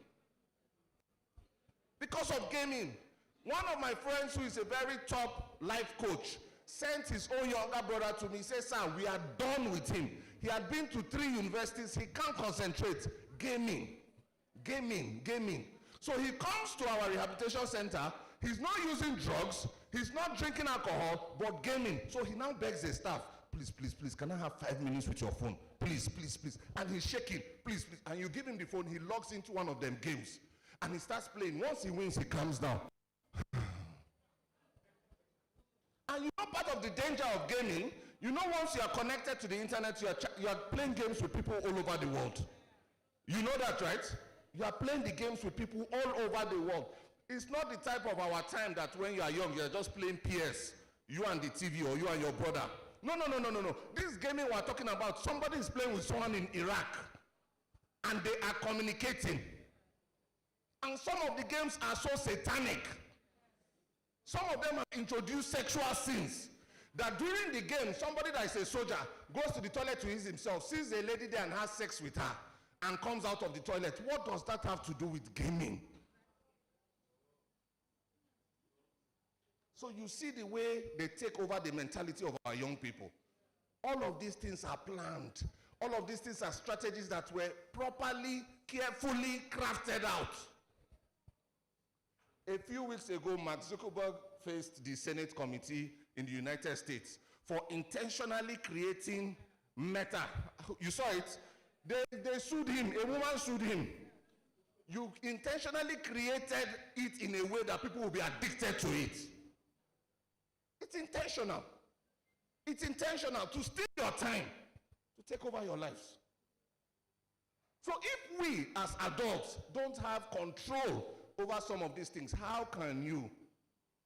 Speaker 14: One of my friends who is a very top life coach sent his own younger brother to me. He said, sir, we are done with him. He had been to 3 universities. He can't concentrate. Gaming. So he comes to our rehabilitation center. He's not using drugs. He's not drinking alcohol, but gaming. So he now begs the staff, please, can I have 5 minutes with your phone? Please. And he's shaking, please. And you give him the phone, he logs into one of them games. And he starts playing. Once he wins, he calms down. And you know part of the danger of gaming, once you are connected to the internet, you are playing games with people all over the world. You know that, right? You are playing the games with people all over the world. It's not the type of our time that when you are young, you are just playing PS, you and the TV, or you and your brother. No. This gaming we're talking about, somebody is playing with someone in Iraq, and they are communicating. And some of the games are so satanic. Some of them have introduced sexual sins. That during the game, somebody that is a soldier goes to the toilet to ease himself, sees a lady there and has sex with her, and comes out of the toilet. What does that have to do with gaming? So you see the way they take over the mentality of our young people. All of these things are planned. All of these things are strategies that were properly, carefully crafted out. A few weeks ago, Mark Zuckerberg faced the Senate committee in the United States for intentionally creating Meta. You saw it? They sued him. A woman sued him. You intentionally created it in a way that people will be addicted to it. It's intentional. It's intentional to steal your time, to take over your lives. So if we as adults don't have control over some of these things, how can you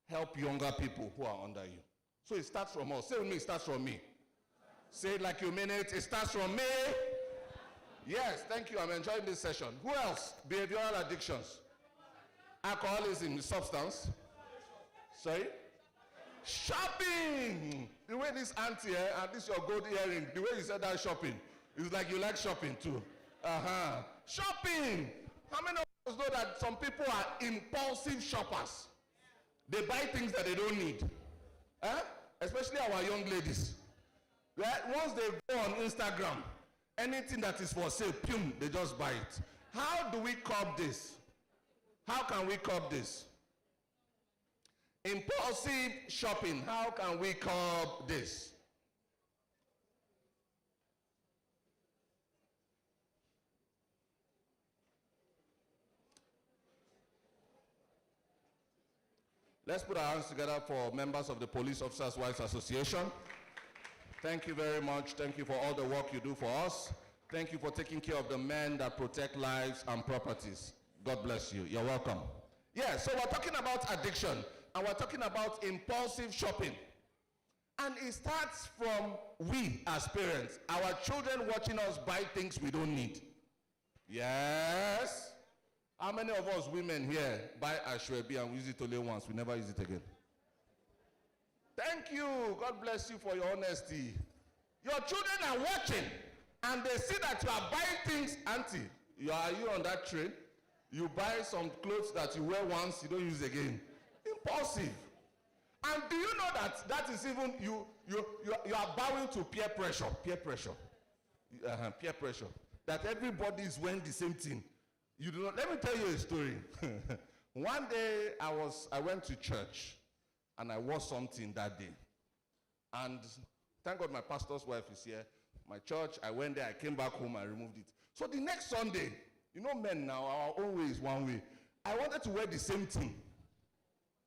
Speaker 14: help younger people who are under you? So it starts from us. Say with me, it starts from me. Say it like you mean it. It starts from me. Yes, thank you. I'm enjoying this session. Who else? Behavioral addictions. Alcoholism is substance. Sorry? Shopping! The way this auntie and this your gold earring, the way you said that shopping, it's like you like shopping too. Shopping! How many of us know that some people are impulsive shoppers? They buy things that they don't need. Especially our young ladies. Once they go on Instagram, anything that is for sale, they just buy it. How do we curb this? How can we curb this? Impulsive shopping, how can we curb this? Let's put our hands together for members of the Police Officers' Wives Association. Thank you very much. Thank you for all the work you do for us. Thank you for taking care of the men that protect lives and properties. God bless you. You're welcome. Yeah, so we're talking about addiction, and we're talking about impulsive shopping. And it starts from we as parents, our children watching us buy things we don't need. Yes. How many of us women here buy ashwebi and we use it only once, we never use it again? Thank you. God bless you for your honesty. Your children are watching and they see that you are buying things. Auntie, are you on that train? You buy some clothes that you wear once, you don't use again. Impulsive. And do you know that that is even, you are bowing to peer pressure. Peer pressure. Peer pressure. That everybody is wearing the same thing. You do not. Let me tell you a story. One day I went to church and I wore something that day. And thank God my pastor's wife is here. My church, I went there, I came back home, I removed it. So the next Sunday, you know men now, our own way is one way. I wanted to wear the same thing.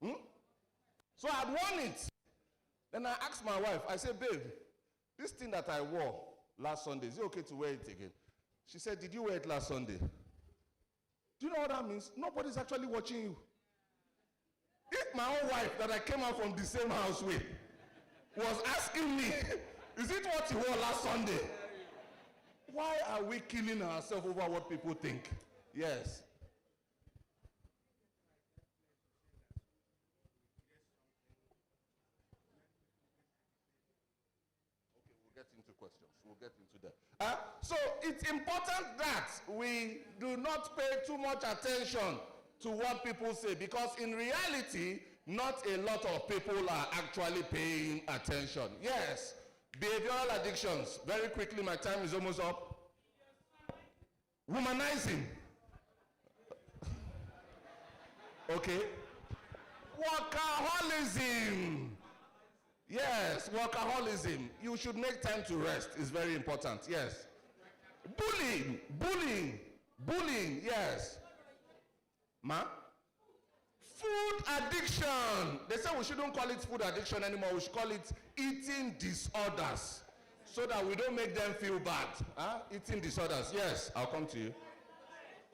Speaker 14: So I had worn it. Then I asked my wife, I said, babe, this thing that I wore last Sunday, is it okay to wear it again? She said, did you wear it last Sunday? Do you know what that means? Nobody's actually watching you. If my own wife that I came out from the same house with was asking me, is it what you wore last Sunday? Why are we killing ourselves over what people think? Yes. Okay, we'll get into questions. We'll get into that. So it's important that we do not pay too much attention to what people say, because in reality, not a lot of people are actually paying attention. Yes, behavioral addictions. Very quickly, my time is almost up. Womanizing. Okay. Workaholism. Yes, workaholism. You should make time to rest. It's very important. Yes. Bullying. Yes. Ma? Food addiction. They say we shouldn't call it food addiction anymore. We should call it eating disorders, so that we don't make them feel bad. Eating disorders. Yes, I'll come to you.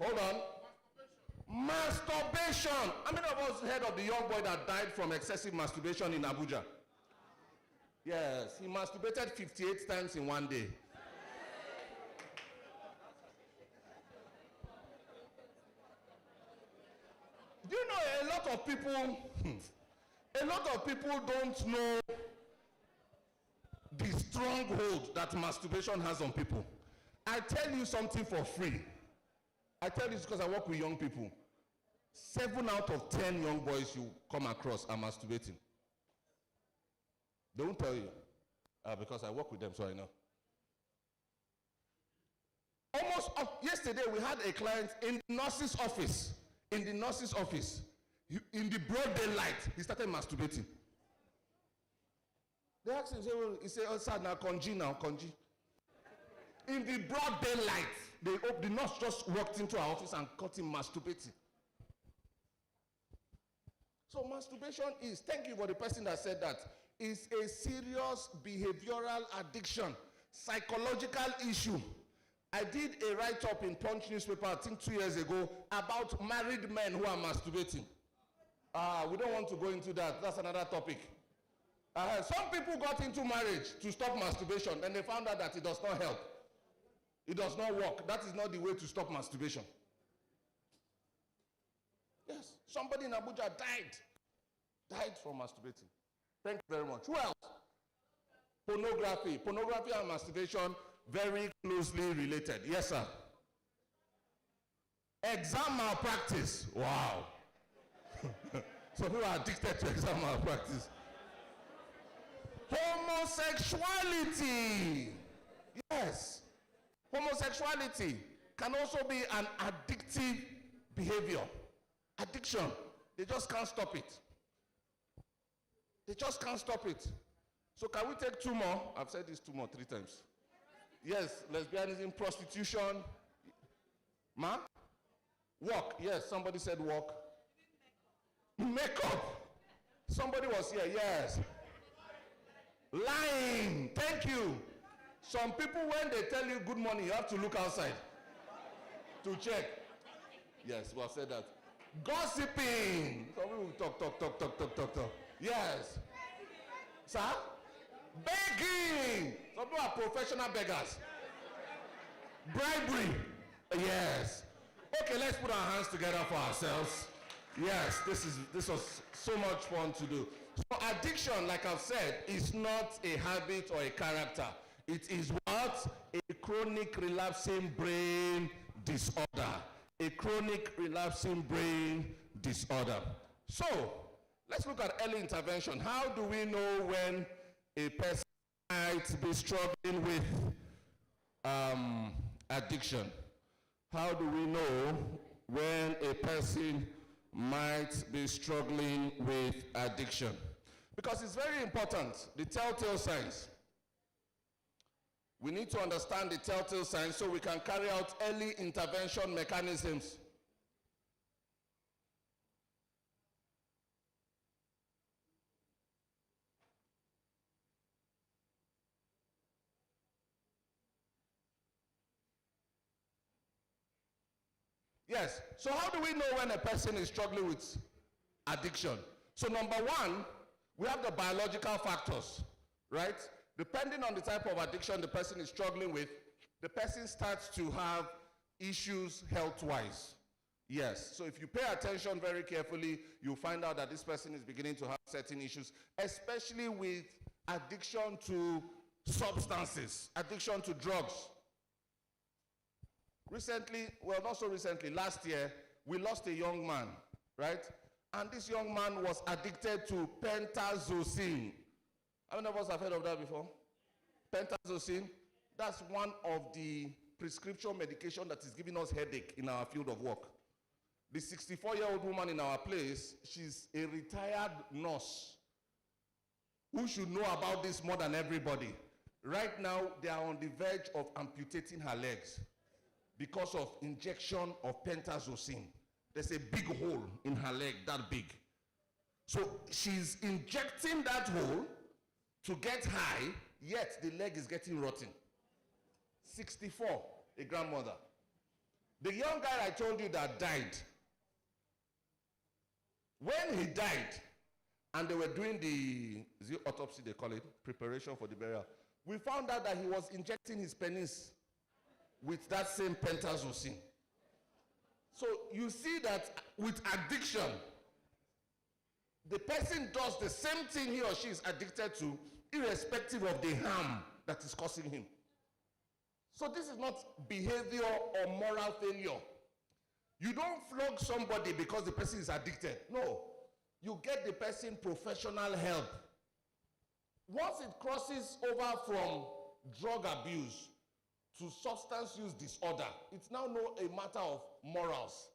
Speaker 14: Hold on. Masturbation. How many of us heard of the young boy that died from excessive masturbation in Abuja? Yes, he masturbated 58 times in one day. Do you know a lot of people don't know the stronghold that masturbation has on people. I tell you something for free. I tell this because I work with young people. 7 out of 10 young boys you come across are masturbating. They won't tell you. Because I work with them, so I know. Yesterday, we had a client in the nurse's office. In the broad daylight, he started masturbating. They asked him, he said, oh, sir, now, conji. In the broad daylight, the nurse just walked into our office and caught him masturbating. So masturbation is, thank you for the person that said that, is a serious behavioral addiction, psychological issue. I did a write-up in Punch newspaper, I think 2 years ago, about married men who are masturbating. We don't want to go into that. That's another topic. Some people got into marriage to stop masturbation, and they found out that it does not help. It does not work. That is not the way to stop masturbation. Yes, somebody in Abuja died from masturbating. Thank you very much. Who else? Pornography. Pornography and masturbation, very closely related. Yes, sir. Exam malpractice. Wow. Some people are addicted to exam malpractice. Homosexuality. Yes. Homosexuality can also be an addictive behavior. Addiction. They just can't stop it. They just can't stop it. So can we take 2 more? I've said this 2 more, 3 times. Yes, lesbianism, prostitution. Ma? Work. Yes, somebody said work. Makeup. Somebody was here, yes. Lying. Thank you. Some people, when they tell you good morning, you have to look outside to check. Yes, we have said that. Gossiping. Some people talk. Yes. Sir? Begging. Some people are professional beggars. Bribery. Yes. Okay, let's put our hands together for ourselves. Yes, this was so much fun to do. So addiction, like I've said, is not a habit or a character. It is what? A chronic relapsing brain disorder. A chronic relapsing brain disorder. So, let's look at early intervention. How do we know when a person might be struggling with addiction? How do we know when a person might be struggling with addiction? Because it's very important, the telltale signs. We need to understand the telltale signs so we can carry out early intervention mechanisms. Yes, so how do we know when a person is struggling with addiction? So number 1, we have the biological factors, right? Depending on the type of addiction the person is struggling with, the person starts to have issues health-wise. Yes, so if you pay attention very carefully, you'll find out that this person is beginning to have certain issues, especially with addiction to substances, addiction to drugs. Recently, well, not so recently, last year, we lost a young man, right? And this young man was addicted to pentazocine. How many of us have heard of that before? Pentazocine, that's one of the prescription medication that is giving us headache in our field of work. The 64-year-old woman in our place, she's a retired nurse who should know about this more than everybody. Right now, they are on the verge of amputating her legs because of injection of pentazocine. There's a big hole in her leg, that big. So she's injecting that hole to get high, yet the leg is getting rotten. 64, a grandmother. The young guy I told you that died, when he died, and they were doing the autopsy, they call it, preparation for the burial, we found out that he was injecting his penis with that same pentazocine. So you see that with addiction, the person does the same thing he or she is addicted to, irrespective of the harm that is causing him. So this is not behavior or moral failure. You don't flog somebody because the person is addicted. No. You get the person professional help. Once it crosses over from drug abuse to substance use disorder, it's now a matter of morals.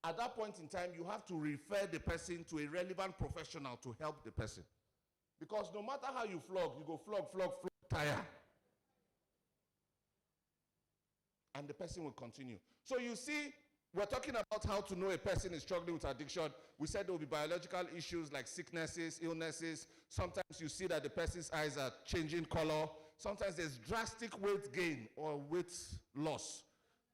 Speaker 14: At that point in time, you have to refer the person to a relevant professional to help the person. Because no matter how you flog, you go flog, tire. And the person will continue. So you see, we're talking about how to know a person is struggling with addiction. We said there will be biological issues like sicknesses, illnesses. Sometimes you see that the person's eyes are changing color. Sometimes there's drastic weight gain or weight loss.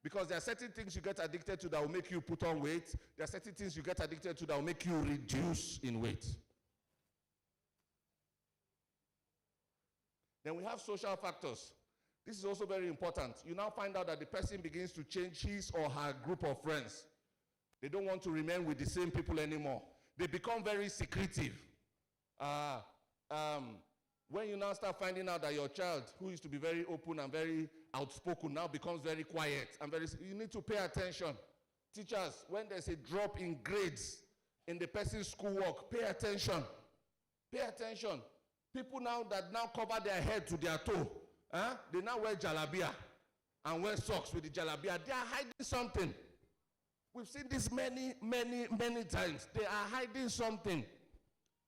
Speaker 14: Because there are certain things you get addicted to that will make you put on weight. There are certain things you get addicted to that will make you reduce in weight. Then we have social factors. This is also very important. You now find out that the person begins to change his or her group of friends. They don't want to remain with the same people anymore. They become very secretive. When you now start finding out that your child, who used to be very open and very outspoken, now becomes very quiet and you need to pay attention. Teachers, when there's a drop in grades in the person's schoolwork, pay attention. Pay attention. People now that now cover their head to their toe, they now wear jalabia and wear socks with the jalabia. They are hiding something. We've seen this many times. They are hiding something.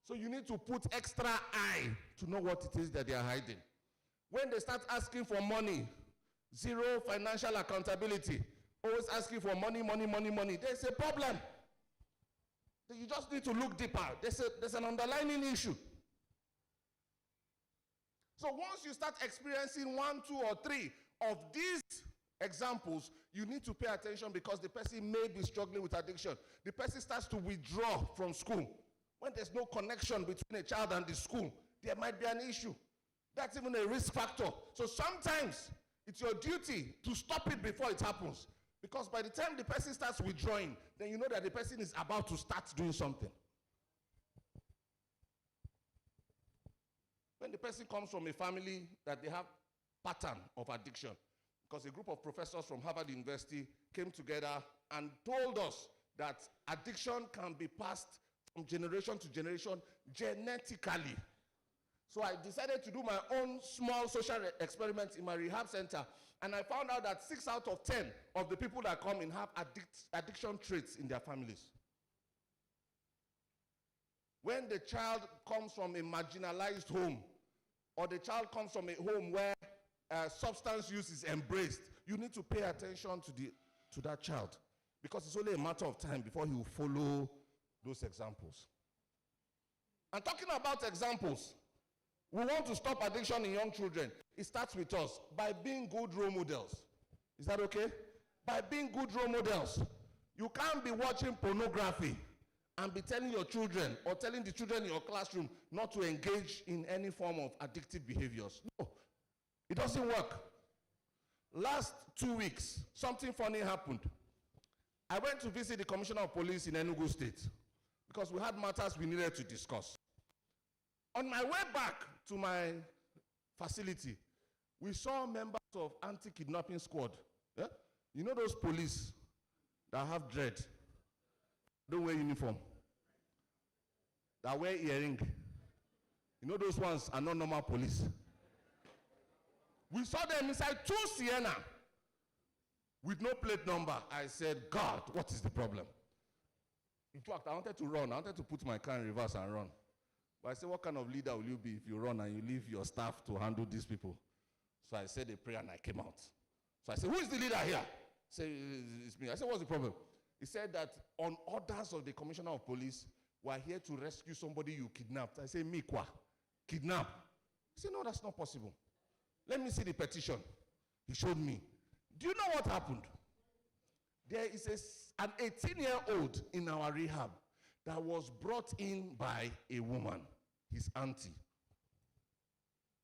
Speaker 14: So you need to put extra eye to know what it is that they are hiding. When they start asking for money, zero financial accountability, always asking for money, there's a problem. You just need to look deeper. There's an underlying issue. So once you start experiencing 1, 2, or 3 of these examples, you need to pay attention because the person may be struggling with addiction. The person starts to withdraw from school. When there's no connection between a child and the school, there might be an issue. That's even a risk factor. So sometimes it's your duty to stop it before it happens. Because by the time the person starts withdrawing, then you know that the person is about to start doing something. When the person comes from a family that they have pattern of addiction, because a group of professors from Harvard University came together and told us that addiction can be passed from generation to generation genetically. So I decided to do my own small social experiment in my rehab center, and I found out that 6 out of 10 of the people that come in have addiction traits in their families. When the child comes from a marginalized home, or the child comes from a home where substance use is embraced, you need to pay attention to that child, because it's only a matter of time before he will follow those examples. And talking about examples, we want to stop addiction in young children. It starts with us by being good role models. Is that okay? By being good role models. You can't be watching pornography and be telling your children or telling the children in your classroom not to engage in any form of addictive behaviors. No, it doesn't work. Last 2 weeks, something funny happened. I went to visit the Commissioner of Police in Enugu State because we had matters we needed to discuss. On my way back to my facility, we saw members of anti-kidnapping squad. Yeah? You know those police that have dread, don't wear uniform, that wear earring. You know those ones are not normal police. We saw them inside 2 Sienna with no plate number. I said, God, what is the problem? In fact, I wanted to run. I wanted to put my car in reverse and run. But I said, what kind of leader will you be if you run and you leave your staff to handle these people? So I said a prayer and I came out. So I said, who is the leader here? He said, it's me. I said, what's the problem? He said that on orders of the Commissioner of Police, we're here to rescue somebody you kidnapped. I said, me kwa? Kidnap? He said, no, that's not possible. Let me see the petition. He showed me. Do you know what happened? There is an 18-year-old in our rehab that was brought in by a woman, his auntie.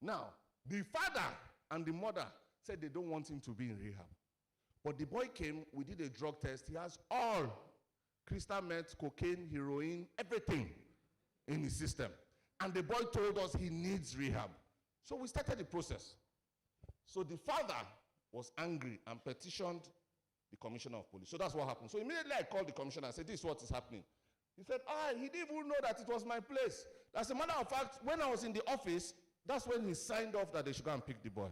Speaker 14: Now, the father and the mother said they don't want him to be in rehab. But the boy came, we did a drug test. He has all crystal meth, cocaine, heroin, everything in his system. And the boy told us he needs rehab. So we started the process. So the father was angry and petitioned the Commissioner of Police. So that's what happened. So immediately I called the Commissioner and said, this is what is happening. He said, he didn't even know that it was my place. As a matter of fact, when I was in the office, that's when he signed off that they should go and pick the boy.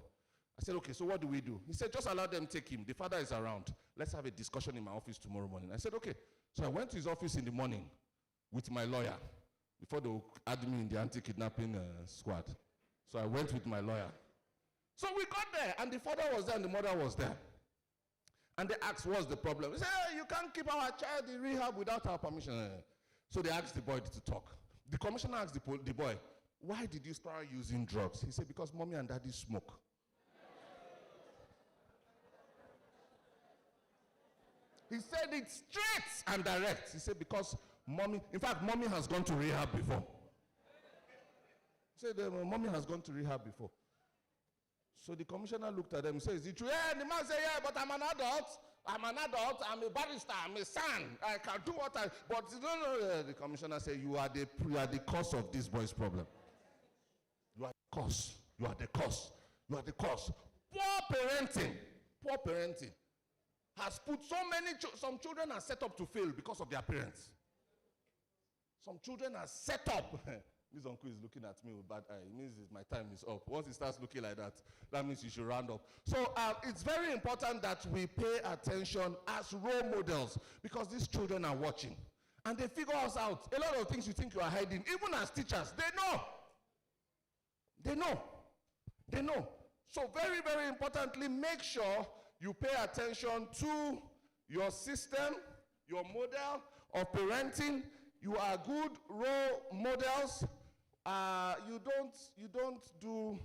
Speaker 14: I said, okay, so what do we do? He said, just allow them take him. The father is around. Let's have a discussion in my office tomorrow morning. I said, okay. So I went to his office in the morning with my lawyer before they add me in the anti-kidnapping squad. So I went with my lawyer. So we got there, and the father was there and the mother was there. And they asked, what's the problem? He said, hey, you can't keep our child in rehab without our permission. So they asked the boy to talk. The commissioner asked the boy, why did you start using drugs? He said, because mommy and daddy smoke. He said it straight and direct. He said, because mommy, in fact, mommy has gone to rehab before. He said, mommy has gone to rehab before. So the commissioner looked at them and said, is it true? Yeah, the man said, yeah, but I'm an adult. I'm a barrister, I'm a son. I can do what I, but no. The commissioner said, you are the cause of this boy's problem. cause. You are the cause. You are the cause. Poor parenting has put so many, some children are set up to fail because of their parents. Some children are set up. This uncle is looking at me with bad eye. It means my time is up. Once he starts looking like that, that means you should round up. So it's very important that we pay attention as role models because these children are watching. And they figure us out. A lot of things you think you are hiding, even as teachers, they know. They know. They know. So very, very importantly, make sure you pay attention to your system, your model of parenting. You are good role models. You don't do,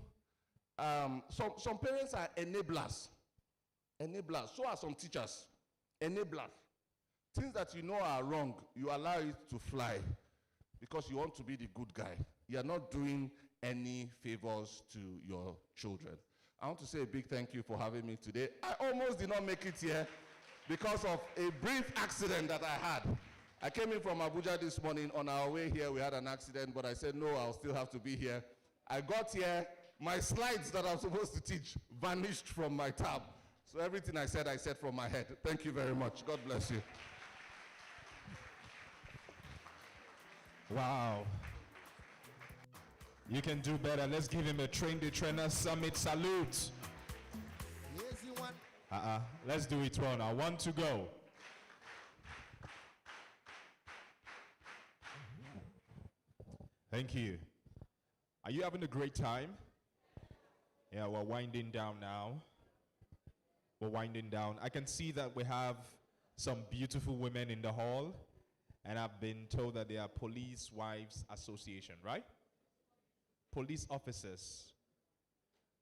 Speaker 14: some parents are enablers. Enablers. So are some teachers. Enablers. Things that you know are wrong, you allow it to fly because you want to be the good guy. You are not doing any favors to your children. I want to say a big thank you for having me today. I almost did not make it here because of a brief accident that I had. I came in from Abuja this morning. On our way here, we had an accident, but I said, no, I'll still have to be here. I got here, my slides that I was supposed to teach vanished from my tab. So everything I said from my head. Thank you very much. God bless you.
Speaker 2: Wow. You can do better. Let's give him a Train the Trainer Summit salute. Let's do it one. I want to go. Thank you. Are you having a great time? Yeah, we're winding down now. We're winding down. I can see that we have some beautiful women in the hall, and I've been told that they are Police Wives Association, right? Police officers.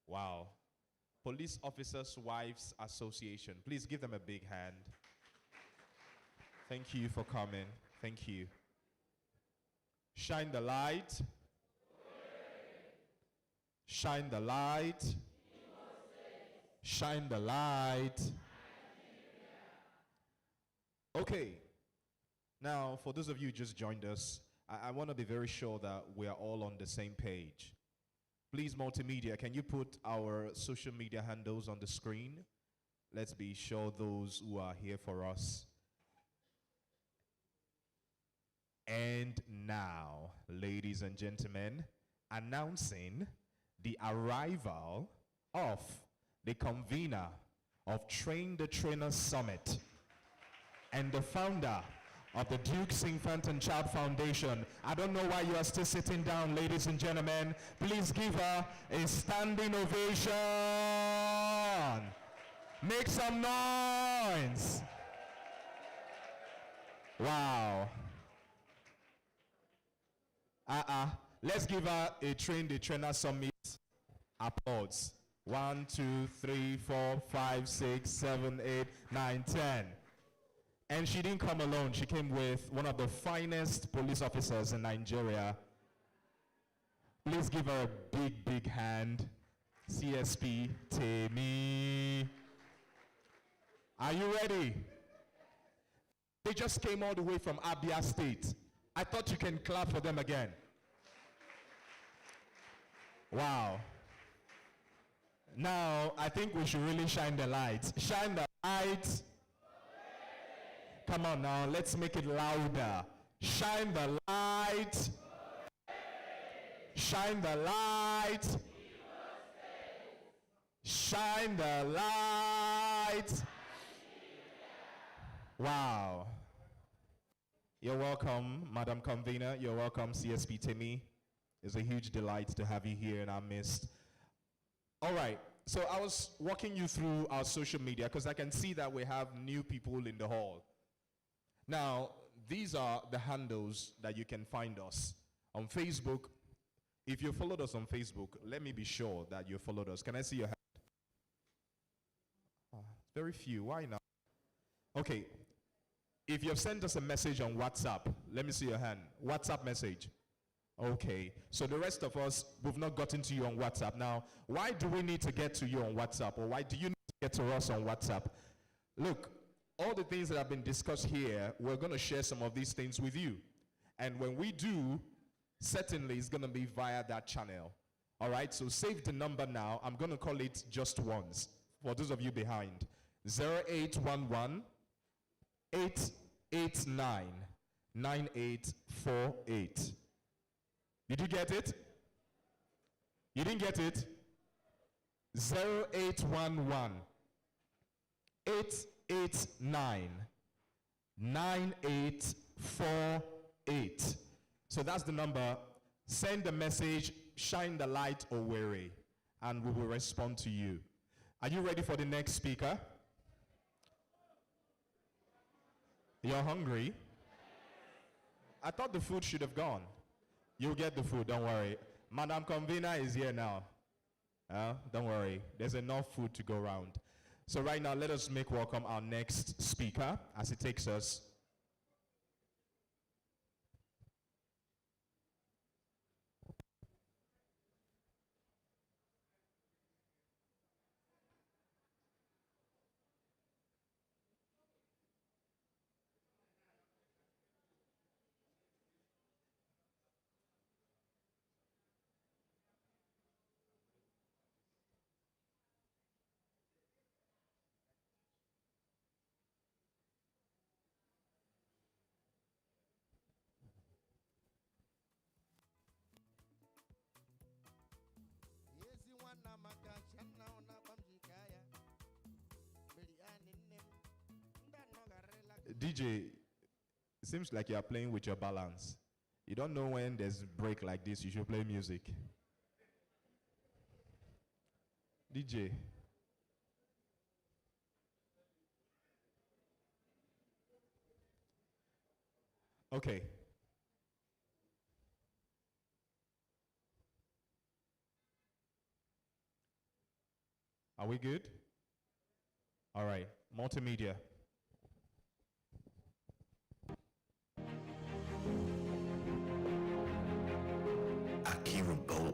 Speaker 2: Wow. Police Officers Wives Association. Please give them a big hand. Thank you for coming. Thank you. Shine the light. Shine the light. Shine the light. Okay. Now, for those of you who just joined us, I want to be very sure that we are all on the same page. Please, multimedia, can you put our social media handles on the screen? Let's be sure those who are here for us. And now, ladies and gentlemen, announcing the arrival of the convener of Train the Trainer Summit and the founder of the Duke's Infant and Child Foundation. I don't know why you are still sitting down, ladies and gentlemen. Please give her a standing ovation. Make some noise. Wow. Let's give her a Train the Trainer Summit applause. 1, 2, 3, 4, 5, 6, 7, 8, 9, 10. And she didn't come alone. She came with one of the finest police officers in Nigeria. Please give her a big, big hand. CSP Temi. Are you ready? They just came all the way from Abia State. I thought you can clap for them again. Wow. Now, I think we should really shine the light. Shine the light. Come on now, let's make it louder. Shine the light. Shine the light. Shine the light. Wow. You're welcome, Madam Convener. You're welcome, CSP Temi. It's a huge delight to have you here in our midst. All right, so I was walking you through our social media because I can see that we have new people in the hall. Now, these are the handles that you can find us. On Facebook, if you followed us on Facebook, let me be sure that you followed us. Can I see your hand? Oh, very few, why not? Okay, if you've sent us a message on WhatsApp, let me see your hand. WhatsApp message. Okay, so the rest of us, we've not gotten to you on WhatsApp. Now, why do we need to get to you on WhatsApp, or why do you need to get to us on WhatsApp? Look, all the things that have been discussed here, we're going to share some of these things with you. And when we do, certainly it's going to be via that channel. All right, so save the number now. I'm going to call it just once for those of you behind. 0811 889 9848. Did you get it? You didn't get it? 0811 889 9848. So that's the number. Send the message, shine the light, Owerri, and we will respond to you. Are you ready for the next speaker? You're hungry? I thought the food should have gone. You'll get the food, don't worry. Madam Convener is here now. Don't worry, there's enough food to go around. So right now, let us make welcome our next speaker as he takes us. DJ, it seems like you are playing with your balance. You don't know when there's a break like this, you should play music. DJ. Okay. Are we good? All right, multimedia.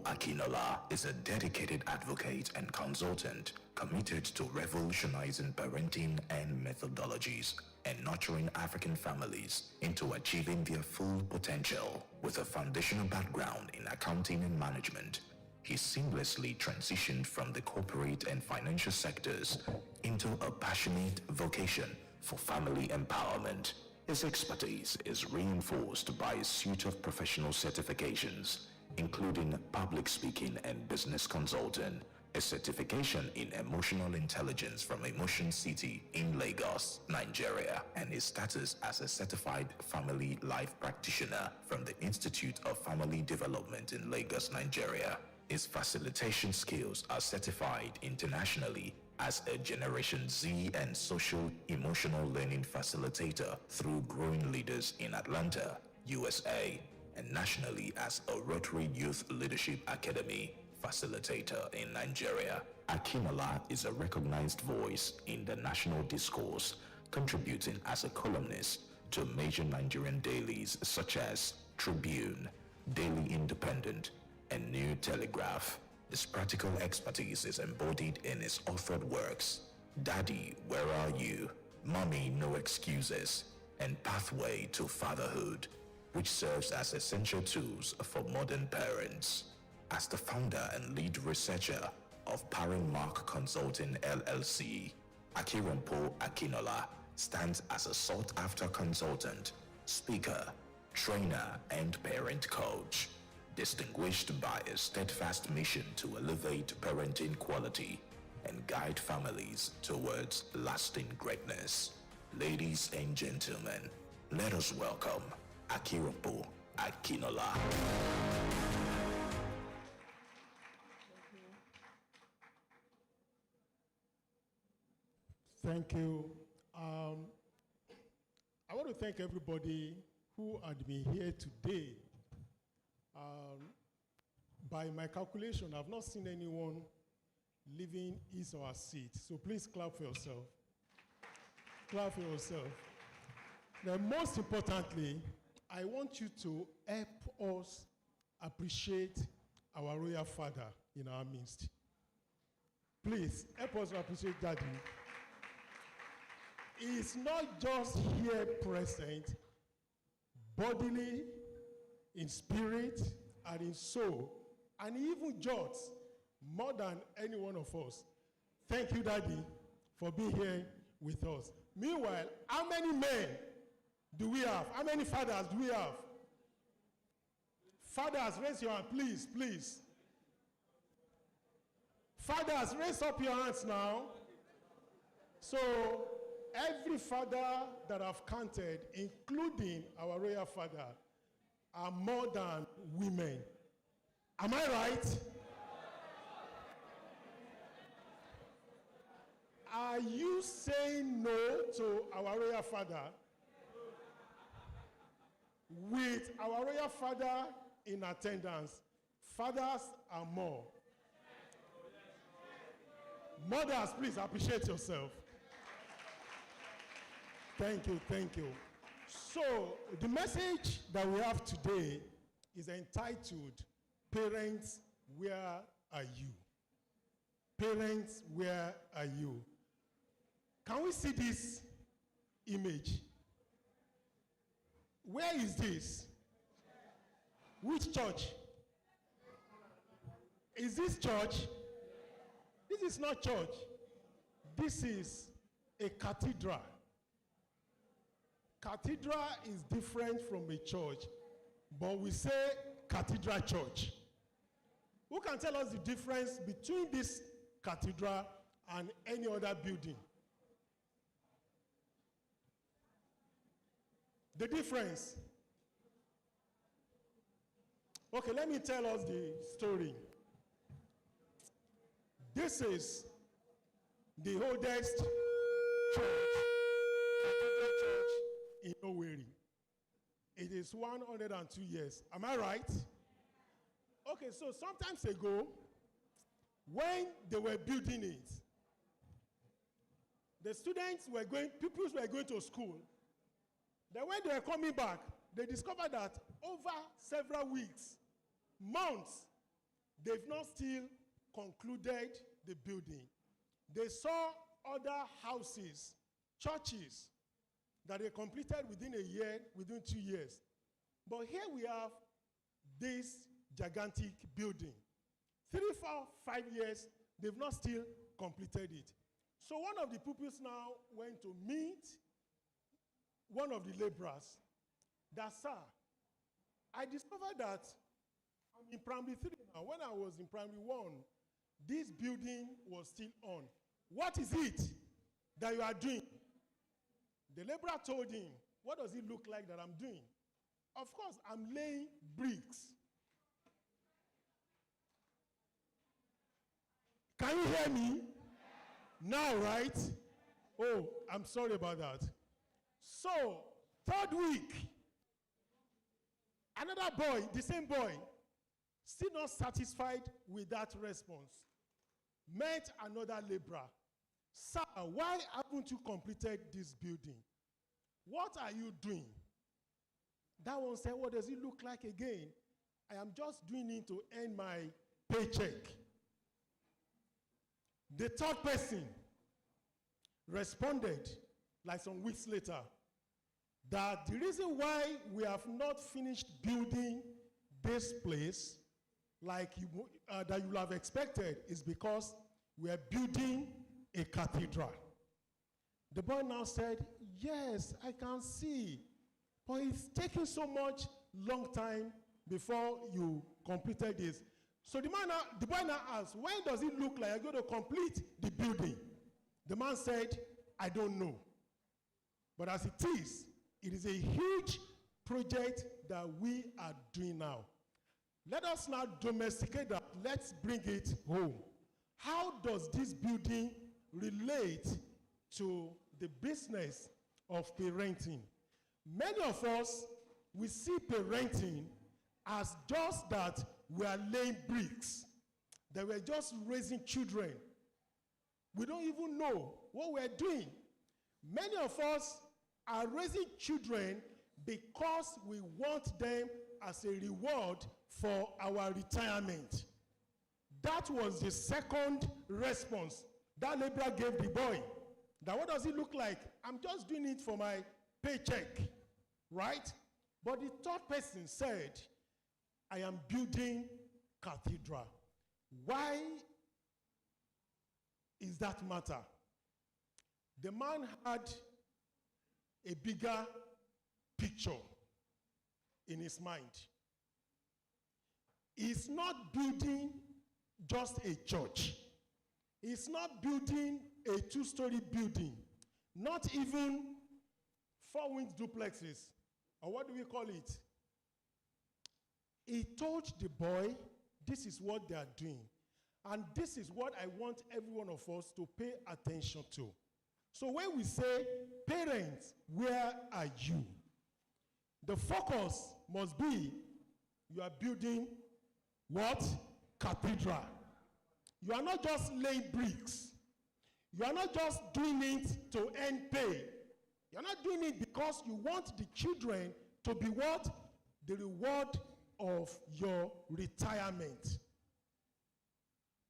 Speaker 5: Akinola is a dedicated advocate and consultant committed to revolutionizing parenting and methodologies and nurturing African families into achieving their full potential. With a foundational background in accounting and management, he seamlessly transitioned from the corporate and financial sectors into a passionate vocation for family empowerment. His expertise is reinforced by a suite of professional certifications, including public speaking and business consulting, a certification in emotional intelligence from Emotion City in Lagos, Nigeria, and his status as a certified family life practitioner from the Institute of Family Development in Lagos, Nigeria. His facilitation skills are certified internationally as a Generation Z and social emotional learning facilitator through Growing Leaders in Atlanta, USA, and nationally as a Rotary Youth Leadership Academy facilitator in Nigeria. Akinola is a recognized voice in the national discourse, contributing as a columnist to major Nigerian dailies such as Tribune, Daily Independent, and New Telegraph. His practical expertise is embodied in his authored works, Daddy, Where Are You?, Mommy, No Excuses, and Pathway to Fatherhood, which serves as essential tools for modern parents. As the founder and lead researcher of Parent Mark Consulting LLC, Akirampo Akinola stands as a sought-after consultant, speaker, trainer, and parent coach, distinguished by a steadfast mission to elevate parenting quality and guide families towards lasting greatness. Ladies and gentlemen, let us welcome Akirampo Akinola.
Speaker 15: Thank you. I want to thank everybody who had been here today. By my calculation, I've not seen anyone leaving his or her seat. So please clap for yourself. Clap for yourself. Now, most importantly, I want you to help us appreciate our royal father in our midst. Please, help us appreciate Daddy. He is not just here present, bodily, in spirit, and in soul. and he even jots more than any one of us. Thank you, Daddy, for being here with us. Meanwhile, how many men do we have? How many fathers do we have? Fathers, raise your hand, please, please. Fathers, raise up your hands now. So, every father that I've counted, including our royal father, are more than women. Am I right? Are you saying no to our royal father? With our royal father in attendance, fathers are more. Mothers, please appreciate yourself. Thank you, thank you. So, the message that we have today is entitled, Parents, Where Are You? Parents, where are you? Can we see this image? Where is this? Which church? Is this church? This is not church. This is a cathedral. Cathedral is different from a church, but we say cathedral church. Who can tell us the difference between this cathedral and any other building? The difference. Okay, let me tell us the story. This is the oldest church in Owerri. It is 102 years. Am I right? Okay, so sometimes ago, when they were building it, the pupils were going to school. Then when they were coming back, they discovered that over several weeks, months, they've not still concluded the building. They saw other houses, churches, that they completed within a year, within 2 years. But here we have this gigantic building. 3, 4, 5 years, they've not still completed it. So one of the pupils now went to meet one of the laborers. That, sir, I discovered that I'm in primary 3 now. When I was in primary 1, this building was still on. What is it that you are doing? The laborer told him, what does it look like that I'm doing? Of course, I'm laying bricks. Can you hear me? Now, right? Oh, I'm sorry about that. So, 3rd week, another boy, the same boy, still not satisfied with that response, met another laborer. Sir, why haven't you completed this building? What are you doing? That one said, what does it look like again? I am just doing it to earn my paycheck. The 3rd person responded, like some weeks later, that the reason why we have not finished building this place like that you will have expected is because we are building a cathedral. The boy now said, yes, I can see, but it's taking so much long time before you completed this. So the boy now asked, when does it look like you're going to complete the building? The man said, I don't know. But as it is a huge project that we are doing now. Let us now domesticate that. Let's bring it home. How does this building relate to the business of parenting? Many of us, we see parenting as just that we are laying bricks, that we're just raising children. We don't even know what we're doing. Many of us are raising children because we want them as a reward for our retirement. That was the second response that laborer gave the boy. That what does it look like? I'm just doing it for my paycheck, right? But the 3rd person said, I am building cathedral. Why is that matter? The man had a bigger picture in his mind. He's not building just a church. He's not building a 2-story building, not even 4-wing duplexes, or what do we call it? He told the boy, this is what they are doing. And this is what I want every one of us to pay attention to. So when we say, parents, where are you? The focus must be, you are building what? Cathedral. You are not just laying bricks. You are not just doing it to earn pay. You are not doing it because you want the children to be what? The reward of your retirement.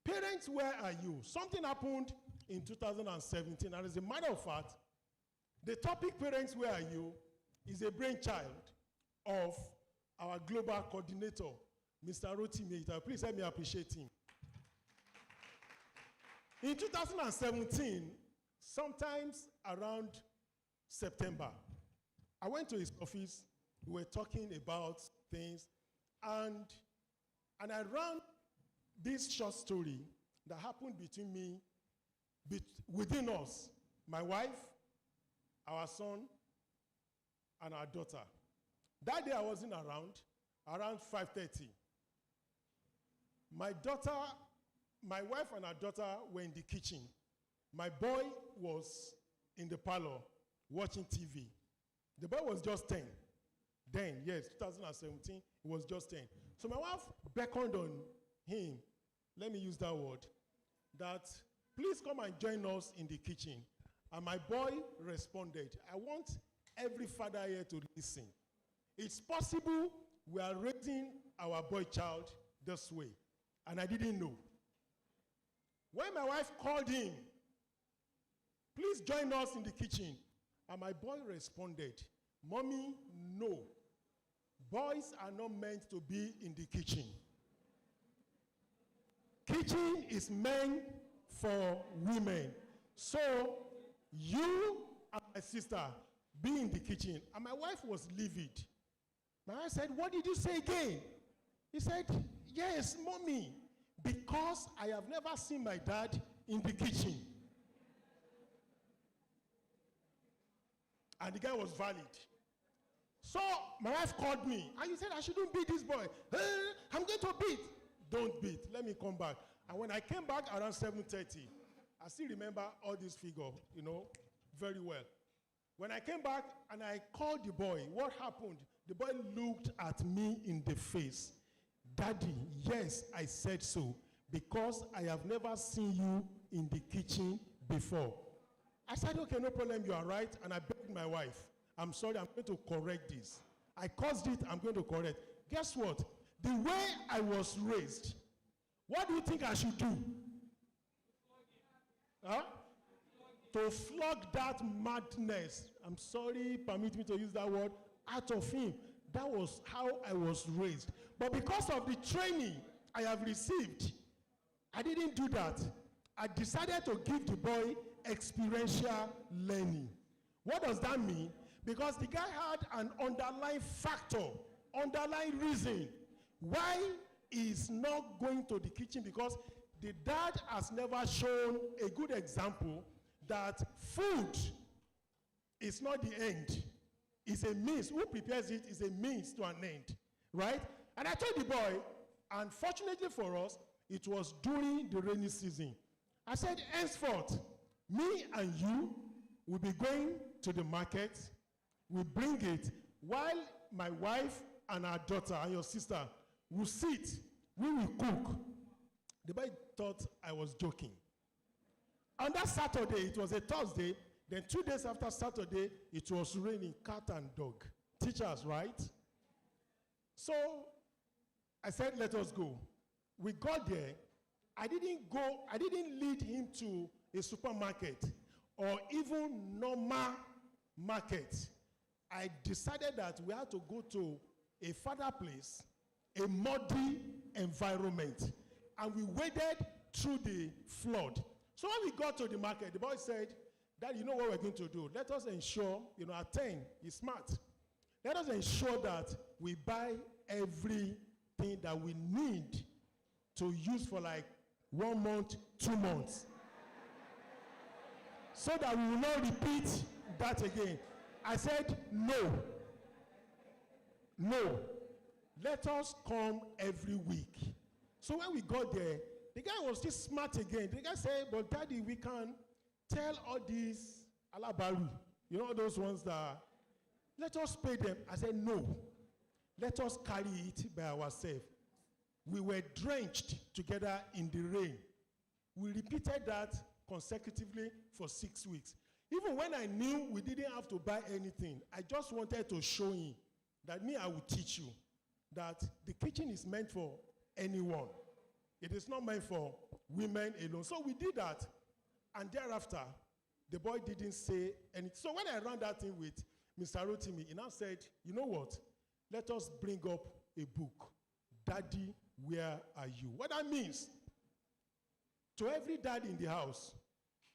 Speaker 15: Parents, where are you? Something happened in 2017, and as a matter of fact, the topic, parents, where are you, is a brainchild of our global coordinator, Mr. Rotimi. Please help me appreciate him. In 2017, sometimes around September, I went to his office. We were talking about things, and I ran this short story that happened between me, within us, my wife, our son, and our daughter. That day I wasn't around 5:30. My wife and our daughter were in the kitchen. My boy was in the parlor watching TV. The boy was just 10. Then, yes, 2017, he was just 10. So my wife beckoned on him, let me use that word, that please come and join us in the kitchen. And my boy responded, I want every father here to listen. It's possible we are raising our boy child this way. And I didn't know. When my wife called him, please join us in the kitchen. And my boy responded, Mommy, no. Boys are not meant to be in the kitchen. Kitchen is meant for women. So you and my sister be in the kitchen. And my wife was livid. My wife said, what did you say again? He said, yes, Mommy, because I have never seen my dad in the kitchen. And the guy was valid. So my wife called me, and you said I shouldn't beat this boy. I'm going to beat. Don't beat. Let me come back. And when I came back around 7:30, I still remember all this figure, very well. When I came back and I called the boy, what happened? The boy looked at me in the face. Daddy, yes, I said so, because I have never seen you in the kitchen before. I said, okay, no problem, you are right. And I begged my wife, I'm sorry, I'm going to correct this. I caused it, I'm going to correct. Guess what? The way I was raised, what do you think I should do? Huh? To flog that madness, I'm sorry, permit me to use that word, out of him. That was how I was raised. But because of the training I have received, I didn't do that. I decided to give the boy experiential learning. What does that mean? Because the guy had an underlying factor, underlying reason why he's not going to the kitchen, because the dad has never shown a good example that food is not the end. It's a means. Who prepares it is a means to an end, right? And I told the boy, unfortunately for us, it was during the rainy season. I said, henceforth, me and you will be going to the market. We bring it while my wife and our daughter and your sister will sit. We will cook. The boy thought I was joking. On that Saturday, it was a Thursday. Then 2 days after Saturday, it was raining, cat and dog. Teachers, right? So I said, let us go. We got there. I didn't lead him to a supermarket or even normal market. I decided that we had to go to a further place, a muddy environment. And we waded through the flood. So when we got to the market, the boy said, Dad, you know what we're going to do? Let us ensure, at 10, he's smart. Let us ensure that we buy everything that we need to use for like 1 month, 2 months. So that we will not repeat that again. I said, no. No. Let us come every week. So when we got there, the guy was just smart again. The guy said, but Daddy, we can tell all these alabaru, those ones that, let us pay them. I said, no. Let us carry it by ourselves. We were drenched together in the rain. We repeated that consecutively for 6 weeks. Even when I knew we didn't have to buy anything, I just wanted to show him that I will teach you that the kitchen is meant for anyone. It is not meant for women alone. So we did that. And thereafter, the boy didn't say anything. So when I ran that thing with Mr. Rotimi, he now said, you know what? Let us bring up a book. Daddy, where are you? What that means, to every dad in the house,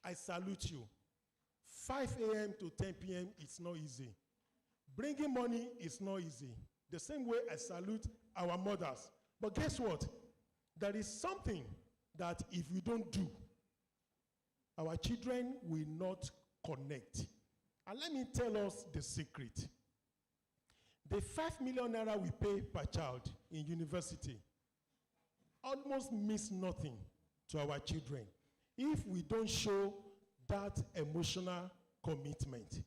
Speaker 15: I salute you. 5 a.m. to 10 p.m. it's not easy. Bringing money is not easy. The same way I salute our mothers. But guess what? There is something that if we don't do, our children will not connect. And let me tell us the secret. The 5 million naira we pay per child in university almost means nothing to our children if we don't show that emotional commitment.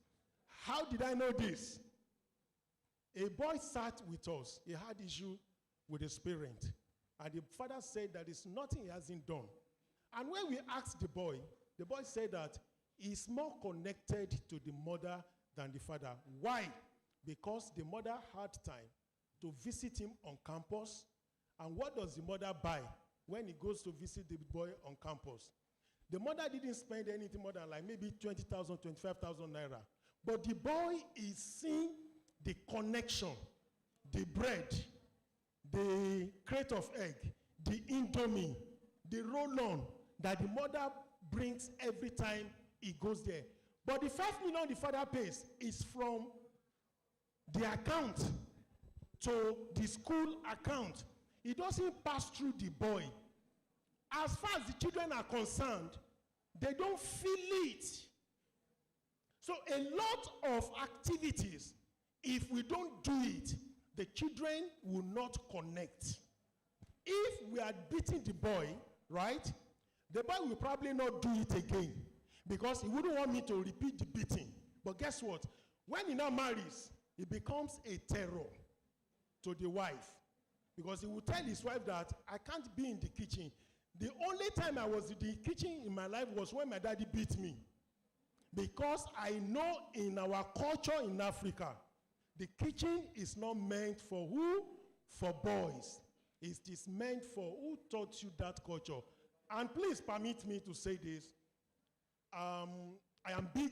Speaker 15: How did I know this? A boy sat with us. He had issue with his parent. And the father said that there's nothing he hasn't done. And when we asked the boy said that he's more connected to the mother than the father. Why? Because the mother had time to visit him on campus. And what does the mother buy when he goes to visit the boy on campus? The mother didn't spend anything more than like maybe 20,000, 25,000 naira. But the boy is seeing the connection, the bread, the crate of egg, the indomie, the roll-on that the mother brings every time he goes there. But the 5 million the father pays is from the account to the school account. It doesn't pass through the boy. As far as the children are concerned, they don't feel it. So a lot of activities, if we don't do it, the children will not connect. If we are beating the boy, right, the boy will probably not do it again because he wouldn't want me to repeat the beating. But guess what? When he now marries, he becomes a terror to the wife because he will tell his wife that I can't be in the kitchen. The only time I was in the kitchen in my life was when my daddy beat me. Because I know in our culture in Africa, the kitchen is not meant for who? For boys. It is meant for who taught you that culture. And please permit me to say this. I am big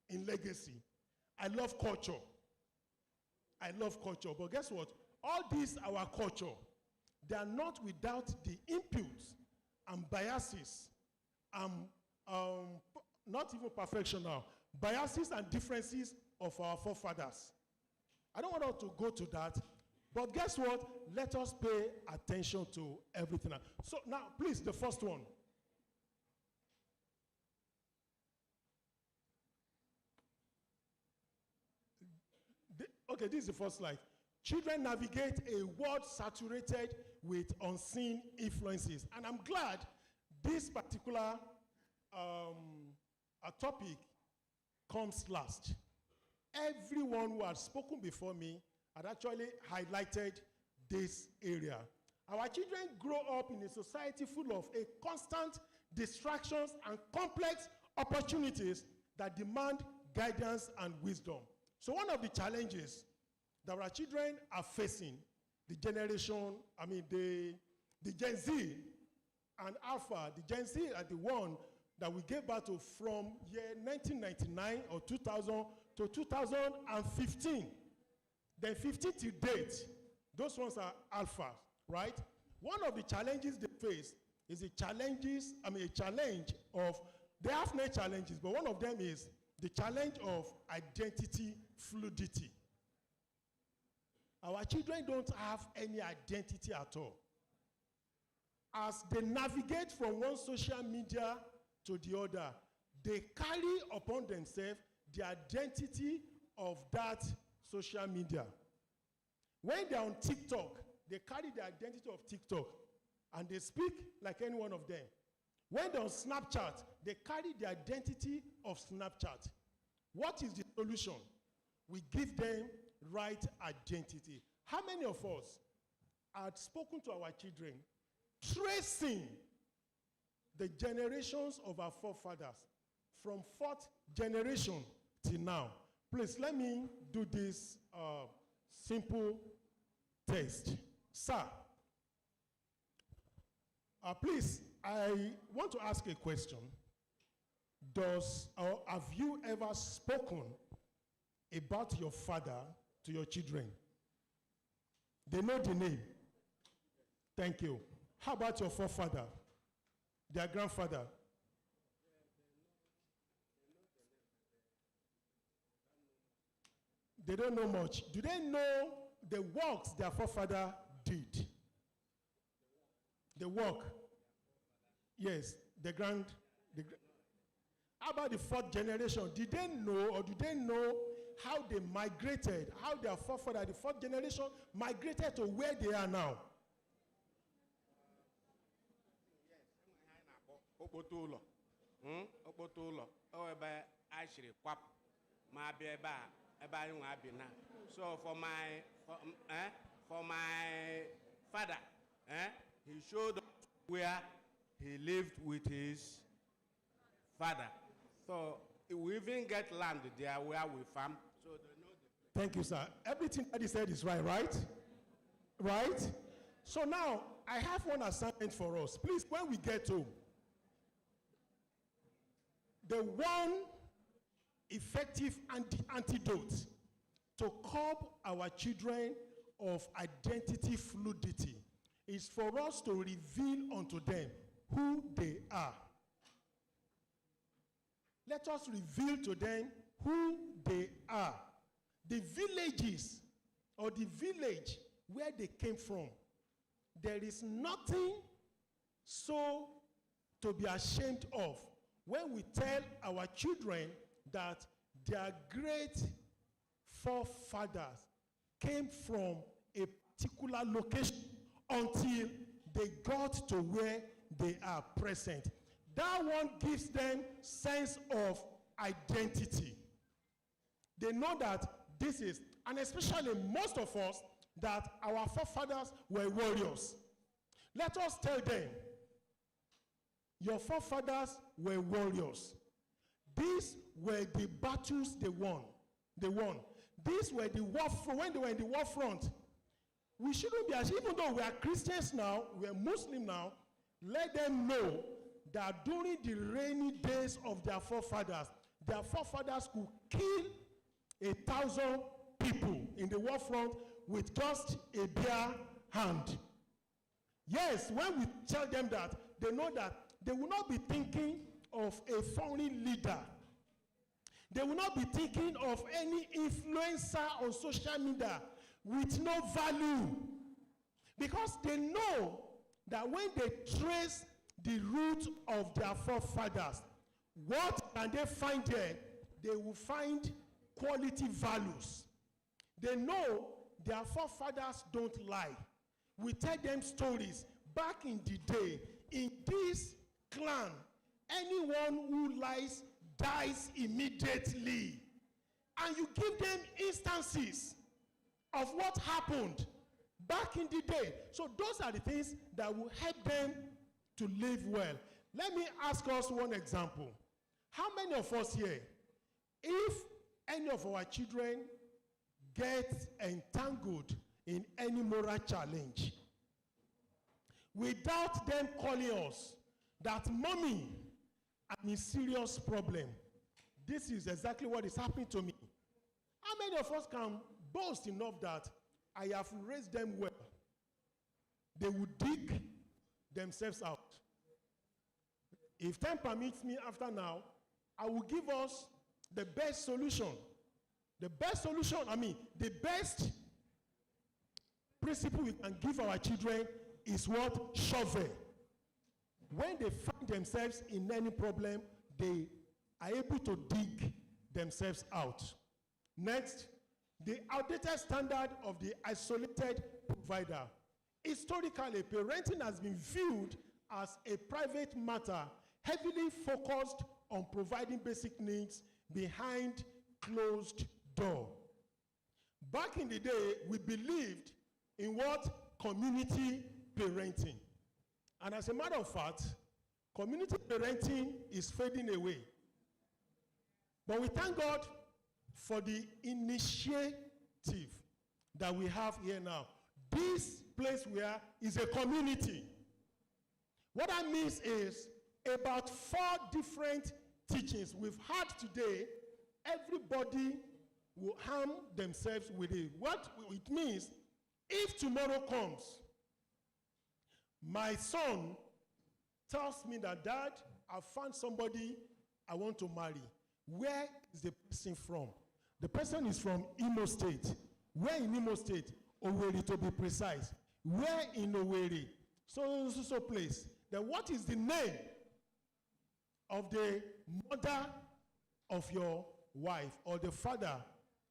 Speaker 15: in legacy. I love culture. I love culture. But guess what? All these, our culture, they are not without the inputs and biases, not even perfection now, biases and differences of our forefathers. I don't want us to go to that, but guess what? Let us pay attention to everything. So now, please, the first one. Okay, this is the first slide. Children navigate a world saturated with unseen influences. And I'm glad this particular topic comes last. Everyone who has spoken before me had actually highlighted this area. Our children grow up in a society full of a constant distractions and complex opportunities that demand guidance and wisdom. So one of the challenges that our children are facing, the generation, the Gen Z and Alpha, the Gen Z are the one that we gave birth to from year 1999 or 2000 to 2015. Then 15 to date, those ones are Alpha. right? One of the challenges they face is a challenge of, they have many challenges, but one of them is the challenge of identity fluidity. Our children don't have any identity at all. As they navigate from one social media to the other, they carry upon themselves the identity of that social media. When they're on TikTok, they carry the identity of TikTok and they speak like any one of them. When they're on Snapchat, they carry the identity of Snapchat. What is the solution? We give them right identity. How many of us had spoken to our children, tracing the generations of our forefathers from 4th generation till now? Please, let me do this simple test. Sir, please, I want to ask a question. Have you ever spoken about your father to your children? They know the name. Thank you. How about your forefather, their grandfather? They don't know much. Do they know the works their forefather did? The work. Yes, how about the 4th generation? Did they know, or do they know how they migrated, how their forefather, the 4th generation, migrated to where they are now?
Speaker 11: Okpotolo. Okpotolo. Ebe ashiri kwap. Ma bia ebe anyị nwa bi na. So for my father, he showed us where he lived with his father. So we even get land there where we farm. So they know the.
Speaker 15: Thank you, sir. Everything that he said is right, right? Right? So now, I have one assignment for us. Please, when we get home, the one effective antidote to curb our children of identity fluidity is for us to reveal unto them who they are. Let us reveal to them who they are. The villages or the village where they came from, there is nothing so to be ashamed of when we tell our children that their great forefathers came from a particular location until they got to where they are present. That one gives them sense of identity. They know that this is, and especially most of us, that our forefathers were warriors. Let us tell them, your forefathers were warriors. These were the battles they won. These were the war front. When they were in the war front, we shouldn't be ashamed, even though we are Christians now, we are Muslim now, let them know that during the rainy days of their forefathers could kill 1,000 people in the war front with just a bare hand. Yes, when we tell them that, they know that they will not be thinking of a foreign leader. They will not be thinking of any influencer on social media with no value. Because they know that when they trace the root of their forefathers, what can they find there? They will find quality values. They know their forefathers don't lie. We tell them stories. Back in the day, in this clan, anyone who lies dies immediately. And you give them instances of what happened back in the day. So those are the things that will help them to live well. Let me ask us one example. How many of us here, if any of our children get entangled in any moral challenge, without them calling us that, mommy, I'm in serious problem, this is exactly what is happening to me, how many of us can boast enough that I have raised them well? they will dig themselves out. If time permits me after now, I will give us the best solution. The best solution, the best principle we can give our children is what? Shovel. When they find themselves in any problem, they are able to dig themselves out. Next, the outdated standard of the isolated provider. Historically, parenting has been viewed as a private matter, heavily focused on providing basic needs behind closed door. Back in the day, we believed in what? Community parenting. And as a matter of fact, community parenting is fading away. But we thank God for the initiative that we have here now. This place where is a community. What that means is about 4 different teachings we've had today. Everybody will harm themselves with it. What it means, if tomorrow comes, my son tells me that, Dad, I found somebody I want to marry. Where is the person from? The person is from Imo State. Where in Imo State? Owerri, to be precise. Where in Owerri? So place. Then what is the name of the mother of your wife or the father?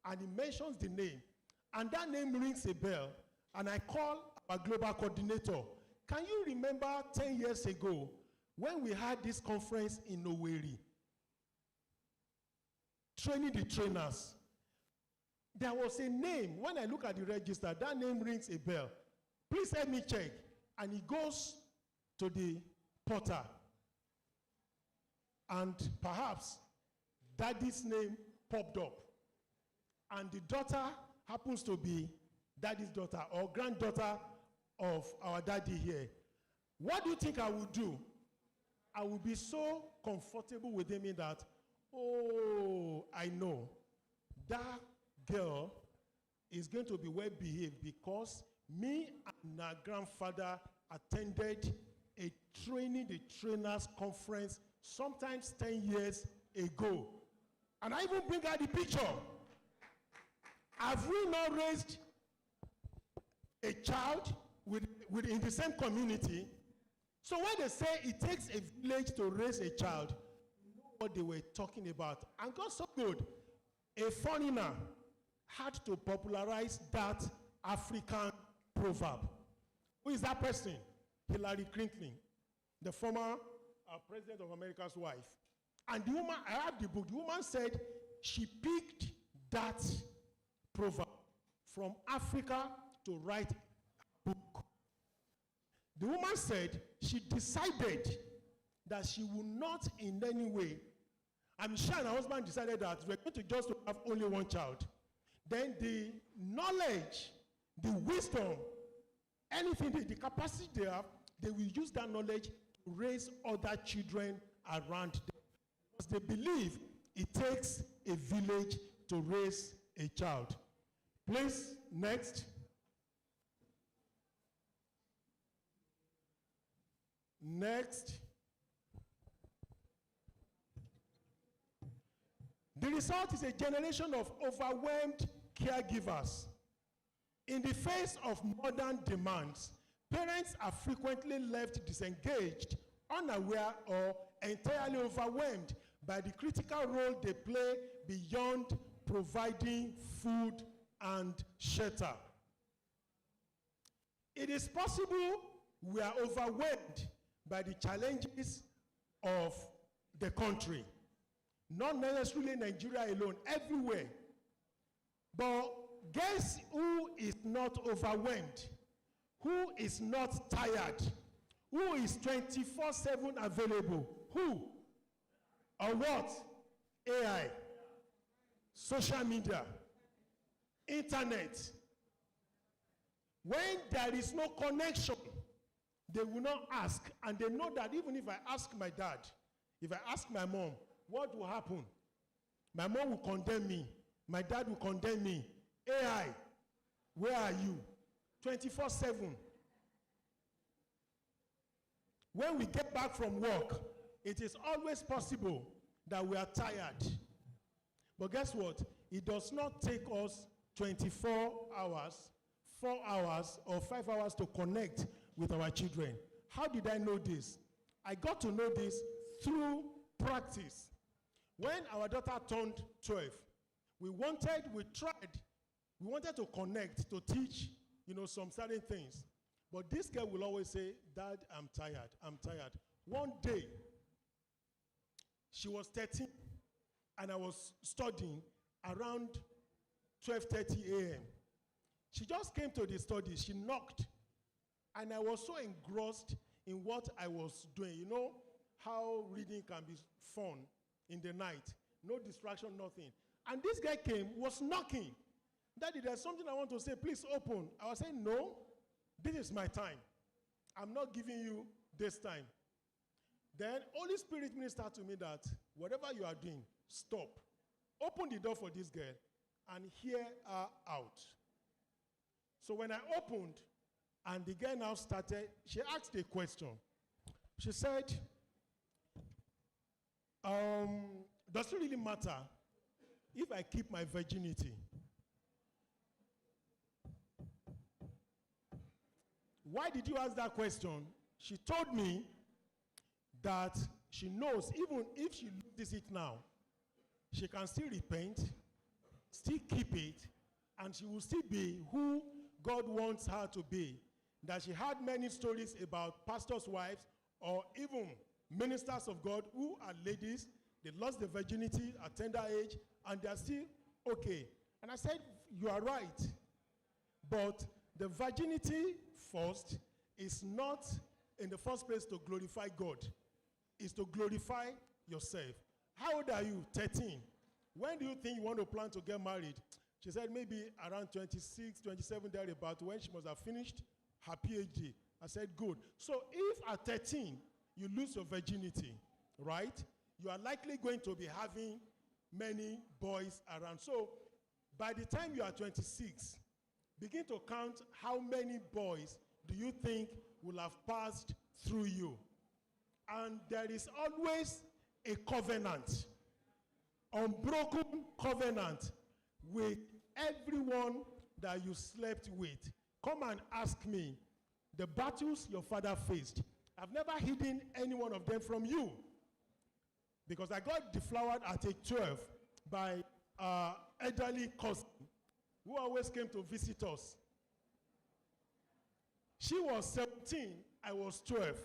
Speaker 15: And he mentions the name. And that name rings a bell. And I call our global coordinator. Can you remember 10 years ago when we had this conference in Owerri? Training the trainers. There was a name. When I look at the register, that name rings a bell. Please help me check. And he goes to the porter. And perhaps daddy's name popped up. And the daughter happens to be daddy's daughter or granddaughter of our daddy here. What do you think I would do? I would be so comfortable with him in that, oh, I know that girl is going to be well behaved because me and our grandfather attended a training the trainers conference sometimes 10 years ago. And I even bring out the picture. Have we not raised a child in the same community? So when they say it takes a village to raise a child, you know what they were talking about. And God so good, a foreigner had to popularize that African proverb. Who is that person? Hillary Clinton, the former president of America's wife. And the woman, I have the book, the woman said she picked that proverb from Africa to write a book. The woman said she decided that she would not in any way, she and her husband decided that we're going to just have only one child. Then the knowledge, the wisdom, anything, the capacity they have, they will use that knowledge to raise other children around them. Because they believe it takes a village to raise a child. Please, next. Next. The result is a generation of overwhelmed caregivers. In the face of modern demands, parents are frequently left disengaged, unaware, or entirely overwhelmed by the critical role they play beyond providing food and shelter. It is possible we are overwhelmed by the challenges of the country. Not necessarily Nigeria alone, everywhere. But guess who is not overwhelmed? Who is not tired? Who is 24/7 available? Who? Or what? AI, social media, internet. When there is no connection, they will not ask. And they know that even if I ask my dad, if I ask my mom, what will happen? My mom will condemn me. My dad will condemn me. AI, where are you? 24/7. When we get back from work, it is always possible that we are tired. But guess what? It does not take us 24 hours, 4 hours, or 5 hours to connect with our children. How did I know this? I got to know this through practice. When our daughter turned 12, we wanted to connect, to teach, some certain things. But this girl will always say, Dad, I'm tired, I'm tired. One day, she was 13, and I was studying around 12:30 a.m. She just came to the study, she knocked, and I was so engrossed in what I was doing. You know how reading can be fun in the night, no distraction, nothing. And this guy came, was knocking. Daddy, there's something I want to say, please open. I was saying, no, this is my time. I'm not giving you this time. Then Holy Spirit ministered to me that whatever you are doing, stop. Open the door for this girl and hear her out. So when I opened and the girl now started, she asked a question. She said, does it really matter if I keep my virginity? Why did you ask that question? She told me that she knows even if she loses it now, she can still repent, still keep it, and she will still be who God wants her to be. That she had many stories about pastors' wives or even ministers of God who are ladies, they lost their virginity at tender age, and they are still okay. And I said, you are right. But the virginity first is not in the first place to glorify God. It's to glorify yourself. How old are you? 13. When do you think you want to plan to get married? She said maybe around 26, 27, thereabout, when she must have finished her PhD. I said, good. So if at 13, you lose your virginity, right? You are likely going to be having many boys around. So by the time you are 26, begin to count how many boys do you think will have passed through you. And there is always a covenant, unbroken covenant with everyone that you slept with. Come and ask me the battles your father faced. I've never hidden any one of them from you, because I got deflowered at age 12 by elderly cousin who always came to visit us. She was 17, I was 12.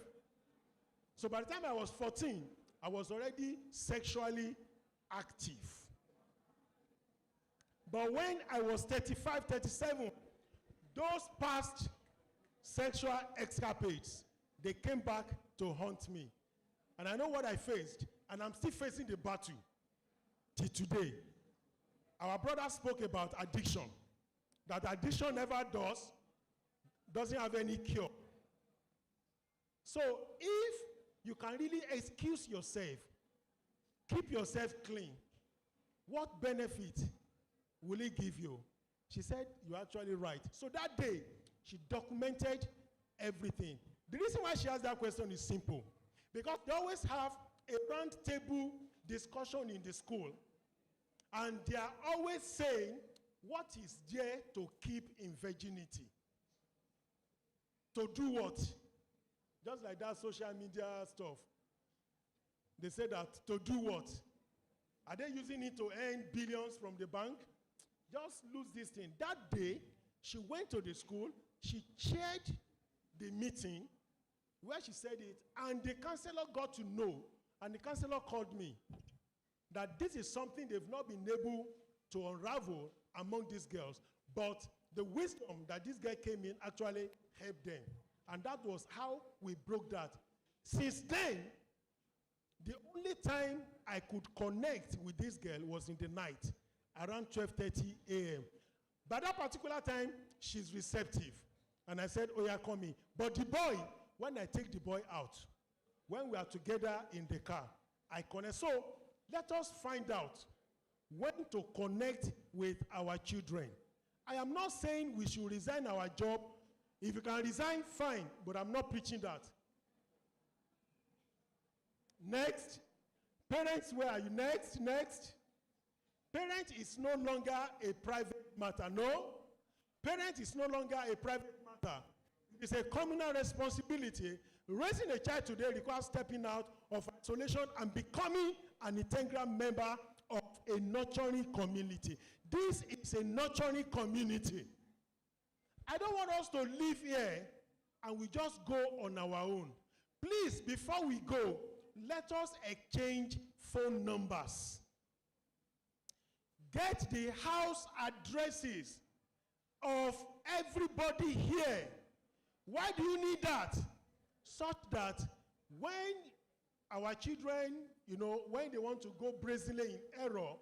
Speaker 15: So by the time I was 14, I was already sexually active. But when I was 35, 37, those past sexual escapades, they came back to haunt me. And I know what I faced, and I'm still facing the battle till today. Our brother spoke about addiction, that addiction never doesn't have any cure. So if you can really excuse yourself, keep yourself clean, what benefit will it give you? She said, you're actually right. So that day, she documented everything. The reason why she asked that question is simple. Because they always have a round table discussion in the school. And they are always saying, what is there to keep in virginity? To do what? Just like that social media stuff. They say that to do what? Are they using it to earn billions from the bank? Just lose this thing. That day, she went to the school, she chaired the meeting where she said it, and the counselor got to know, and the counselor called me, that this is something they've not been able to unravel among these girls, but the wisdom that this guy came in actually helped them. And that was how we broke that. Since then, the only time I could connect with this girl was in the night, around 12:30 a.m. By that particular time, she's receptive. And I said, oh yeah, come in. But the boy, when I take the boy out, when we are together in the car, I connect. So let us find out when to connect with our children. I am not saying we should resign our job. If you can resign, fine, but I'm not preaching that. Next. Parents, where are you? Next, next. Parent is no longer a private matter. No. Parent is no longer a private matter. It is a communal responsibility. Raising a child today requires stepping out of isolation and becoming an integral member of a nurturing community. This is a nurturing community. I don't want us to live here and we just go on our own. Please, before we go, let us exchange phone numbers. Get the house addresses of everybody here. Why do you need that? Such that when our children, when they want to go brazenly in error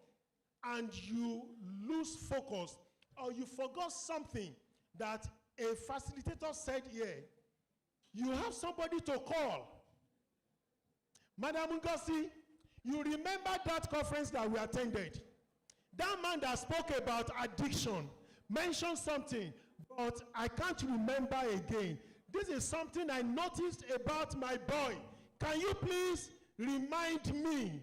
Speaker 15: and you lose focus or you forgot something that a facilitator said here, you have somebody to call. Madam Ngozi, you remember that conference that we attended? That man that spoke about addiction mentioned something, but I can't remember again. This is something I noticed about my boy. Can you please remind me?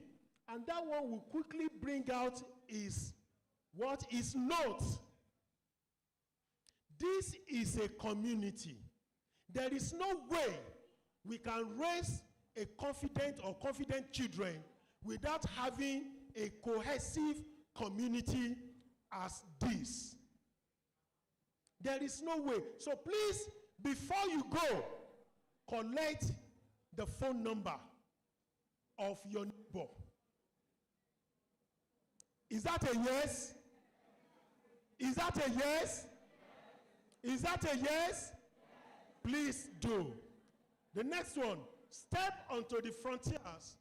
Speaker 15: And that one will quickly bring out his note. This is a community. There is no way we can raise a confident children without having a cohesive community as this. There is no way. So please, before you go, collect the phone number of your neighbor. Is that a yes? Is that a yes? Is that a yes? Please do. The next one, step onto the frontiers,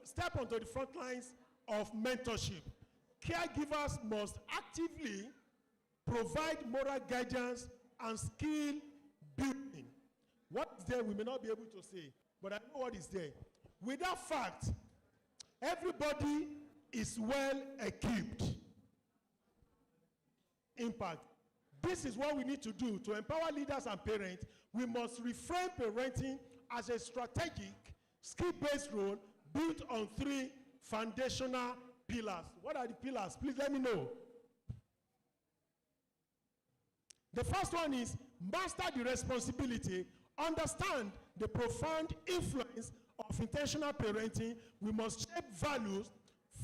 Speaker 15: step onto the front lines of mentorship. Caregivers must actively provide moral guidance and skill building. What is there we may not be able to say, but I know what is there. Without fact, everybody is well equipped. Impact. This is what we need to do to empower leaders and parents. We must reframe parenting as a strategic, skill-based role built on 3 foundational pillars. What are the pillars? Please let me know. The first one is master the responsibility, understand the profound influence of intentional parenting. We must shape values,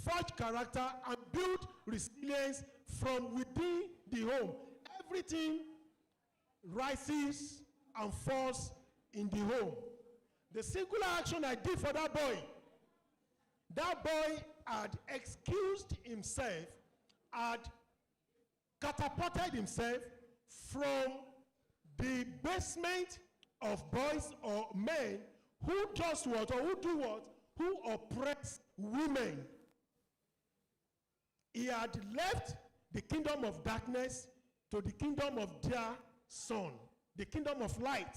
Speaker 15: forge character, and build resilience from within the home. Everything rises and falls in the home. The singular action I did for that boy had excused himself, had catapulted himself from the basement of boys or men who does what or who do what, who oppress women. He had left the kingdom of darkness to the kingdom of their son, the kingdom of light.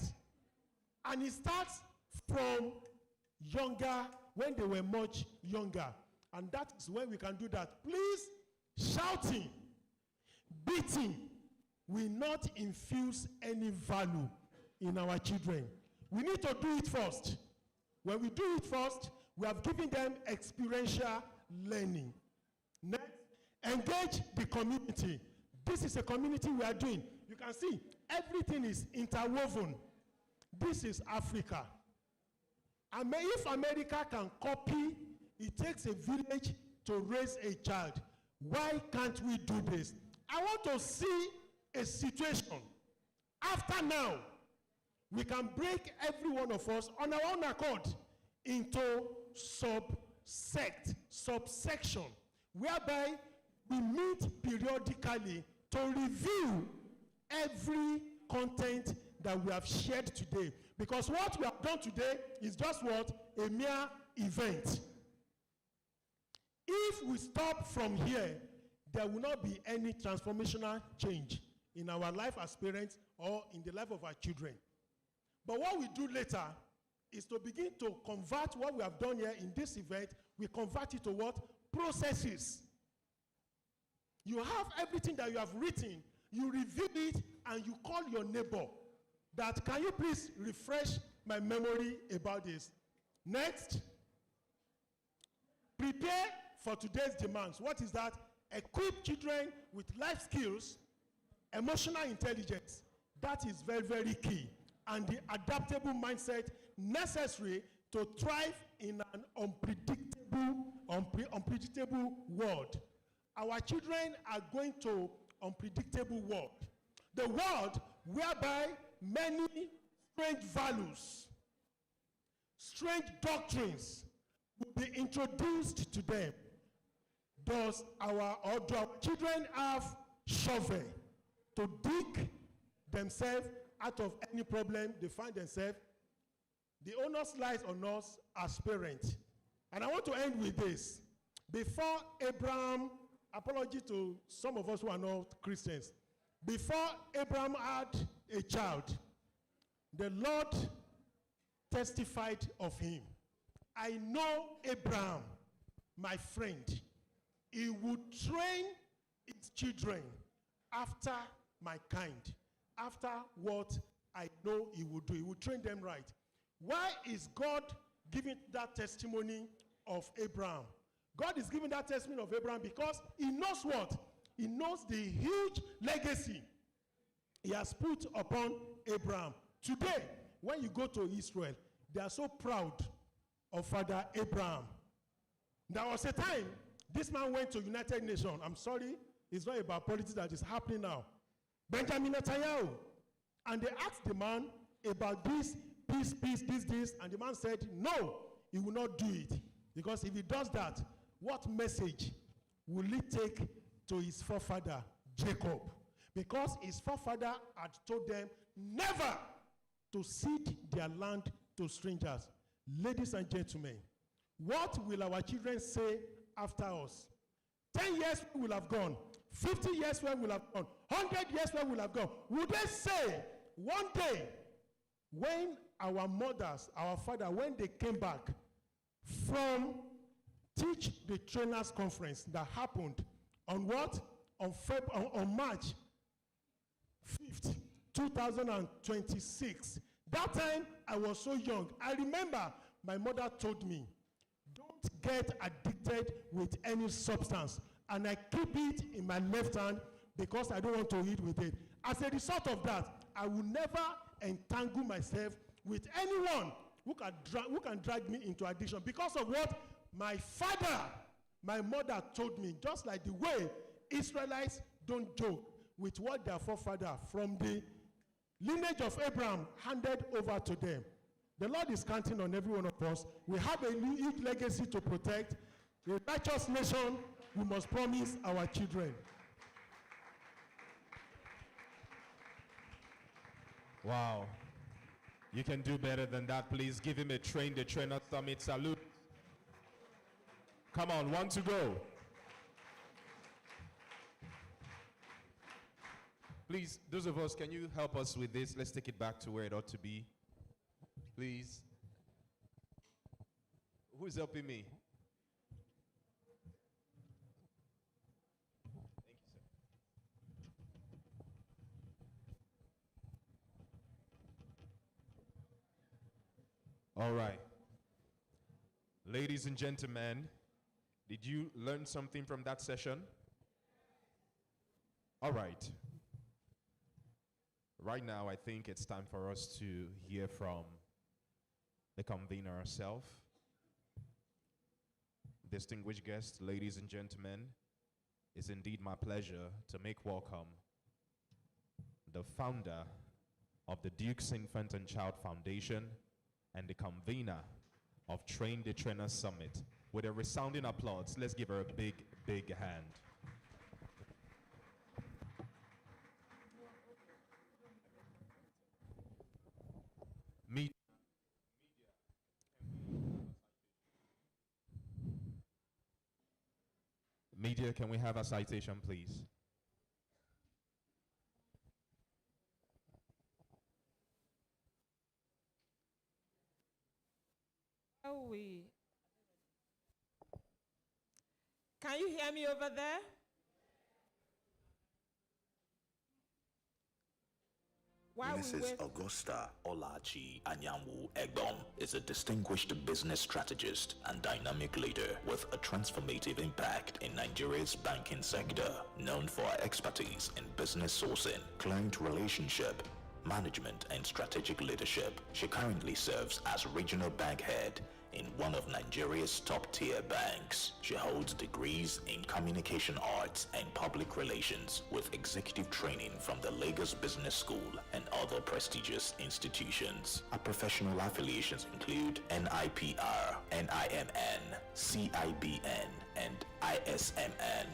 Speaker 15: And he starts from younger, when they were much younger. And that is when we can do that. Please, shouting, beating will not infuse any value in our children. We need to do it first. When we do it first, we have given them experiential learning. Next, engage the community. This is a community we are doing. You can see everything is interwoven. This is Africa. And if America can copy, it takes a village to raise a child. Why can't we do this? I want to see a situation. After now, we can break every one of us on our own accord into subsection, whereby we meet periodically to review every content that we have shared today. Because what we have done today is just what? A mere event. If we stop from here, there will not be any transformational change in our life as parents or in the life of our children. But what we do later is to begin to convert what we have done here in this event, we convert it to what? Processes. You have everything that you have written, you review it, and you call your neighbor that, can you please refresh my memory about this? Next, Prepare for today's demands. What is that? Equip children with life skills, emotional intelligence. That is very, very key. And the adaptable mindset necessary to thrive in an unpredictable world. Our children are going to unpredictable world. The world whereby many strange values, strange doctrines will be introduced to them. Do our children have shovel to dig themselves out of any problem they find themselves? The onus lies on us as parents. And I want to end with this. Before Abraham, apology to some of us who are not Christians, before Abraham had a child, the Lord testified of him. I know Abraham, my friend. He would train his children after my kind, after what I know he would do. He would train them right. Why is God giving that testimony of Abraham? God is giving that testimony of Abraham because he knows what? He knows the huge legacy he has put upon Abraham. Today, when you go to Israel, they are so proud of Father Abraham. There was a time this man went to United Nations. I'm sorry, it's not about politics that is happening now. Benjamin Netanyahu. And they asked the man about this, this, and the man said, no, he will not do it. Because if he does that, what message will he take to his forefather, Jacob? Because his forefather had told them never to cede their land to strangers. Ladies and gentlemen, what will our children say after us? 10 years we will have gone. 50 years we will have gone. 100 years we will have gone. Would they say one day when our mothers, our father, when they came back from Teach the Trainers Conference that happened on what? On March 5th, 2026. That time I was so young. I remember my mother told me, don't get addicted with any substance. And I keep it in my left hand because I don't want to eat with it. As a result of that, I will never entangle myself with anyone who can drag me into addiction because of what my father, my mother told me. Just like the way Israelites don't joke with what their forefather from the lineage of Abraham handed over to them. The Lord is counting on every one of us. We have a huge legacy to protect. A righteous nation we must promise our children.
Speaker 2: Wow. You can do better than that. Please give him a Train the Trainer Summit salute. Come on, one to go. Please, those of us, can you help us with this? Let's take it back to where it ought to be. Please. Who's helping me? Thank you, sir. All right. Ladies and gentlemen, did you learn something from that session? All right. Right now, I think it's time for us to hear from the convener herself. Distinguished guests, ladies and gentlemen, it's indeed my pleasure to make welcome the founder of the Duke's Infant and Child Foundation and the convener of Train the Trainer Summit. With a resounding applause, let's give her a big, big hand. Media, can we have a citation, please?
Speaker 16: Can you hear me over there? While we
Speaker 5: Mrs.
Speaker 16: wait,
Speaker 5: Augusta Olachi Anyanwu Egbon is a distinguished business strategist and dynamic leader with a transformative impact in Nigeria's banking sector, known for her expertise in business sourcing, client relationship, management, and strategic leadership. She currently serves as regional bank head in one of Nigeria's top-tier banks. She holds degrees in communication arts and public relations with executive training from the Lagos Business School and other prestigious institutions. Her professional affiliations include NIPR, NIMN, CIBN, and ISMN.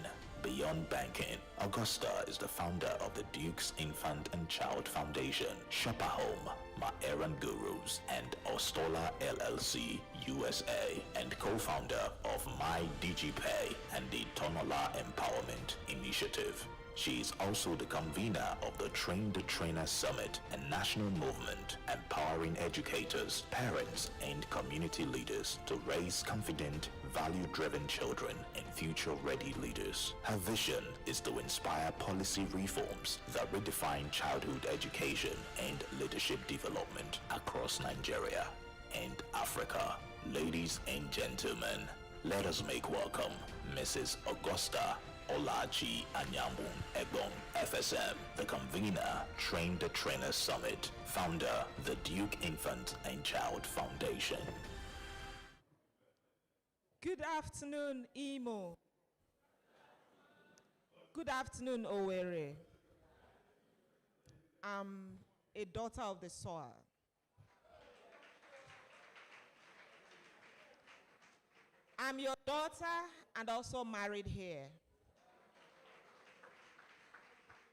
Speaker 5: Beyond banking, Augusta is the founder of the Duke's Infant and Child Foundation, Shopper Home, My Errand Gurus, and Ostola LLC USA, and co-founder of My DigiPay and the Tonola Empowerment Initiative. She is also the convener of the Train the Trainer Summit, a national movement empowering educators, parents, and community leaders to raise confident, value-driven children and future-ready leaders. Her vision is to inspire policy reforms that redefine childhood education and leadership development across Nigeria and Africa. Ladies and gentlemen, let us make welcome Mrs. Augusta Olachi Anyanwu Egbon, FSM, the convener, Train the Trainer Summit, founder, the Duke Infant and Child Foundation.
Speaker 16: good afternoon, Imo. Good afternoon, Owerri. I'm a daughter of the soil. I'm your daughter and also married here.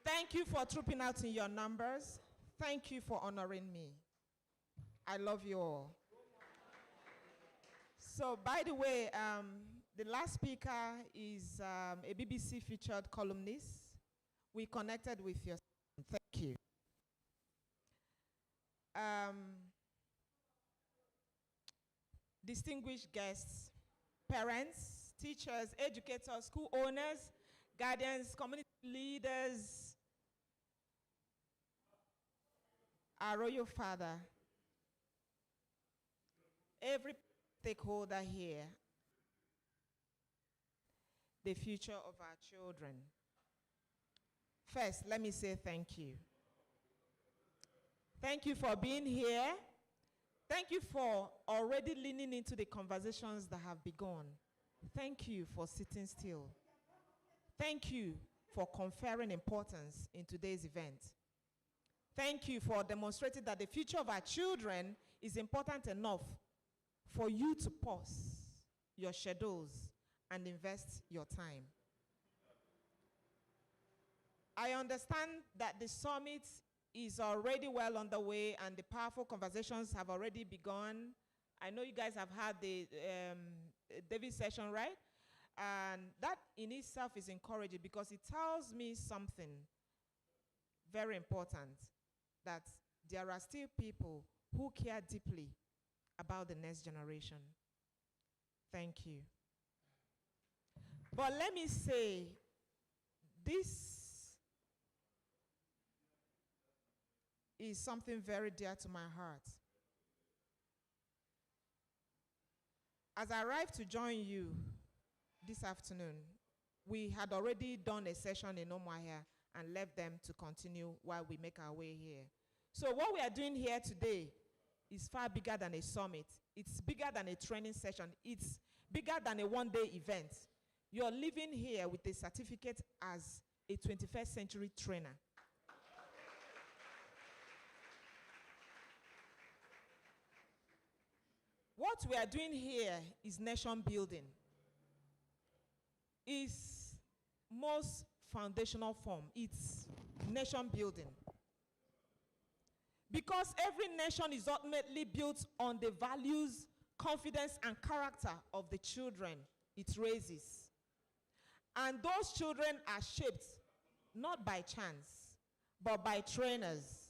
Speaker 16: Thank you for trooping out in your numbers. Thank you for honoring me. I love you all. So, by the way, the last speaker is a BBC featured columnist. We connected with your son. Thank you. Distinguished guests, parents, teachers, educators, school owners, guardians, community leaders, our royal father, every stakeholder here, the future of our children. First, let me say thank you. Thank you for being here. Thank you for already leaning into the conversations that have begun. Thank you for sitting still. Thank you for conferring importance in today's event. Thank you for demonstrating that the future of our children is important enough for you to pause your schedules and invest your time. I understand that the summit is already well underway and the powerful conversations have already begun. I know you guys have had the David session, right? And that in itself is encouraging because it tells me something very important, that there are still people who care deeply about the next generation. Thank you. But let me say, this is something very dear to my heart. As I arrived to join you this afternoon, we had already done a session in Umuahia and left them to continue while we make our way here. So what we are doing here today is far bigger than a summit. It's bigger than a training session. It's bigger than a one-day event. You're living here with a certificate as a 21st century trainer. What we are doing here is nation building. It's most foundational form. It's nation building. Because every nation is ultimately built on the values, confidence, and character of the children it raises. And those children are shaped not by chance, but by trainers.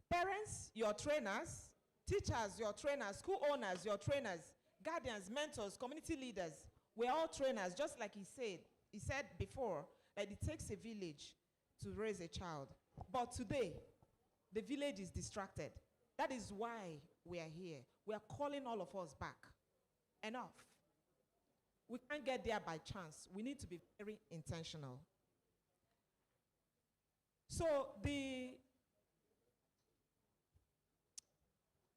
Speaker 16: Parents, your trainers. Teachers, your trainers. School owners, your trainers. Guardians, mentors, community leaders. We're all trainers, just like he said. He said before that it takes a village to raise a child. But today, The village is distracted. That is why we are here. We are calling all of us back. Enough. We can't get there by chance. We need to be very intentional. So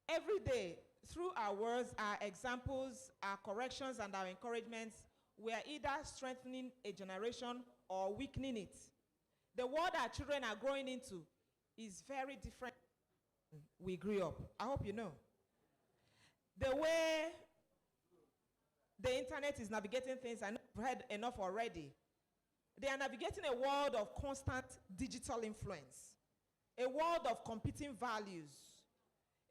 Speaker 16: every day, through our words, our examples, our corrections, and our encouragements, we are either strengthening a generation or weakening it. The world our children are growing into is very different than we grew up. I hope you know. The way the internet is navigating things, I know I've heard enough already. They are navigating a world of constant digital influence, a world of competing values,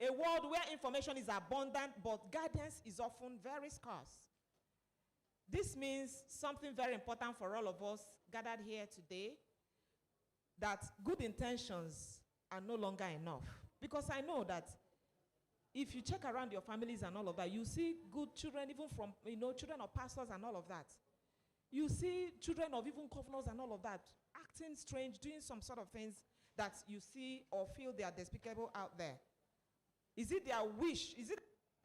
Speaker 16: a world where information is abundant, but guidance is often very scarce. This means something very important for all of us gathered here today, that good intentions are no longer enough. Because I know that if you check around your families and all of that, you see good children, even from, children of pastors and all of that. You see children of even governors and all of that, acting strange, doing some sort of things that you see or feel they are despicable out there. Is it their wish? Is it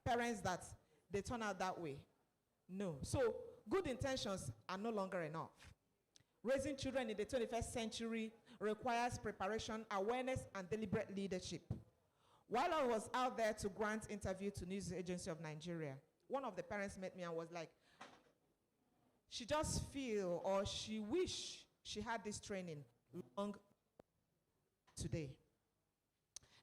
Speaker 16: parents that they turn out that way? No. So good intentions are no longer enough. Raising children in the 21st century requires preparation, awareness, and deliberate leadership. While I was out there to grant interview to News Agency of Nigeria, one of the parents met me and was like, she just feel or she wish she had this training long today.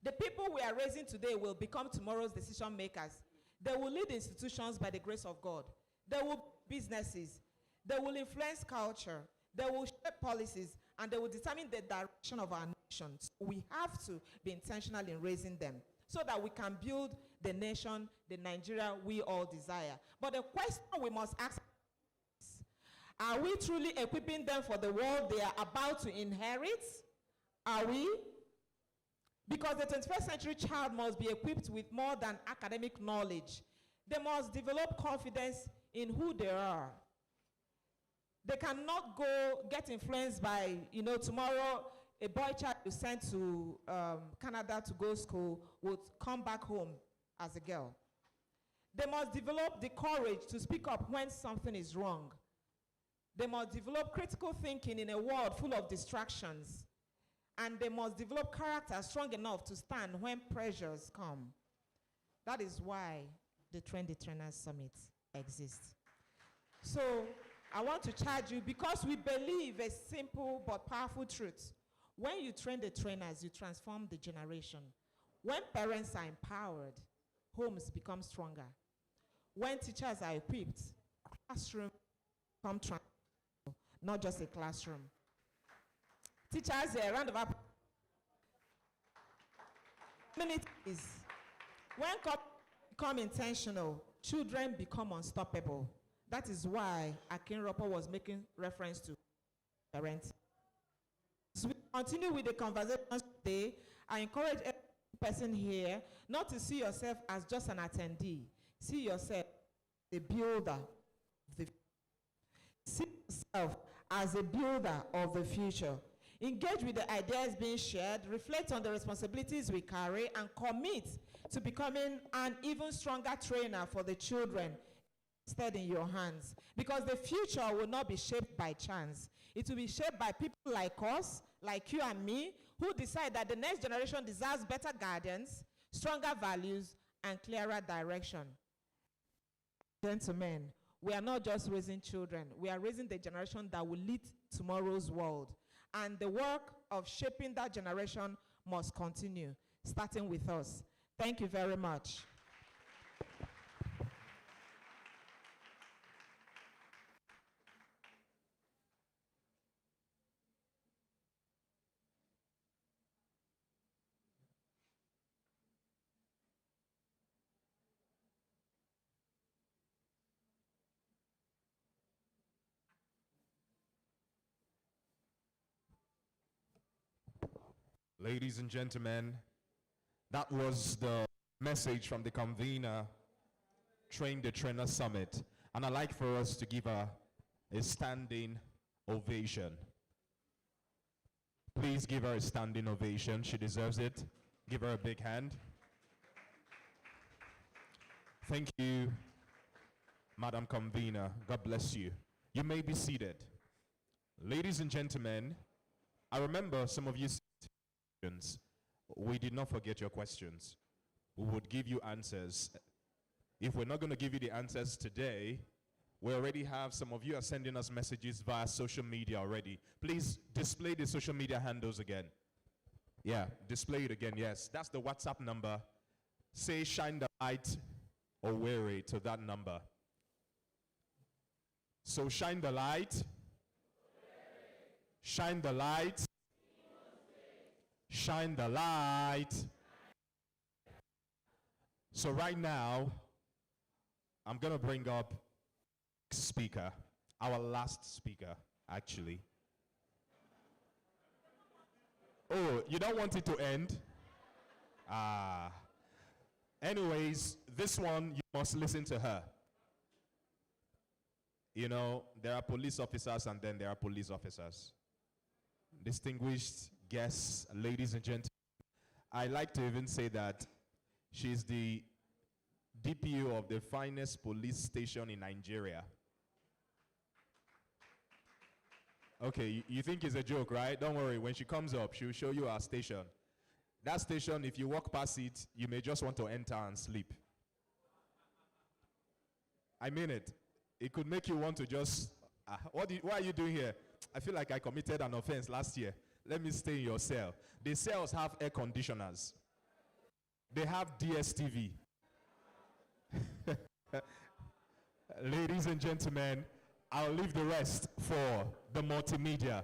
Speaker 16: The people we are raising today will become tomorrow's decision makers. They will lead institutions by the grace of God. They will businesses. They will influence culture. They will shape policies, and they will determine the direction of our nation. So we have to be intentional in raising them so that we can build the nation, the Nigeria we all desire. But the question we must ask is, are we truly equipping them for the world they are about to inherit? Are we? Because the 21st century child must be equipped with more than academic knowledge. They must develop confidence in who they are. They cannot go get influenced by, tomorrow a boy child you sent to Canada to go to school would come back home as a girl. They must develop the courage to speak up when something is wrong. They must develop critical thinking in a world full of distractions. And they must develop character strong enough to stand when pressures come. That is why the Train the Trainers Summit exists. So I want to charge you, because we believe a simple but powerful truth. When you train the trainers, you transform the generation. When parents are empowered, homes become stronger. When teachers are equipped, classrooms become transformed, not just a classroom. Teachers, a round of applause. Communities. When become intentional, children become unstoppable. That is why Akin Ropo was making reference to parents. As we continue with the conversation today, I encourage every person here not to see yourself as just an attendee. See yourself as a builder. See yourself as a builder of the future. Engage with the ideas being shared, reflect on the responsibilities we carry, and commit to becoming an even stronger trainer for the children instead in your hands. Because the future will not be shaped by chance. It will be shaped by people like us, like you and me, who decide that the next generation deserves better guidance, stronger values, and clearer direction. Gentlemen, we are not just raising children. We are raising the generation that will lead tomorrow's world. And the work of shaping that generation must continue, starting with us. Thank you very much.
Speaker 2: Ladies and gentlemen, that was the message from the convener, Train the Trainer Summit. And I'd like for us to give her a standing ovation. Please give her a standing ovation. She deserves it. Give her a big hand. Thank you, Madam Convener. God bless you. You may be seated. Ladies and gentlemen, I remember some of you said questions. We did not forget your questions. We would give you answers. If we're not going to give you the answers today, we already have some of you are sending us messages via social media already. Please display the social media handles again. Yeah, display it again. Yes, that's the WhatsApp number. Say shine the light Owerri to that number. So shine the light. Shine the light. Shine the light. So right now, I'm going to bring up speaker, our last speaker, actually. Oh, you don't want it to end? Anyways, this one, you must listen to her. You know, there are police officers and then there are police officers. Distinguished guests, ladies and gentlemen, I like to even say that she's the DPO of the finest police station in Nigeria. Okay, you think it's a joke, right? Don't worry, when she comes up, she'll show you our station. That station, if you walk past it, you may just want to enter and sleep. I mean it. It could make you want to just, what are you doing here? I feel like I committed an offense last year. Let me stay in your cell. The cells have air conditioners. They have DSTV. Ladies and gentlemen, I'll leave the rest for the multimedia,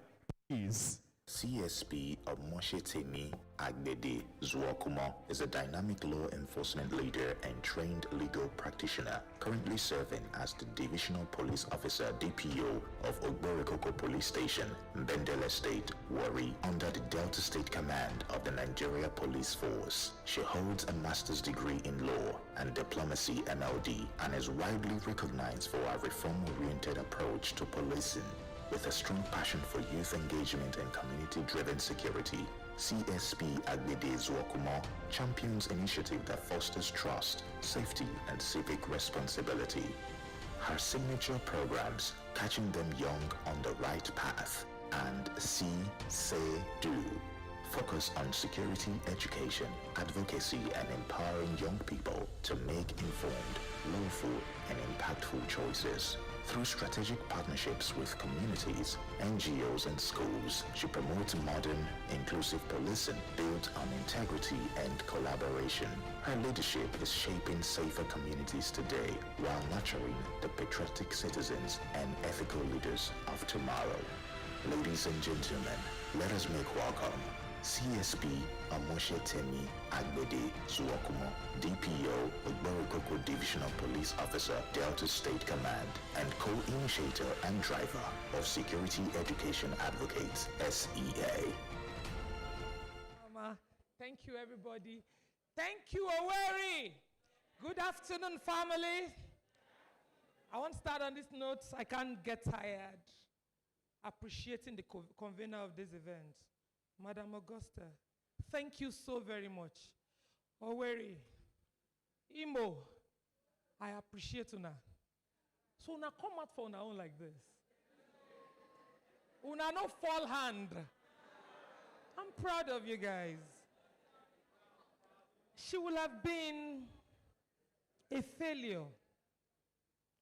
Speaker 2: please.
Speaker 5: CSP Omoshetemi Agbede Zuokumo is a dynamic law enforcement leader and trained legal practitioner, currently serving as the Divisional Police Officer DPO of Owerri Police Station, Bendel State, Warri, under the Delta State Command of the Nigeria Police Force. She holds a master's degree in law and diplomacy MLD and is widely recognized for her reform-oriented approach to policing. With a strong passion for youth engagement and community-driven security, CSP Agbede Zuokumo champions initiative that fosters trust, safety, and civic responsibility. Her signature programs, Catching Them Young on the Right Path, and See, Say, Do, focus on security education, advocacy, and empowering young people to make informed, lawful, and impactful choices. Through strategic partnerships with communities, NGOs, and schools, she promotes modern, inclusive policing built on integrity and collaboration. Her leadership is shaping safer communities today while nurturing the patriotic citizens and ethical leaders of tomorrow. Ladies and gentlemen, let us make welcome CSP Omoshetemi Agbede Zuokumo, DPO, Owerri Divisional Police Officer, Delta State Command, and co-initiator and driver of Security Education Advocates, SEA.
Speaker 16: Thank you, everybody. Thank you, Owerri. Good afternoon, family. I want to start on this note. I can't get tired appreciating the convener of this event, Madam Augusta. Thank you so very much. Owerri, Imo, I appreciate una. So una come out for una own like this. Una no fall hand. I'm proud of you guys. She would have been a failure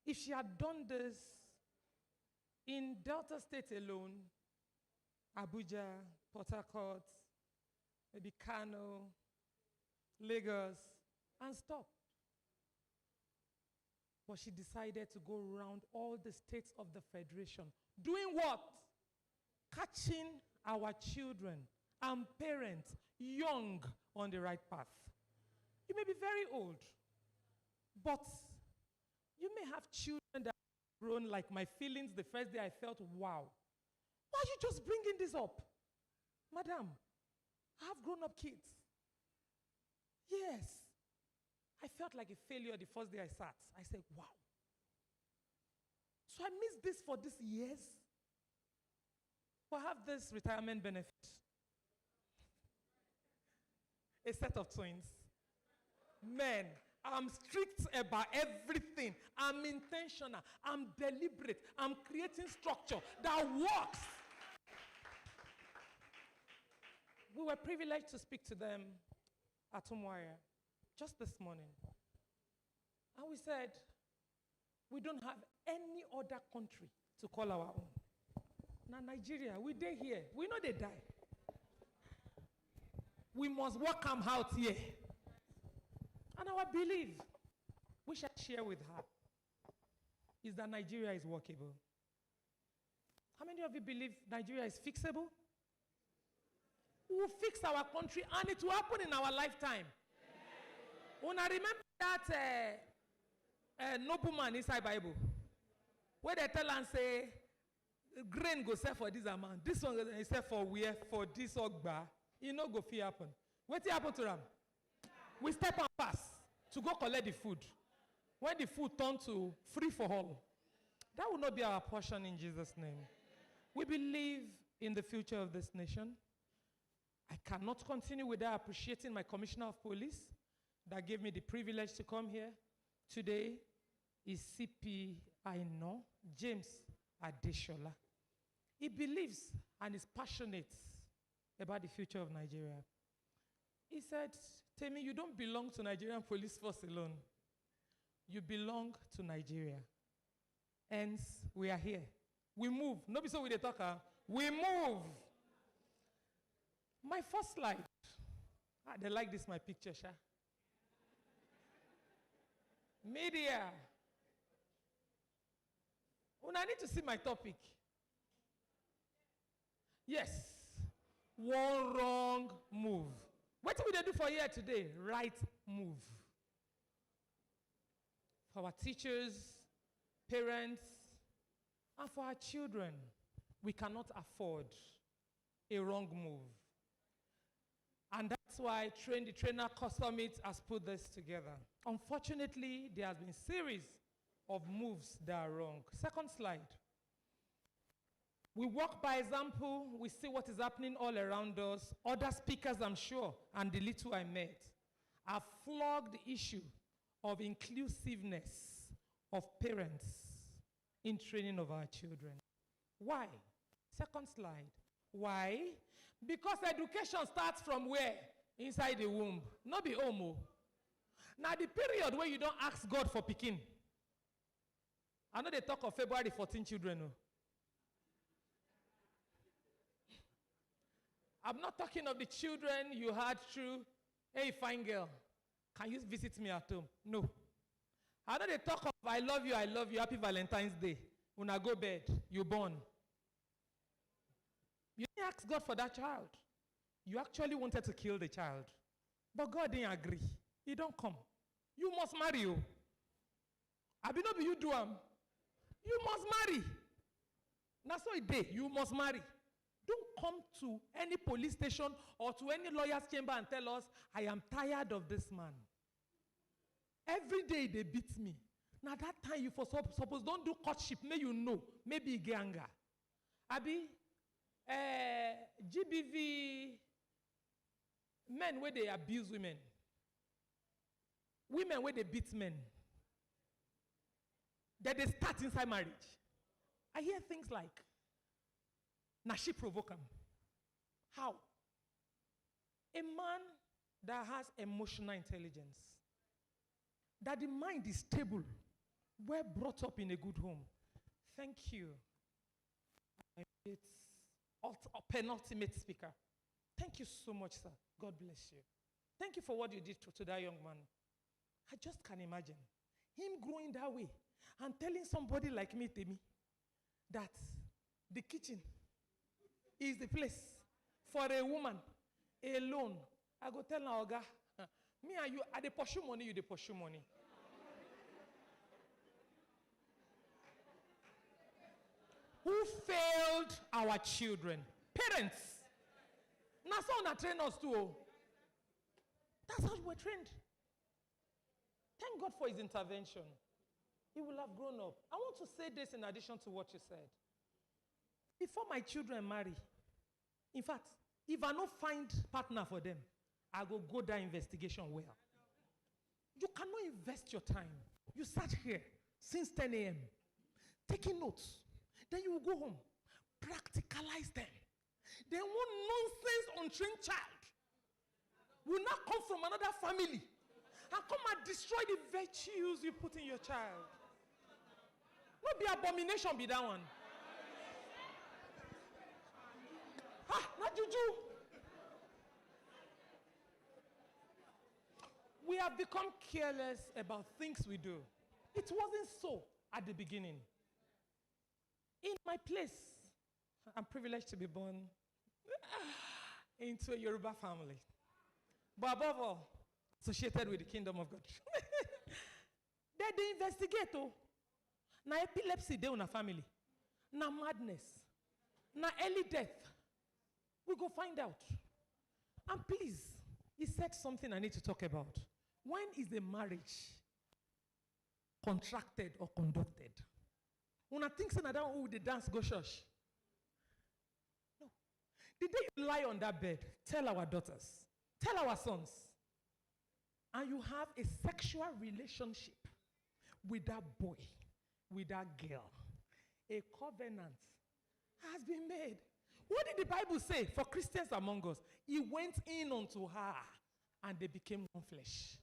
Speaker 16: if she had done this in Delta State alone, Abuja, Port Harcourt, maybe Kano, Lagos, and stop. But she decided to go around all the states of the Federation. Doing what? Catching our children and parents young on the right path. You may be very old, but you may have children that have grown like my feelings the first day I felt, wow. Why are you just bringing this up? Madam, I have grown-up kids. Yes. I felt like a failure the first day I sat. I said, wow. So I missed this for these years. But I have this retirement benefit.
Speaker 17: a set of twins. Men, I'm strict about everything. I'm intentional. I'm deliberate. I'm creating structure that works. We were privileged to speak to them at Owerri just this morning. And we said, we don't have any other country to call our own. Now, Nigeria, we dey here. We know they die. We must work them out here. And our belief, we shall share with her, is that Nigeria is workable. How many of you believe Nigeria is fixable? We will fix our country and it will happen in our lifetime. When I remember that nobleman inside Bible, where they tell and say, grain go sell for this amount. This one go sell for where? For this ogba. It no go fit happen. What happen to them? We step and pass to go collect the food. When the food turn to free for all, that will not be our portion in Jesus' name. We believe in the future of this nation. I cannot continue without appreciating my Commissioner of Police that gave me the privilege to come here. Today is CP James Adeshola. He believes and is passionate about the future of Nigeria. He said, Temi, you don't belong to Nigerian police force alone. You belong to Nigeria. Hence, we are here. We move. Nobody so we dey talk. We move. My first slide. They like this, my picture, Sha. Media. When I need to see my topic. Yes. One wrong move. What will they do for here today? Right move. For our teachers, parents, and for our children, we cannot afford a wrong move. And that's why the Trainer Summit has put this together. Unfortunately, there has been a series of moves that are wrong. Second slide. We walk by example. We see what is happening all around us. Other speakers, I'm sure, and the little I met, have flogged the issue of inclusiveness of parents in training of our children. Why? Second slide. Why? Because education starts from where? Inside the womb. Not be home. Now the period where you don't ask God for picking. I know they talk of February 14 children. No. I'm not talking of the children you had through, hey, fine girl, can you visit me at home? No. I know they talk of, I love you, happy Valentine's Day. When I go bed, you're born. You didn't ask God for that child. You actually wanted to kill the child. But God didn't agree. He don't come. You must marry you. I be not be you do You must marry. That's what it did. You must marry. Don't come to any police station or to any lawyer's chamber and tell us, I am tired of this man. Every day they beat me. Now that time you for suppose don't do courtship, may you know, maybe get anger. Abi, GBV men where they abuse women. Women where they beat men. That they start inside marriage. I hear things like, now she provoke him. How? A man that has emotional intelligence, that the mind is stable, well brought up in a good home. Thank you. It's penultimate speaker. Thank you so much, sir. God bless you. Thank you for what you did to that young man. I just can't imagine him growing that way and telling somebody like me, Temi, that the kitchen is the place for a woman alone. I go tell her, Oga, me and you, I dey pursue money, you dey pursue money. Who failed our children? Parents. Now, so on train us too. That's how we're trained. Thank God for his intervention. He will have grown up. I want to say this in addition to what you said. Before my children marry, in fact, if I don't find partner for them, I go that investigation well. You cannot invest your time. You sat here since 10 a.m. taking notes. Then you will go home, practicalize them. Then one nonsense untrained child will not come from another family and come and destroy the virtues you put in your child. Not be abomination be that one. Not juju. We have become careless about things we do. It wasn't so at the beginning. In my place, I'm privileged to be born into a Yoruba family. But above all, associated with the kingdom of God. They investigate. Now epilepsy dey in a family. Now madness. Now early death. We go find out. And please, he said something I need to talk about. When is the marriage contracted or conducted? When I think so, the dance go shush. No. The day you lie on that bed, tell our daughters, tell our sons, and you have a sexual relationship with that boy, with that girl, a covenant has been made. What did the Bible say for Christians among us? He went in unto her and they became one flesh.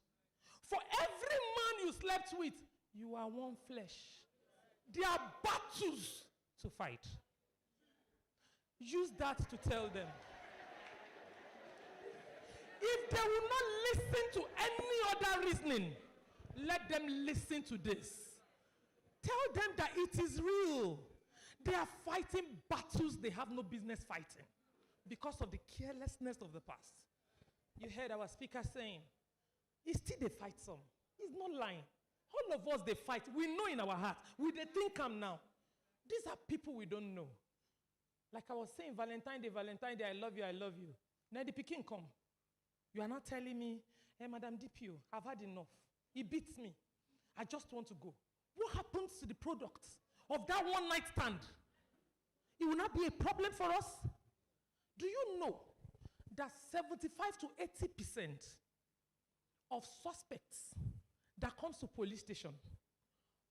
Speaker 17: For every man you slept with, you are one flesh. There are battles to fight. Use that to tell them. If they will not listen to any other reasoning, let them listen to this. Tell them that it is real. They are fighting battles they have no business fighting because of the carelessness of the past. You heard our speaker saying, he still they fight some. He's not lying. All of us, they fight. We know in our heart. We they think I'm now. These are people we don't know. Like I was saying, Valentine Day, I love you. Now the Peking come. You are not telling me, hey, Madam DPO, I've had enough. He beats me. I just want to go. What happens to the products of that one night stand? It will not be a problem for us. Do you know that 75 to 80% of suspects that comes to police station,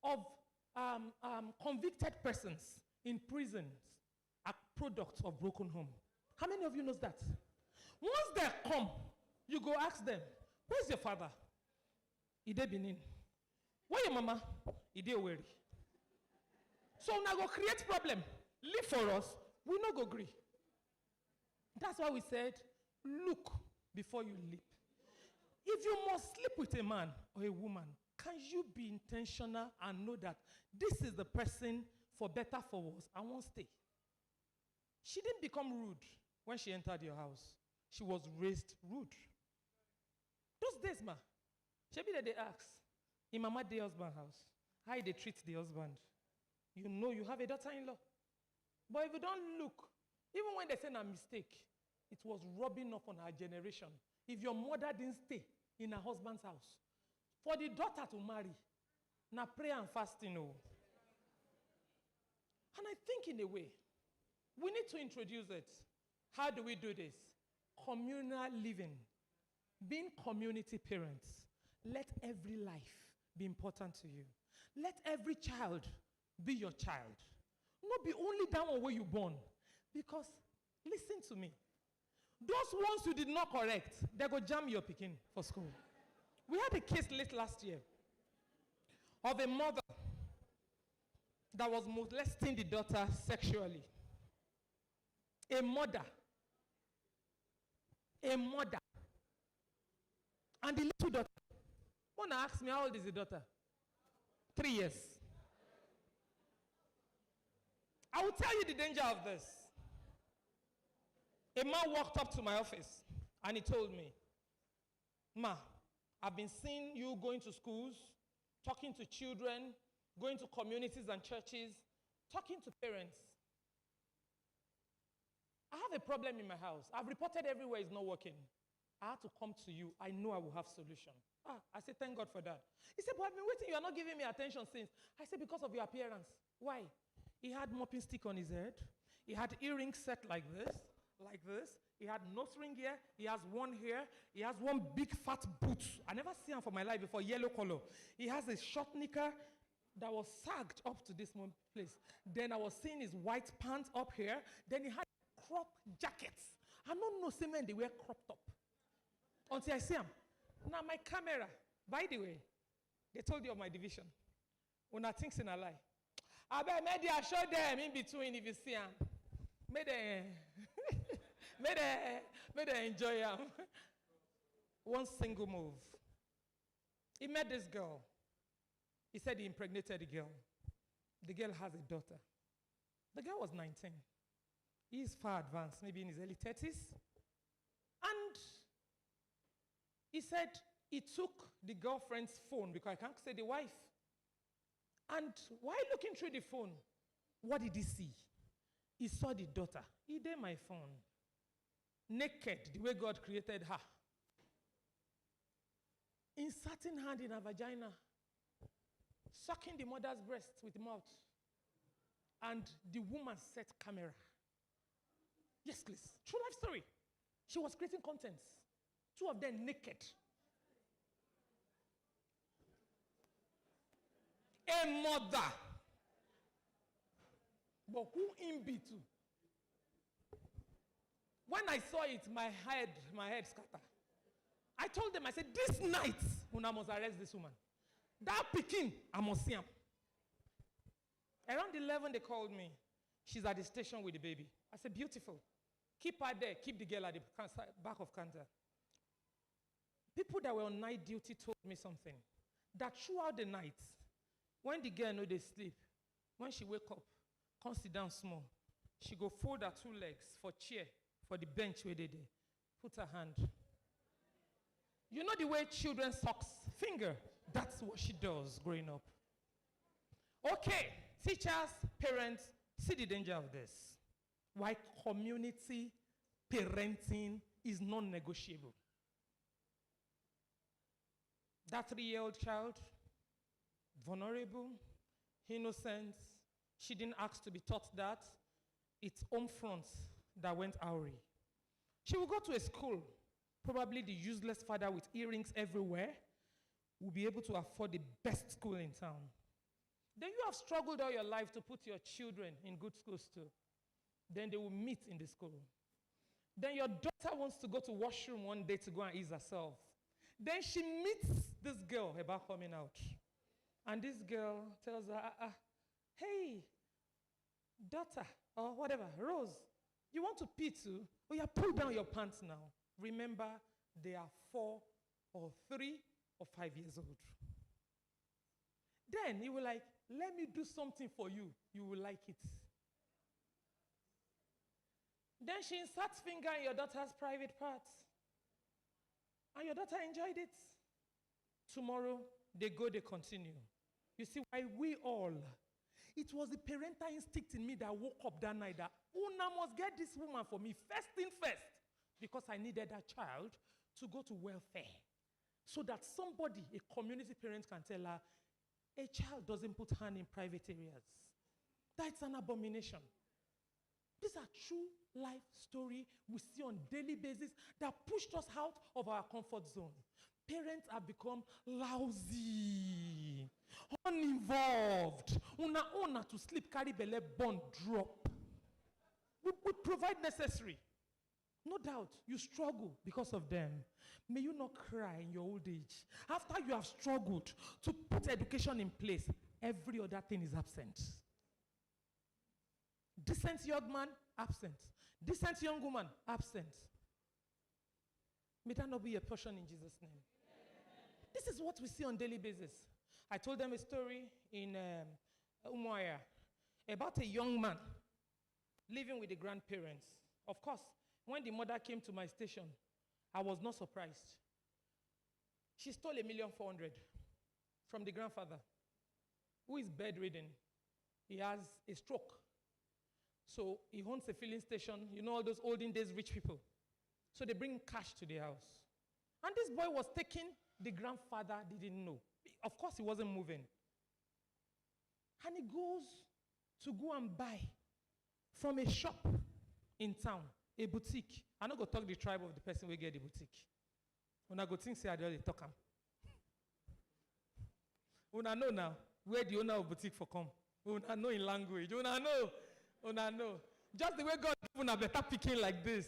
Speaker 17: of convicted persons in prisons, are products of broken home? How many of you knows that? Once they come, you go ask them, where's your father? He dey Benin. Where your mama? He dey Owerri. So now go create problem. Live for us, we no go agree. That's why we said, look before you leap. If you must sleep with a man or a woman, can you be intentional and know that this is the person, for better, for worse, I won't stay? She didn't become rude when she entered your house. She was raised rude. Those days, ma, she be that they ask, in mama the husband house, how they treat the husband. You know you have a daughter-in-law. But if you don't look, even when they say a mistake, it was rubbing off on our generation. If your mother didn't stay in her husband's house, for the daughter to marry, now prayer and fasting. Oh. And I think in a way, we need to introduce it. How do we do this? Communal living. Being community parents. Let every life be important to you. Let every child be your child. Not be only that one where you born. Because, listen to me. Those ones you did not correct, they go jam your pikin for school. We had a case late last year of a mother that was molesting the daughter sexually. A mother. And the little daughter. Wanna ask me how old is the daughter? 3 years. I will tell you the danger of this. A man walked up to my office and he told me, Ma, I've been seeing you going to schools, talking to children, going to communities and churches, talking to parents. I have a problem in my house. I've reported everywhere it's not working. I had to come to you. I know I will have solution. I said, thank God for that. He said, but I've been waiting. You are not giving me attention since. I said, because of your appearance. Why? He had mopping stick on his head. He had earrings set like this. like this. He had nose ring here. He has one here. He has one big fat boot. I never seen him for my life before, yellow color. He has a short knicker that was sagged up to this place. Then I was seeing his white pants up here. Then he had crop jackets. I don't know, same men they wear crop top. Until I see him. Now my camera, by the way, they told you of my division. When I think in a lie. I bet maybe I show them in between if you see him. May they, may they enjoy him. One single move. He met this girl. He said he impregnated the girl. The girl has a daughter. The girl was 19. He's far advanced, maybe in his early 30s. And he said he took the girlfriend's phone, because I can't say the wife. And while looking through the phone, what did he see? He saw the daughter. He did my phone. Naked, the way God created her. Inserting hand in her vagina. Sucking the mother's breast with the mouth. And the woman set camera. Yes, please. True life story. She was creating contents. Two of them naked. A mother. But who in between? When I saw it, my head scattered. I told them, I said, this night, I must arrest this woman. That Peking, I must see him. Around 11, they called me. She's at the station with the baby. I said, beautiful. Keep her there. Keep the girl at the back of counter. People that were on night duty told me something. That throughout the night, when the girl know they sleep, when she wake up, come sit down small, she go fold her two legs for chair, for the bench where they there. Put her hand. You know the way children socks finger? That's what she does growing up. Okay, teachers, parents, see the danger of this. Why community parenting is non-negotiable. That 3-year-old child, vulnerable, innocent, she didn't ask to be taught that. It's home front that went Owerri. She will go to a school, probably the useless father with earrings everywhere will be able to afford the best school in town. Then you have struggled all your life to put your children in good schools too. Then they will meet in the school. Then your daughter wants to go to washroom one day to go and ease herself. Then she meets this girl about coming out. And this girl tells her, hey, daughter, or whatever, Rose, you want to pee too? Oh yeah, pull down your pants now. Remember, they are 4 or 3 or 5 years old. Then he will like, let me do something for you. You will like it. Then she inserts finger in your daughter's private parts. And your daughter enjoyed it. Tomorrow, they go, they continue. You see why we all, it was the parental instinct in me that woke up that night that Una must get this woman for me first thing first. Because I needed that child to go to welfare. So that somebody, a community parent can tell her, a child doesn't put hand in private areas. That's an abomination. These are true life stories we see on a daily basis that pushed us out of our comfort zone. Parents have become lousy, uninvolved. Una to sleep, carry belle, bond, drop. We provide necessary. No doubt, you struggle because of them. May you not cry in your old age. After you have struggled to put education in place, every other thing is absent. Decent young man, absent. Decent young woman, absent. May that not be a portion in Jesus' name. Amen. This is what we see on a daily basis. I told them a story in Owerri about a young man living with the grandparents. Of course, when the mother came to my station, I was not surprised. She stole $1,400,000 from the grandfather, who is bedridden. He has a stroke. So he owns a filling station. You know all those olden days rich people. So they bring cash to the house. And this boy was taking, the grandfather didn't know. Of course, he wasn't moving. And he goes to go and buy from a shop in town A boutique. I no go talk the tribe of the person we get the boutique. Una go think say I dey talk am. Una know now where the owner of boutique for come. Una know in language. Una know. Una know. Just the way God give una better picking like this,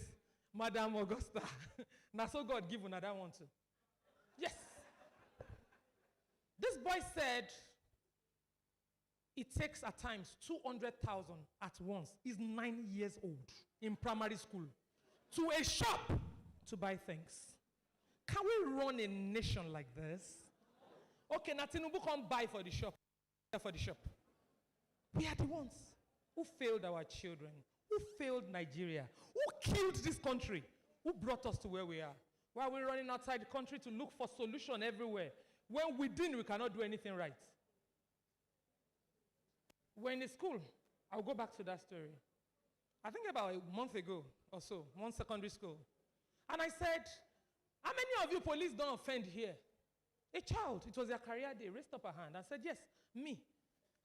Speaker 17: Madam Augusta. Now so God give una that one too. Yes. This boy said it takes at times 200,000 at once. He's 9 years old in primary school to a shop to buy things. Can we run a nation like this? Okay, now Tinubu come buy for the shop. For the shop. We are the ones who failed our children, who failed Nigeria, who killed this country, who brought us to where we are. Why are we running outside the country to look for solution everywhere when within we cannot do anything right? When in school, I'll go back to that story. I think about a month ago or so, one secondary school. And I said, how many of you police don't offend here? A child, it was their career day, raised up a hand. I said, yes, me.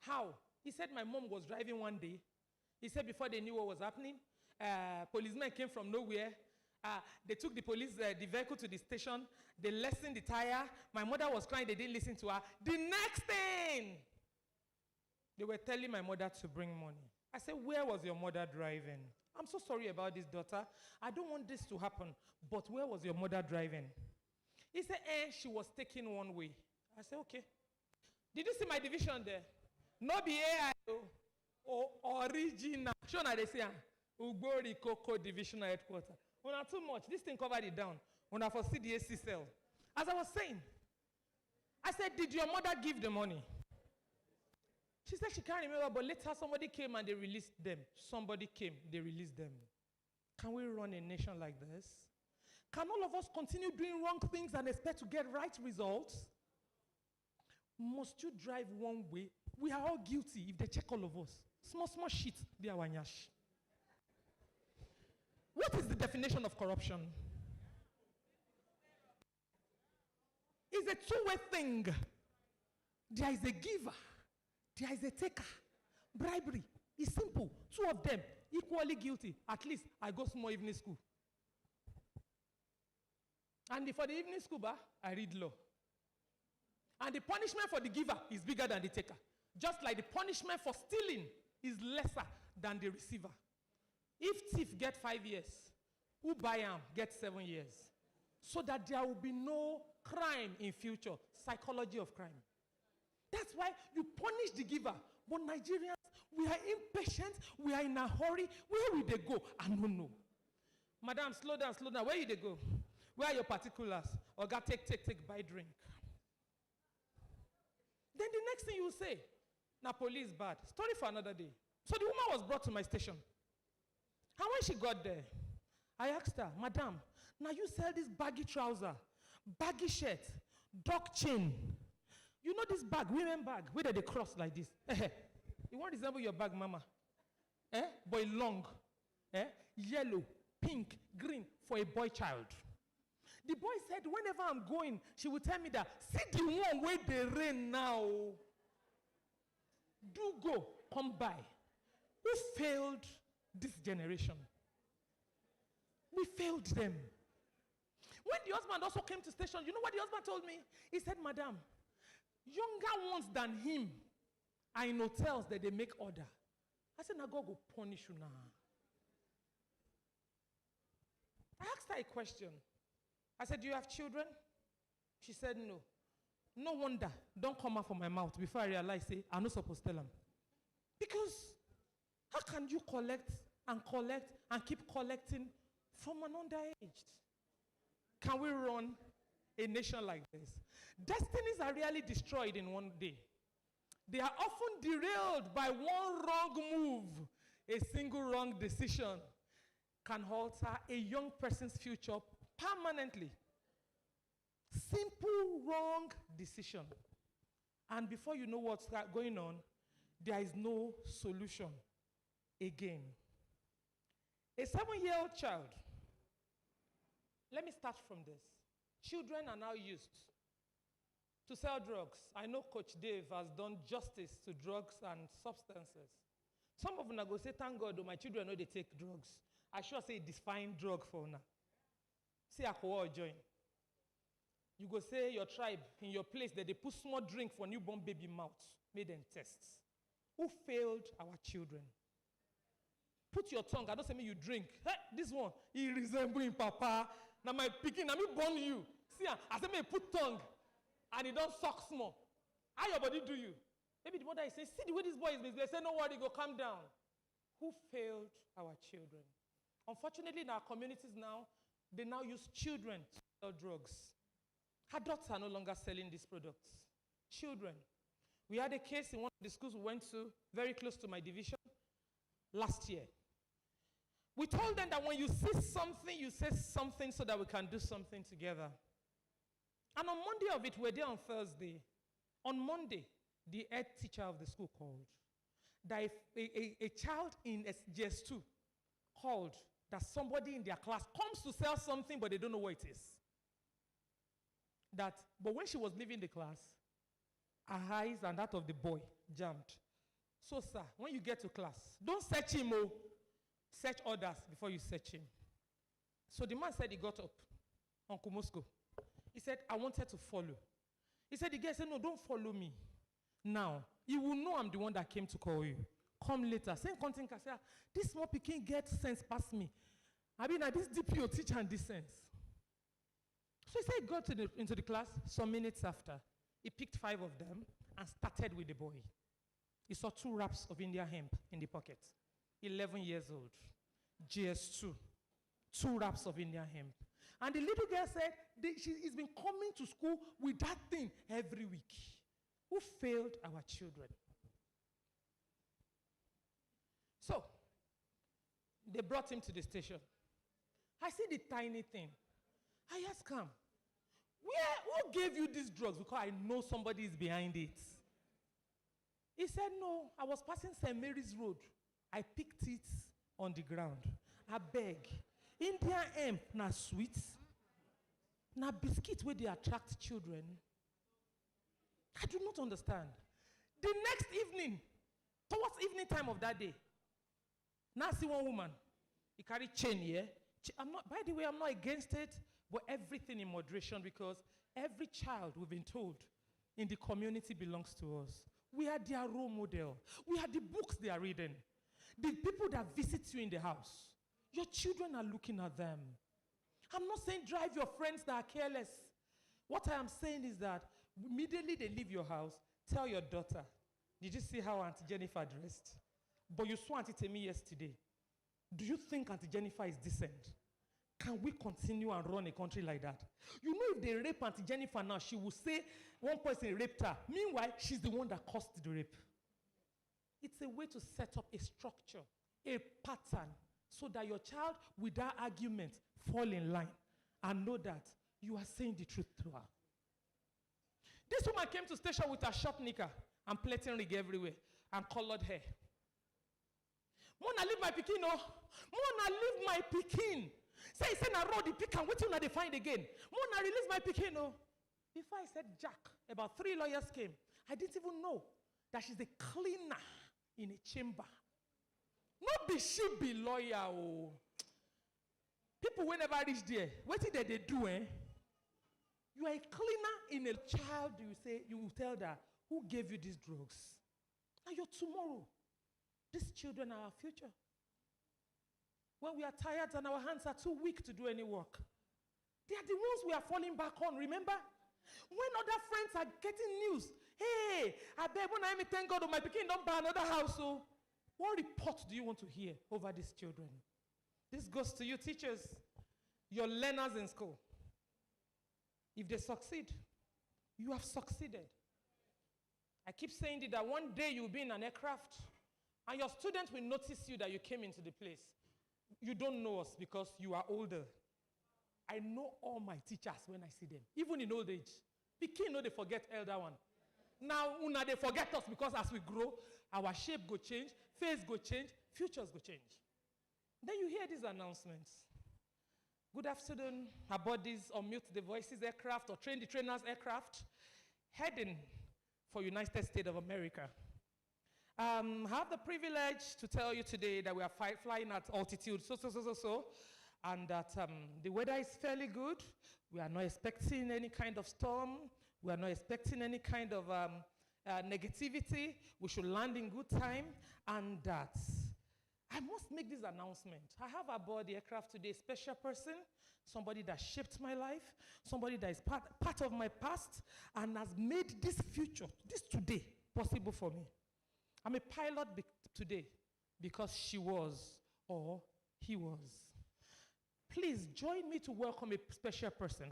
Speaker 17: How? He said my mom was driving one day. He said before they knew what was happening, policemen came from nowhere. They took the vehicle to the station. They lessened the tire. My mother was crying. They didn't listen to her. The next thing, they were telling my mother to bring money. I said, where was your mother driving? I'm so sorry about this, daughter. I don't want this to happen. But where was your mother driving? He said, she was taking one way. I said, okay. Did you see my division there? No be AI or original. Show na they say, Ugbori Koko Divisional Headquarters. Una too much. This thing covered it down. Una for CDAC cell. As I was saying, I said, did your mother give the money? She said she can't remember, but later somebody came and they released them. Somebody came, they released them. Can we run a nation like this? Can all of us continue doing wrong things and expect to get right results? Must you drive one way? We are all guilty if they check all of us. Small shit, they are wanyash. What is the definition of corruption? It's a two-way thing. There is a giver. There is a taker. Bribery is simple. Two of them equally guilty. At least I go small evening school. And for the evening school, I read law. And the punishment for the giver is bigger than the taker. Just like the punishment for stealing is lesser than the receiver. If thief get 5 years, who buy him get 7 years. So that there will be no crime in future. Psychology of crime. That's why you punish the giver. But Nigerians, we are impatient. We are in a hurry. Where will they go? I don't know. Madam, slow down. Where will they go? Where are your particulars? Oga, take, buy drink. Then the next thing you say, now police bad. Story for another day. So the woman was brought to my station. And when she got there, I asked her, Madam, now you sell this baggy trouser, baggy shirt, dog chain. You know this bag, women bag, where they cross like this. You want to resemble your bag, mama? Boy long. Yellow, pink, green for a boy child. The boy said, whenever I'm going, she will tell me that, see the one where they rain now. Do go, come by. Who failed this generation? We failed them. When the husband also came to station, you know what the husband told me? He said, Madam, younger ones than him are in hotels that they make order. I said, now God will punish you now. I asked her a question. I said, do you have children? She said, no. No wonder. Don't come out from my mouth before I realize, say, I'm not supposed to tell them. Because how can you collect and keep collecting from an underaged? Can we run a nation like this? Destinies are really destroyed in one day. They are often derailed by one wrong move. A single wrong decision can alter a young person's future permanently. Simple wrong decision. And before you know what's going on, there is no solution again. A 7-year-old child, let me start from this. Children are now used to sell drugs. I know Coach Dave has done justice to drugs and substances. Some of them go say, thank God, my children know they take drugs. I sure say this fine drug for now. See alcohol join. You go say your tribe in your place that they put small drink for newborn baby mouth, made them tests. Who failed our children? Put your tongue. I don't say me you drink. Hey, this one, he resembling papa. Now my picking, I me born you. See, I say me put tongue, and he don't suck small. How your body do you? Maybe the mother is saying, see the way this boy is misbehaving. Say, no worry, go calm down. Who failed our children? Unfortunately, in our communities now, they now use children to sell drugs. Adults are no longer selling these products. Children. We had a case in one of the schools we went to, very close to my division, last year. We told them that when you see something, you say something so that we can do something together. And on Monday of it, we were there on Thursday. On Monday, the head teacher of the school called. That a child in GS2 called that somebody in their class comes to sell something, but they don't know what it is. But when she was leaving the class, her eyes and that of the boy jammed. So, sir, when you get to class, don't search him, oh. Search others before you search him. So the man said he got up, Uncle Moscow. He said, I wanted to follow. He said, the guy said, no, don't follow me. Now, you will know I'm the one that came to call you. Come later. Same content can say, this small pikin get sense past me. I mean, this DPO teach and this sense. So he said he got into the class. Some minutes after, he picked 5 of them and started with the boy. He saw 2 wraps of India hemp in the pocket. 11 years old. GS2. 2 wraps of India hemp. And the little girl said she's been coming to school with that thing every week. Who failed our children? So, they brought him to the station. I see the tiny thing. I asked him, who gave you these drugs? Because I know somebody is behind it. He said, no, I was passing St. Mary's Road. I picked it on the ground. I beg. Indian hemp, na sweets, na biscuit where they attract children. I do not understand. The next evening, towards evening time of that day, now I see one woman. He carried chain here. By the way, I'm not against it, but everything in moderation, because every child, we've been told, in the community belongs to us. We are their role model. We are the books they are reading. The people that visit you in the house, your children are looking at them. I'm not saying drive your friends that are careless. What I am saying is that immediately they leave your house, tell your daughter, did you see how Auntie Jennifer dressed? But you saw Auntie Temi yesterday. Do you think Auntie Jennifer is decent? Can we continue and run a country like that? You know, if they rape Auntie Jennifer now, she will say one person raped her. Meanwhile, she's the one that caused the rape. It's a way to set up a structure, a pattern, so that your child, without argument, fall in line and know that you are saying the truth to her. This woman came to station with her short knicker and plaiting rig everywhere and colored hair. Mona leave my pikin, oh. Mona leave my pikin. Say na road the pick and waiting they find again. Mona release my pikin, oh. Before I said Jack, about 3 lawyers came. I didn't even know that she's a cleaner in a chamber. Not be she be lawyer, oh. People will never reach there. What did they do, eh? You are a cleaner in a child, you will tell her, who gave you these drugs? Now you're tomorrow. These children are our future. When we are tired and our hands are too weak to do any work, they are the ones we are falling back on, remember? When other friends are getting news, hey, I beg when I thank God, my pikin don't buy another house, so what report do you want to hear over these children? This goes to you teachers, your learners in school. If they succeed, you have succeeded. I keep saying that one day you'll be in an aircraft and your students will notice you that you came into the place. You don't know us because you are older. I know all my teachers when I see them, even in old age. Pikin no they forget elder one. Now una they forget us because as we grow, our shape go change, face go change, futures go change. Then you hear these announcements. Good afternoon, aboard this unmute the voices aircraft or train the trainers aircraft, heading for United States of America. I have the privilege to tell you today that we are flying at altitude, and that the weather is fairly good. We are not expecting any kind of storm. We are not expecting any kind of negativity. We should land in good time, and that I must make this announcement. I have aboard the aircraft today a special person, somebody that shaped my life, somebody that is part of my past, and has made this future, this today, possible for me. I'm a pilot today because she was or he was. Please join me to welcome a special person,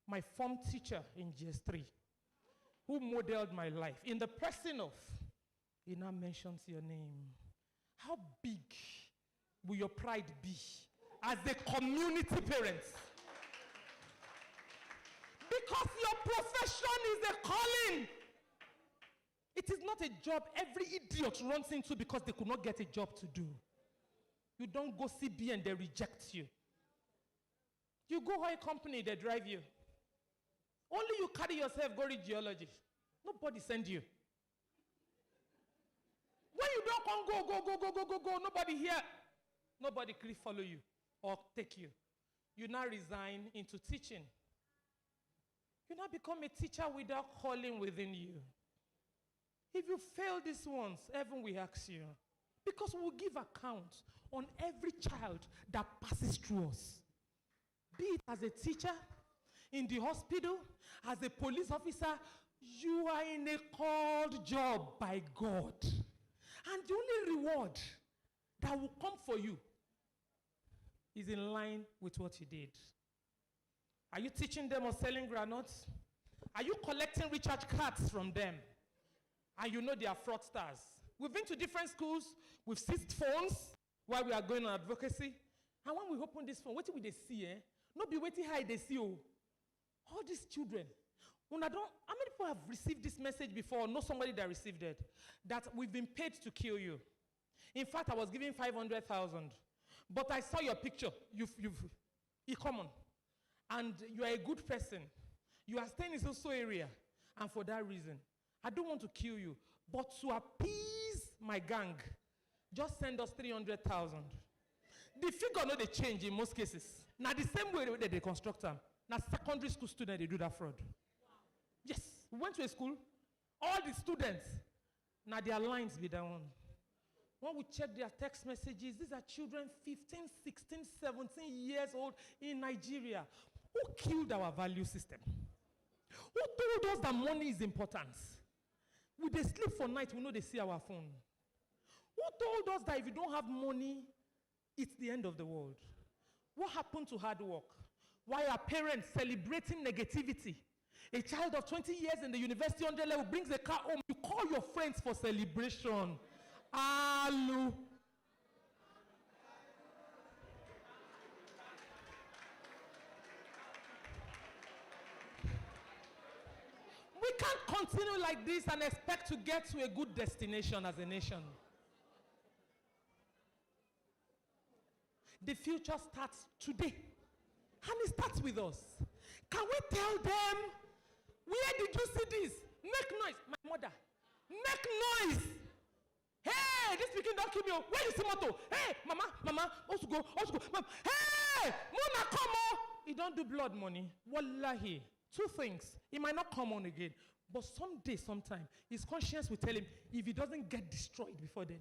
Speaker 17: my form teacher in GS3, who modeled my life in the person of, he now mentions your name. How big will your pride be as a community parent? Because your profession is a calling. It is not a job every idiot runs into because they could not get a job to do. You don't go CB and they reject you. You go oil company, they drive you. Only you carry yourself, go read geology. Nobody send you. When you don't come, go, nobody here. Nobody can follow you or take you. You now resign into teaching. You now become a teacher without calling within you. If you fail this once, heaven will ask you. Because we will give account on every child that passes through us. Be it as a teacher, in the hospital, as a police officer, you are in a called job by God. And the only reward that will come for you is in line with what you did. Are you teaching them or selling granules? Are you collecting recharge cards from them? And you know they are fraudsters. We've been to different schools, we've seized phones while we are going on advocacy. And when we open this phone, what will they see? Not be waiting how they see. Oh. All these children. How many people have received this message before or know somebody that received it? That we've been paid to kill you. In fact, I was given 500,000. But I saw your picture. You're common. And you are a good person. You are staying in so area. And for that reason, I don't want to kill you. But to appease my gang, just send us 300,000. The figure no they change in most cases. Now the same way that they construct them. Now secondary school students, they do that fraud. Yes, we went to a school, all the students, now their lines be that one. When we check their text messages, these are children 15, 16, 17 years old in Nigeria. Who killed our value system? Who told us that money is important? We they sleep for night, we know they see our phone. Who told us that if you don't have money, it's the end of the world? What happened to hard work? Why are parents celebrating negativity? A child of 20 years in the university 100 level brings a car home. You call your friends for celebration. Alu. We can't continue like this and expect to get to a good destination as a nation. The future starts today. And it starts with us. Can we tell them, where did you see this? Make noise. My mother, make noise. Hey, this weekend don't kill me. Where is the motto? Hey, mama, also go. Mama. Hey, Mona, come on. He don't do blood money. Wallahi. Two things. He might not come on again. But someday, sometime, his conscience will tell him, if he doesn't get destroyed before then,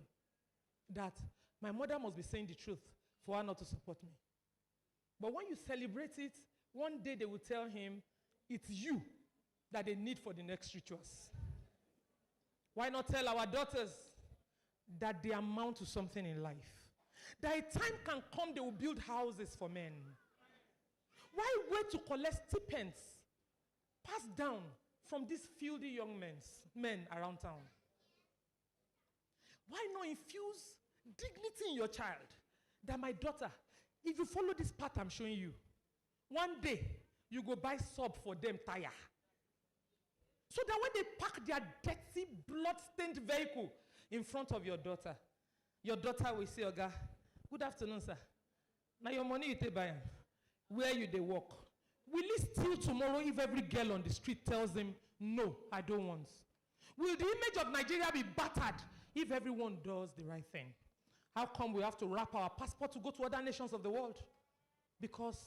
Speaker 17: that my mother must be saying the truth for her not to support me. But when you celebrate it, one day they will tell him, it's you that they need for the next rituals. Why not tell our daughters that they amount to something in life? That a time can come they will build houses for men. Why wait to collect stipends passed down from these filthy young men around town? Why not infuse dignity in your child? That my daughter, if you follow this path I'm showing you, one day you go buy sub for them tire. So that when they park their dirty, blood-stained vehicle in front of your daughter will say, Oga, good afternoon, sir. Now your money you take by him. Where you they work? Will he steal tomorrow if every girl on the street tells him, no, I don't want? Will the image of Nigeria be battered if everyone does the right thing, how come we have to wrap our passport to go to other nations of the world? Because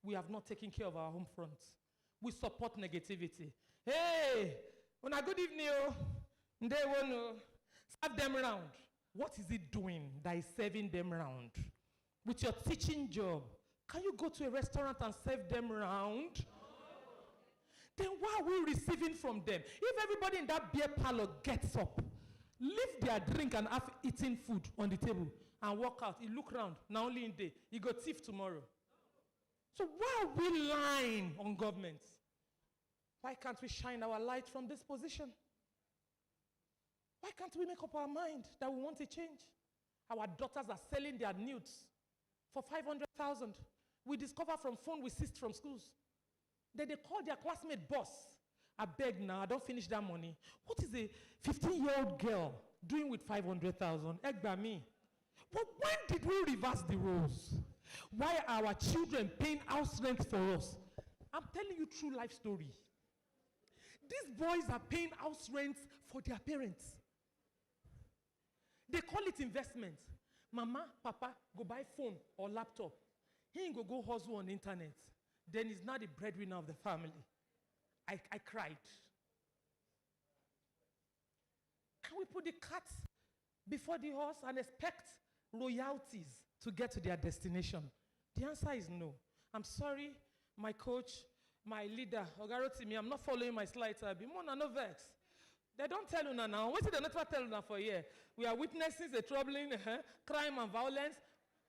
Speaker 17: we have not taken care of our home front. We support negativity. Hey, una good evening, they want serve them round. What is it doing that is serving them round? With your teaching job, can you go to a restaurant and serve them round? Then why are we receiving from them? If everybody in that beer parlor gets up, leave their drink and have eaten food on the table and walk out, you look around, now only in day, you go thief tomorrow. So why are we lying on government? Why can't we shine our light from this position? Why can't we make up our mind that we want a change? Our daughters are selling their nudes for 500,000. We discover from phone we seized from schools. Then they call their classmate boss. I beg now, I don't finish that money. What is a 15-year-old girl doing with 500,000? Egg by me. But when did we reverse the roles? Why are our children paying house rent for us? I'm telling you true life story. These boys are paying house rent for their parents. They call it investment. Mama, papa, go buy phone or laptop. He ain't go hustle on the internet. Then he's not the breadwinner of the family. I cried. Can we put the cat before the horse and expect royalties to get to their destination? The answer is no. I'm sorry, my coach, my leader, Ogarotimi, I'm not following my slides. I'll be more no vex. They don't tell you now. What did they not tell you for a year? We are witnessing the troubling crime and violence.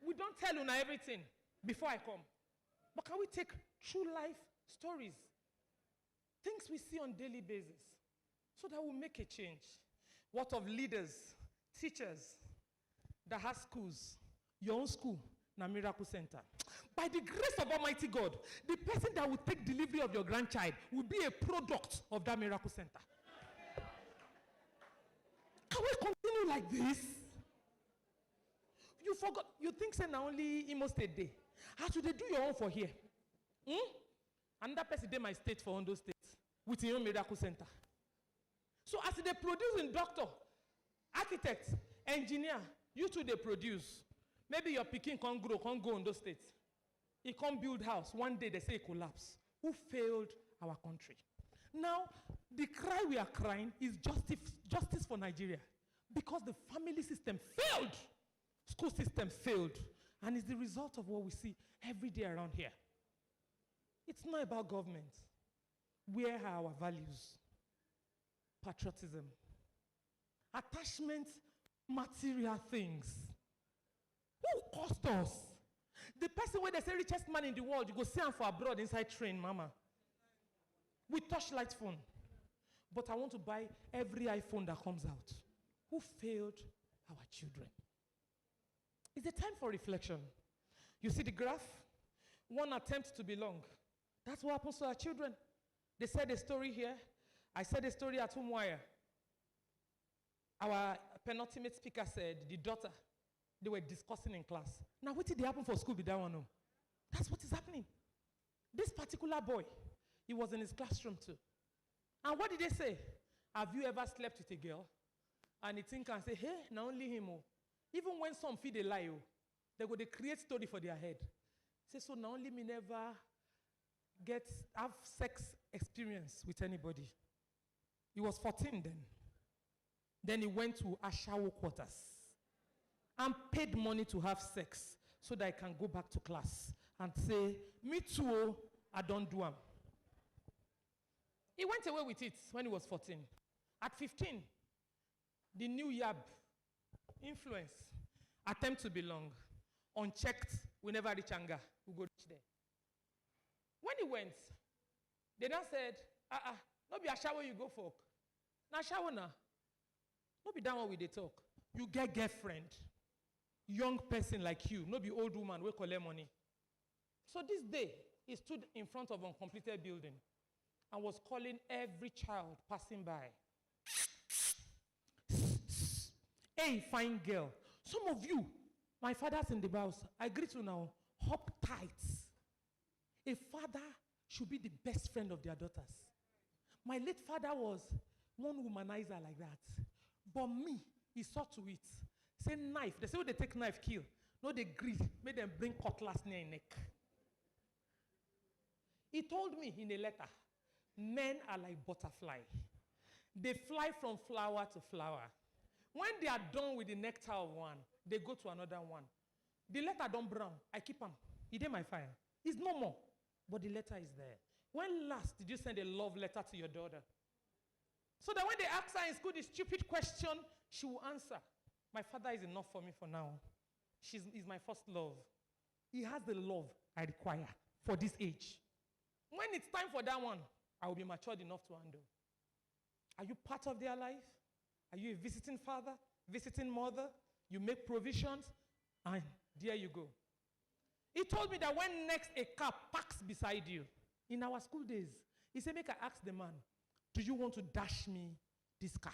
Speaker 17: We don't tell you everything before I come. But can we take true life stories, things we see on daily basis, so that we'll make a change? What of leaders, teachers that have schools, your own school, na Miracle Center? By the grace of Almighty God, the person that will take delivery of your grandchild will be a product of that Miracle Center. Can we continue like this? You forgot, you think say na only Imo State day. How should they do your own for here? Another person dey my state for Ondo State with your own Miracle Center. So as they produce in doctor, architect, engineer, you two they produce. Maybe your pikin can't grow, can't go Ondo State. He can't build house. One day they say it collapse. Who failed our country? Now, the cry we are crying is justice for Nigeria. Because the family system failed. School system failed. And it's the result of what we see every day around here. It's not about government. Where are our values? Patriotism. Attachment, material things. Who cost us? The person where they say richest man in the world, you go see him for abroad inside train, mama. With touchlight phone. But I want to buy every iPhone that comes out. Who failed our children? It's a time for reflection. You see the graph? One attempt to belong. That's what happens to our children. They said a story here. I said a story at Umwaya. Our penultimate speaker said the daughter, they were discussing in class. Now, what did happen for school with that one? No? That's what is happening. This particular boy, he was in his classroom too. And what did they say? Have you ever slept with a girl? And he think and say, hey, now only him. Oh. Even when some feed a lie, oh, they create story for their head. Say, so now only me never have sex experience with anybody. He was 14 then. Then he went to Ashawo quarters and paid money to have sex so that I can go back to class and say, me too, I don't do them. He went away with it when he was 14. At 15, the new Yab, influence, attempt to belong, unchecked, we never reach anger, we go reach there. When he went, they now said, no be a shower you go for. Now shower now. No be that one with the talk. You get girlfriend, young person like you, no be old woman, we collect money. So this day, he stood in front of an uncompleted building and was calling every child passing by. Hey, fine girl. Some of you, my father's in the house, I greet you now, hop tight. A father should be the best friend of their daughters. My late father was one womanizer like that. But me, He saw to it. Say knife. They say when they take knife, kill. No, they greed. Make them bring cutlass near your neck. He told me in a letter, men are like butterfly. They fly from flower to flower. When they are done with the nectar of one, they go to another one. The letter don't brown. I keep them. He did my fire. It's no more. But the letter is there. When last did you send a love letter to your daughter? So that when they ask her in school the stupid question, she will answer. My father is enough for me for now. He's my first love. He has the love I require for this age. When it's time for that one, I will be matured enough to handle. Are you part of their life? Are you a visiting father, visiting mother? You make provisions, and there you go. He told me that when next a car parks beside you, in our school days, he said, make I ask the man, do you want to dash me this car?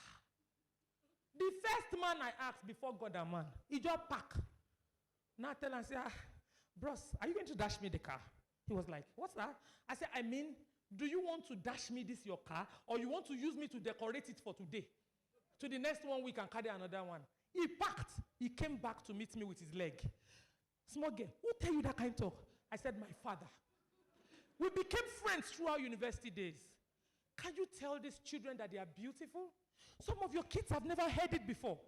Speaker 17: The first man I asked before God and man, he just park. Now I tell him, say, bros, are you going to dash me the car? He was like, what's that? I said, I mean, do you want to dash me this your car, or you want to use me to decorate it for today? To the next one we can carry another one. He packed. He came back to meet me with his leg. Small girl, who tell you that kind of talk? I said, my father. We became friends through our university days. Can you tell these children that they are beautiful? Some of your kids have never heard it before.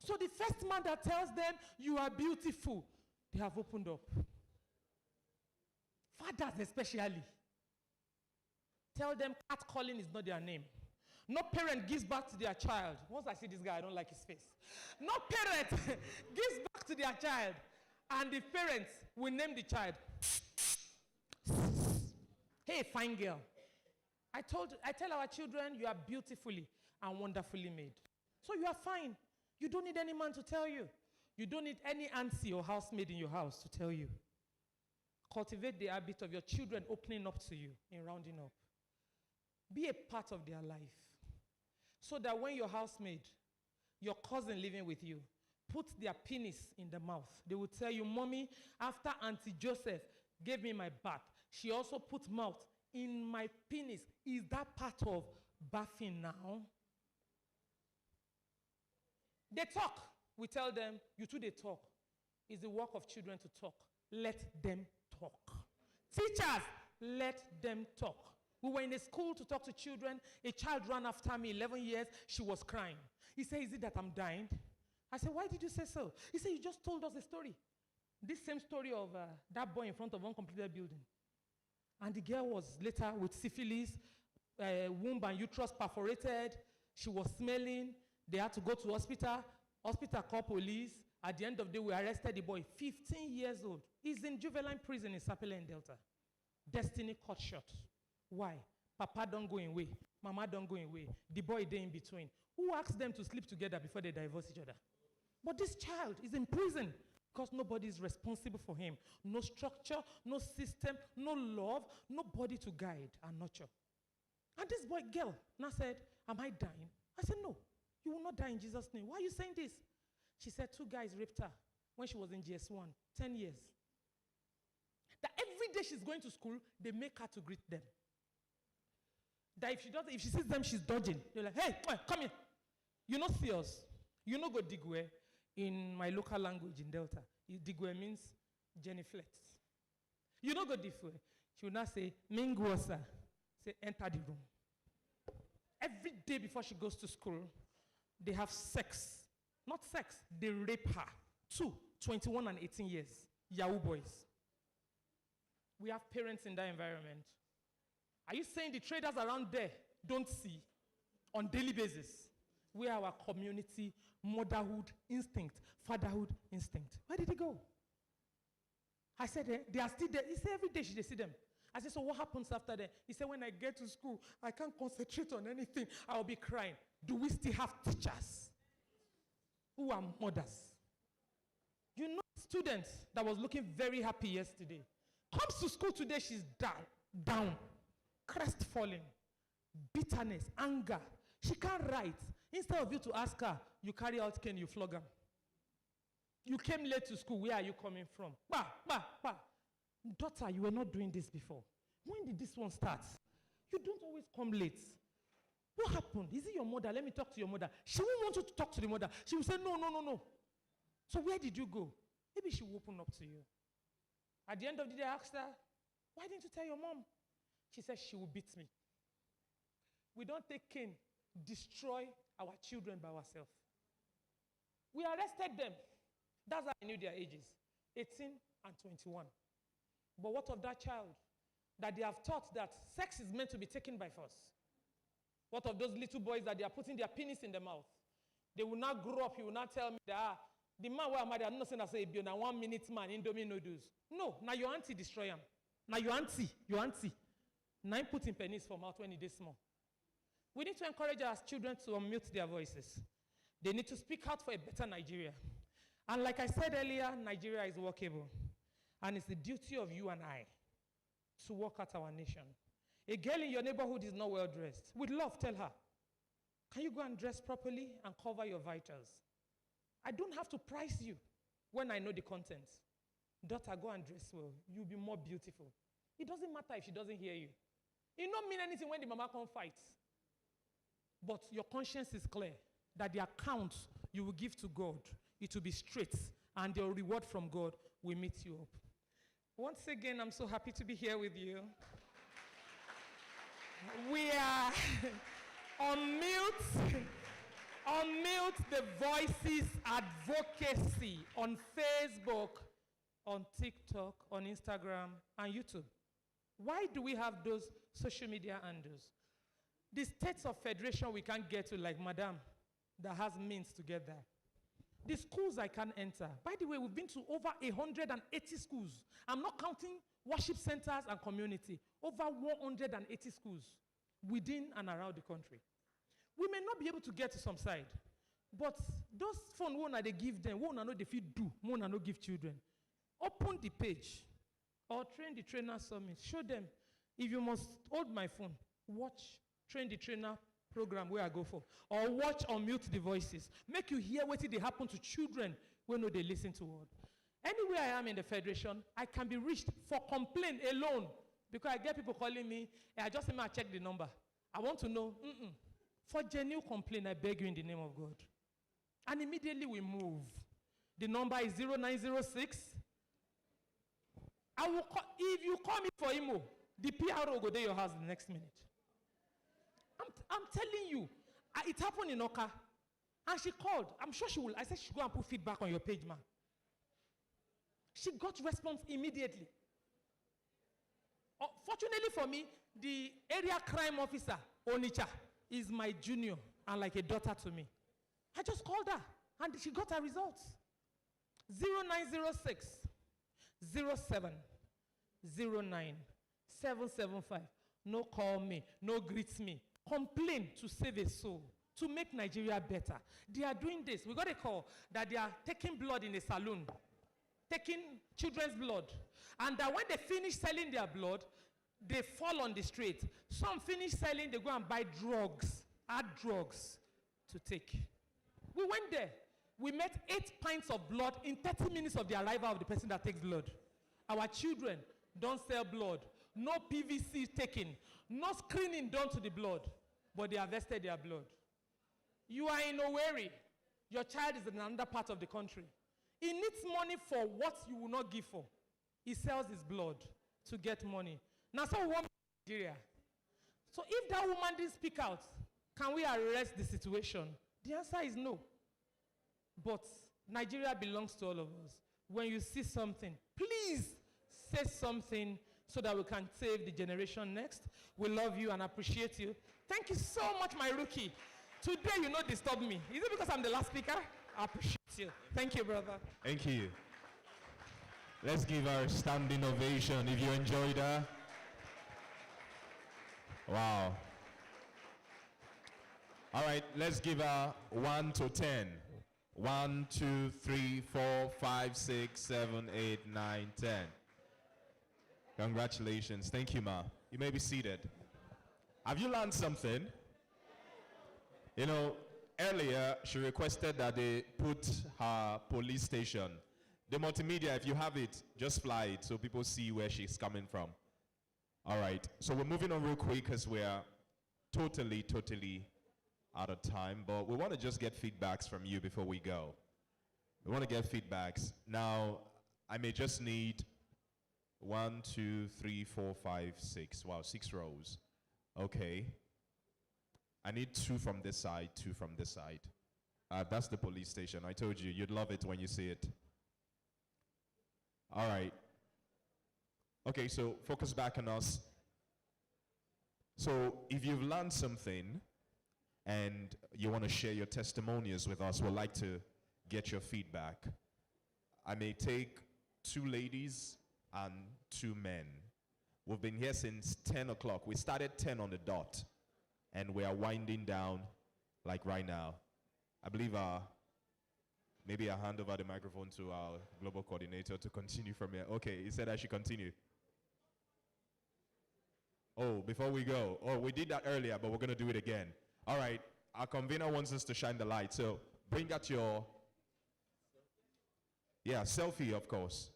Speaker 17: So the first man that tells them you are beautiful, they have opened up. Fathers especially. Tell them catcalling is not their name. No parent gives back to their child. Once I see this guy, I don't like his face. No parent gives back to their child, and the parents will name the child. Hey, fine girl. I tell our children, you are beautifully and wonderfully made. So you are fine. You don't need any man to tell you. You don't need any auntie or housemaid in your house to tell you. Cultivate the habit of your children opening up to you in rounding up. Be a part of their life. So that when your housemaid, your cousin living with you, put their penis in the mouth, they will tell you, Mommy, after Auntie Joseph gave me my bath, she also put mouth in my penis. Is that part of bathing now? They talk. We tell them, you too, they talk. It's the work of children to talk. Let them talk. Teachers, let them talk. We were in a school to talk to children. A child ran after me, 11 years. She was crying. He said, is it that I'm dying? I said, why did you say so? He said, you just told us a story. This same story of that boy in front of uncompleted building. And the girl was later with syphilis, womb and uterus perforated. She was smelling. They had to go to hospital. Hospital called police. At the end of the day, we arrested the boy, 15 years old. He's in juvenile prison in Sapele and Delta. Destiny cut short. Why? Papa don't go away. Mama don't go away. The boy there in between. Who asked them to sleep together before they divorce each other? But this child is in prison because nobody is responsible for him. No structure, no system, no love, nobody to guide and nurture. And this girl now said, am I dying? I said, no, you will not die in Jesus' name. Why are you saying this? She said 2 guys raped her when she was in GS1, 10 years. That every day she's going to school, they make her to greet them. That if she sees them, she's dodging. They're like, hey, come here. You know see us. You know go digwe in my local language in Delta. Digwe means genuflect. You know go diffwe. She will not say, Mingwosa. Say, enter the room. Every day before she goes to school, they have sex. Not sex, they rape her. 2, 21 and 18 years. Yahoo boys. We have parents in that environment. Are you saying the traders around there don't see on daily basis where our community motherhood instinct, fatherhood instinct? Where did it go? I said, they are still there. He said, every day they see them. I said, so what happens after that? He said, when I get to school, I can't concentrate on anything. I'll be crying. Do we still have teachers who are mothers? You know, student that was looking very happy yesterday comes to school today, she's down, crestfallen, bitterness, anger. She can't write. Instead of you to ask her, you carry out cane, you flog her. You came late to school, where are you coming from? Daughter, you were not doing this before. When did this one start? You don't always come late. What happened? Is it your mother? Let me talk to your mother. She won't want you to talk to the mother. She will say, no, no, no, no. So where did you go? Maybe she will open up to you. At the end of the day, I asked her, why didn't you tell your mom? She said she will beat me. We don't take Cain, destroy our children by ourselves. We arrested them. That's how I knew their ages, 18 and 21. But what of that child that they have taught that sex is meant to be taken by force? What of those little boys that they are putting their penis in the mouth? They will not grow up. He will not tell me that the man where I'm married, I'm not saying I say, be a 1 minute man, Indomie noodles. No, now your auntie destroy him. Now your auntie. Now put in penis for mouth when it is small. We need to encourage our children to unmute their voices. They need to speak out for a better Nigeria. And like I said earlier, Nigeria is workable. And it's the duty of you and I to work out our nation. A girl in your neighborhood is not well dressed. With love, tell her, can you go and dress properly and cover your vitals? I don't have to price you when I know the contents. Daughter, go and dress well. You'll be more beautiful. It doesn't matter if she doesn't hear you. It don't mean anything when the mama come fight. But your conscience is clear that the account you will give to God, it will be straight, and the reward from God will meet you up. Once again, I'm so happy to be here with you. We are on mute the Voices Advocacy on Facebook, on TikTok, on Instagram, and YouTube. Why do we have those social media handles? The states of federation we can't get to, like Madam, that has means to get there. The schools I can't enter. By the way, we've been to over 180 schools. I'm not counting worship centers and community. Over 180 schools within and around the country. We may not be able to get to some side, but those funds, what they give them, what know they feed do, what no give children. Open the page or Train the Trainer Summit. Show them. If you must hold my phone, watch Train the Trainer program where I go for, or watch or mute the voices. Make you hear what they happen to children when they listen to word. Anywhere I am in the federation, I can be reached for complaint alone, because I get people calling me, I just say, I check the number. I want to know, for genuine complaint, I beg you in the name of God. And immediately we move. The number is 0906. I will call, if you call me for emo, the PRO will go to your house the next minute. I'm telling you, it happened in Oka, and she called. I'm sure she will. I said she should go and put feedback on your page, man. She got response immediately. Fortunately for me, the area crime officer, Onicha, is my junior and like a daughter to me. I just called her, and she got her results. 0906 07 09 775. No call me, no greet me. Complain to save a soul, to make Nigeria better. They are doing this. We got a call that they are taking blood in a saloon, taking children's blood. And that when they finish selling their blood, they fall on the street. Some finish selling, they go and buy drugs, hard drugs to take. We went there. We met 8 pints of blood in 30 minutes of the arrival of the person that takes blood. Our children don't sell blood. No PVC taken. No screening done to the blood. But they harvested their blood. You are in Owerri. Your child is in another part of the country. He needs money for what you will not give for. He sells his blood to get money. Now, some woman in Nigeria. So if that woman didn't speak out, can we arrest the situation? The answer is no. But Nigeria belongs to all of us. When you see something, please say something so that we can save the generation next. We love you and appreciate you. Thank you so much, my rookie. Today, you not disturb me. Is it because I'm the last speaker? I appreciate you. Thank you, brother.
Speaker 2: Thank you. Let's give her a standing ovation if you enjoyed her. Wow. All right, let's give her 1 to 10. 1, 2, 3, 4, 5, 6, 7, 8, 9, 10. Congratulations. Thank you, Ma. You may be seated. Have you learned something? You know, earlier she requested that they put her police station. The multimedia, if you have it, just fly it so people see where she's coming from. All right. So we're moving on real quick because we're totally out of time, but we want to just get feedbacks from you before we go. We want to get feedbacks. Now, I may just need 1, 2, 3, 4, 5, 6. Wow, 6 rows. Okay. I need 2 from this side, 2 from this side. That's the police station. I told you, you'd love it when you see it. All right. Okay, so focus back on us. So if you've learned something and you want to share your testimonials with us, we'd like to get your feedback. I may take 2 ladies and 2 men. We've been here since 10 o'clock. We started 10 on the dot, and we are winding down like right now. I believe maybe I'll hand over the microphone to our global coordinator to continue from here. Okay, he said I should continue. Oh, before we go. Oh, we did that earlier, but we're going to do it again. All right, our convener wants us to shine the light. So bring out your, selfie, of course.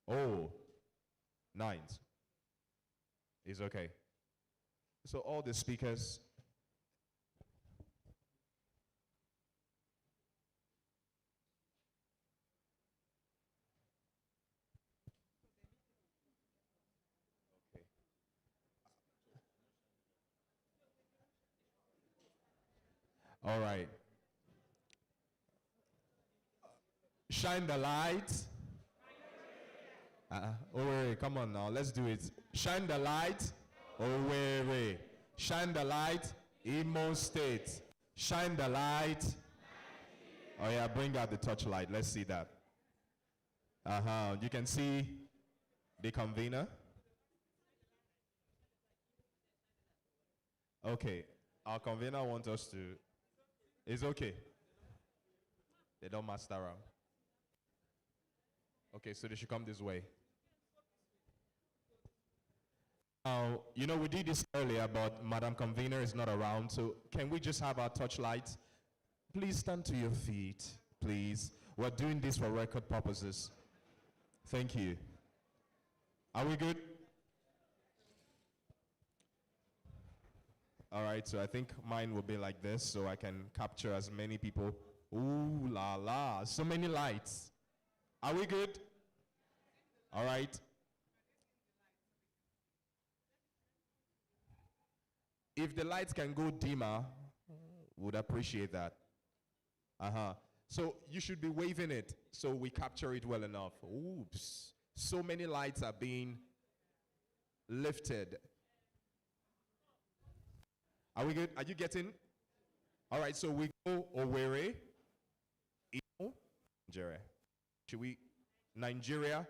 Speaker 2: Oh, 9. Is okay. So all the speakers. All right. Shine the light. Owerri, come on now, let's do it. Shine the light. Owerri. Shine the light. Imo State. Shine the light. Oh yeah, bring out the torchlight. Let's see that. You can see the convener. Okay. Our convener wants us to. It's okay. They don't mess around. Okay, so they should come this way. Now, we did this earlier, but Madam Convener is not around, so can we just have our torchlights? Please stand to your feet, please. We're doing this for record purposes. Thank you. Are we good? All right, so I think mine will be like this, so I can capture as many people. Ooh la la, so many lights. Are we good? All right. If the lights can go dimmer, would appreciate that. So you should be waving it so we capture it well enough. Oops. So many lights are being lifted. Are we good? Are you getting? All right, so we go Owerri, Imo, Nigeria. Should we? Nigeria?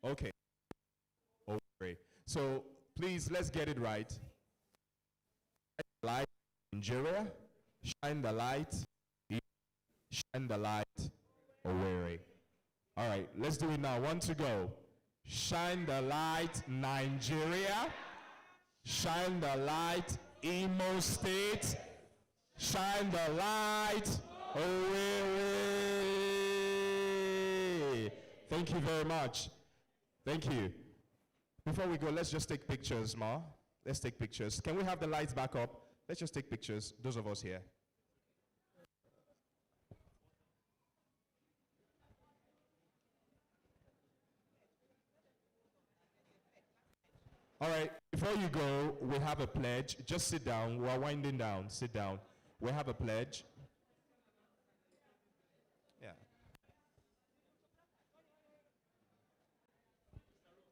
Speaker 2: Okay. Owerri. So please, let's get it right. Shine the light, Nigeria. Shine the light. Shine the light, Owerri. All right, let's do it now. 1 to go. Shine the light, Nigeria. Shine the light, Imo State. Shine the light, Owerri. Thank you very much. Thank you. Before we go, let's just take pictures, Ma. Let's take pictures. Can we have the lights back up? Let's just take pictures, those of us here. All right, before you go, we have a pledge. Just sit down. We're winding down. Sit down. We have a pledge. Yeah.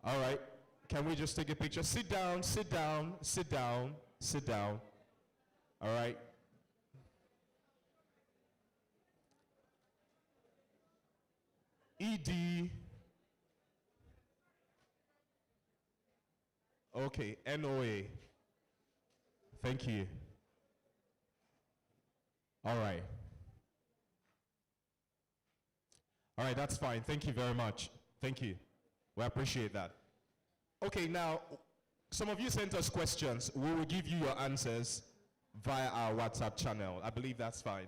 Speaker 2: All right. Can we just take a picture? Sit down, sit down, sit down, sit down. All right. ED. Okay, NOA. Thank you. All right. All right, that's fine. Thank you very much. Thank you. We appreciate that. Okay, now, some of you sent us questions. We will give you your answers via our WhatsApp channel. I believe that's fine.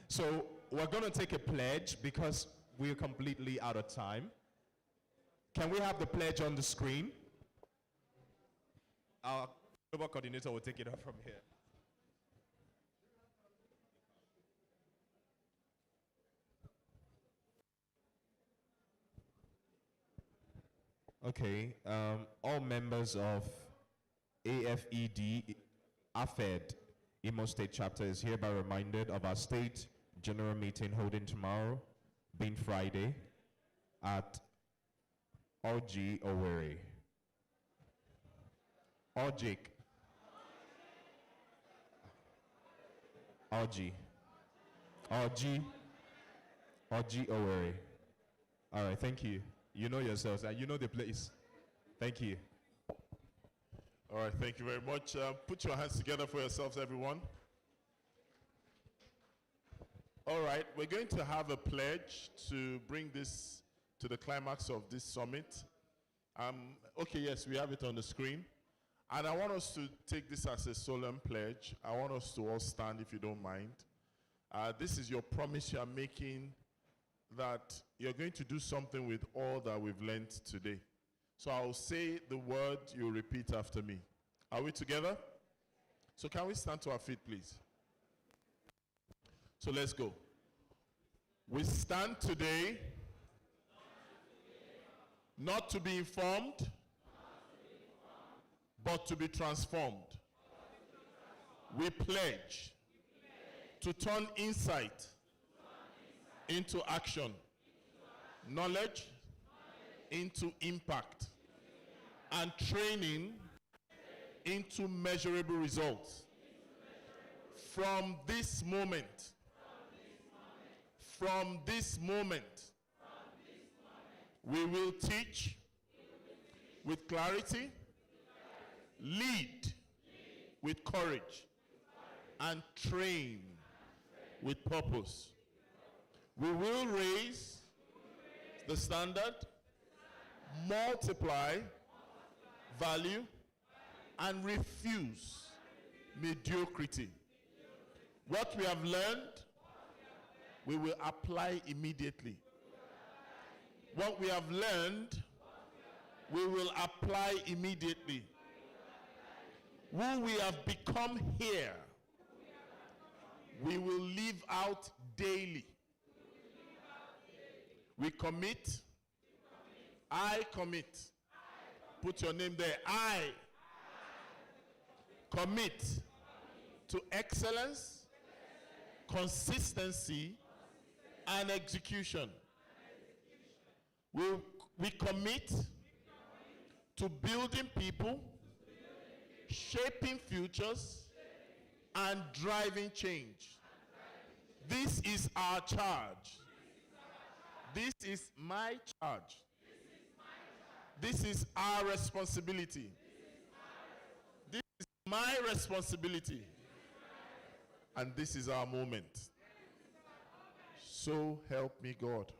Speaker 2: So we're going to take a pledge because we're completely out of time. Can we have the pledge on the screen? Our global coordinator will take it up from here. Okay, all members of AFED Imo State Chapter is hereby reminded of our state general meeting holding tomorrow, being Friday, at Oji Owerri. Oji Owerri. All right, thank you. You know yourselves and you know the place. Thank you.
Speaker 6: All right, thank you very much. Put your hands together for yourselves, everyone. All right, we're going to have a pledge to bring this to the climax of this summit. Okay, yes, we have it on the screen. And I want us to take this as a solemn pledge. I want us to all stand, if you don't mind. This is your promise you are making that you're going to do something with all that we've learned today. So I'll say the word, you repeat after me. Are we together? So can we stand to our feet, please? So let's go. We stand today not to be informed, but to be transformed. We pledge to turn insight into action, knowledge into impact, and training into measurable results. From this moment, we will teach with clarity, lead with courage, and train with purpose. We will raise the standard, multiply value, and refuse mediocrity. What we have learned, we will apply immediately. What we have learned, we will apply immediately. Who we have become here, we will live out daily. We commit. I commit. Put your name there. I commit to excellence, consistency, and execution. We commit to building people, shaping futures, and driving change. This is our charge. This is my charge. This is our responsibility. This is my responsibility. And this is our moment. So help me God.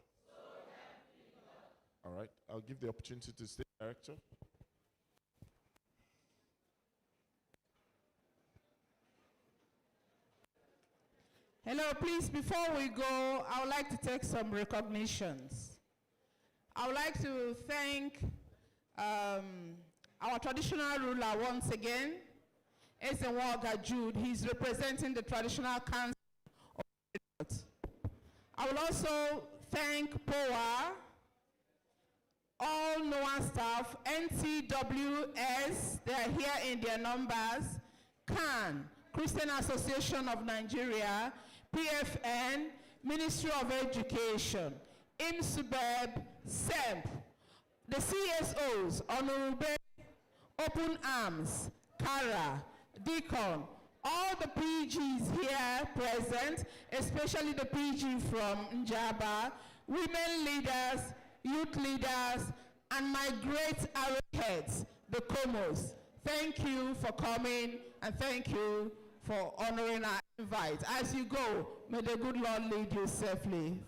Speaker 6: All right, I'll give the opportunity to State Director.
Speaker 4: Hello, please, before we go, I would like to take some recognitions. I would like to thank our traditional ruler once again, Ezenwaga Jude. He's representing the Traditional Council of the North. I will also thank POA, all NOAA staff, NCWS, they are here in their numbers, CAN, Christian Association of Nigeria, PFN, Ministry of Education, IMSUBEB, SEMP, the CSOs, Honorable, Open Arms, CARA, Deacon, all the PGs here present, especially the PG from Njaba, women leaders, youth leaders, and my great arrowheads, the Comos. Thank you for coming, and thank you for honoring our invite. As you go, may the good Lord lead you safely.